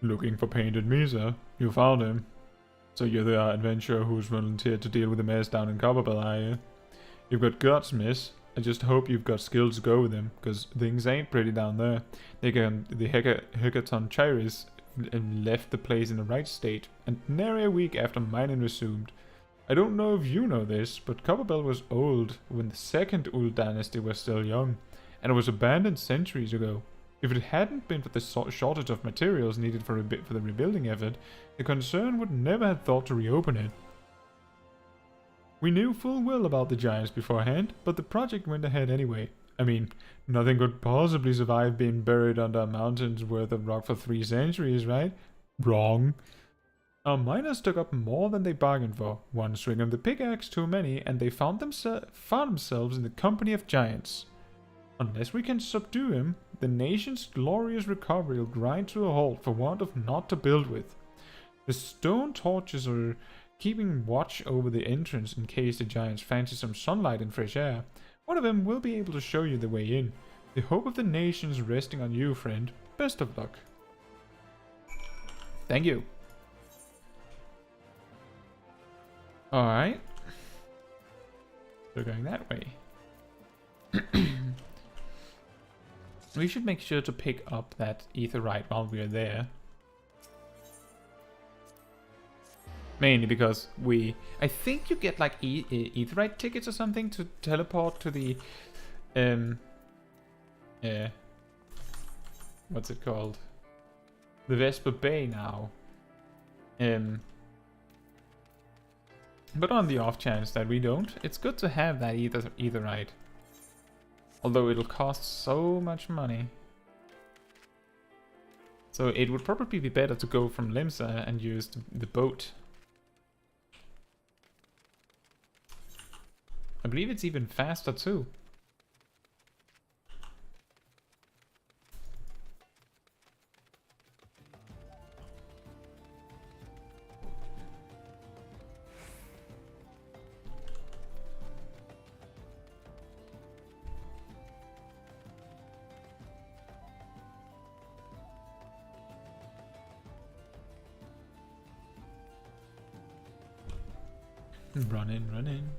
B: looking for Painted Mesa. You found him. So you're the adventurer who's volunteered to deal with the mess down in Copperbell, are you? You've got guts, miss. I just hope you've got skills to go with them, because things ain't pretty down there. The Hekaton Chairis left the place in the right state, and nary a week after mining resumed. I don't know if you know this, but Copperbell was old when the second Ul'dah dynasty was still young, and it was abandoned centuries ago. If it hadn't been for the shortage of materials needed for the rebuilding effort, the concern would never have thought to reopen it. We knew full well about the giants beforehand, but the project went ahead anyway. I mean, nothing could possibly survive being buried under a mountain's worth of rock for 3 centuries, right? Wrong. Our miners took up more than they bargained for. One swing of the pickaxe too many, and they found themselves in the company of giants. Unless we can subdue him, the nation's glorious recovery will grind to a halt for want of naught to build with. The stone torches are keeping watch over the entrance in case the giants fancy some sunlight and fresh air. One of them will be able to show you the way in. The hope of the nation's resting on you, friend. Best of luck.
A: Thank you. Alright. We're going that way. We should make sure to pick up that etherite while we're there. Mainly because I think you get like etherite tickets or something to teleport to the what's it called? The Vesper Bay now. But on the off chance that we don't, it's good to have that etherite. Although it'll cost so much money. So it would probably be better to go from Limsa and use the boat. I believe it's even faster too. Run in, run in.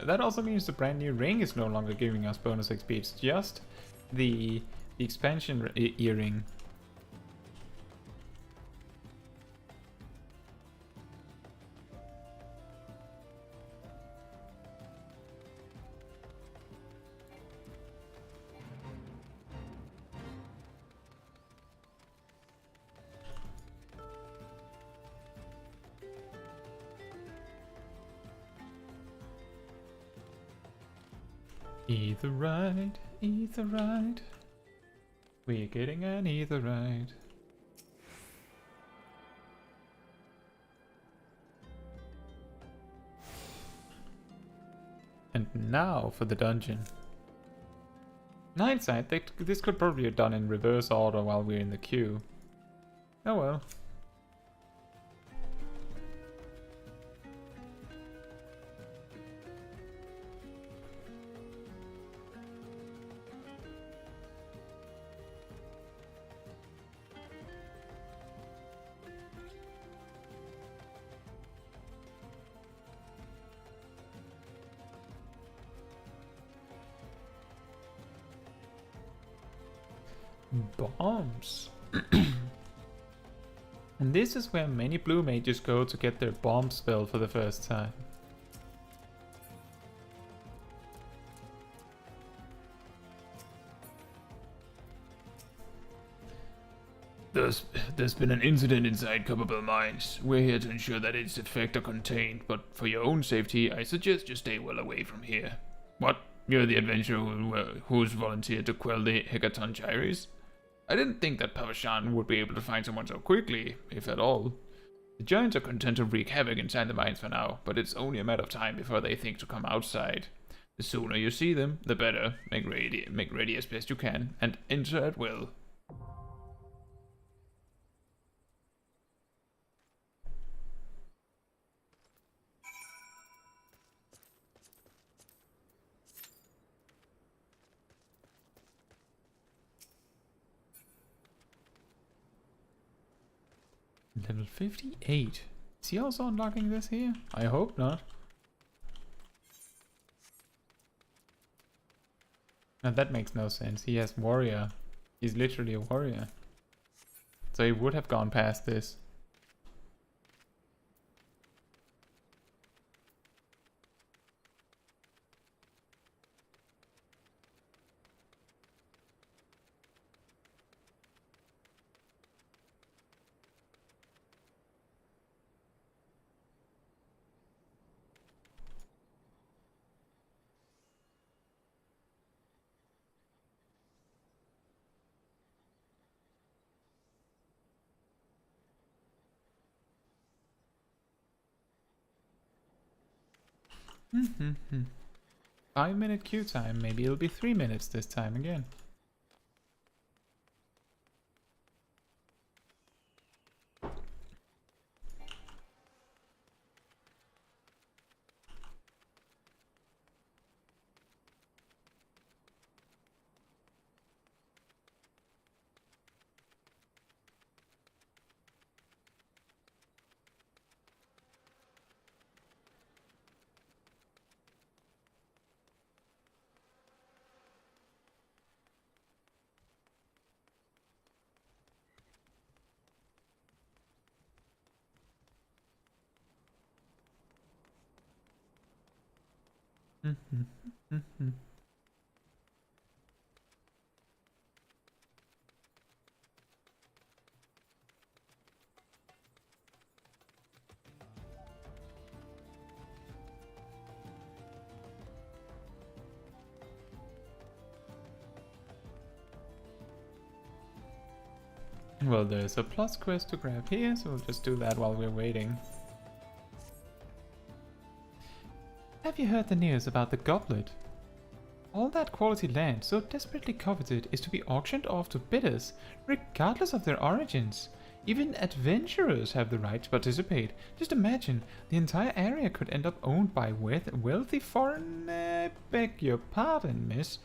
A: That also means the brand new ring is no longer giving us bonus XP. It's just the expansion earring. Etherite, etherite. We're getting an etherite. And now for the dungeon. In hindsight, this could probably have done in reverse order while we're in the queue. Oh well. Bombs. And this is where many blue mages go to get their bomb spell for the first time.
B: There's been an incident inside Copperbell Mines. We're here to ensure that its effects are contained, but for your own safety, I suggest you stay well away from here. What? You're the adventurer who's volunteered to quell the Hecaton Gyres? I didn't think that Pavashan would be able to find someone so quickly, if at all. The giants are content to wreak havoc inside the mines for now, but it's only a matter of time before they think to come outside. The sooner you see them, the better. Make ready as best you can, and enter at will.
A: Level 58. Is he also unlocking this here? I hope not. Now that makes no sense. He has warrior. He's literally a warrior. So he would have gone past this. Mm-hmm. 5-minute queue time. Maybe it'll be 3 minutes this time again. Well, there's a plus quest to grab here, so we'll just do that while we're waiting. Have you heard the news about the goblet? All that quality land, so desperately coveted, is to be auctioned off to bidders, regardless of their origins. Even adventurers have the right to participate. Just imagine, the entire area could end up owned by wealthy foreign... beg your pardon, miss.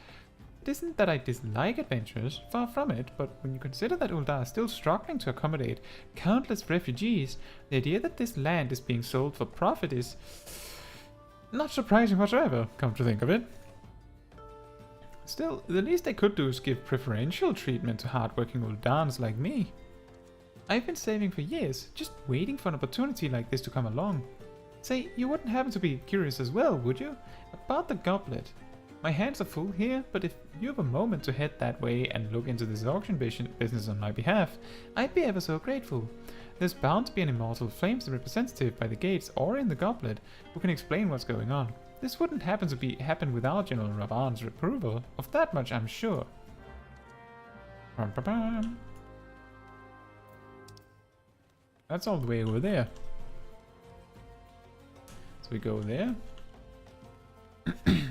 A: It isn't that I dislike adventurers, far from it, but when you consider that Ul'dah is still struggling to accommodate countless refugees, the idea that this land is being sold for profit is not surprising whatsoever, come to think of it. Still, the least they could do is give preferential treatment to hardworking Ul'dahs like me. I've been saving for years, just waiting for an opportunity like this to come along. Say, you wouldn't happen to be curious as well, would you? About the goblet. My hands are full here, but if you have a moment to head that way and look into this auction business on my behalf, I'd be ever so grateful. There's bound to be an Immortal Flames representative by the gates or in the goblet who can explain what's going on. This wouldn't happen without General Ravan's approval, of that much I'm sure. That's all the way over there. So we go there.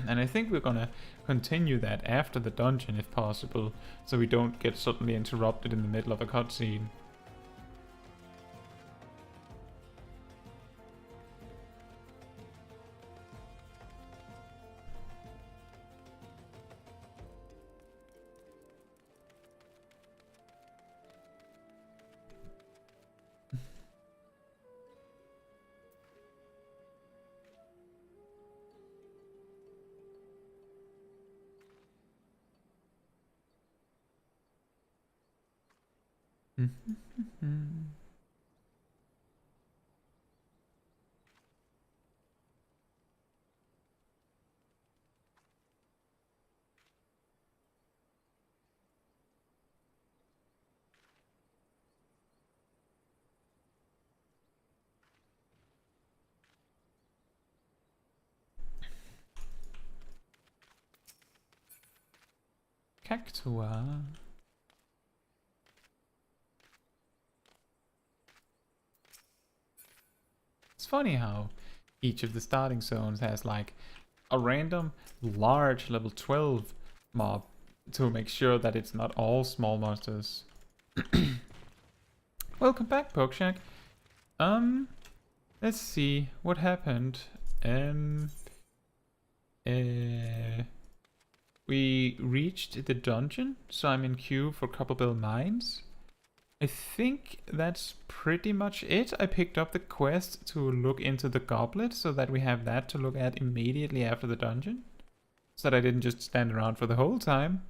A: And I think we're gonna continue that after the dungeon if possible, so we don't get suddenly interrupted in the middle of a cutscene. Cactua. It's funny how each of the starting zones has like a random large level 12 mob to make sure that it's not all small monsters. Welcome back, Pokeshack. Let's see what happened. We reached the dungeon, so I'm in queue for Copperbell Mines. I think that's pretty much it. I picked up the quest to look into the goblet, so that we have that to look at immediately after the dungeon. So that I didn't just stand around for the whole time.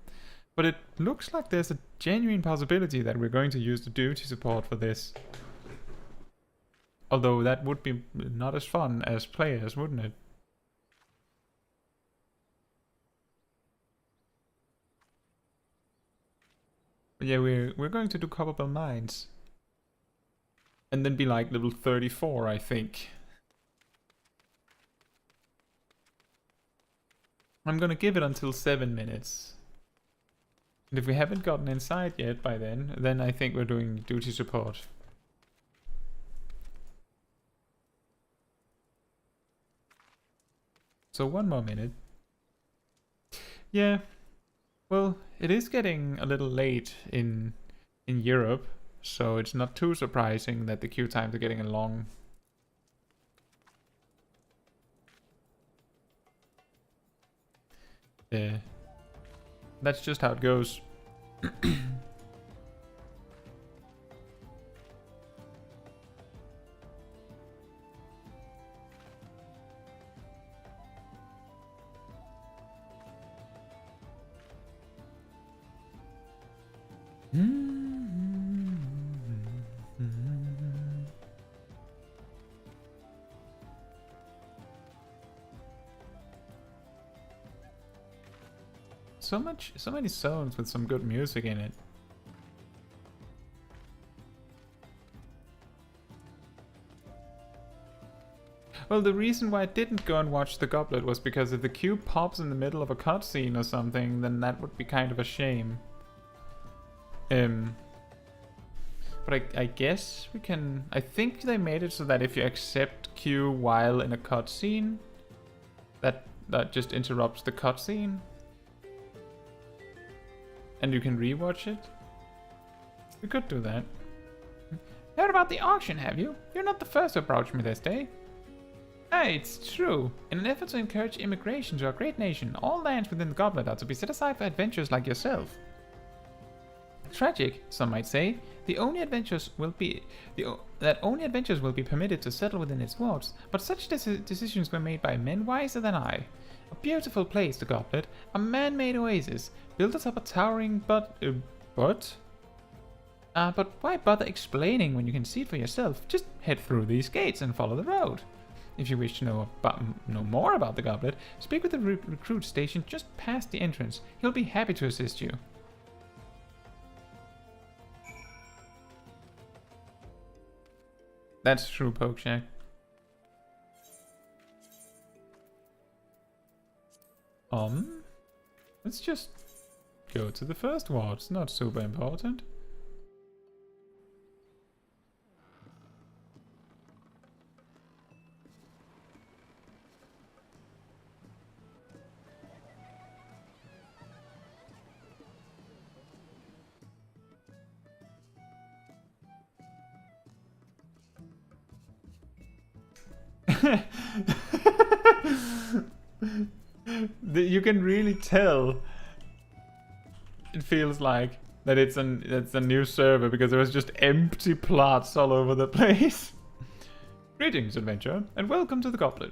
A: But it looks like there's a genuine possibility that we're going to use the duty support for this. Although that would be not as fun as players, wouldn't it? But yeah, we're going to do Copperbell Mines. And then be like level 34, I think. I'm gonna give it until 7 minutes. And if we haven't gotten inside yet by then I think we're doing duty support. So 1 more minute. Yeah. Well, it is getting a little late in Europe, so it's not too surprising that the queue times are getting long. That's just how it goes. So many songs with some good music in it. Well, the reason why I didn't go and watch the goblet was because if the queue pops in the middle of a cutscene or something, then that would be kind of a shame. But I guess we can... I think they made it so that if you accept queue while in a cutscene, that just interrupts the cutscene. And you can rewatch it. We could do that.
B: Heard about the auction, have you? You're not the first to approach me this day.
A: Hey, it's true.
B: In an effort to encourage immigration to our great nation, all lands within the goblet are to be set aside for adventurers like yourself. Tragic, some might say. Only adventurers will be permitted to settle within its walls, but such decisions were made by men wiser than I. A beautiful place, the goblet, a man-made oasis, built atop a towering but why bother explaining when you can see it for yourself? Just head through these gates and follow the road. If you wish to know more about the goblet, speak with the recruit station just past the entrance. He'll be happy to assist you.
A: That's true, Pokeshack. Let's just go to the first ward. It's not super important. You can really tell. It feels like that it's a new server because there was just empty plots all over the place. Greetings, adventurer, and welcome to the goblet.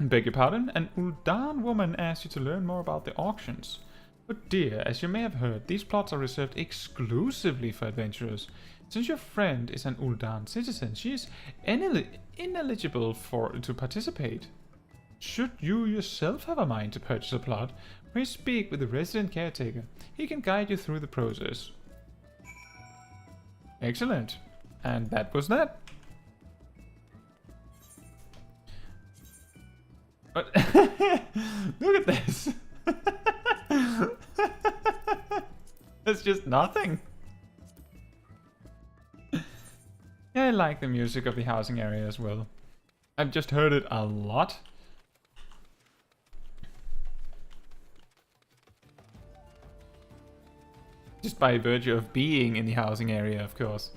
A: Beg your pardon, an Ul'dah woman asked you to learn more about the auctions. Oh dear, as you may have heard, these plots are reserved exclusively for adventurers. Since your friend is an Ul'dah citizen, she is ineligible to participate. Should you yourself have a mind to purchase a plot, please speak with the resident caretaker. He can guide you through the process. Excellent. And that was that. But look at this. It's just nothing. Yeah, I like the music of the housing area as well. I've just heard it a lot. Just by virtue of being in the housing area, of course.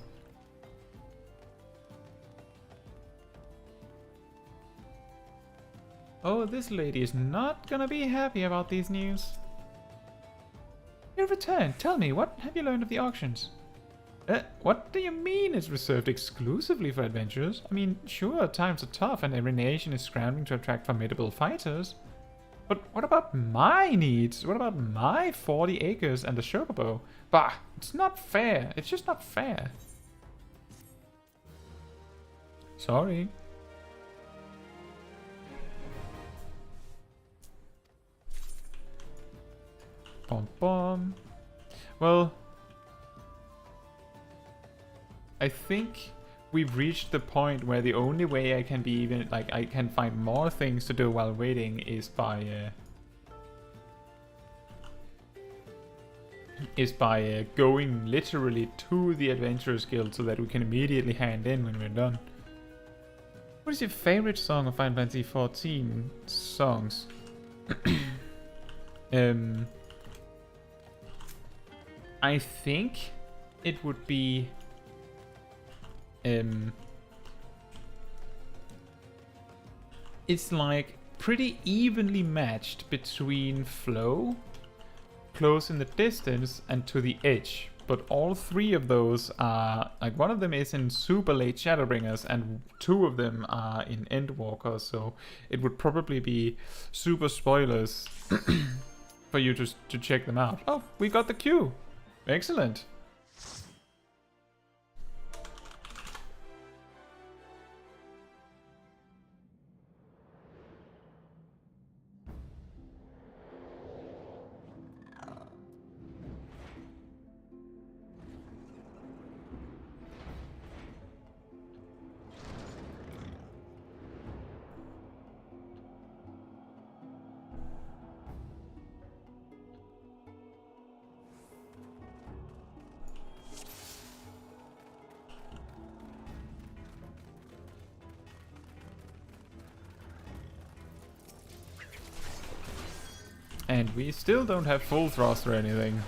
A: Oh, this lady is not gonna be happy about these news. You've returned. Tell me, what have you learned of the auctions? What do you mean it's reserved exclusively for adventurers? I mean, sure, times are tough and every nation is scrambling to attract formidable fighters. But what about my needs? What about my 40 acres and the chocobo? Bah, it's not fair. It's just not fair. Sorry. Bom bom. Well, I think we've reached the point where the only way I can be even like I can find more things to do while waiting is by going literally to the Adventurers Guild so that we can immediately hand in when we're done. What is your favorite song of Final Fantasy XIV songs? I think it would be it's like pretty evenly matched between Flow, Close in the Distance, and To the Edge. But all three of those are, like, one of them is in super late Shadowbringers and two of them are in Endwalker, so it would probably be super spoilers for you to check them out. Oh, we got the queue! Excellent! And we still don't have full thrust or anything.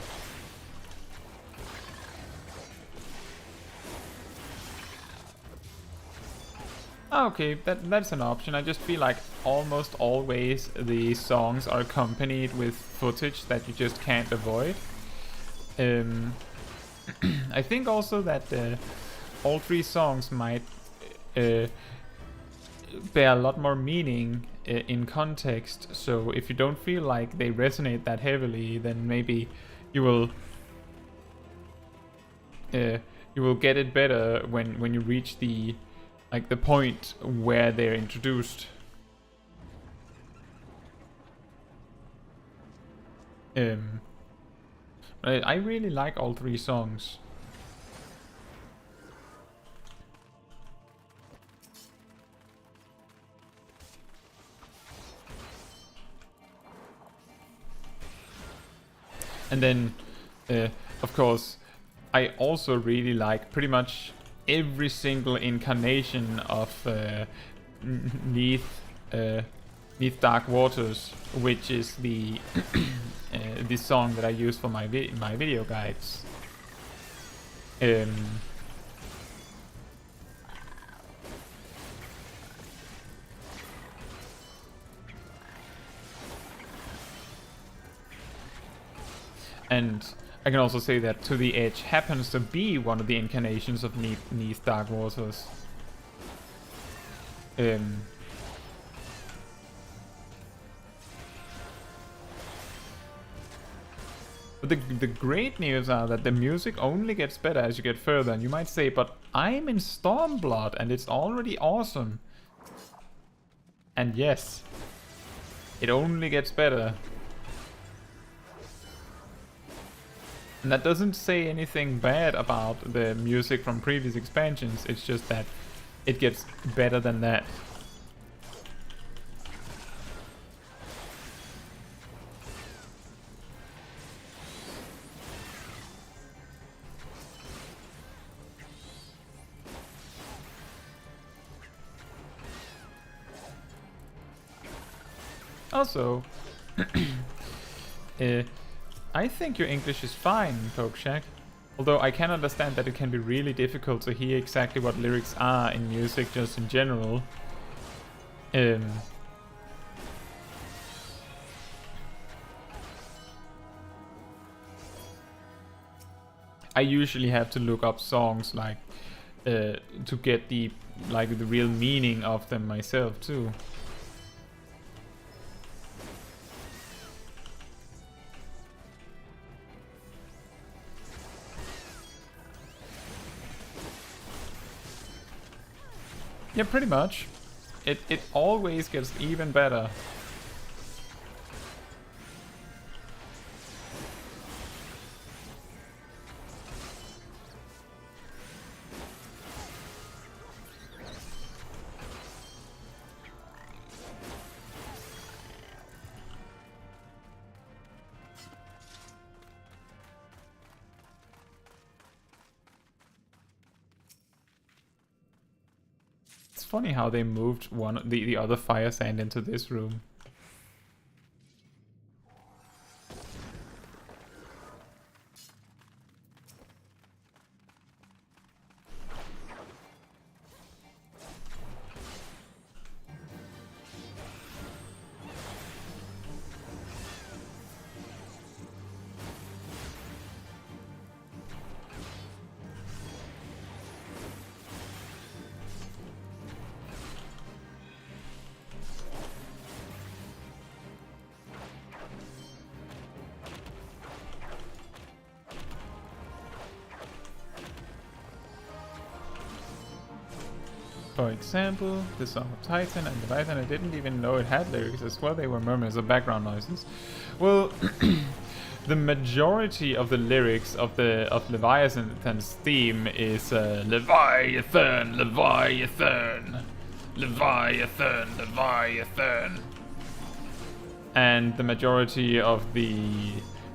A: Okay, that's an option. I just feel like almost always the songs are accompanied with footage that you just can't avoid. I think also that all three songs might bear a lot more meaning in context, so if you don't feel like they resonate that heavily, then maybe you will get it better when you reach the point where they're introduced. I really like all three songs. And then, of course, I also really like pretty much every single incarnation of Neath Dark Waters, which is the the song that I use for my video guides. And I can also say that To the Edge happens to be one of the incarnations of Neath Dark Waters. But the great news are that the music only gets better as you get further. And you might say, but I'm in Stormblood and it's already awesome. And yes, it only gets better. And that doesn't say anything bad about the music from previous expansions. It's just that it gets better than that. Also, I think your English is fine, Pokeshack. Although I can understand that it can be really difficult to hear exactly what lyrics are in music just in general. I usually have to look up songs like to get the real meaning of them myself too. Yeah, pretty much. It always gets even better. It's funny how they moved the other fire sand into this room. For example, the Song of Titan and Leviathan, I didn't even know it had lyrics as well. They were murmurs or background noises. Well, the majority of the lyrics of Leviathan's theme is Leviathan, Leviathan, Leviathan, Leviathan. And the majority of the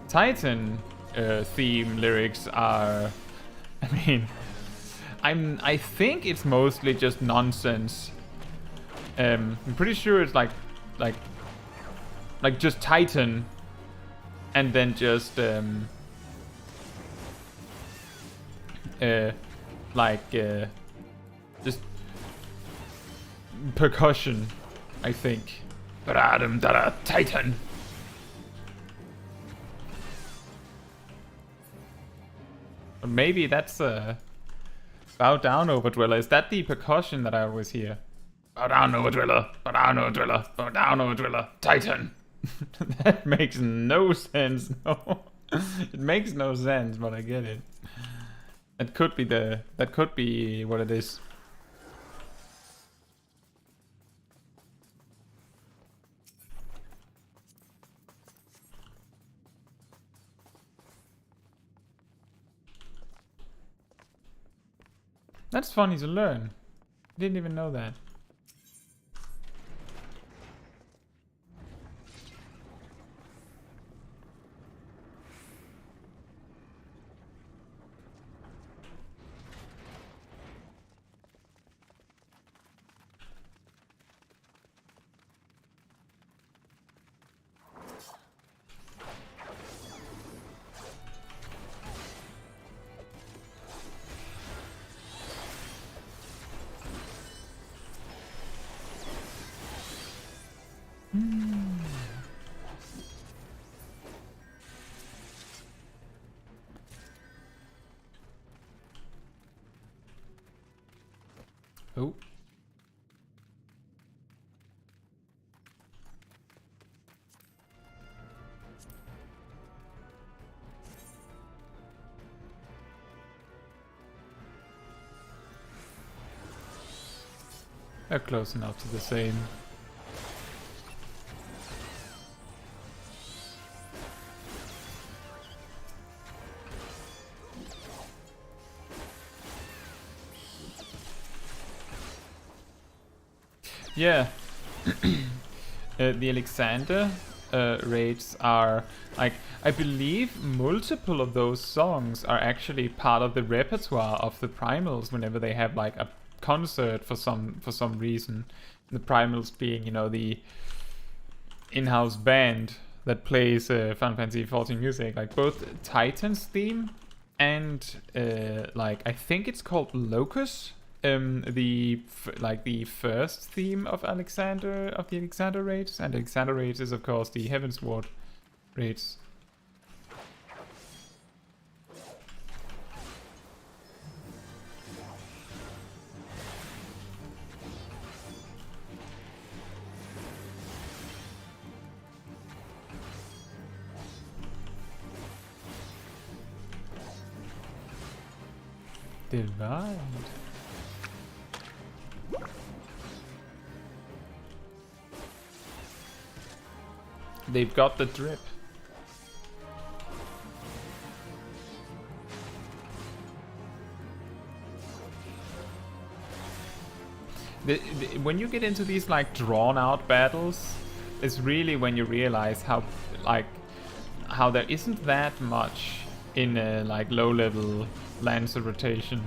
A: Titan theme lyrics are, I think it's mostly just nonsense. I'm pretty sure it's like just Titan, and then just just percussion, I think. Titan. Or maybe that's Bow down, Overdweller. Is that the percussion that I always hear? Bow down, Overdweller. Bow down, Overdweller. Bow down, Overdweller. Titan. That makes no sense. No, it makes no sense, but I get it. That could be what it is. That's funny to learn. Didn't even know that. Oh. They're close enough to the same. Yeah. The Alexander raids are like, I believe multiple of those songs are actually part of the repertoire of the Primals whenever they have like a concert for some reason. The Primals being, you know, the in-house band that plays Final Fantasy XIV music, like both Titan's theme and like I think it's called Locus. The first theme of the Alexander raids, and Alexander raids is of course the Heavensward raids. Divide. They've got the drip. When you get into these like drawn out battles, it's really when you realize how there isn't that much in like low level Lancer rotation.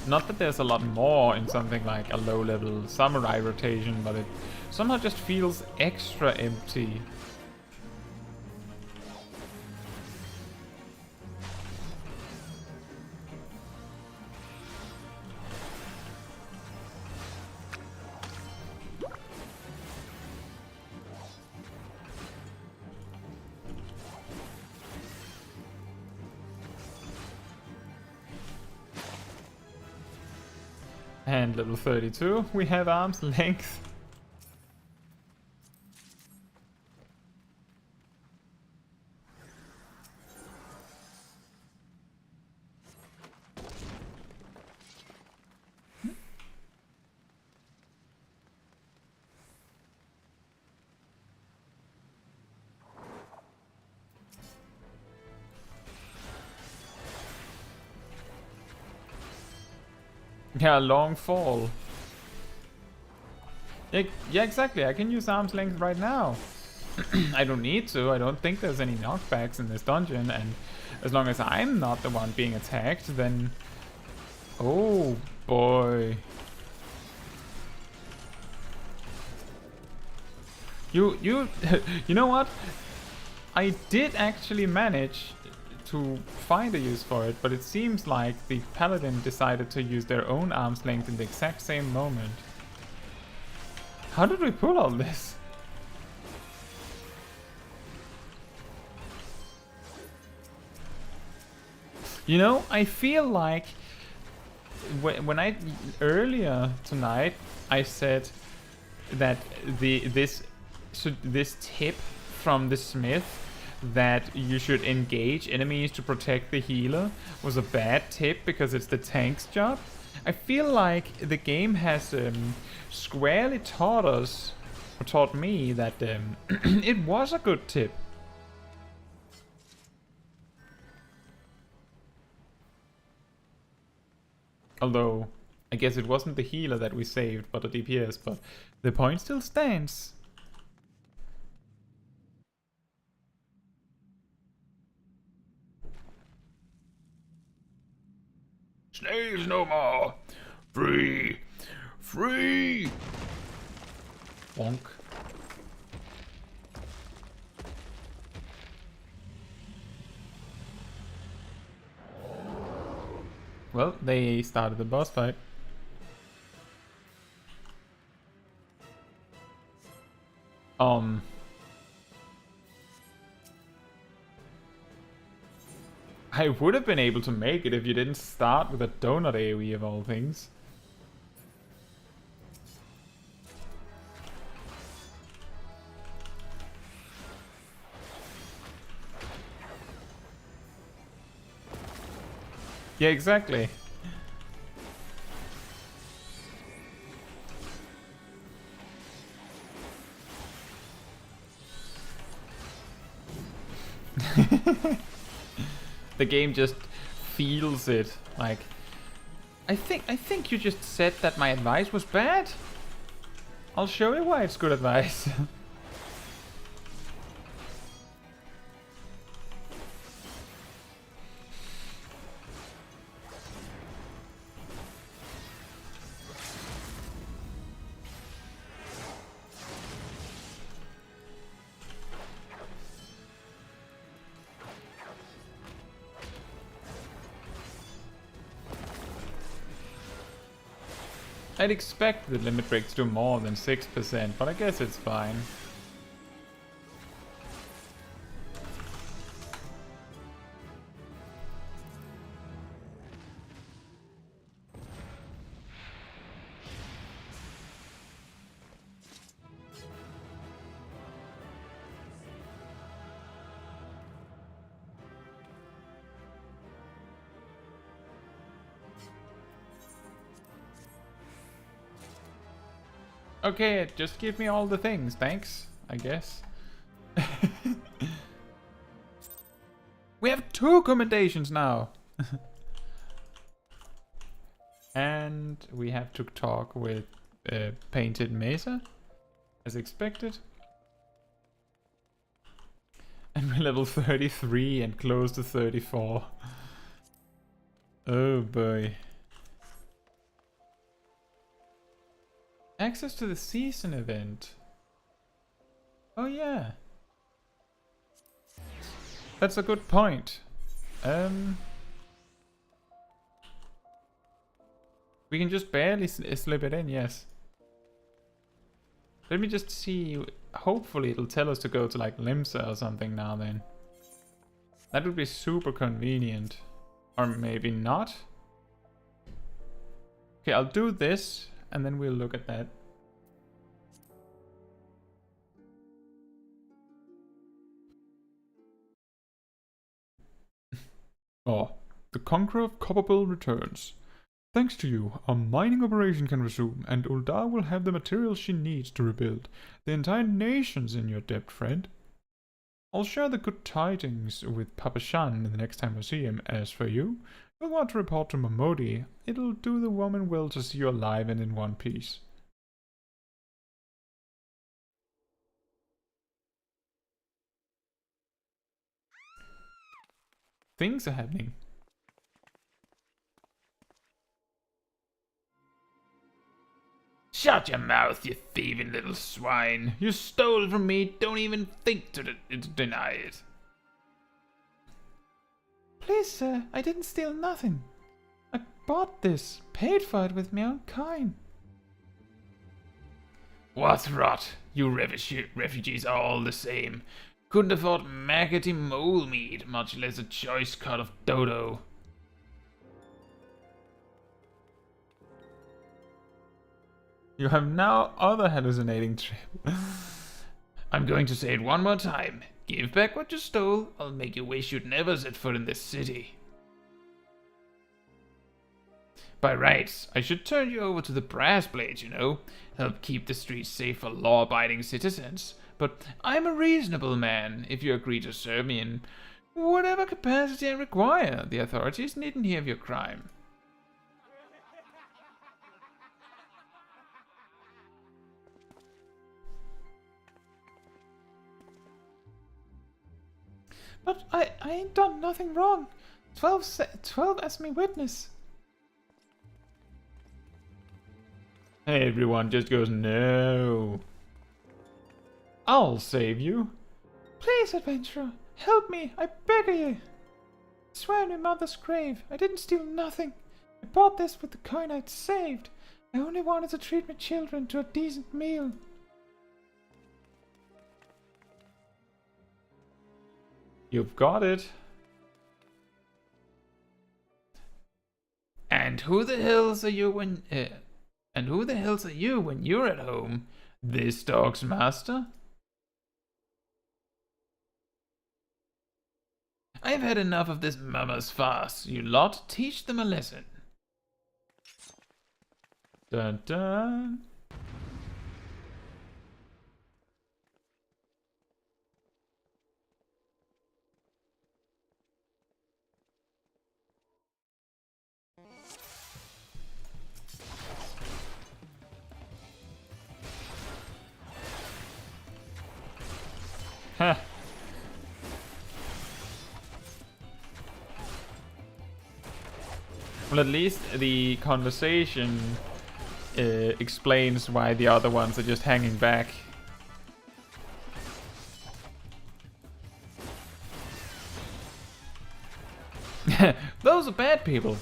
A: Not that there's a lot more in something like a low level Samurai rotation, but it somehow just feels extra empty. And level 32, we have arm's length. Yeah, long fall. Yeah, exactly. I can use arm's length right now. I don't need to. I don't think there's any knockbacks in this dungeon, and as long as I'm not the one being attacked, then... Oh, boy. You know what? I did actually manage to find a use for it, but it seems like the paladin decided to use their own arm's length in the exact same moment. How did we pull all this? You know, I feel like when I earlier tonight I said that this tip from the smith that you should engage enemies to protect the healer was a bad tip because it's the tank's job. I feel like the game has squarely taught us, or taught me, that it was a good tip. Although, I guess it wasn't the healer that we saved, but the DPS, but the point still stands.
B: Slaves no more! Free! Free!
A: Wonk. Well, they started the boss fight. I would have been able to make it if you didn't start with a donut AoE of all things. Yeah, exactly. The game just feels it. Like, I think you just said that my advice was bad. I'll show you why it's good advice. I'd expect the limit break to do more than 6%, but I guess it's fine. Okay, just give me all the things, thanks, I guess. We have 2 commendations now! And we have to talk with Painted Mesa, as expected. And we're level 33 and close to 34. Oh boy. Access to the season event. Oh yeah. That's a good point. We can just barely slip it in, yes. Let me just see. Hopefully it'll tell us to go to like Limsa or something now then. That would be super convenient. Or maybe not. Okay, I'll do this. And then we'll look at that. Oh, the Conqueror of Copperbell returns. Thanks to you, our mining operation can resume, and Ul'dah will have the materials she needs to rebuild. The entire nation's in your debt, friend. I'll share the good tidings with Papa Shan the next time I see him. As for you, you'll want to report to Momodi. It'll do the woman well to see you alive and in one piece. Things are happening.
B: Shut your mouth, you thieving little swine. You stole from me, don't even think to deny it.
A: Please, sir, I didn't steal nothing. I bought this, paid for it with my own coin.
B: What rot. You refugees are all the same. Couldn't afford maggoty mole meat, much less a choice cut of dodo.
A: You have now other hallucinating trip.
B: I'm going to say it one more time. Give back what you stole, I'll make you wish you'd never set foot in this city. By rights, I should turn you over to the brass blades, you know. Help keep the streets safe for law-abiding citizens. But I'm a reasonable man, if you agree to serve me in whatever capacity I require. The authorities needn't hear of your crime.
A: But I ain't done nothing wrong. 12 as me witness.
B: Everyone just goes, no.
A: I'll save you. Please, adventurer, help me, I beg of you. I swear on my mother's grave, I didn't steal nothing. I bought this with the coin I'd saved. I only wanted to treat my children to a decent meal.
B: You've got it. And who the hells are you when you're at home? This dog's master? I've had enough of this mama's farce. You lot, teach them a lesson.
A: Dun dun. Well, at least the conversation explains why the other ones are just hanging back. Those are bad people.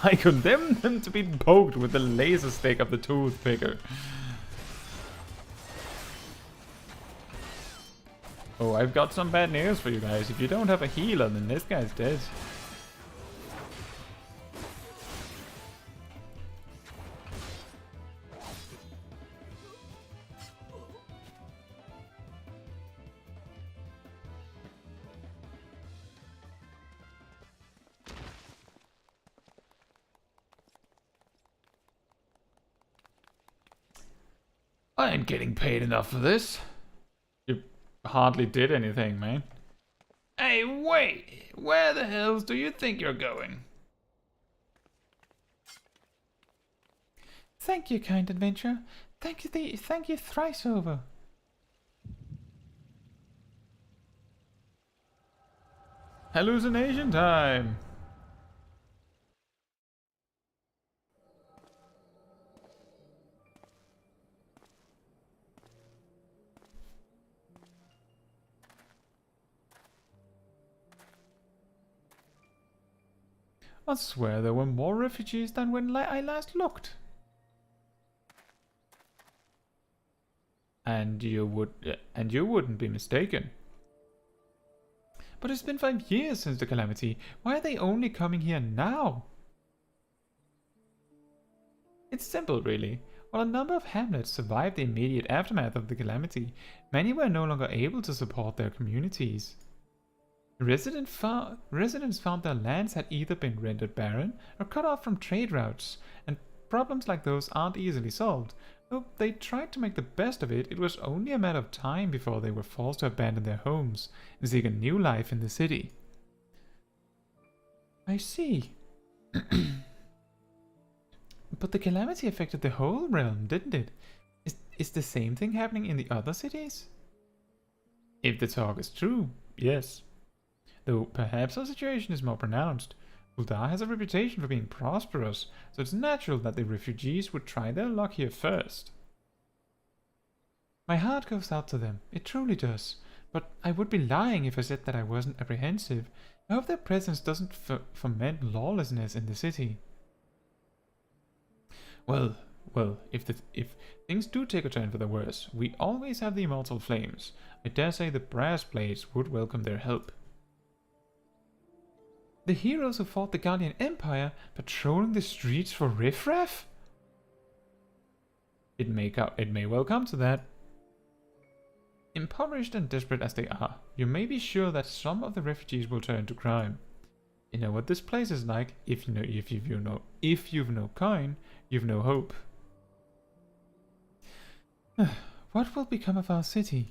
A: I condemn them to be poked with the laser stick of the tooth picker. Oh, I've got some bad news for you guys. If you don't have a healer, then this guy's dead.
B: I ain't getting paid enough for this.
A: You hardly did anything, man.
B: Hey, wait! Where the hells do you think you're going?
A: Thank you, kind adventurer. Thank you thrice over. Hallucination time. I swear there were more refugees than when I last looked. And you wouldn't be mistaken. But it's been 5 years since the calamity. Why are they only coming here now? It's simple, really. While a number of hamlets survived the immediate aftermath of the calamity, many were no longer able to support their communities. Residents found their lands had either been rendered barren or cut off from trade routes, and problems like those aren't easily solved. Though they tried to make the best of it, it was only a matter of time before they were forced to abandon their homes and seek a new life in the city. I see. But the calamity affected the whole realm, didn't it? Is the same thing happening in the other cities? If the talk is true, yes. Though perhaps our situation is more pronounced. Ul'dah has a reputation for being prosperous, so it's natural that the refugees would try their luck here first. My heart goes out to them, it truly does, but I would be lying if I said that I wasn't apprehensive. I hope their presence doesn't foment lawlessness in the city. Well, if things do take a turn for the worse, we always have the immortal flames. I dare say the brass blades would welcome their help. The heroes who fought the Guardian Empire patrolling the streets for riffraff? It may well come to that. Impoverished and desperate as they are, you may be sure that some of the refugees will turn to crime. You know what this place is like. If you've no coin, you've no hope. What will become of our city?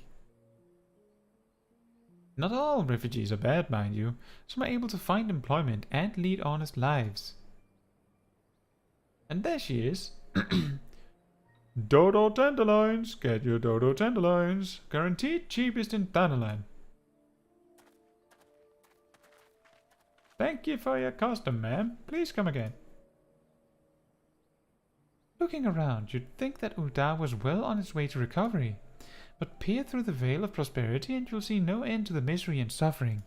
A: Not all refugees are bad, mind you. Some are able to find employment and lead honest lives. And there she is. Dodo tenderloins! Get your dodo tenderloins! Guaranteed cheapest in Thanalan. Thank you for your custom, ma'am. Please come again. Looking around, you'd think that Ul'dah was well on its way to recovery. But peer through the veil of prosperity and you'll see no end to the misery and suffering.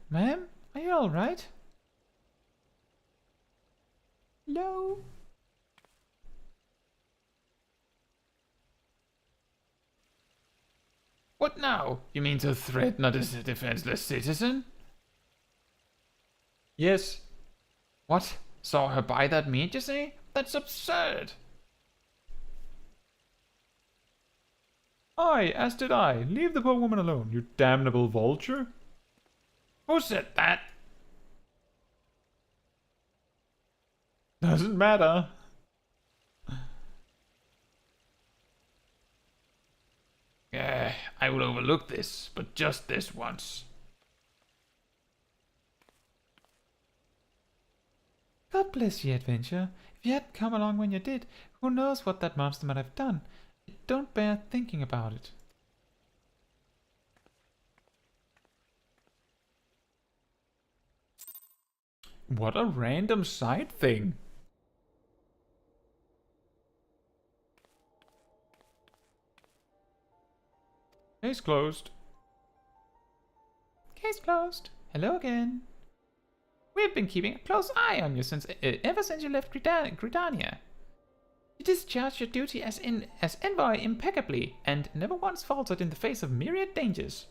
A: Ma'am? Are you alright? No?
B: What now? You mean to threaten a defenseless citizen?
A: Yes.
B: What? Saw her buy that meat, you say? That's absurd!
A: Aye, as did I. Leave the poor woman alone, you damnable vulture.
B: Who said that?
A: Doesn't matter.
B: I will overlook this, but just this once.
A: God bless you, adventure. If you hadn't come along when you did, who knows what that monster might have done. It don't bear thinking about it.
B: What a random side thing. Case closed.
A: Case closed. Hello again. We've been keeping a close eye on you ever since you left Gridania. You discharged your duty as envoy impeccably, and never once faltered in the face of myriad dangers.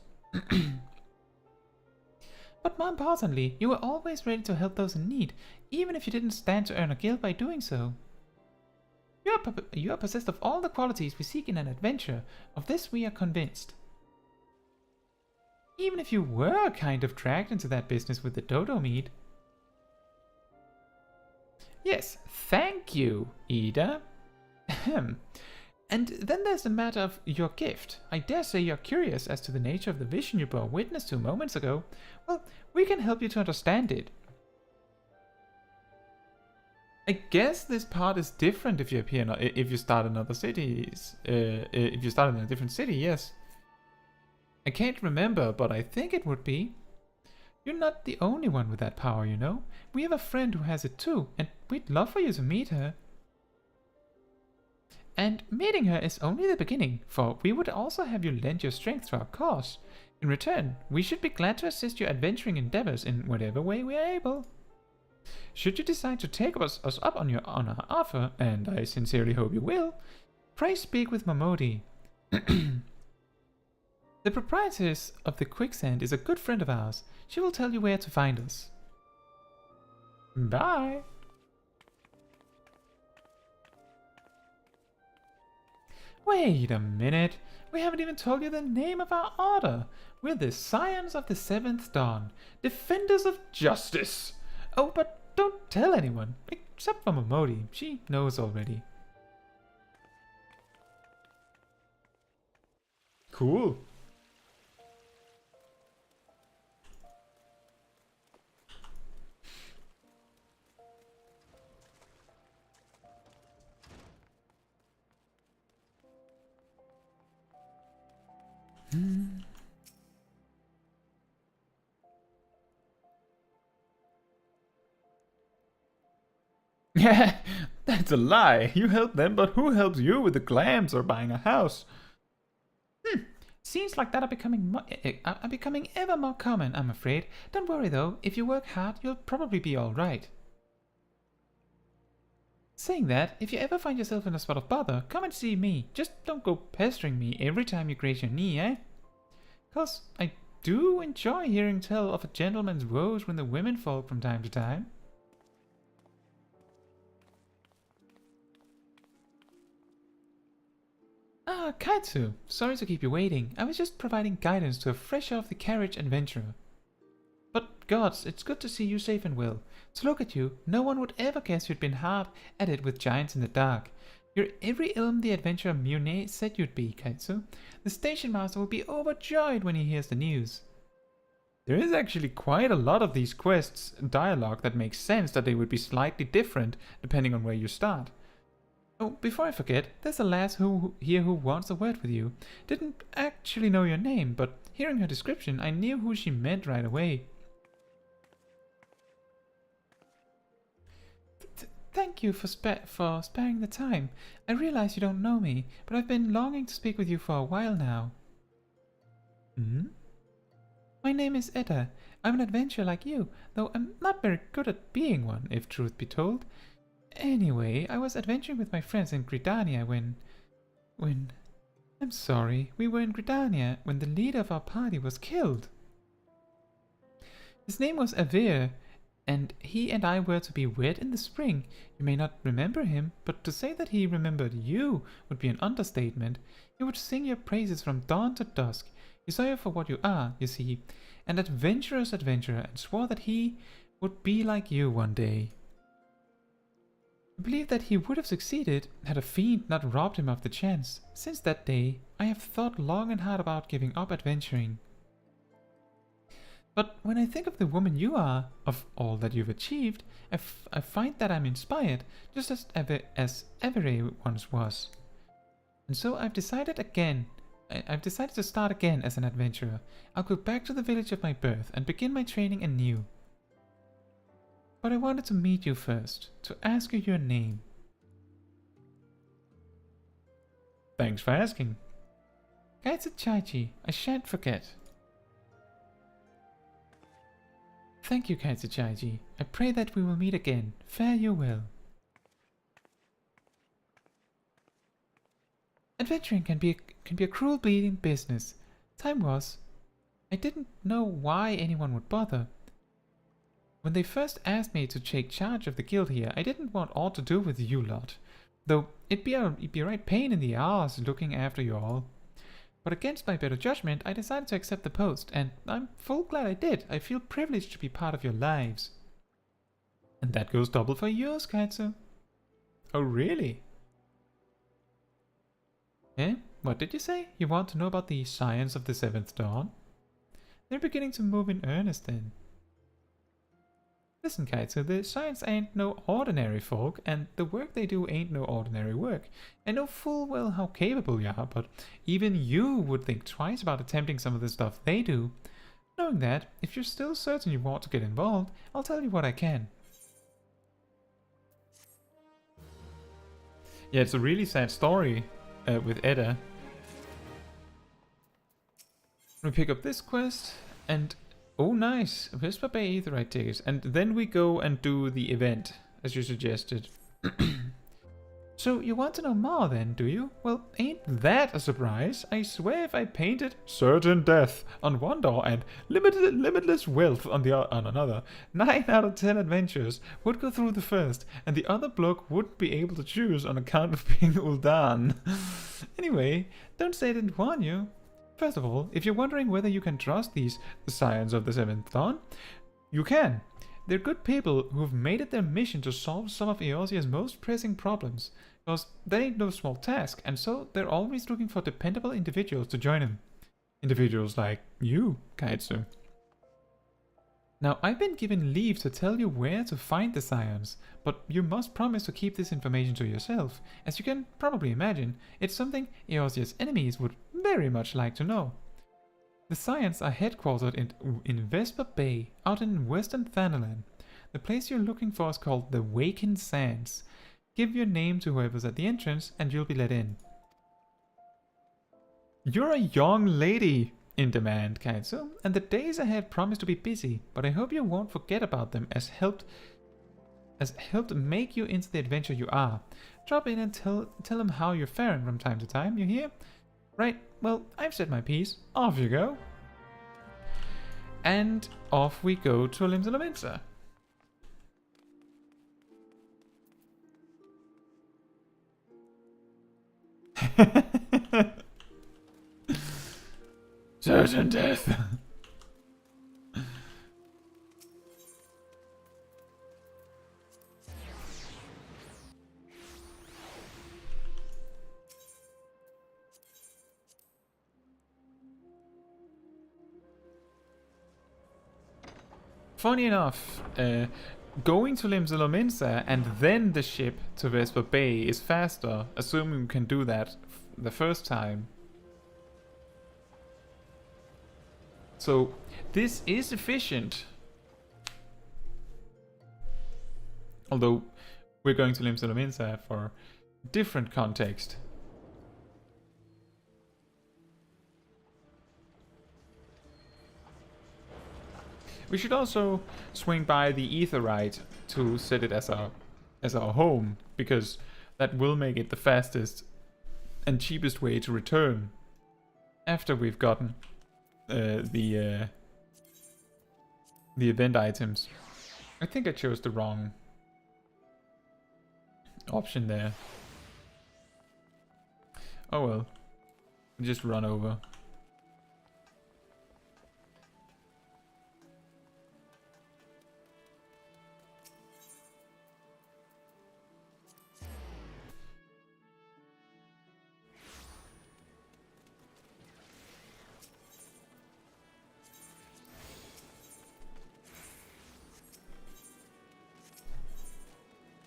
A: But more importantly, you were always ready to help those in need, even if you didn't stand to earn a guild by doing so. You are possessed of all the qualities we seek in an adventurer. Of this we are convinced. Even if you were kind of dragged into that business with the dodo meat. Yes, thank you, Ul'dah. And then there's the matter of your gift. I dare say you're curious as to the nature of the vision you bore witness to moments ago. Well, we can help you to understand it. I guess this part is different if you appear if you start in other cities. If you start in a different city, yes. I can't remember, but I think it would be. You're not the only one with that power, you know. We have a friend who has it too, and we'd love for you to meet her. And meeting her is only the beginning, for we would also have you lend your strength to our cause. In return, we should be glad to assist your adventuring endeavors in whatever way we are able. Should you decide to take us up on our offer, and I sincerely hope you will, pray speak with Momodi. The proprietress of the Quicksand is a good friend of ours. She will tell you where to find us. Bye! Wait a minute. We haven't even told you the name of our order. We're the Scions of the Seventh Dawn, Defenders of Justice. Oh, but don't tell anyone, except for Momodi. She knows already.
B: Cool. Yeah, that's a lie. You help them, but who helps you with the clams or buying a house?
A: Seems like that are becoming ever more common, I'm afraid. Don't worry though, if you work hard, you'll probably be alright. Saying that, if you ever find yourself in a spot of bother, come and see me. Just don't go pestering me every time you graze your knee, eh? 'Cause I do enjoy hearing tell of a gentleman's woes when the women fall from time to time. Ah, Caetsu, sorry to keep you waiting. I was just providing guidance to a fresh-off-the-carriage adventurer. But gods, it's good to see you safe and well. To look at you, no one would ever guess you'd been hard at it with giants in the dark. You're every ilm the adventurer Mune said you'd be, Caetsu. The station master will be overjoyed when he hears the news.
B: There is actually quite a lot of these quests dialogue that makes sense that they would be slightly different depending on where you start.
A: Oh, before I forget, there's a lass here who wants a word with you. Didn't actually know your name, but hearing her description, I knew who she meant right away. Thank you for sparing the time. I realize you don't know me, but I've been longing to speak with you for a while now. My name is Edda. I'm an adventurer like you, though I'm not very good at being one, if truth be told. Anyway, I was adventuring with my friends in Gridania when... I'm sorry, we were in Gridania when the leader of our party was killed. His name was Avir, and he and I were to be wed in the spring. You may not remember him, but to say that he remembered you would be an understatement. He would sing your praises from dawn to dusk. He saw you for what you are, you see, an adventurer's adventurer, and swore that he would be like you one day. I believe that he would have succeeded had a fiend not robbed him of the chance. Since that day, I have thought long and hard about giving up adventuring. But when I think of the woman you are, of all that you've achieved, I find that I'm inspired, just as Every once was. And so I've decided to start again as an adventurer. I'll go back to the village of my birth and begin my training anew. But I wanted to meet you first, to ask you your name. Thanks for asking. Caetsu Chaiji, I shan't forget. Thank you, Caetsu Chaiji. I pray that we will meet again. Fare you well. Adventuring can be a cruel bleeding business. Time was, I didn't know why anyone would bother. When they first asked me to take charge of the guild here, I didn't want aught to do with you lot. Though it'd be a right pain in the arse looking after you all. But against my better judgment, I decided to accept the post, and I'm full glad I did. I feel privileged to be part of your lives. And that goes double for yours, Caetsu. Oh, really? Eh? What did you say? You want to know about the Scions of the Seventh Dawn? They're beginning to move in earnest then. Listen, Caetsu, the Scions ain't no ordinary folk, and the work they do ain't no ordinary work. I know full well how capable you are, but even you would think twice about attempting some of the stuff they do. Knowing that, if you're still certain you want to get involved, I'll tell you what I can. Yeah, it's a really sad story with Edda. We pick up this quest, and oh nice, Vesper Bay Aetheryte tickets, and then we go and do the event, as you suggested. So you want to know more then, do you? Well, ain't that a surprise? I swear if I painted certain death on one door and limitless wealth on another, 9 out of 10 adventurers would go through the first, and the other bloke wouldn't be able to choose on account of being Ul'dah. Anyway, don't say I didn't warn you. First of all, if you're wondering whether you can trust these Scions of the Seventh Dawn, you can. They're good people who've made it their mission to solve some of Eorzea's most pressing problems, because that ain't no small task, and so they're always looking for dependable individuals to join them. Individuals like you, Caetsu. Now, I've been given leave to tell you where to find the Scions, but you must promise to keep this information to yourself. As you can probably imagine, it's something Eorzea's enemies would very much like to know. The Scions are headquartered in Vesper Bay, out in western Thanalan. The place you're looking for is called the Waken Sands. Give your name to whoever's at the entrance and you'll be let in. You're a young lady in demand, Caetsu, and the days ahead promise to be busy, but I hope you won't forget about them as helped make you into the adventurer you are. Drop in and tell them how you're faring from time to time, you hear? Right, well, I've said my piece. Off you go. And off we go to Limsa. Certain death. Funny enough, going to Lominsa and then the ship to Vesper Bay is faster, assuming we can do that the first time. So this is efficient. Although we're going to Lominsa for different context. We should also swing by the Aetheryte to set it as our home, because that will make it the fastest and cheapest way to return after we've gotten the event items. I think I chose the wrong option there. Oh well, just run over.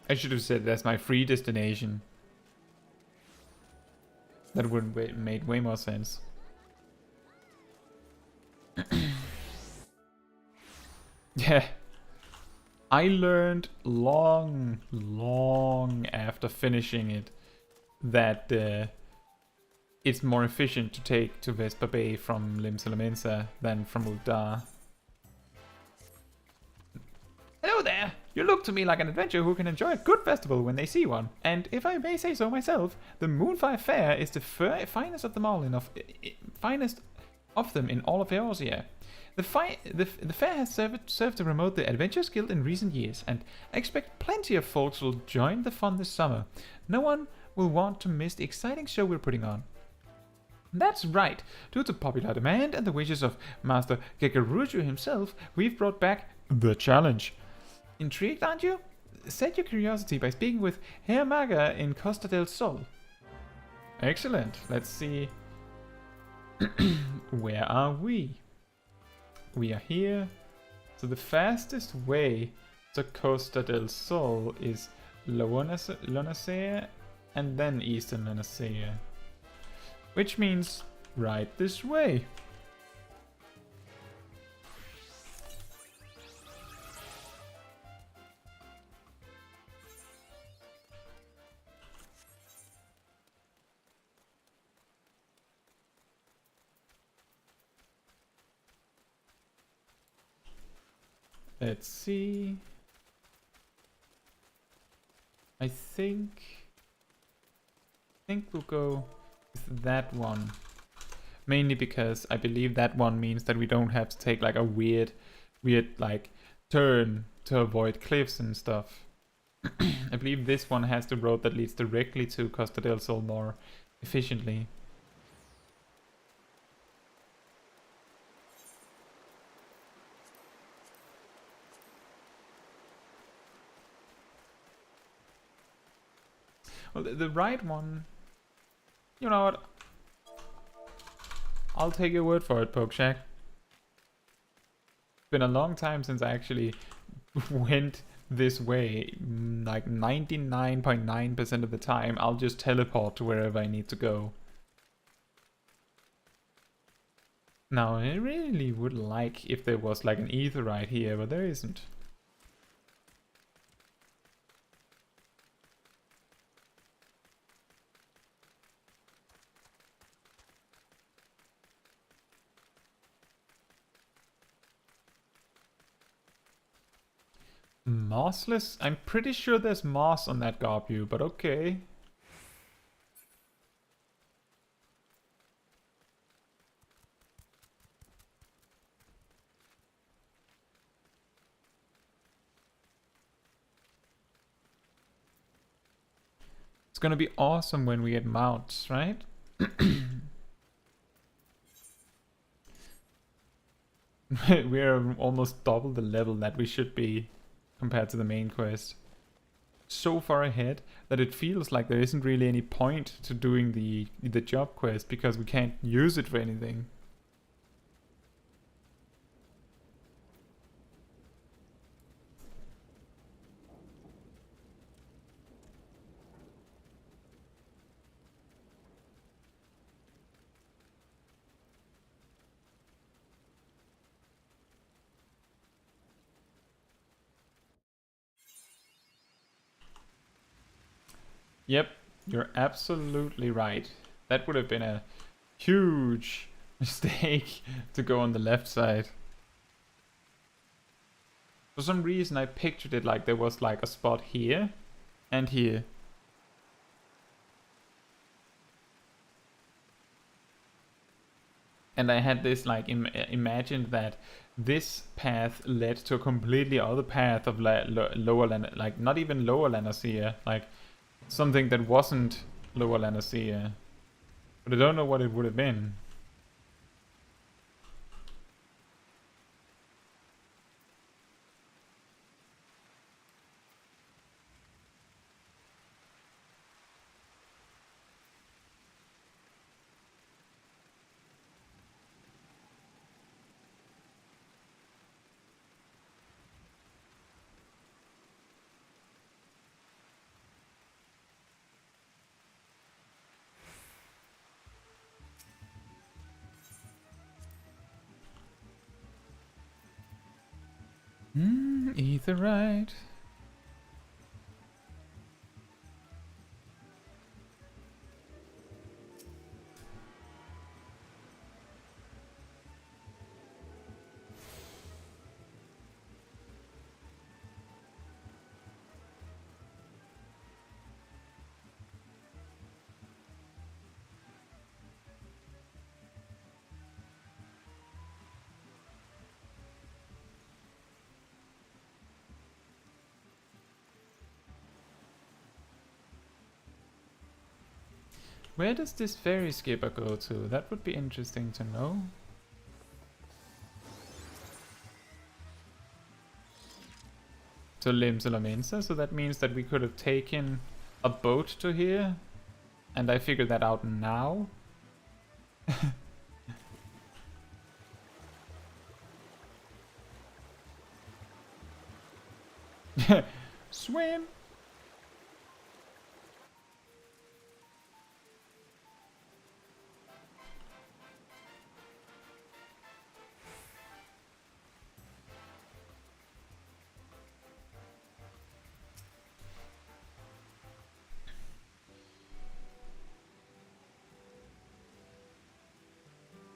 A: I should have said that's my free destination. That would have made way more sense. Yeah. I learned long after finishing it that it's more efficient to take to Vesper Bay from Lominsa than from Ul'dah.
B: Hello there! You look to me like an adventurer who can enjoy a good festival when they see one.
A: And if I may say so myself, the Moonfire Faire is the finest of them all finest of them in all of Eorzea. The fair has served to promote the Adventurers Guild in recent years, and I expect plenty of folks will join the fun this summer. No one will want to miss the exciting show we're putting on.
B: That's right. Due to popular demand and the wishes of Master Gegaruju himself, we've brought back the challenge. Intrigued, aren't you? Set your curiosity by speaking with Herr Maga in Costa del Sol.
A: Excellent. Let's see. Where are we? We are here. So the fastest way to Costa del Sol is Lower Lominsa and then Eastern Lominsa. Which means right this way. Let's see. I think we'll go with that one. Mainly because I believe that one means that we don't have to take like a weird like turn to avoid cliffs and stuff. I believe this one has the road that leads directly to Costa del Sol more efficiently. Well, the right one, you know what? I'll take your word for it, Pokeshack. It's been a long time since I actually went this way. Like 99.9% of the time, I'll just teleport to wherever I need to go. Now, I really would like if there was like an ether right here, but there isn't. Mossless? I'm pretty sure there's moss on that Garbu, but okay. It's gonna be awesome when we get mounts, right? We're almost double the level that we should be compared to the main quest. So far ahead that it feels like there isn't really any point to doing the job quest because we can't use it for anything. Yep, you're absolutely right. That would have been a huge mistake to go on the left side. For some reason I pictured it like there was like a spot here and here. And I had this like imagined that this path led to a completely other path of lower land, like not even lower Lominsa, like something that wasn't lower Lominsa. But I don't know what it would have been. Etherite. Where does this ferry skipper go to? That would be interesting to know. To Limsa Lominsa, so that means that we could have taken a boat to here. And I figured that out now. Swim!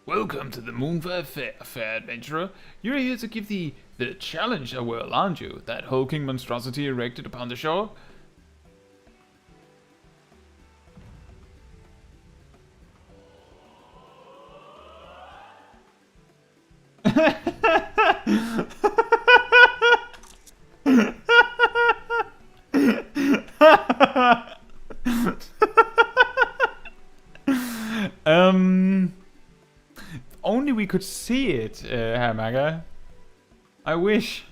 B: Welcome to the Moonfire Faire, adventurer. You're here to give the challenge a whirl, aren't you? That hulking monstrosity erected upon the shore?
A: Only we could see it, Hamaga. I wish.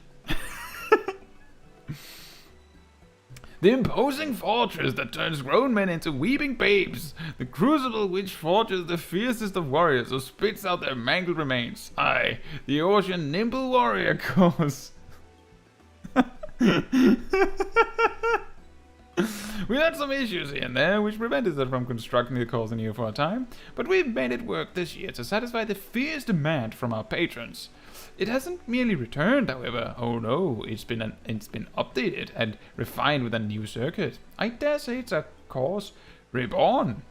B: The imposing fortress that turns grown men into weeping babes. The crucible which forges the fiercest of warriors or spits out their mangled remains. Aye, the ocean nimble warrior course. We had some issues here and there, which prevented us from constructing the course anew for a time, but we've made it work this year to satisfy the fierce demand from our patrons. It hasn't merely returned, however. Oh no, it's been updated and refined with a new circuit. I dare say it's a course reborn.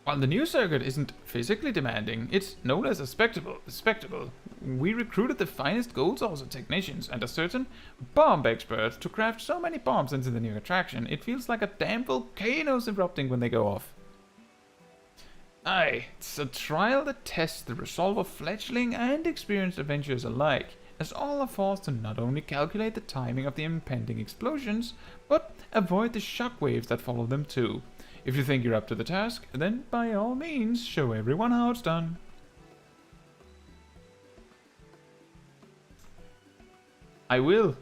B: While the new circuit isn't physically demanding, it's no less a spectacle. We recruited the finest gold saucer technicians and a certain bomb expert to craft so many bombs into the new attraction, it feels like a damn volcano's erupting when they go off. Aye, it's a trial that tests the resolve of fledgling and experienced adventurers alike, as all are forced to not only calculate the timing of the impending explosions, but avoid the shockwaves that follow them too. If you think you're up to the task, then by all means, show everyone how it's done. I will.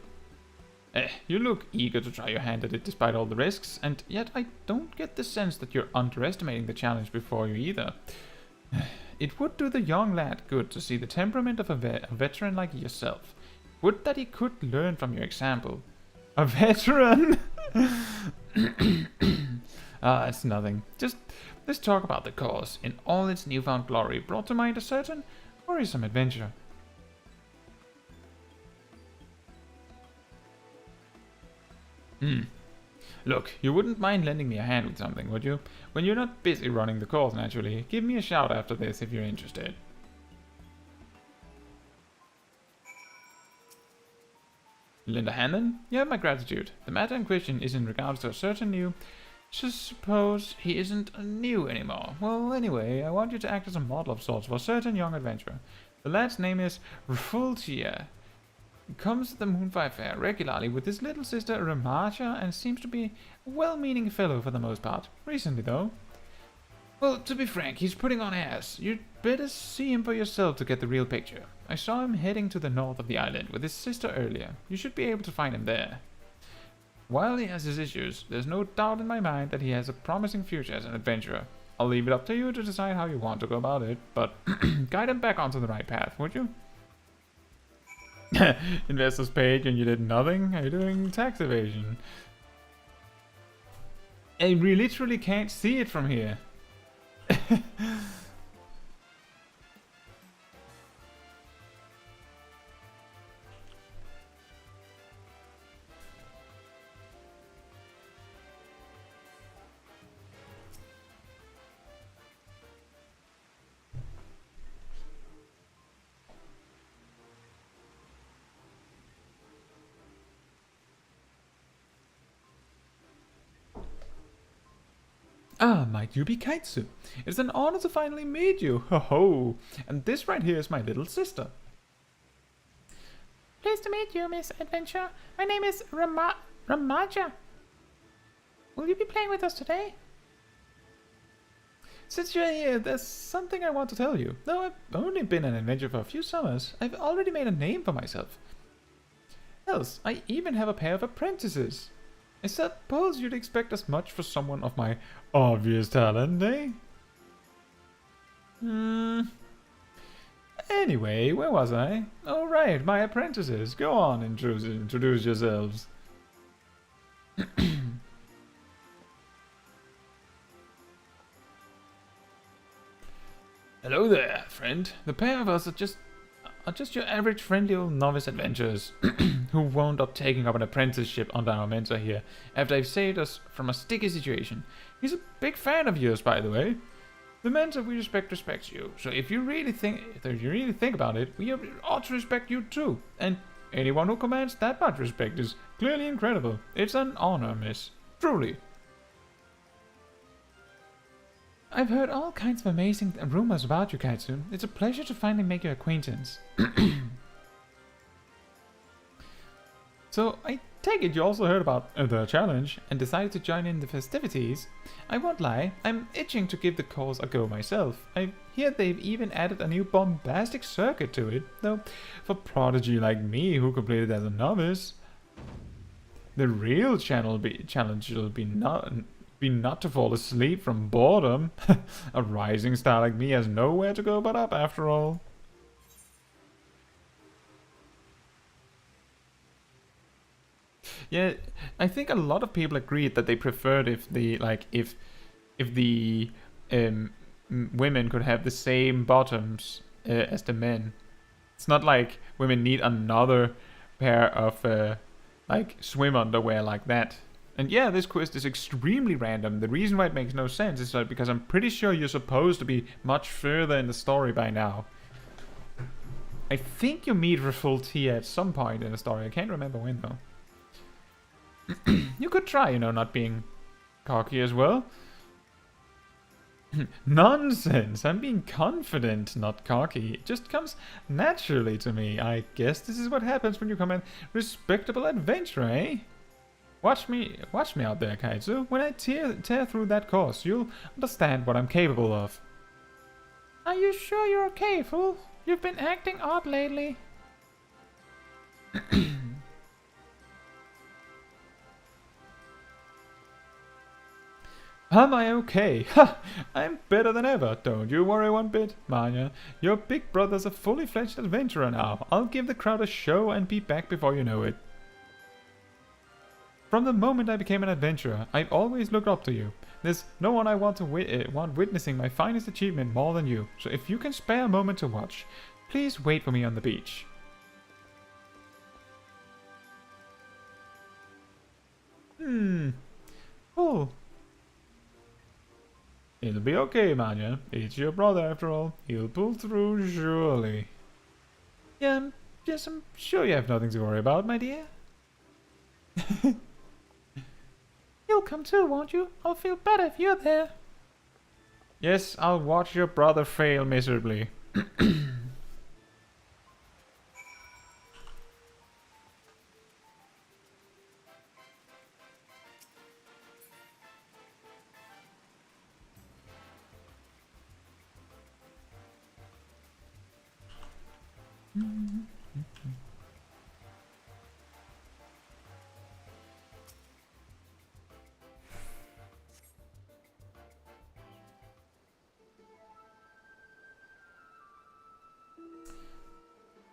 B: You look eager to try your hand at it despite all the risks, and yet I don't get the sense that you're underestimating the challenge before you either. It would do the young lad good to see the temperament of a veteran like yourself. Would that he could learn from your example. A veteran? Ah, it's nothing. Just let's talk about the course in all its newfound glory, brought to mind a certain worrisome adventure. Look, you wouldn't mind lending me a hand with something, would you? When you're not busy running the course, naturally. Give me a shout after this if you're interested. Lend a hand then? You have my gratitude. The matter in question is in regards to a certain new... Suppose he isn't new anymore. Well, anyway, I want you to act as a model of sorts for a certain young adventurer. The lad's name is Refugee. He comes to the Moonfire Faire regularly with his little sister Ramacha and seems to be a well-meaning fellow for the most part. Recently, though. Well, to be frank, he's putting on airs. You'd better see him for yourself to get the real picture. I saw him heading to the north of the island with his sister earlier. You should be able to find him there. While he has his issues, there's no doubt in my mind that he has a promising future as an adventurer. I'll leave it up to you to decide how you want to go about it, but guide him back onto the right path, would you? Investors paid and you did nothing? Are you doing tax evasion? I literally can't see it from here.
A: Ah, might you be Caetsu? It's an honor to finally meet you. Ho ho! And this right here is my little sister.
B: Pleased to meet you, Miss Adventure. My name is Ramaja. Will you be playing with us today?
A: Since you're here, there's something I want to tell you. Though I've only been an adventurer for a few summers, I've already made a name for myself. Else, I even have a pair of apprentices. I suppose you'd expect as much for someone of my obvious talent, eh? Anyway, where was I? Oh right, my apprentices. Go on, introduce yourselves. Hello there, friend. The pair of us are just your average friendly old novice adventurers who wound up taking up an apprenticeship under our mentor here after I've saved us from a sticky situation. He's a big fan of yours, by the way. The mentor we respects you, so if you really think about it, we ought to respect you too. And anyone who commands that much respect is clearly incredible. It's an honor, miss. Truly. I've heard all kinds of amazing rumors about you, Caetsu. It's a pleasure to finally make your acquaintance. So, I take it you also heard about the challenge and decided to join in the festivities. I won't lie, I'm itching to give the course a go myself. I hear they've even added a new bombastic circuit to it, though for prodigy like me who completed as a novice. The real challenge will be not to fall asleep from boredom. A rising star like me has nowhere to go but up after all. Yeah, I think a lot of people agreed that they preferred if the women could have the same bottoms as the men. It's not like women need another pair of swim underwear like that. And yeah, this quest is extremely random. The reason why it makes no sense is that because I'm pretty sure you're supposed to be much further in the story by now. I think you meet Refugee at some point in the story. I can't remember when though. You could try, not being cocky as well. Nonsense! I'm being confident, not cocky. It just comes naturally to me. I guess this is what happens when you become a respectable adventurer, eh? Watch me out there, Caetsu. When I tear through that course, you'll understand what I'm capable of.
B: Are you sure you're okay, fool? You've been acting odd lately.
A: Am I okay? Ha! I'm better than ever. Don't you worry one bit, Manya. Your big brother's a fully fledged adventurer now. I'll give the crowd a show and be back before you know it. From the moment I became an adventurer, I've always looked up to you. There's no one I want witnessing my finest achievement more than you. So if you can spare a moment to watch, please wait for me on the beach. Cool. It'll be okay, Manya. It's your brother after all. He'll pull through, surely. Yeah, I'm sure you have nothing to worry about, my dear.
B: You'll come too, won't you? I'll feel better if you're there.
A: Yes, I'll watch your brother fail miserably.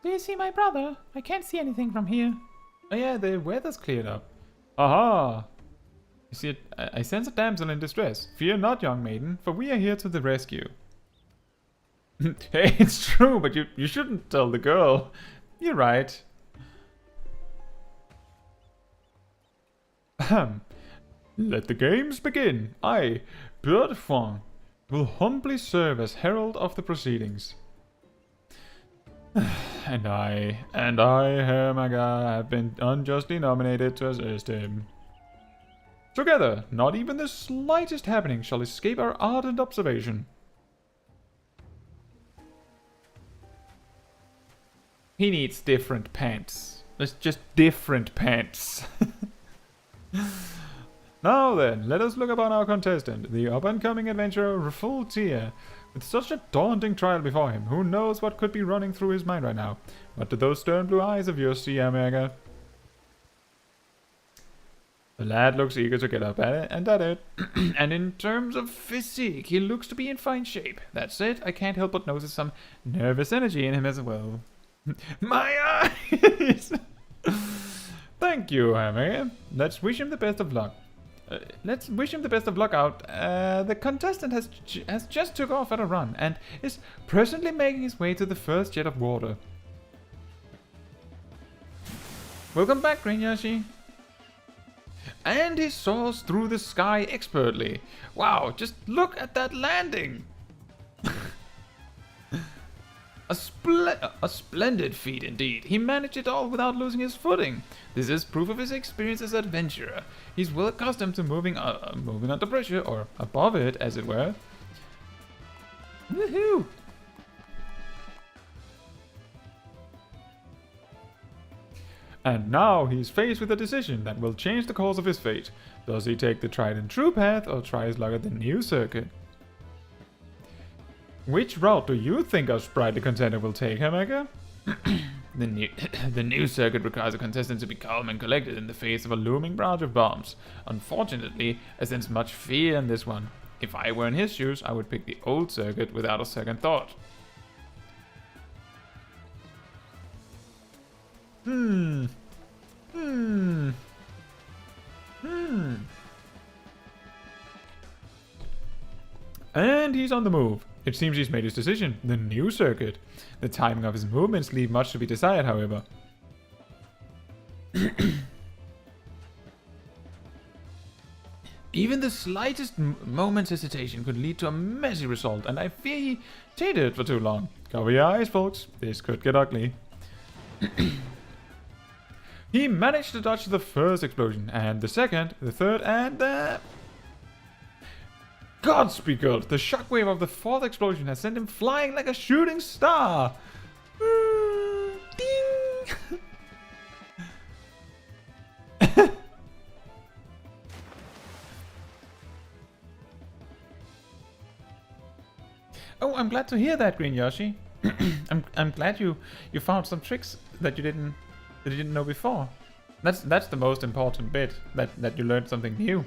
B: Do you see my brother? I can't see anything from here.
A: Oh yeah, the weather's cleared up. Aha! You see, I sense a damsel in distress. Fear not, young maiden, for we are here to the rescue. Hey, it's true, but you shouldn't tell the girl. You're right. Let the games begin. I, Bird Fong, will humbly serve as herald of the proceedings. And I, Hermaga, have been unjustly nominated to assist him. Together, not even the slightest happening shall escape our ardent observation. He needs different pants. It's just different pants. Now then, let us look upon our contestant, the up-and-coming adventurer Refugee. With such a daunting trial before him, who knows what could be running through his mind right now? What do those stern blue eyes of yours see, Omega? The lad looks eager to get up at it, and at it. And in terms of physique, he looks to be in fine shape. That said, I can't help but notice some nervous energy in him as well. My eyes! Thank you, Omega. Let's wish him the best of luck. Out. The contestant has just took off at a run and is presently making his way to the first jet of water. Welcome back, Greenbliss. And he soars through the sky expertly. Wow, just look at that landing! A splendid feat indeed. He managed it all without losing his footing. This is proof of his experience as an adventurer. He's well accustomed to moving under pressure, or above it, as it were. Woohoo! And now he's faced with a decision that will change the course of his fate. Does he take the tried and true path, or try his luck at the new circuit? Which route do you think our sprightly contender will take, Omega? The new circuit requires a contestant to be calm and collected in the face of a looming barrage of bombs. Unfortunately, I sense much fear in this one. If I were in his shoes, I would pick the old circuit without a second thought. And he's on the move. It seems he's made his decision. The new circuit. The timing of his movements leave much to be desired, however. Even the slightest moment's hesitation could lead to a messy result, and I fear he cheated for too long. Cover your eyes, folks. This could get ugly. He managed to dodge the first explosion, and the second, the third, and the... Gods be good! The shockwave of the fourth explosion has sent him flying like a shooting star! Ding! Oh, I'm glad to hear that, Greenbliss. I'm glad you found some tricks that you didn't know before. That's the most important bit, that you learned something new.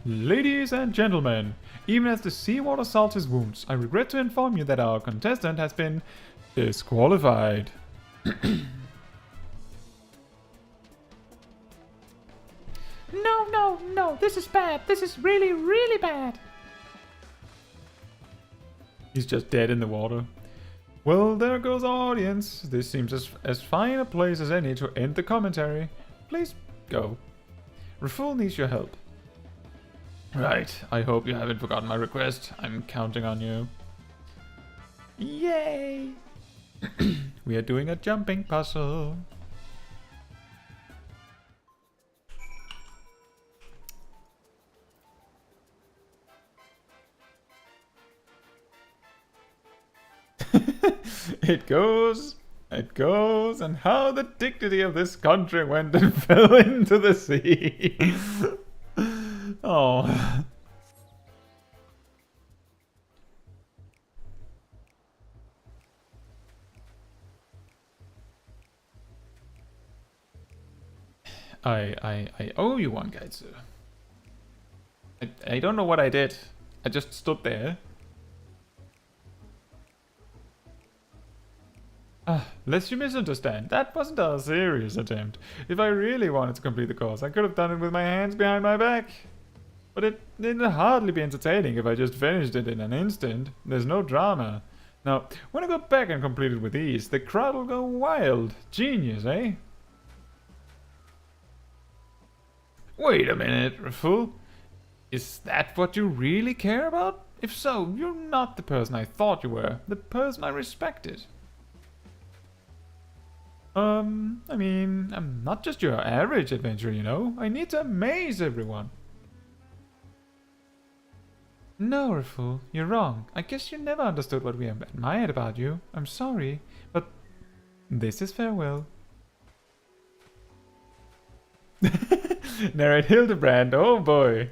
A: Ladies and gentlemen, even as the seawater salts his wounds, I regret to inform you that our contestant has been disqualified. No, this is bad. This is really, really bad. He's just dead in the water. Well, there goes our audience. This seems as fine a place as any to end the commentary. Please go. Refugee needs your help. Right, I hope you haven't forgotten my request. I'm counting on you. Yay! We are doing a jumping puzzle. It goes, and how the dignity of this country went and fell into the sea. Oh. I owe you one, Caetsu. I don't know what I did. I just stood there. Lest you misunderstand, that wasn't a serious attempt. If I really wanted to complete the course, I could have done it with my hands behind my back. But it'd hardly be entertaining if I just finished it in an instant. There's no drama. Now, when I go back and complete it with ease, the crowd will go wild. Genius, eh? Wait a minute, Refugee. Is that what you really care about? If so, you're not the person I thought you were. The person I respected. I mean, I'm not just your average adventurer, you know? I need to amaze everyone. No, Refugee, you're wrong. I guess you never understood what we admired about you. I'm sorry, but this is farewell. Narrate Hildebrand, oh boy.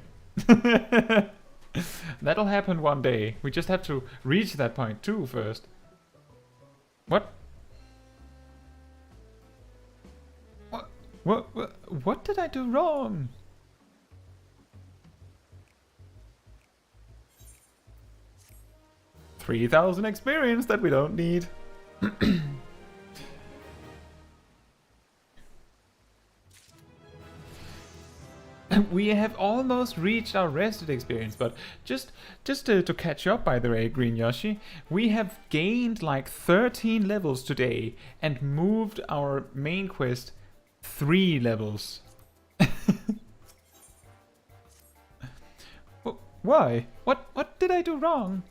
A: That'll happen one day. We just have to reach that point too first. What? What did I do wrong? $3,000 experience that we don't need. We have almost reached our rested experience, but just to catch up, by the way, Green Yoshi, we have gained like 13 levels today and moved our main quest 3 levels. Why? What did I do wrong?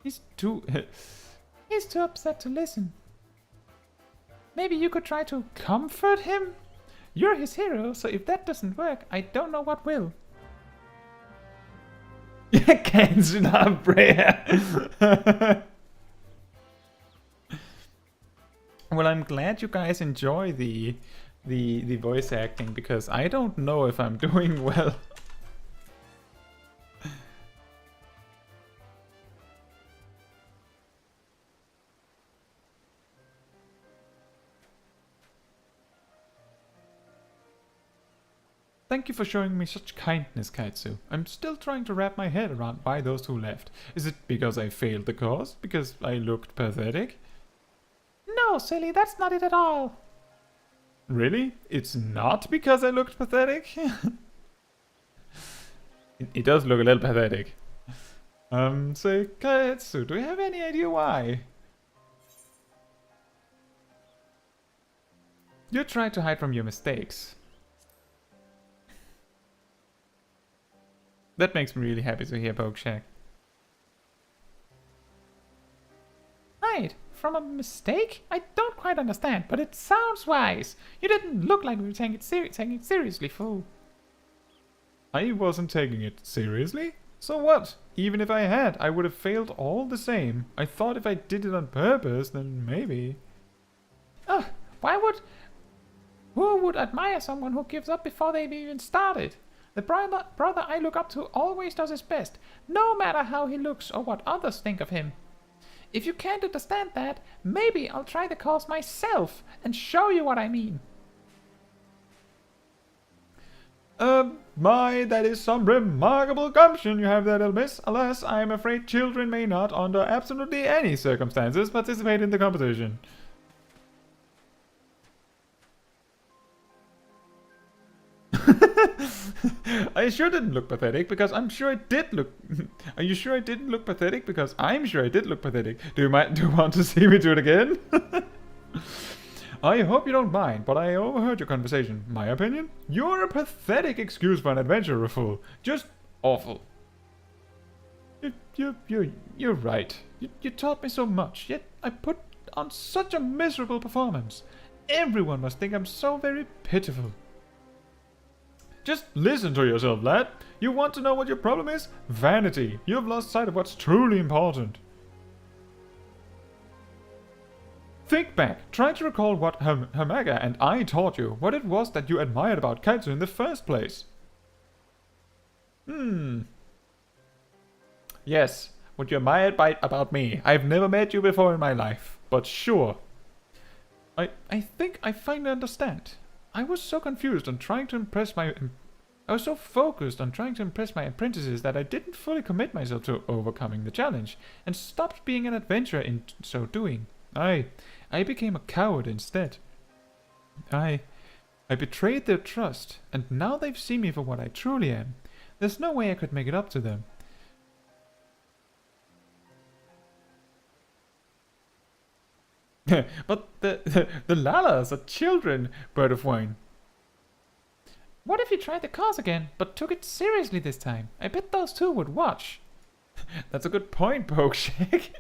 A: He's too upset to listen. Maybe you could try to comfort him? You're his hero, so if that doesn't work, I don't know what will. Kenshin prayer. Well, I'm glad you guys enjoy the voice acting, because I don't know if I'm doing well. Thank you for showing me such kindness, Caetsu. I'm still trying to wrap my head around why those two left. Is it because I failed the cause? Because I looked pathetic? No, silly, that's not it at all. Really? It's not because I looked pathetic? it does look a little pathetic. So, Caetsu, do you have any idea why? You tried to hide from your mistakes. That makes me really happy to hear, Pokeshack. Hide from a mistake? I don't quite understand, but it sounds wise. You didn't look like you were taking it seriously, fool. I wasn't taking it seriously? So what? Even if I had, I would have failed all the same. I thought if I did it on purpose, then maybe. Ugh, who would admire someone who gives up before they've even started? The brother I look up to always does his best, no matter how he looks or what others think of him. If you can't understand that, maybe I'll try the course myself and show you what I mean. That is some remarkable gumption you have there, little miss. Alas, I am afraid children may not, under absolutely any circumstances, participate in the competition. I sure didn't look pathetic, because I'm sure I did look... Are you sure I didn't look pathetic? Because I'm sure I did look pathetic. Do you want to see me do it again? I hope you don't mind, but I overheard your conversation. My opinion? You're a pathetic excuse for an adventurer, fool. Just awful. You're right. You taught me so much, yet I put on such a miserable performance. Everyone must think I'm so very pitiful. Just listen to yourself, lad. You want to know what your problem is? Vanity. You have lost sight of what's truly important. Think back. Try to recall what Hamaga and I taught you. What it was that you admired about Caetsu in the first place. Yes, what you admired about me. I've never met you before in my life. But sure. I think I finally understand. I was so confused on trying to impress my... I was so focused on trying to impress my apprentices that I didn't fully commit myself to overcoming the challenge, and stopped being an adventurer in so doing. I became a coward instead. I betrayed their trust, and now they've seen me for what I truly am. There's no way I could make it up to them. But the Lalas are children, Bird of Wine. What if you tried the cause again, but took it seriously this time? I bet those two would watch. That's a good point, Pokeshack.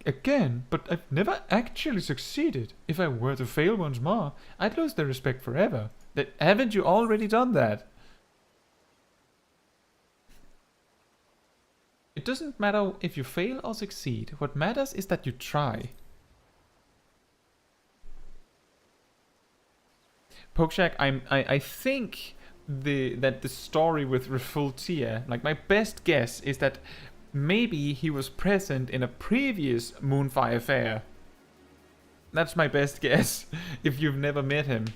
A: again, but I've never actually succeeded. If I were to fail once more, I'd lose their respect forever. Haven't you already done that? It doesn't matter if you fail or succeed. What matters is that you try. Pokeshak, I think that the story with Refugee, like my best guess is that maybe he was present in a previous Moonfire Faire. That's my best guess, if you've never met him.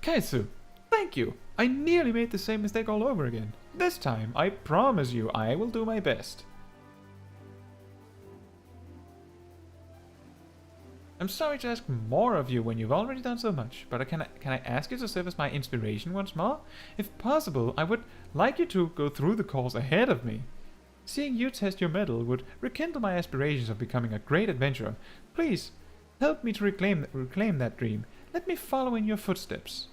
A: Caetsu, thank you. I nearly made the same mistake all over again. This time, I promise you, I will do my best. I'm sorry to ask more of you when you've already done so much, but can I ask you to serve as my inspiration once more? If possible, I would like you to go through the course ahead of me. Seeing you test your mettle would rekindle my aspirations of becoming a great adventurer. Please, help me to reclaim that dream. Let me follow in your footsteps.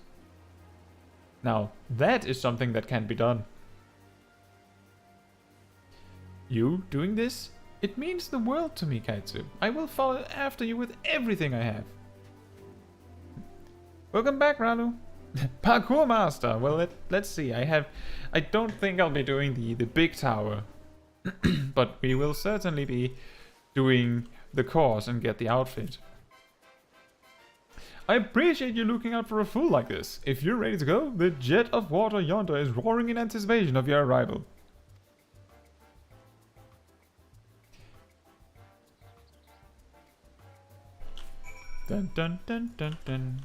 A: Now, that is something that can be done. You doing this? It means the world to me, Caetsu. I will follow after you with everything I have. Welcome back, Ralu. Parkour Master. Well, let's see. I don't think I'll be doing the big tower. But we will certainly be doing the course and get the outfit. I appreciate you looking out for a fool like this. If you're ready to go, the jet of water yonder is roaring in anticipation of your arrival. Dun dun dun dun dun.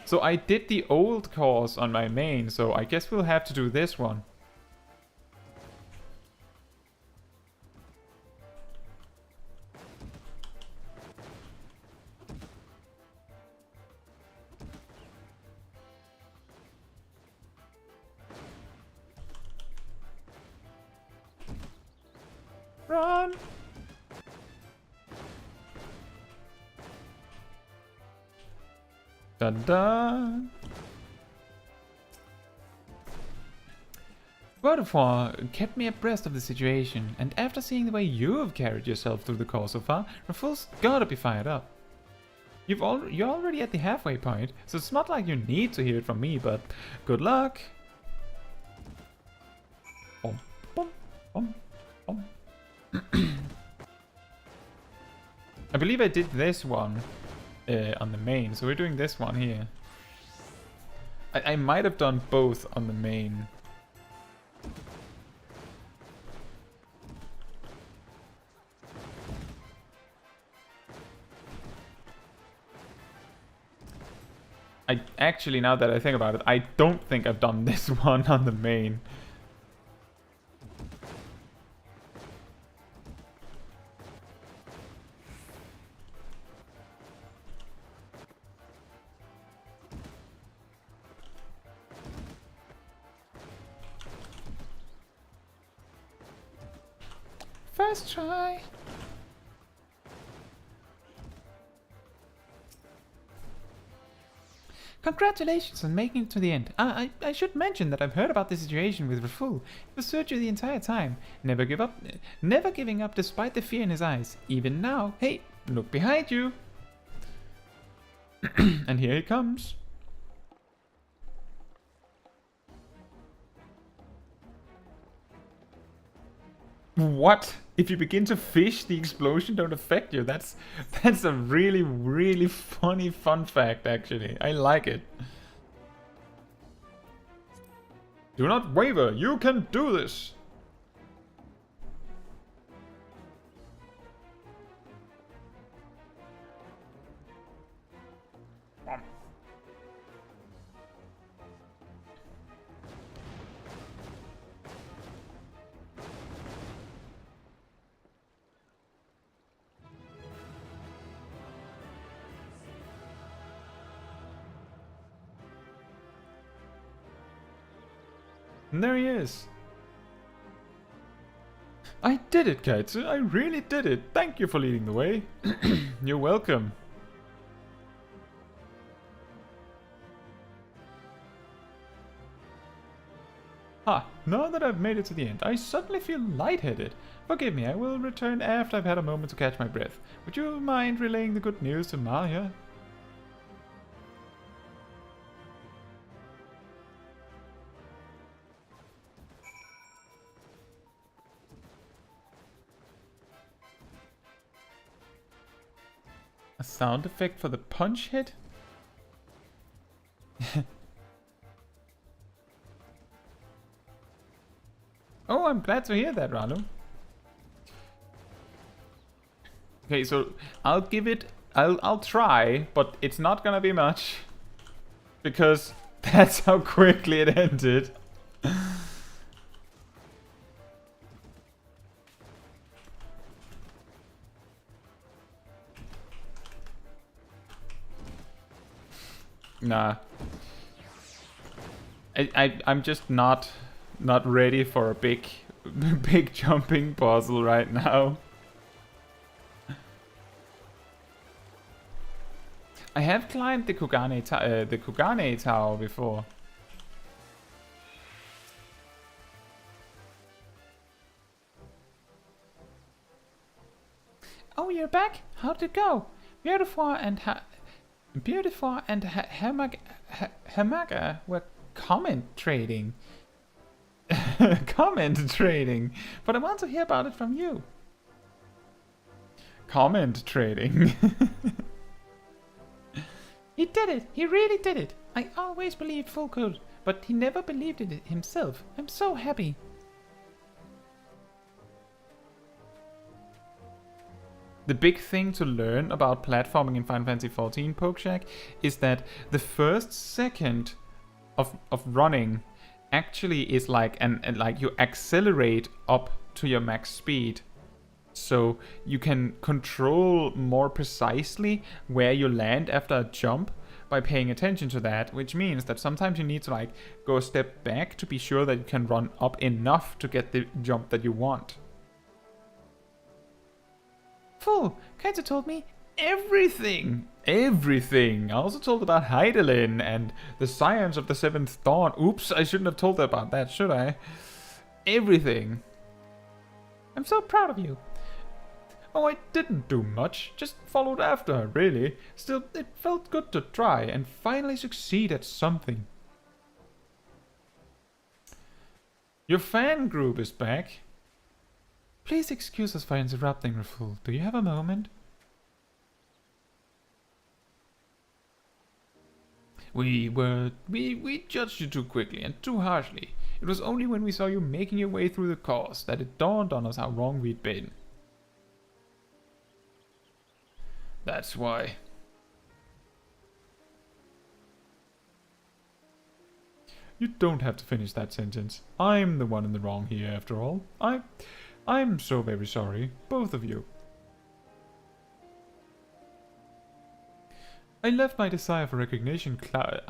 A: So I did the old course on my main, so I guess we'll have to do this one. Run! Dun dun! Godefroy kept me abreast of the situation, and after seeing the way you have carried yourself through the course so far, Raful's gotta be fired up. You're already at the halfway point, so it's not like you need to hear it from me, but good luck! Bum, bum, bum, bum. I believe I did this one on the main, so we're doing this one here. I might have done both on the main. Actually, now that I think about it, I don't think I've done this one on the main. First try. Congratulations on making it to the end. I should mention that I've heard about the situation with Raful. He pursued you the entire time, never giving up despite the fear in his eyes. Even now, hey, look behind you. And here he comes. What? If you begin to fish, the explosion don't affect you. That's a really, really funny fun fact, actually. I like it. Do not waver. You can do this. And there he is. I did it, Caetsu. I really did it. Thank you for leading the way. You're welcome. Ha, now that I've made it to the end, I suddenly feel lightheaded. Forgive me, I will return after I've had a moment to catch my breath. Would you mind relaying the good news to Malia? A sound effect for the punch hit? Oh, I'm glad to hear that, Ralu. Okay, so I'll give it... I'll try, but it's not gonna be much. Because that's how quickly it ended. Nah. I'm just not ready for a big jumping puzzle right now. I have climbed the Kugane Tower before. Oh, you're back? How'd it go? Beautiful and Hamaga were comment trading. Comment trading. But I want to hear about it from you. Comment trading. He did it. He really did it. I always believed Full could, but he never believed it himself. I'm so happy. The big thing to learn about platforming in Final Fantasy XIV, Pokeshack, is that the first second of running actually is like like you accelerate up to your max speed. So you can control more precisely where you land after a jump by paying attention to that, which means that sometimes you need to like go a step back to be sure that you can run up enough to get the jump that you want. Full, Kaito told me everything! Everything! I also told about Heidelin and the Scions of the Seventh Dawn. Oops, I shouldn't have told about that, should I? Everything. I'm so proud of you. Oh, I didn't do much, just followed after her, really. Still, it felt good to try and finally succeed at something. Your fan group is back. Please excuse us for interrupting, Raful. Do you have a moment? We judged you too quickly and too harshly. It was only when we saw you making your way through the cause that it dawned on us how wrong we'd been. That's why. You don't have to finish that sentence. I'm the one in the wrong here, after all. I'm so very sorry, both of you. I let my desire for recognition cloud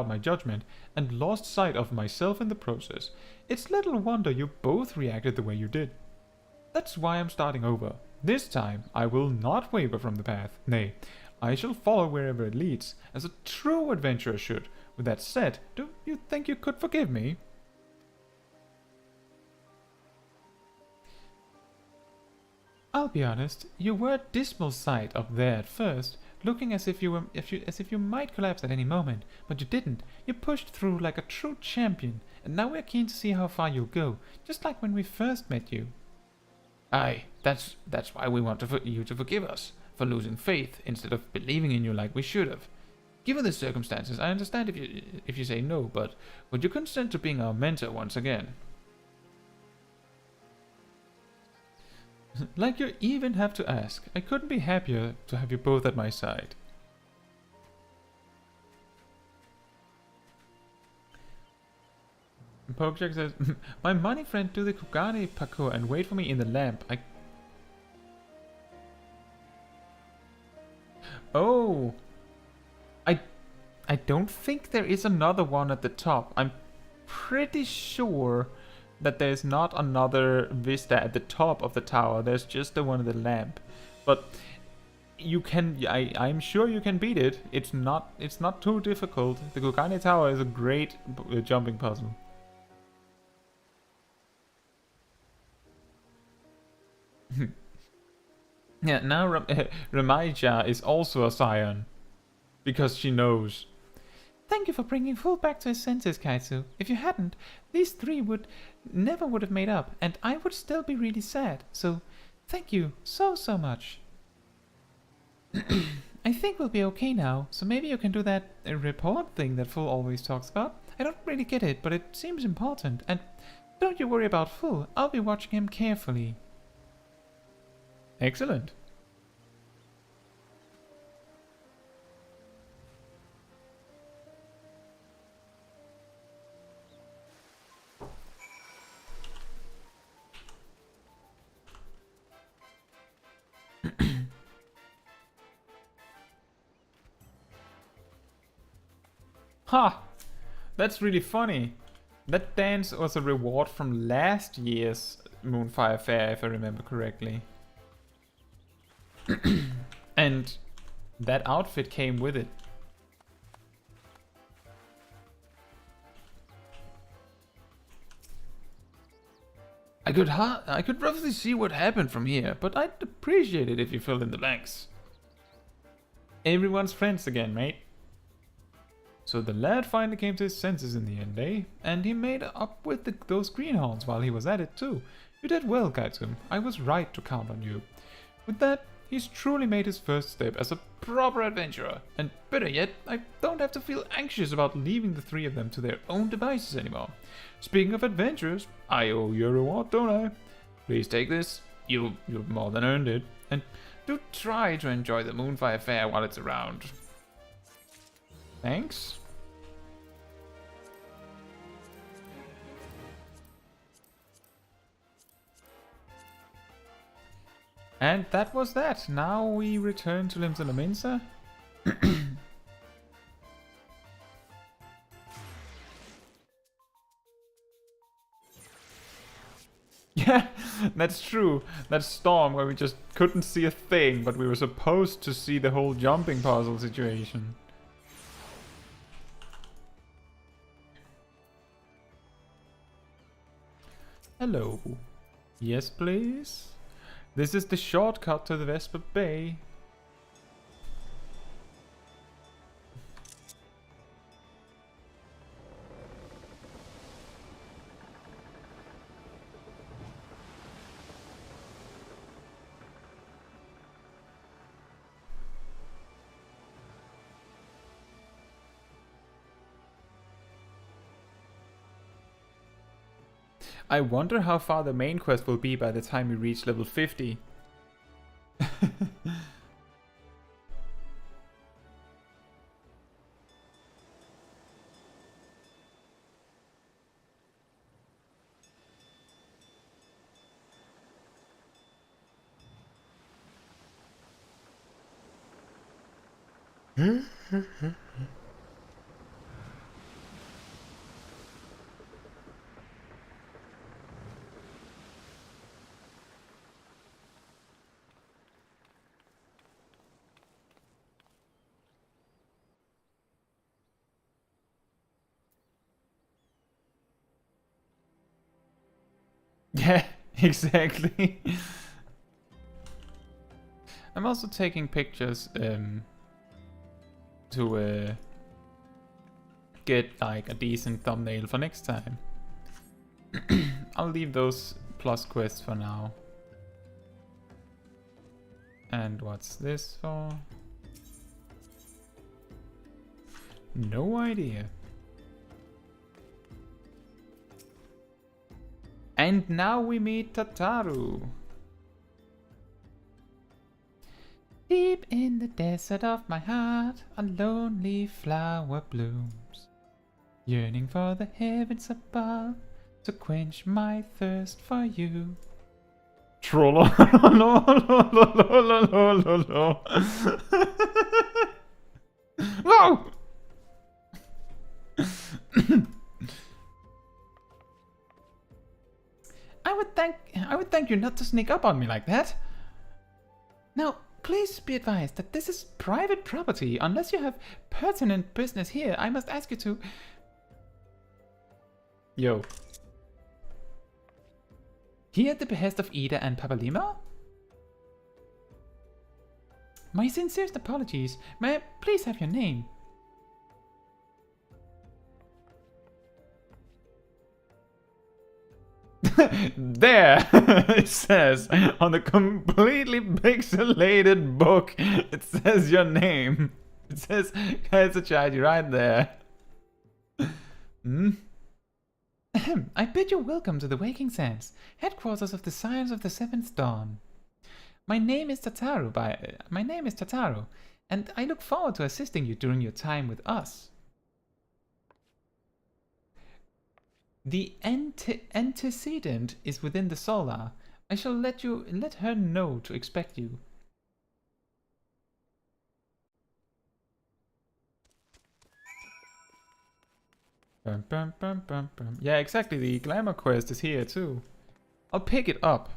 A: my judgment and lost sight of myself in the process. It's little wonder you both reacted the way you did. That's why I'm starting over. This time, I will not waver from the path. Nay, I shall follow wherever it leads, as a true adventurer should. With that said, do you think you could forgive me? I'll be honest, you were a dismal sight up there at first, looking as if you might collapse at any moment, but you didn't. You pushed through like a true champion, and now we're keen to see how far you'll go, just like when we first met you. Aye, that's why we want you to forgive us, for losing faith instead of believing in you like we should have. Given the circumstances, I understand if you say no, but would you consent to being our mentor once again? Like you even have to ask. I couldn't be happier to have you both at my side. Pokejack says, my money friend, do the Kugane parkour and wait for me in the lamp. Oh! I don't think there is another one at the top. I'm pretty sure that there's not another vista at the top of the tower. There's just the one at the lamp. But you can. I'm sure you can beat it. It's not too difficult. The Gridania Tower is a great jumping puzzle. Yeah, now Ramaija is also a Scion. Because she knows. Thank you for bringing Full back to his senses, Kaetsu. If you hadn't, these three never would have made up, and I would still be really sad. So, thank you so much. I think we'll be okay now, so maybe you can do that report thing that Full always talks about. I don't really get it, but it seems important, and don't you worry about Full. I'll be watching him carefully. Excellent. Ha! That's really funny. That dance was a reward from last year's Moonfire Faire, if I remember correctly. And that outfit came with it. I could roughly see what happened from here, but I'd appreciate it if you filled in the blanks. Everyone's friends again, mate. So the lad finally came to his senses in the end, eh? And he made up with those greenhorns while he was at it too. You did well, Kaetsu. I was right to count on you. With that, he's truly made his first step as a proper adventurer. And better yet, I don't have to feel anxious about leaving the three of them to their own devices anymore. Speaking of adventurers, I owe you a reward, don't I? Please take this. You've more than earned it. And do try to enjoy the Moonfire Faire while it's around. Thanks. And that was that. Now we return to Limsa Lominsa. Yeah, that's true. That storm where we just couldn't see a thing, but we were supposed to see the whole jumping puzzle situation. Hello. Yes, please. This is the shortcut to the Vesper Bay. I wonder how far the main quest will be by the time we reach level 50. Yeah, exactly. I'm also taking pictures to get like a decent thumbnail for next time. I'll leave those plus quests for now. And what's this for? No idea. And now we meet Tataru. Deep in the desert of my heart, a lonely flower blooms, yearning for the heavens above to quench my thirst for you. Troll. No! I would thank you not to sneak up on me like that. Now, Please be advised that this is private property. Unless you have pertinent business here, I must ask you to... Yo. Here at the behest of Ul'dah and Papalima? My sincerest apologies. May I please have your name? There it says on the completely pixelated book, it says your name. It says Caetsu Chaiji right there. I bid you welcome to the Waking Sands, headquarters of the Scions of the Seventh Dawn. My name is Tataru, and I look forward to assisting you during your time with us. The antecedent is within the solar. I shall let her know to expect you. Bum, bum, bum, bum, bum. Yeah, exactly. The glamour quest is here too. I'll pick it up.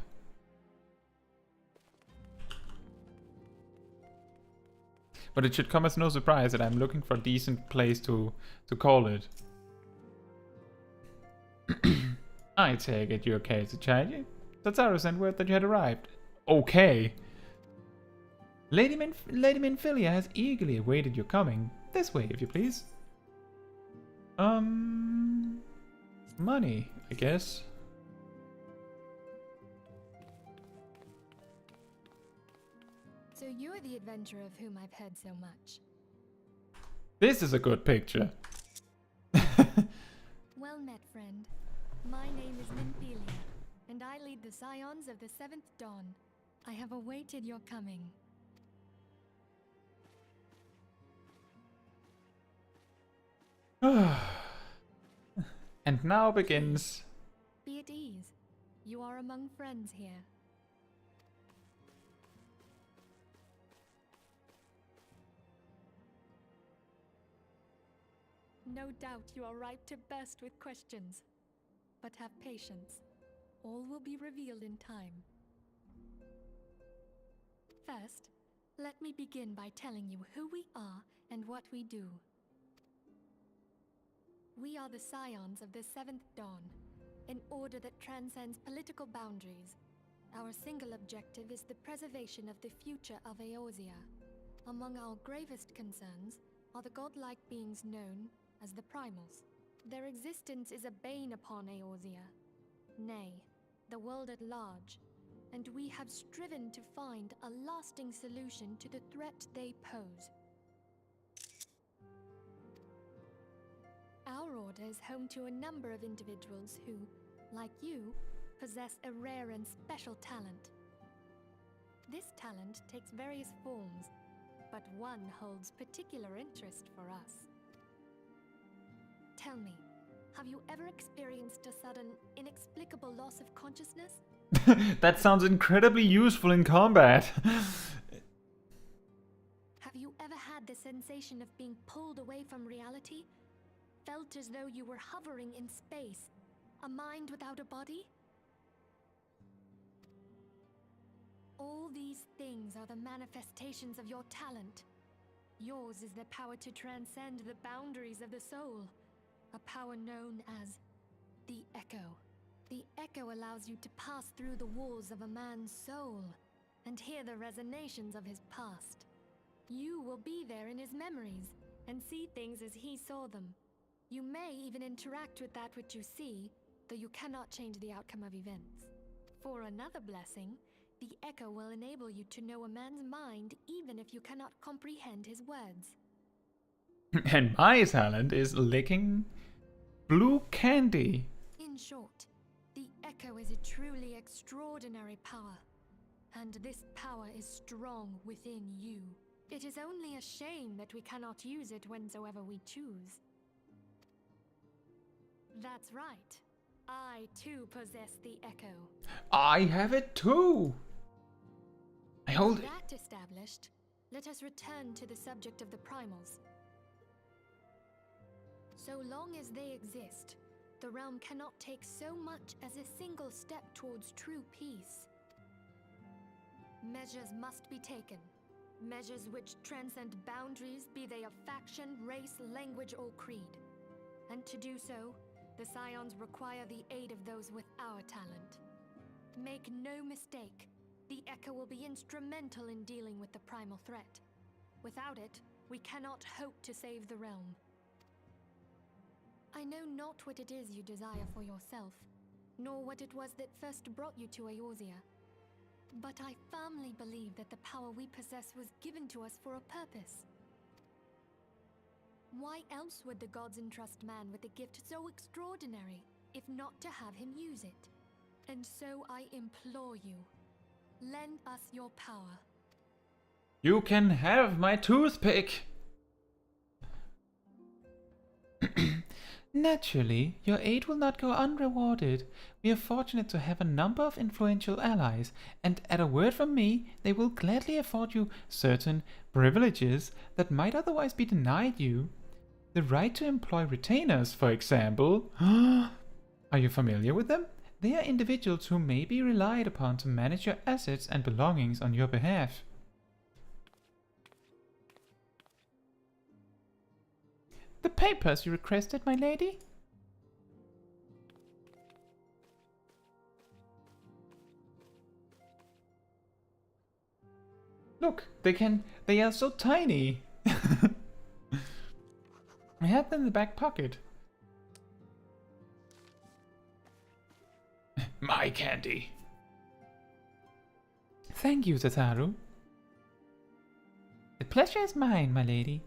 A: But it should come as no surprise that I'm looking for a decent place to call it. I take it you're Caetsu Chaiji. Tataru sent word that you had arrived. Okay. Lady Minfilia has eagerly awaited your coming. This way, if you please. Money, I guess.
H: So you're the adventurer of whom I've heard so much.
A: This is a good picture.
H: Well met, friend. My name is Minfilia, and I lead the Scions of the Seventh Dawn. I have awaited your coming.
A: And now begins...
H: Be at ease. You are among friends here. No doubt you are ripe to burst with questions. But have patience. All will be revealed in time. First, let me begin by telling you who we are and what we do. We are the Scions of the Seventh Dawn, an order that transcends political boundaries. Our single objective is the preservation of the future of Eorzea. Among our gravest concerns are the godlike beings known as the Primals. Their existence is a bane upon Eorzea, nay, the world at large, and we have striven to find a lasting solution to the threat they pose. Our order is home to a number of individuals who, like you, possess a rare and special talent. This talent takes various forms, but one holds particular interest for us. Tell me, have you ever experienced a sudden, inexplicable loss of consciousness?
A: That sounds incredibly useful in combat.
H: Have you ever had the sensation of being pulled away from reality? Felt as though you were hovering in space, a mind without a body? All these things are the manifestations of your talent. Yours is the power to transcend the boundaries of the soul, a power known as the Echo. The Echo allows you to pass through the walls of a man's soul and hear the resonations of his past. You will be there in his memories and see things as he saw them. You may even interact with that which you see, though you cannot change the outcome of events. For another blessing, the Echo will enable you to know a man's mind even if you cannot comprehend his words.
A: And my talent is licking blue candy.
H: In short, the Echo is a truly extraordinary power, and this power is strong within you. It is only a shame that we cannot use it whensoever we choose. That's right. I too possess the Echo.
A: I have it too. I hold it.
H: That established, let us return to the subject of the Primals. So long as they exist, the realm cannot take so much as a single step towards true peace. Measures must be taken, Measures which transcend boundaries, be they of faction, race, language, or creed. And to do so, the Scions require the aid of those with our talent. Make no mistake, the Echo will be instrumental in dealing with the primal threat. Without it, we cannot hope to save the realm. I know not what it is you desire for yourself, nor what it was that first brought you to Eorzea. But I firmly believe that the power we possess was given to us for a purpose. Why else would the gods entrust man with a gift so extraordinary, if not to have him use it? And so I implore you, lend us your power.
B: You can have my toothpick!
A: Naturally, your aid will not go unrewarded. We are fortunate to have a number of influential allies, and at a word from me, they will gladly afford you certain privileges that might otherwise be denied you. The right to employ retainers, for example. Are you familiar with them? They are individuals who may be relied upon to manage your assets and belongings on your behalf. The papers you requested, my lady? Look, they are so tiny. I have them in the back pocket.
B: My candy.
A: Thank you, Tataru. The pleasure is mine, my lady.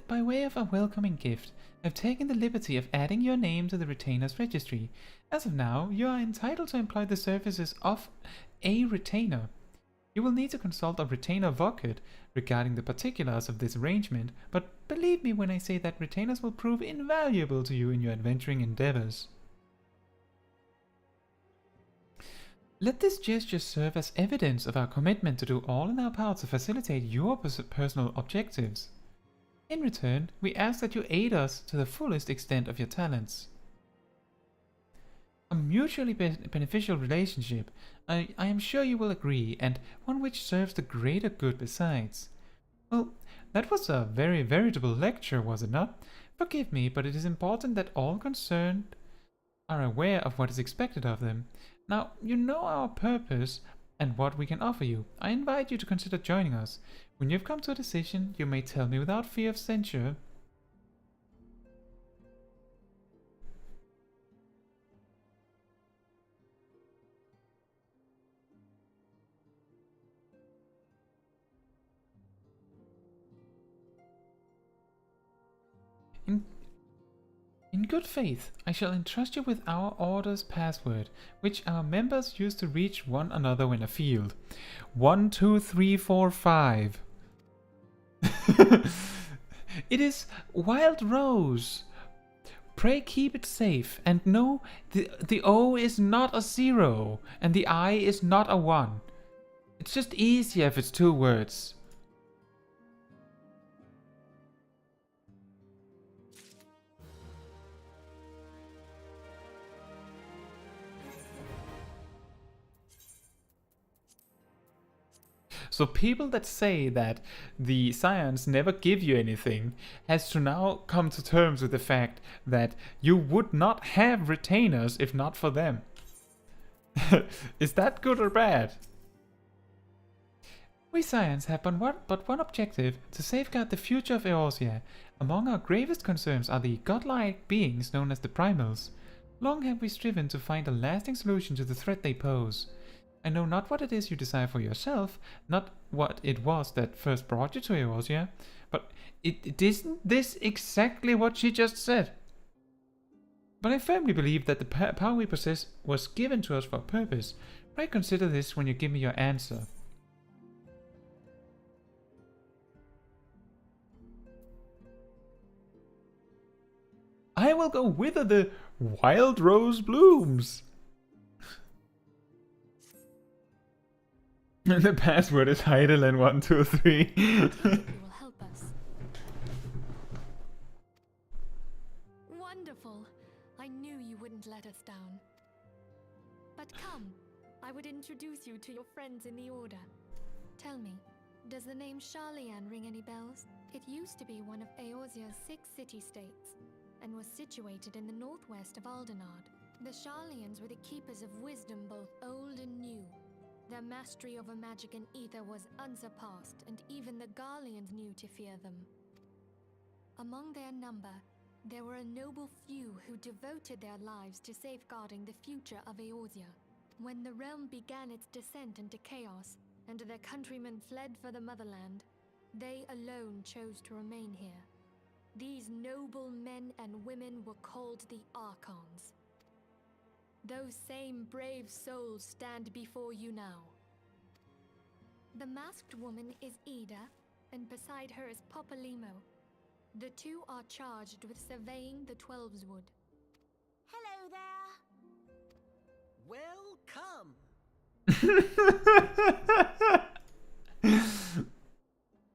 A: By way of a welcoming gift, I've taken the liberty of adding your name to the retainer's registry. As of now, you are entitled to employ the services of a retainer. You will need to consult a retainer advocate regarding the particulars of this arrangement, but believe me when I say that retainers will prove invaluable to you in your adventuring endeavors. Let this gesture serve as evidence of our commitment to do all in our power to facilitate your personal objectives. In return, we ask that you aid us to the fullest extent of your talents. A mutually beneficial relationship, I am sure you will agree, and one which serves the greater good besides. Well, that was a very veritable lecture, was it not? Forgive me, but it is important that all concerned are aware of what is expected of them. Now, you know our purpose and what we can offer you. I invite you to consider joining us. When you've come to a decision, you may tell me without fear of censure. In good faith, I shall entrust you with our order's password, which our members use to reach one another when afield. 1, 2, 3, 4, 5. It is Wild Rose. Pray keep it safe, and know the O is not a 0, and the I is not a 1. It's just easier if it's 2 words. So people that say that the Scions never give you anything has to now come to terms with the fact that you would not have retainers if not for them. Is that good or bad? We Scions have but one objective, to safeguard the future of Eorzea. Among our gravest concerns are the godlike beings known as the Primals. Long have we striven to find a lasting solution to the threat they pose. I know not what it is you desire for yourself, not what it was that first brought you to Eorzea, but isn't this exactly what she just said? But I firmly believe that the power we possess was given to us for a purpose. Pray consider this when you give me your answer. I will go whither the wild rose blooms. The password is Heidelin123.
H: You will help us. Wonderful. I knew you wouldn't let us down. But come, I would introduce you to your friends in the Order. Tell me, does the name Sharlayan ring any bells? It used to be one of Eorzea's 6 city-states, and was situated in the northwest of Aldenard. The Sharlayans were the keepers of wisdom both old and new. Their mastery over magic and ether was unsurpassed, and even the Garleans knew to fear them. Among their number, there were a noble few who devoted their lives to safeguarding the future of Eorzea. When the realm began its descent into chaos, and their countrymen fled for the motherland, they alone chose to remain here. These noble men and women were called the Archons. Those same brave souls stand before you now. The masked woman is Ida, and beside her is Popalimo. The two are charged with surveying the Twelveswood.
K: Hello there.
F: Welcome.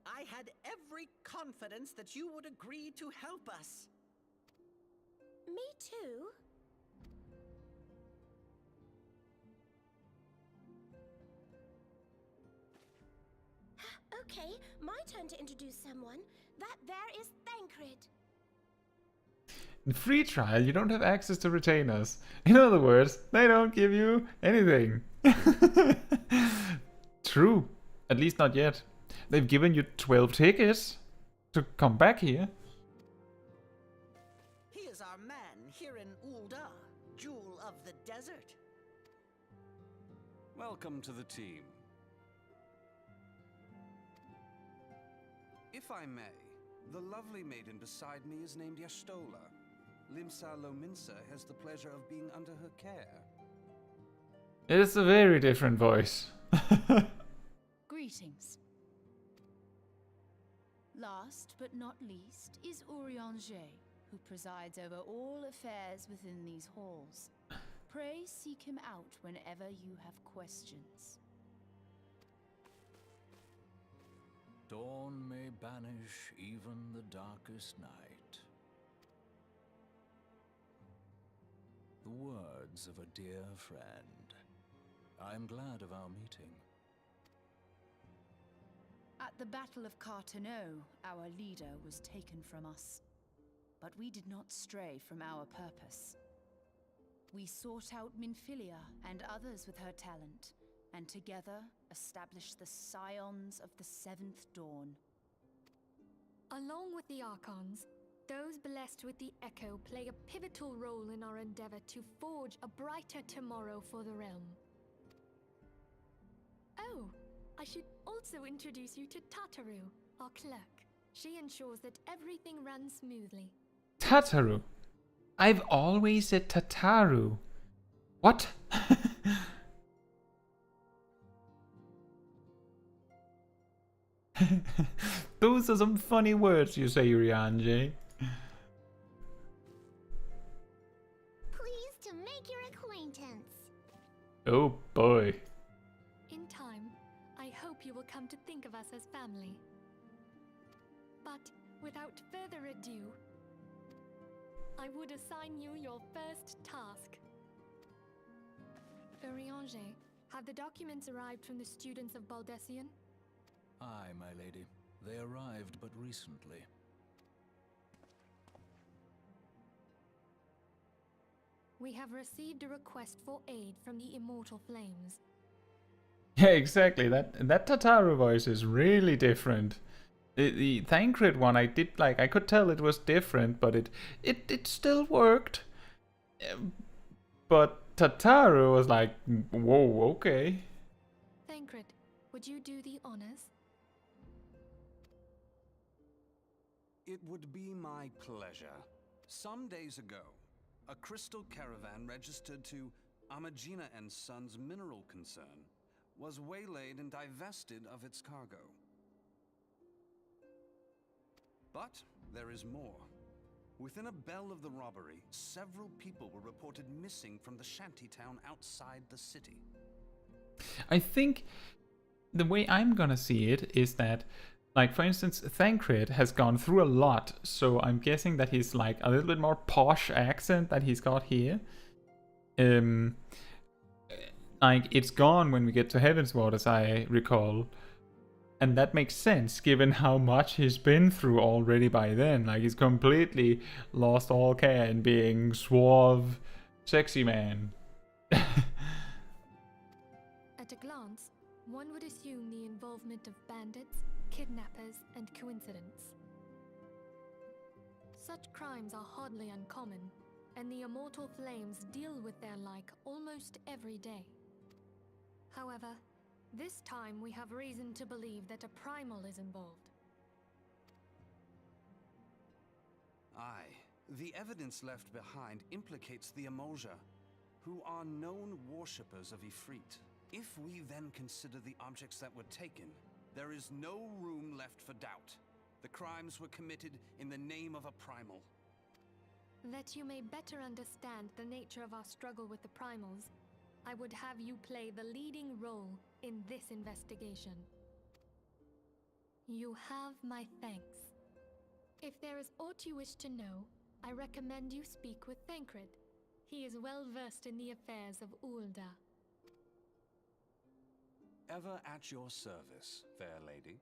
F: I had every confidence that you would agree to help us.
K: Me too. Okay, my turn to introduce someone. That there is Thancred.
A: In free trial, you don't have access to retainers. In other words, they don't give you anything. True. At least not yet. They've given you 12 tickets to come back here.
F: He is our man here in Ul'dah, Jewel of the Desert.
L: Welcome to the team. If I may, the lovely maiden beside me is named Y'shtola. Limsa Lominsa has the pleasure of being under her care.
A: It's a very different voice.
M: Greetings. Last but not least is Urianger, who presides over all affairs within these halls. Pray seek him out whenever you have questions.
N: Dawn may banish even the darkest night. The words of a dear friend. I'm glad of our meeting.
M: At the Battle of Carteneau, our leader was taken from us. But we did not stray from our purpose. We sought out Minfilia and others with her talent, and together established the Scions of the Seventh Dawn.
H: Along with the Archons, those blessed with the Echo play a pivotal role in our endeavor to forge a brighter tomorrow for the realm. Oh, I should also introduce you to Tataru, our clerk. She ensures that everything runs smoothly.
A: Tataru. I've always said Tataru. What? Those are some funny words you say, Urianger.
K: Pleased to make your acquaintance.
A: Oh boy.
H: In time, I hope you will come to think of us as family. But without further ado, I would assign you your first task. Urianger, have the documents arrived from the students of Baldessian?
N: Aye, my lady. They arrived but recently.
H: We have received a request for aid from the Immortal Flames.
A: Yeah, exactly. That Tataru voice is really different. The Thancred one, I could tell it was different, but it still worked. But Tataru was like, whoa, okay.
H: Thancred, would you do the honors?
L: It would be my pleasure. Some days ago, a crystal caravan registered to Amagina & Sons mineral concern was waylaid and divested of its cargo. But there is more. Within a bell of the robbery, several people were reported missing from the shantytown outside the city.
A: I think the way I'm gonna see it is that, like, for instance, Thancred has gone through a lot, so I'm guessing that he's like a little bit more posh accent that he's got here. like, it's gone when we get to Heavensward, as I recall. And that makes sense, given how much he's been through already by then. Like, he's completely lost all care in being suave, sexy man.
H: At a glance, one would assume the involvement of bandits, kidnappers, and coincidence. Such crimes are hardly uncommon, and the Immortal Flames deal with their like almost every day. However, this time we have reason to believe that a primal is involved.
L: Aye, the evidence left behind implicates the Emolja, who are known worshippers of Ifrit. If we then consider the objects that were taken, there is no room left for doubt. The crimes were committed in the name of a primal.
H: That you may better understand the nature of our struggle with the primals, I would have you play the leading role in this investigation. You have my thanks. If there is aught you wish to know, I recommend you speak with Thancred. He is well versed in the affairs of Ul'dah.
L: Ever at your service, fair lady.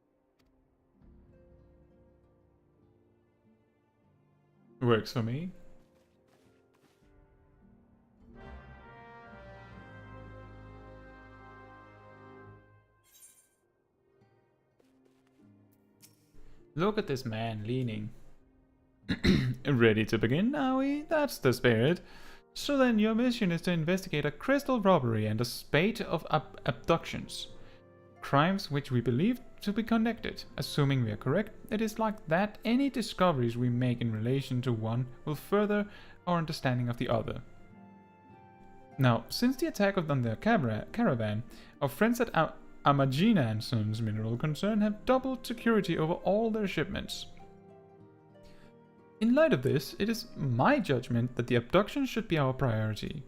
A: Works for me. Look at this man leaning. Ready to begin, Aoi? That's the spirit. So then your mission is to investigate a crystal robbery and a spate of abductions. Crimes which we believe to be connected. Assuming we are correct, it is like that any discoveries we make in relation to one will further our understanding of the other. Now, since the attack on the caravan, our friends at Amagina and Sons Mineral Concern have doubled security over all their shipments. In light of this, it is my judgment that the abduction should be our priority.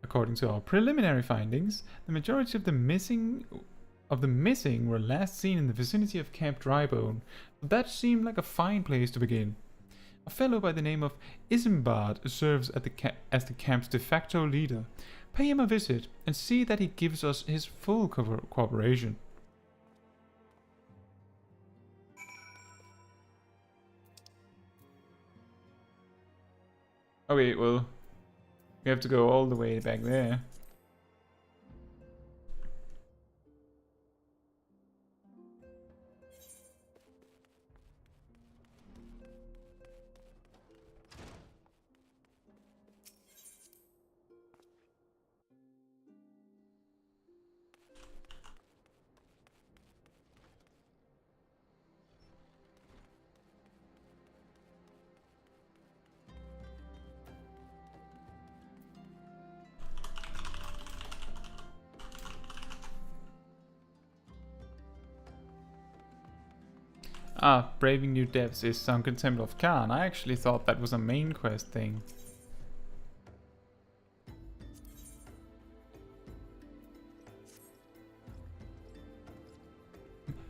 A: According to our preliminary findings, the majority of the missing were last seen in the vicinity of Camp Drybone, but that seemed like a fine place to begin. A fellow by the name of Isimbad serves at as the camp's de facto leader. Pay him a visit and see that he gives us his full cooperation. Okay, well, we have to go all the way back there. Ah, braving new depths is some contempt of Khan. I actually thought that was a main quest thing.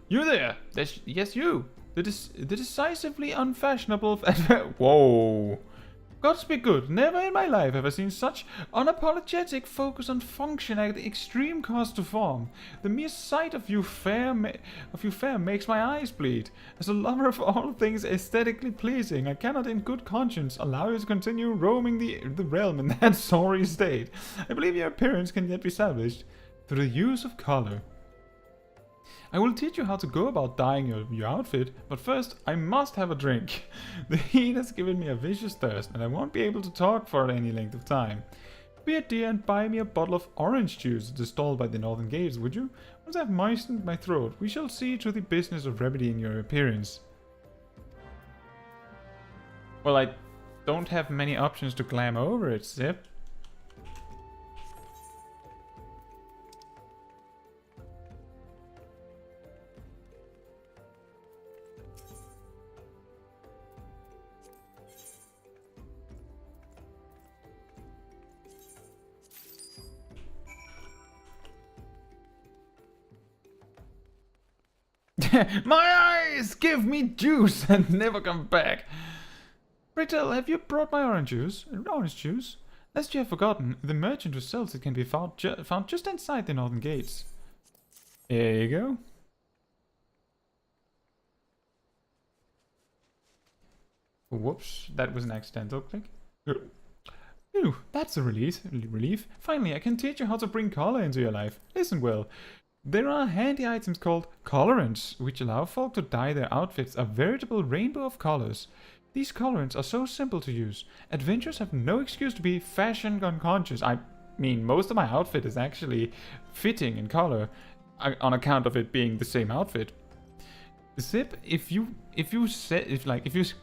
A: You there! Yes, you! The decisively unfashionable... Whoa! Gods be good, never in my life have I seen such unapologetic focus on function at the extreme cost to form. The mere sight of you fair makes my eyes bleed. As a lover of all things aesthetically pleasing, I cannot in good conscience allow you to continue roaming the realm in that sorry state. I believe your appearance can yet be salvaged through the use of color. I will teach you how to go about dyeing your outfit, but first I must have a drink. The heat has given me a vicious thirst, and I won't be able to talk for any length of time. Be a dear and buy me a bottle of orange juice at the stall by the northern gates, would you? Once I've moistened my throat, we shall see to the business of remedying your appearance. Well, I don't have many options to climb over it, Zip. My eyes! Give me juice and never come back! Rachel, have you brought my orange juice? Orange juice? Lest you have forgotten, the merchant who sells it can be found just inside the northern gates. There you go. Whoops, that was an accidental click. Ooh, that's a relief. Finally, I can teach you how to bring color into your life. Listen well. There are handy items called colorants, which allow folk to dye their outfits a veritable rainbow of colors. These colorants are so simple to use. Adventurers have no excuse to be fashion unconscious. I mean, most of my outfit is actually fitting in color, on account of it being the same outfit. Zip, if you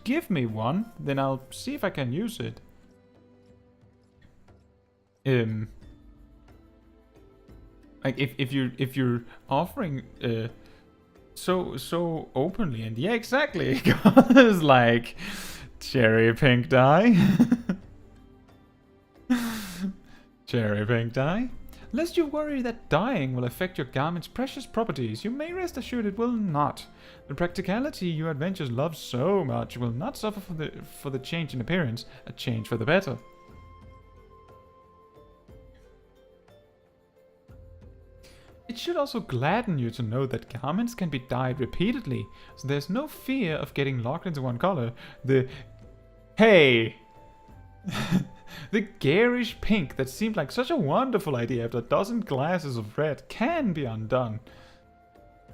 A: give me one, then I'll see if I can use it. Like if you're offering so openly, and yeah, exactly, because like cherry pink dye, cherry pink dye. Lest you worry that dyeing will affect your garment's precious properties, you may rest assured it will not. The practicality you adventurers love so much will not suffer for the change in appearance, a change for the better. It should also gladden you to know that garments can be dyed repeatedly, so there's no fear of getting locked into one color. The garish pink that seemed like such a wonderful idea after a dozen glasses of red can be undone.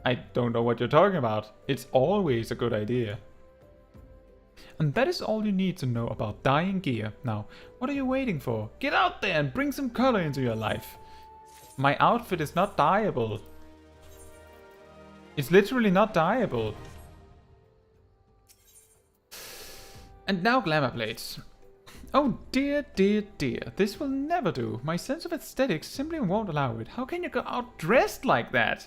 A: I don't know what you're talking about. It's always a good idea. And that is all you need to know about dyeing gear. Now, what are you waiting for? Get out there and bring some color into your life. My outfit is not dyeable. It's literally not dyeable. And now glamour blades. Oh dear, dear, dear. This will never do. My sense of aesthetics simply won't allow it. How can you go out dressed like that?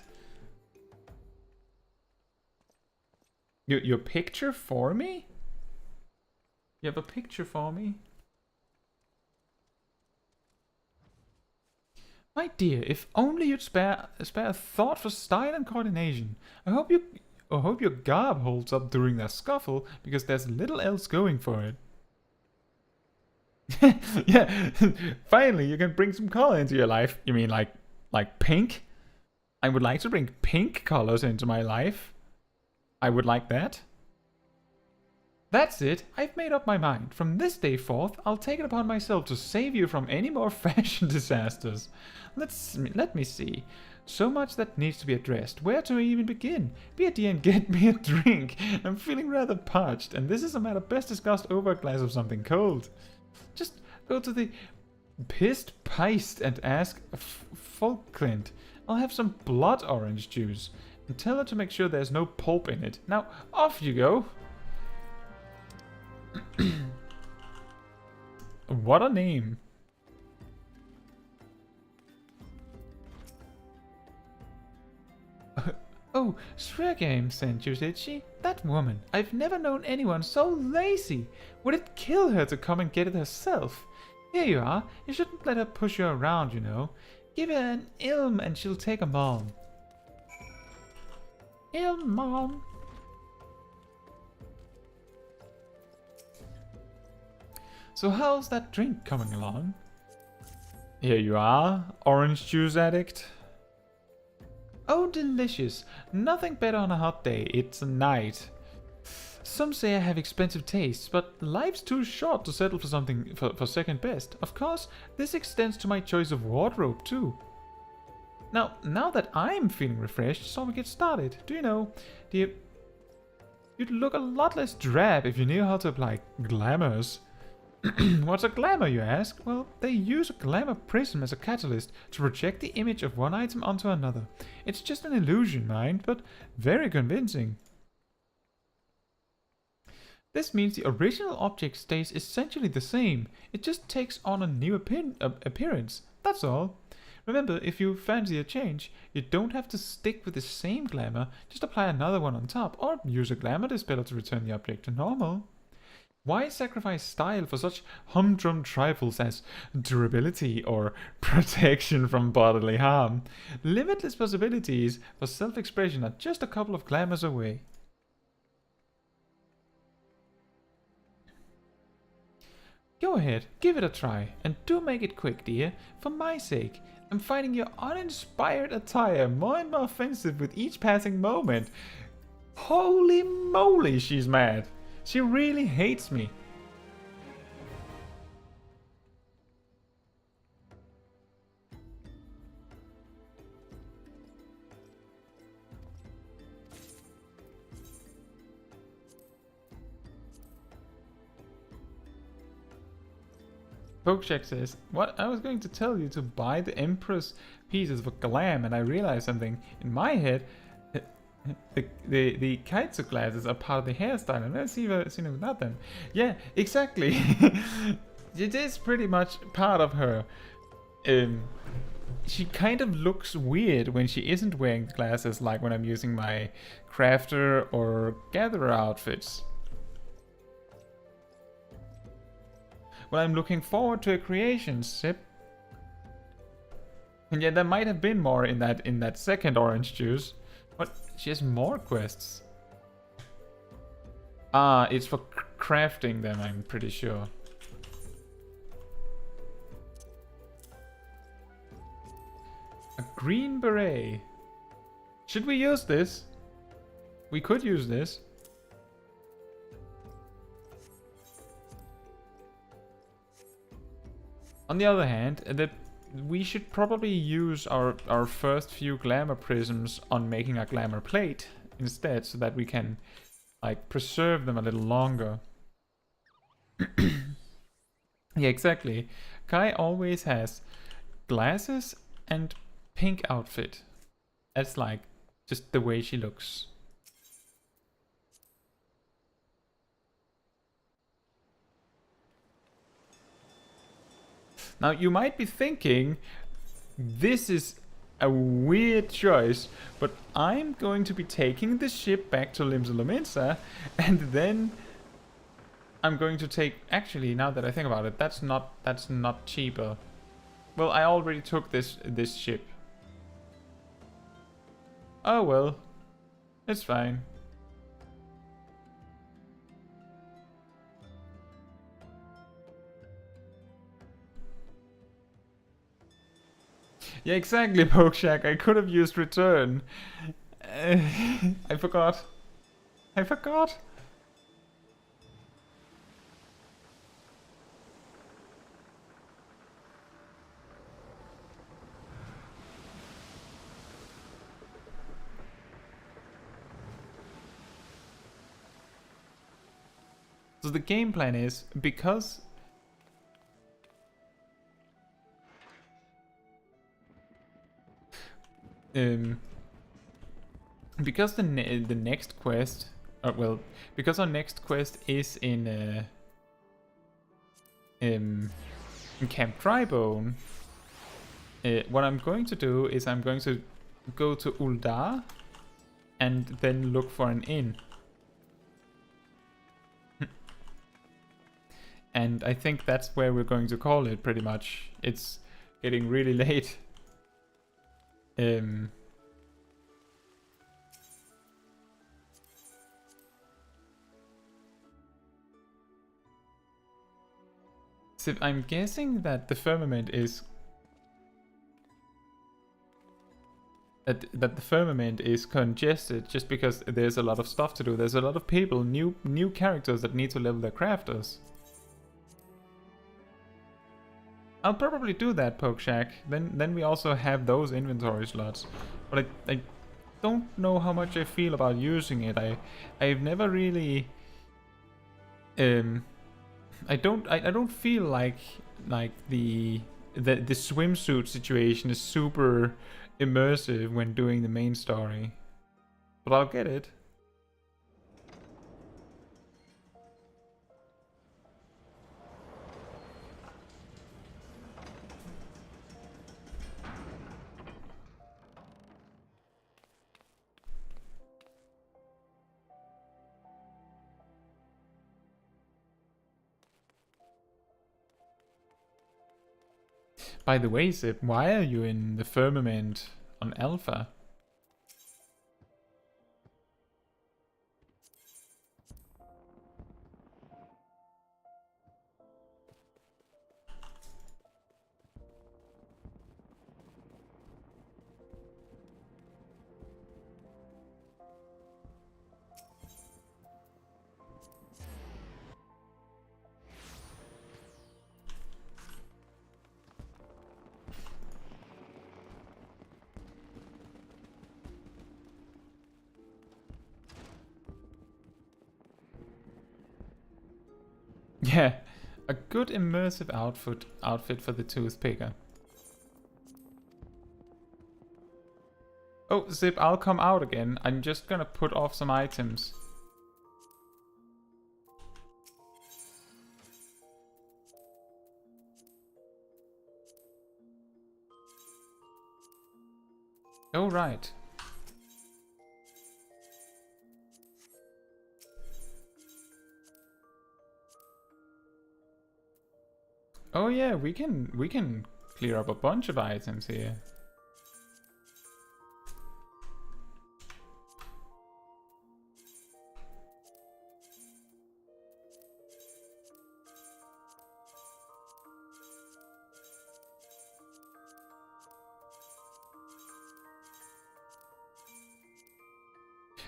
A: Your picture for me? You have a picture for me? My dear, if only you'd spare a thought for style and coordination. I hope your garb holds up during that scuffle, because there's little else going for it. Yeah, finally you can bring some color into your life. You mean like pink? I would like to bring pink colors into my life. I would like that. That's it. I've made up my mind. From this day forth, I'll take it upon myself to save you from any more fashion disasters. Let me see. So much that needs to be addressed. Where to even begin? Be a dear and get me a drink. I'm feeling rather parched, and this is a matter best discussed over a glass of something cold. Just go to the pissed paste and ask Falkland. I'll have some blood orange juice. And tell her to make sure there's no pulp in it. Now, off you go. What a name. Oh, Sregame sent you, did she? That woman. I've never known anyone so lazy. Would it kill her to come and get it herself? Here you are. You shouldn't let her push you around, you know. Give her an ilm and she'll take 'em on. Ilm on. So how's that drink coming along? Here you are, orange juice addict. Oh, delicious. Nothing better on a hot day. It's a night. Some say I have expensive tastes, but life's too short to settle for something for second best. Of course, this extends to my choice of wardrobe too. Now that I'm feeling refreshed, so we get started. Do you know, you'd look a lot less drab if you knew how to apply glamours. What's a glamour, you ask? Well, they use a glamour prism as a catalyst to project the image of one item onto another. It's just an illusion, mind, but very convincing. This means the original object stays essentially the same. It just takes on a new appearance. That's all. Remember, if you fancy a change, you don't have to stick with the same glamour. Just apply another one on top, or use a glamour dispeller to return the object to normal. Why sacrifice style for such humdrum trifles as durability or protection from bodily harm? Limitless possibilities for self-expression are just a couple of glamours away. Go ahead, give it a try, and do make it quick, dear. For my sake, I'm finding your uninspired attire more and more offensive with each passing moment. Holy moly, she's mad. She really hates me. Pokeshak says, what? I was going to tell you to buy the Empress pieces for glam, and I realized something. In my head, the Caetsu glasses are part of the hairstyle, and I've never seen it without them. Yeah, exactly. It is pretty much part of her. She kind of looks weird when she isn't wearing the glasses, like when I'm using my crafter or gatherer outfits. Well, I'm looking forward to a creation, Sip. And yeah, there might have been more in that second orange juice. What? She has more quests. Ah, it's for crafting them, I'm pretty sure. A green beret. Should we use this? We could use this. On the other hand, we should probably use our first few glamour prisms on making a glamour plate instead, so that we can like preserve them a little longer. Yeah, exactly. Kai always has glasses and pink outfit. That's like just the way she looks. Now you might be thinking, this is a weird choice, but I'm going to be taking the ship back to Lominsa, and then I'm going to take... Actually, now that I think about it, that's not cheaper. Well, I already took this ship. Oh well, it's fine. Yeah, exactly, Pokeshak. I could have used return. I forgot. I forgot. So the game plan is, because because the next quest, well, because our next quest is in Camp Drybone, what I'm going to do is I'm going to go to Ul'dah and then look for an inn. And I think that's where we're going to call it, pretty much. It's getting really late. So I'm guessing that the firmament is... That the firmament is congested just because there's a lot of stuff to do. There's a lot of people, new characters that need to level their crafters. I'll probably do that, Pokeshak. Then we also have those inventory slots. But I don't know how much I feel about using it. I've never really I don't feel like the swimsuit situation is super immersive when doing the main story. But I'll get it. By the way, Zip, why are you in the firmament on Alpha? Yeah, a good immersive outfit for the toothpicker. Oh, Zip, I'll come out again. I'm just gonna put off some items. Oh, right. Oh yeah, we can clear up a bunch of items here.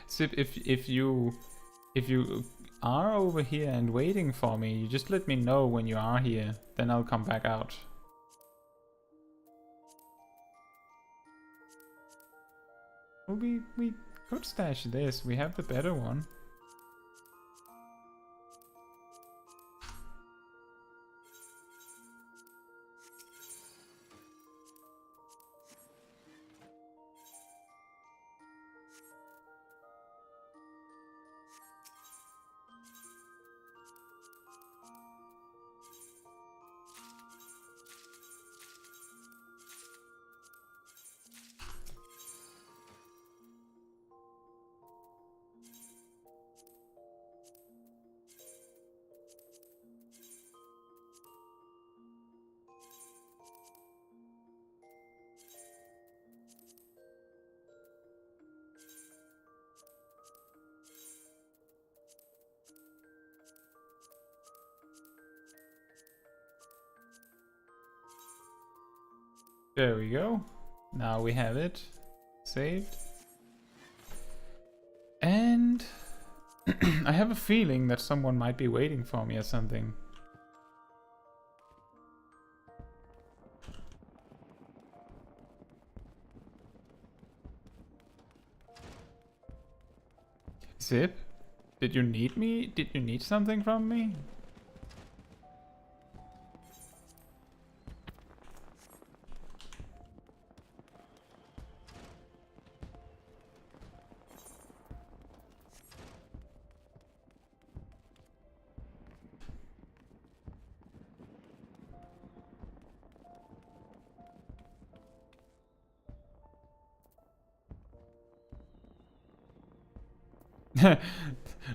A: Sip, if you are over here and waiting for me, you just let me know when you are here, then I'll come back out. Well, we could stash this. We have the better one. There we go. Now we have it saved. And I have a feeling that someone might be waiting for me or something. Zip, did you need me? Did you need something from me?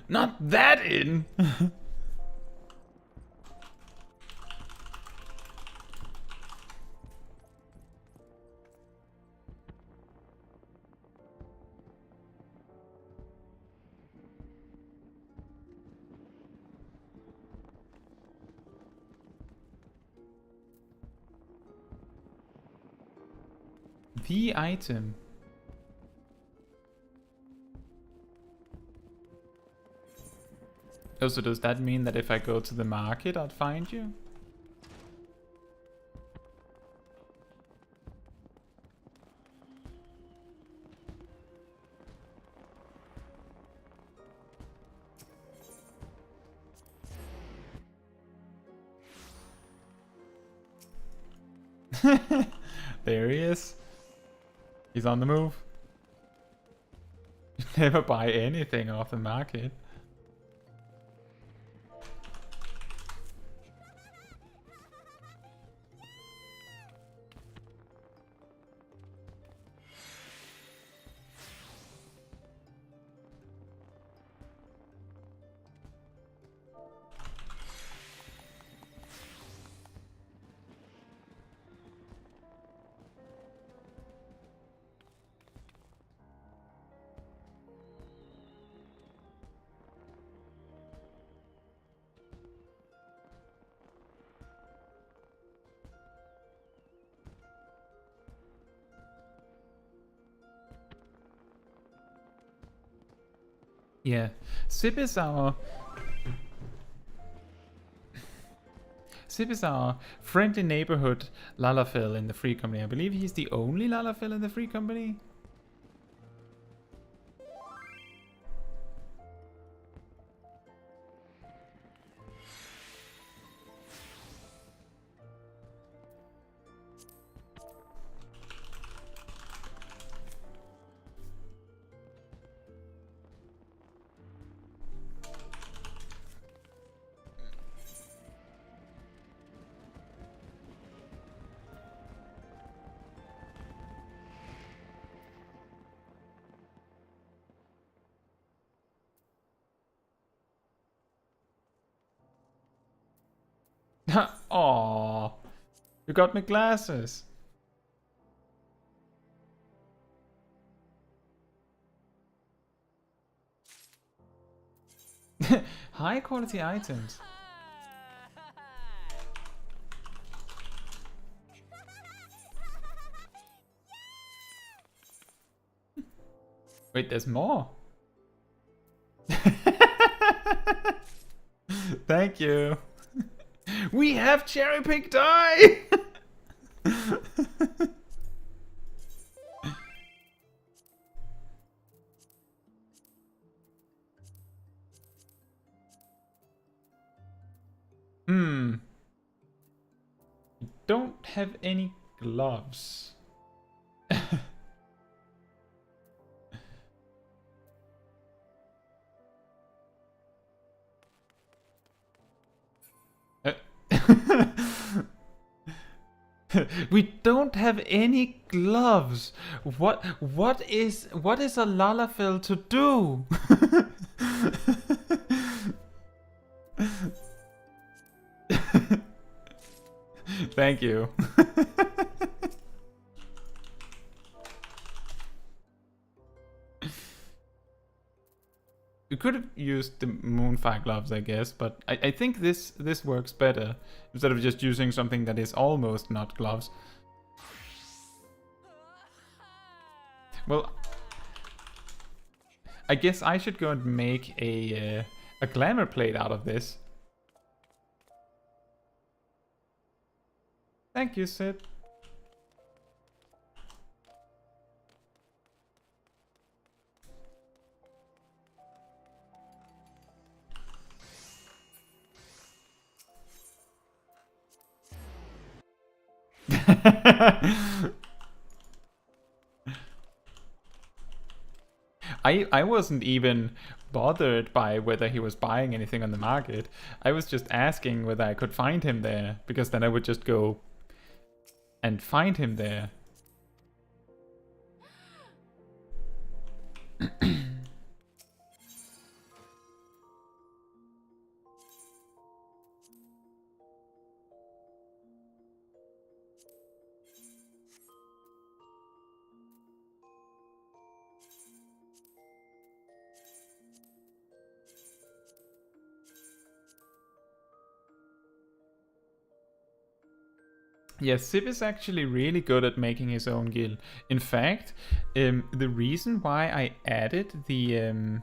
A: Not that in! The item. Oh, so does that mean that if I go to the market, I'd find you? There he is. He's on the move. You never buy anything off the market. Yeah, Sip is our friendly neighborhood Lalafell in the Free Company. I believe he's the only Lalafell in the Free Company. Aww. You got me glasses. High quality items. Wait, there's more. Thank you. We have cherry pick dye. Don't have any gloves. We don't have any gloves. What is a Lalafell to do? Thank you. We could have used the Moonfire gloves, I guess, but I think this works better instead of just using something that is almost not gloves. Well, I guess I should go and make a glamour plate out of this. Thank you, Sid. I wasn't even bothered by whether he was buying anything on the market. I was just asking whether I could find him there, because then I would just go and find him there. Yes, Sip is actually really good at making his own guild. In fact, the reason why I added the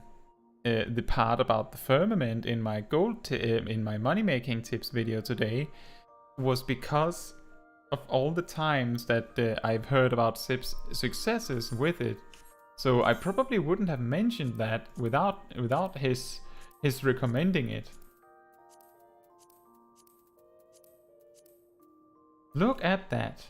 A: part about the firmament in my in my money making tips video today was because of all the times that I've heard about Sip's successes with it. So I probably wouldn't have mentioned that without his recommending it. Look at that.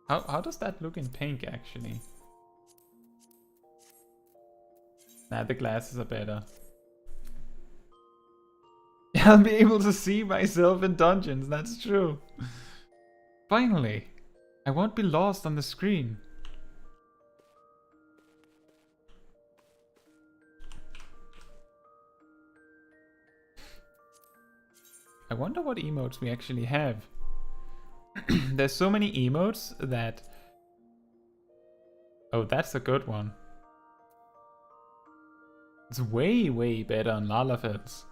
A: How does that look in pink, actually? Nah, the glasses are better. I'll be able to see myself in dungeons, that's true. Finally, I won't be lost on the screen. I wonder what emotes we actually have. There's so many emotes that... Oh, that's a good one. It's way, way better on Lalafels.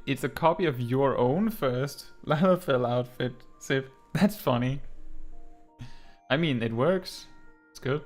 A: It's a copy of your own first Lalafell outfit, Sip. That's funny. I mean, it works. It's good.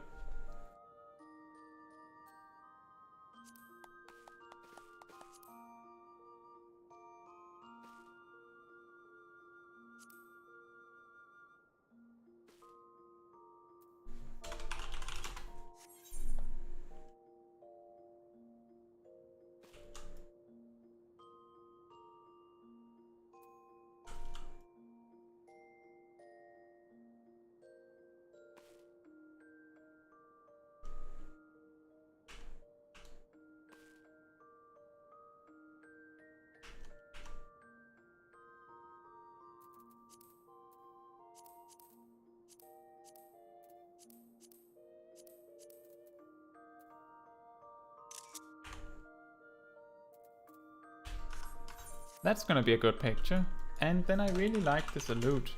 A: That's gonna be a good picture. And then I really like the salute.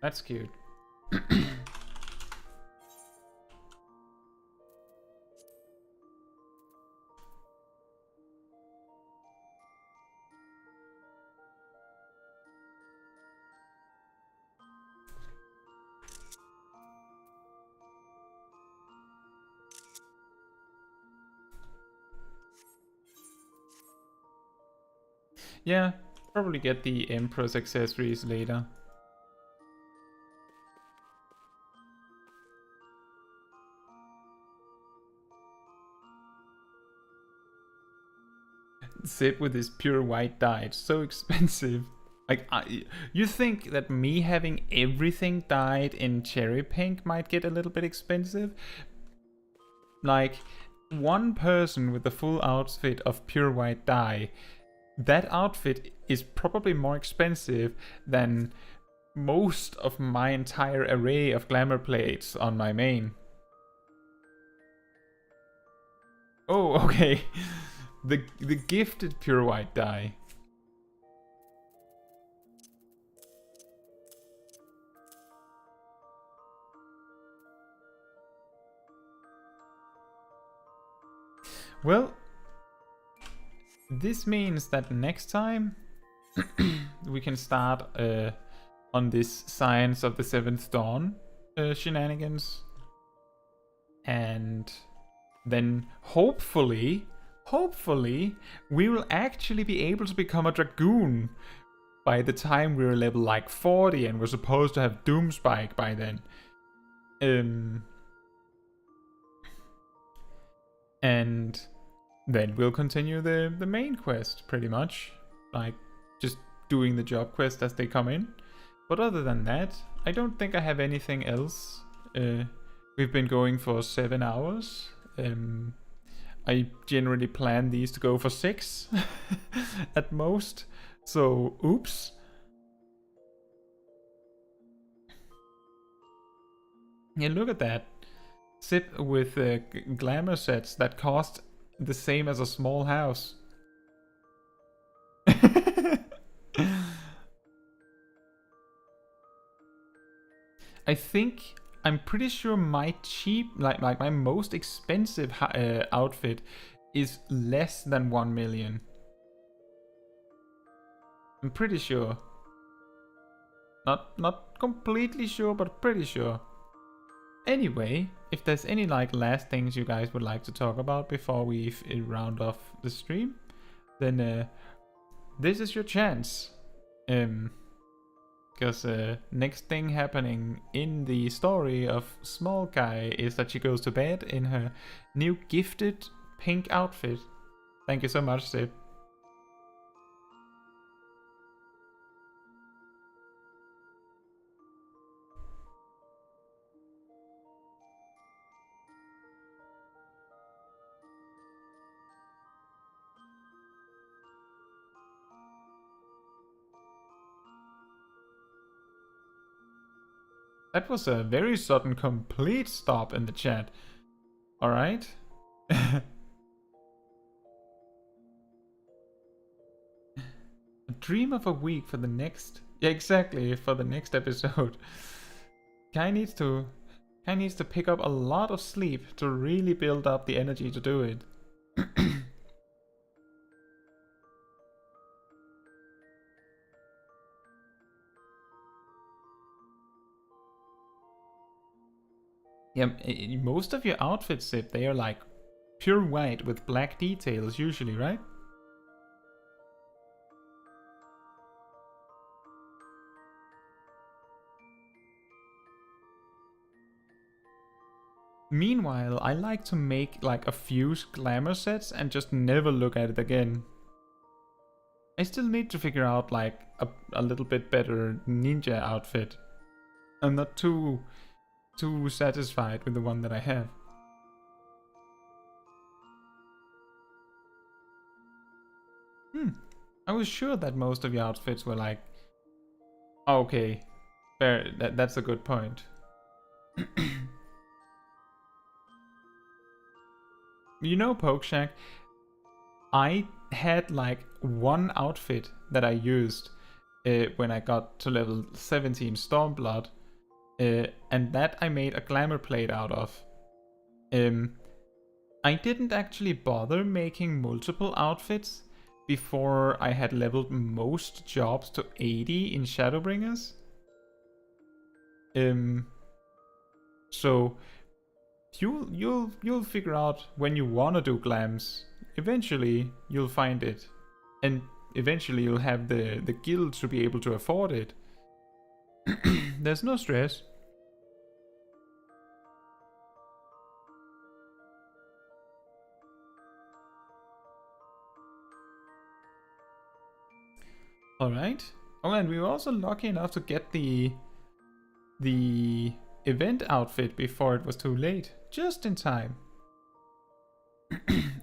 A: That's cute. Yeah, probably get the Emperor's accessories later. Zip with his pure white dye, it's so expensive. Like, you think that me having everything dyed in cherry pink might get a little bit expensive? Like, one person with the full outfit of pure white dye, that outfit is probably more expensive than most of my entire array of glamour plates on my main. Oh, okay. The gifted pure white dye. Well, this means that next time we can start on this Science of the Seventh Dawn shenanigans. And then hopefully, we will actually be able to become a Dragoon by the time we're level like 40 and we're supposed to have Doomspike by then. And then we'll continue the main quest, pretty much. Like, just doing the job quest as they come in. But other than that, I don't think I have anything else. We've been going for 7 hours. I generally plan these to go for 6 at most. So, oops. Yeah, look at that. Zip with glamour sets that cost the same as a small house. I'm pretty sure my cheap, like my most expensive outfit is less than 1 million. I'm pretty sure. Not completely sure, but pretty sure. Anyway, if there's any like last things you guys would like to talk about before we round off the stream, then this is your chance. Because next thing happening in the story of Smol Kai is that she goes to bed in her new gifted pink outfit. Thank you so much, Zip. That was a very sudden complete stop in the chat. Alright. A dream of a week for the next... Yeah, exactly, for the next episode. Kai needs to pick up a lot of sleep to really build up the energy to do it. Yeah, most of your outfits, Sip, they are like pure white with black details usually, right? Meanwhile, I like to make like a few glamour sets and just never look at it again. I still need to figure out like a little bit better ninja outfit. I'm not too satisfied with the one that I have. I was sure that most of your outfits were like... Okay, fair, that's a good point. You know, Pokeshack, I had like one outfit that I used when I got to level 17 Stormblood, and that I made a glamour plate out of. I didn't actually bother making multiple outfits before I had leveled most jobs to 80 in Shadowbringers. So you'll figure out when you wanna do glams. Eventually you'll find it, and eventually you'll have the guild to be able to afford it. There's no stress. Alright. Oh, and we were also lucky enough to get the event outfit before it was too late. Just in time.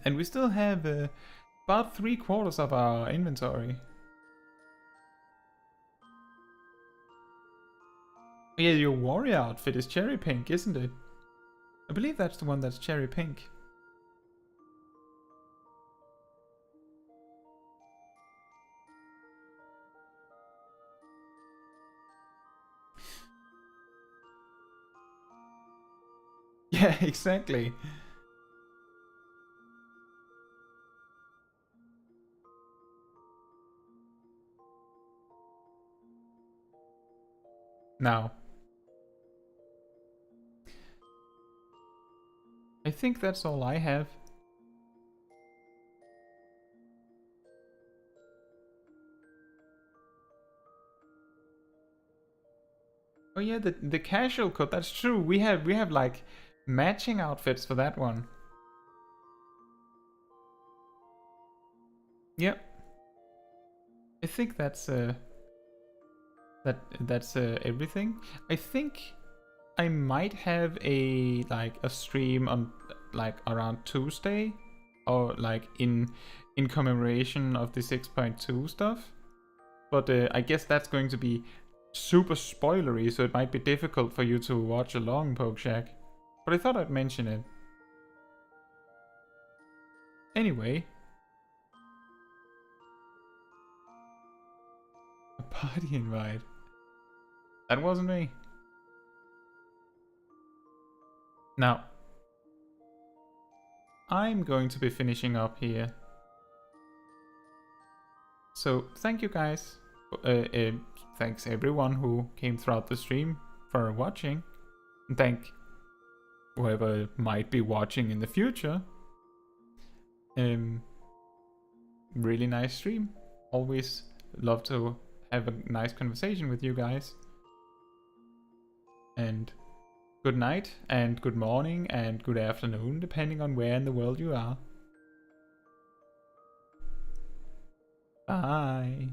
A: And we still have about 3/4 of our inventory. Yeah, your warrior outfit is cherry pink, isn't it? I believe that's the one that's cherry pink. Yeah, exactly. Now, I think that's all I have. Oh yeah, the casual code, that's true. We have like matching outfits for that one. Yep. I think that's everything. I think I might have a stream on like around Tuesday, or like in commemoration of the 6.2 stuff. But I guess that's going to be super spoilery, so it might be difficult for you to watch along, Pokeshack. But I thought I'd mention it. Anyway. A party invite. That wasn't me. Now, I'm going to be finishing up here. So, thank you guys. Thanks everyone who came throughout the stream for watching. And thank whoever might be watching in the future. Really nice stream. Always love to have a nice conversation with you guys. And good night, and good morning, and good afternoon, depending on where in the world you are. Bye.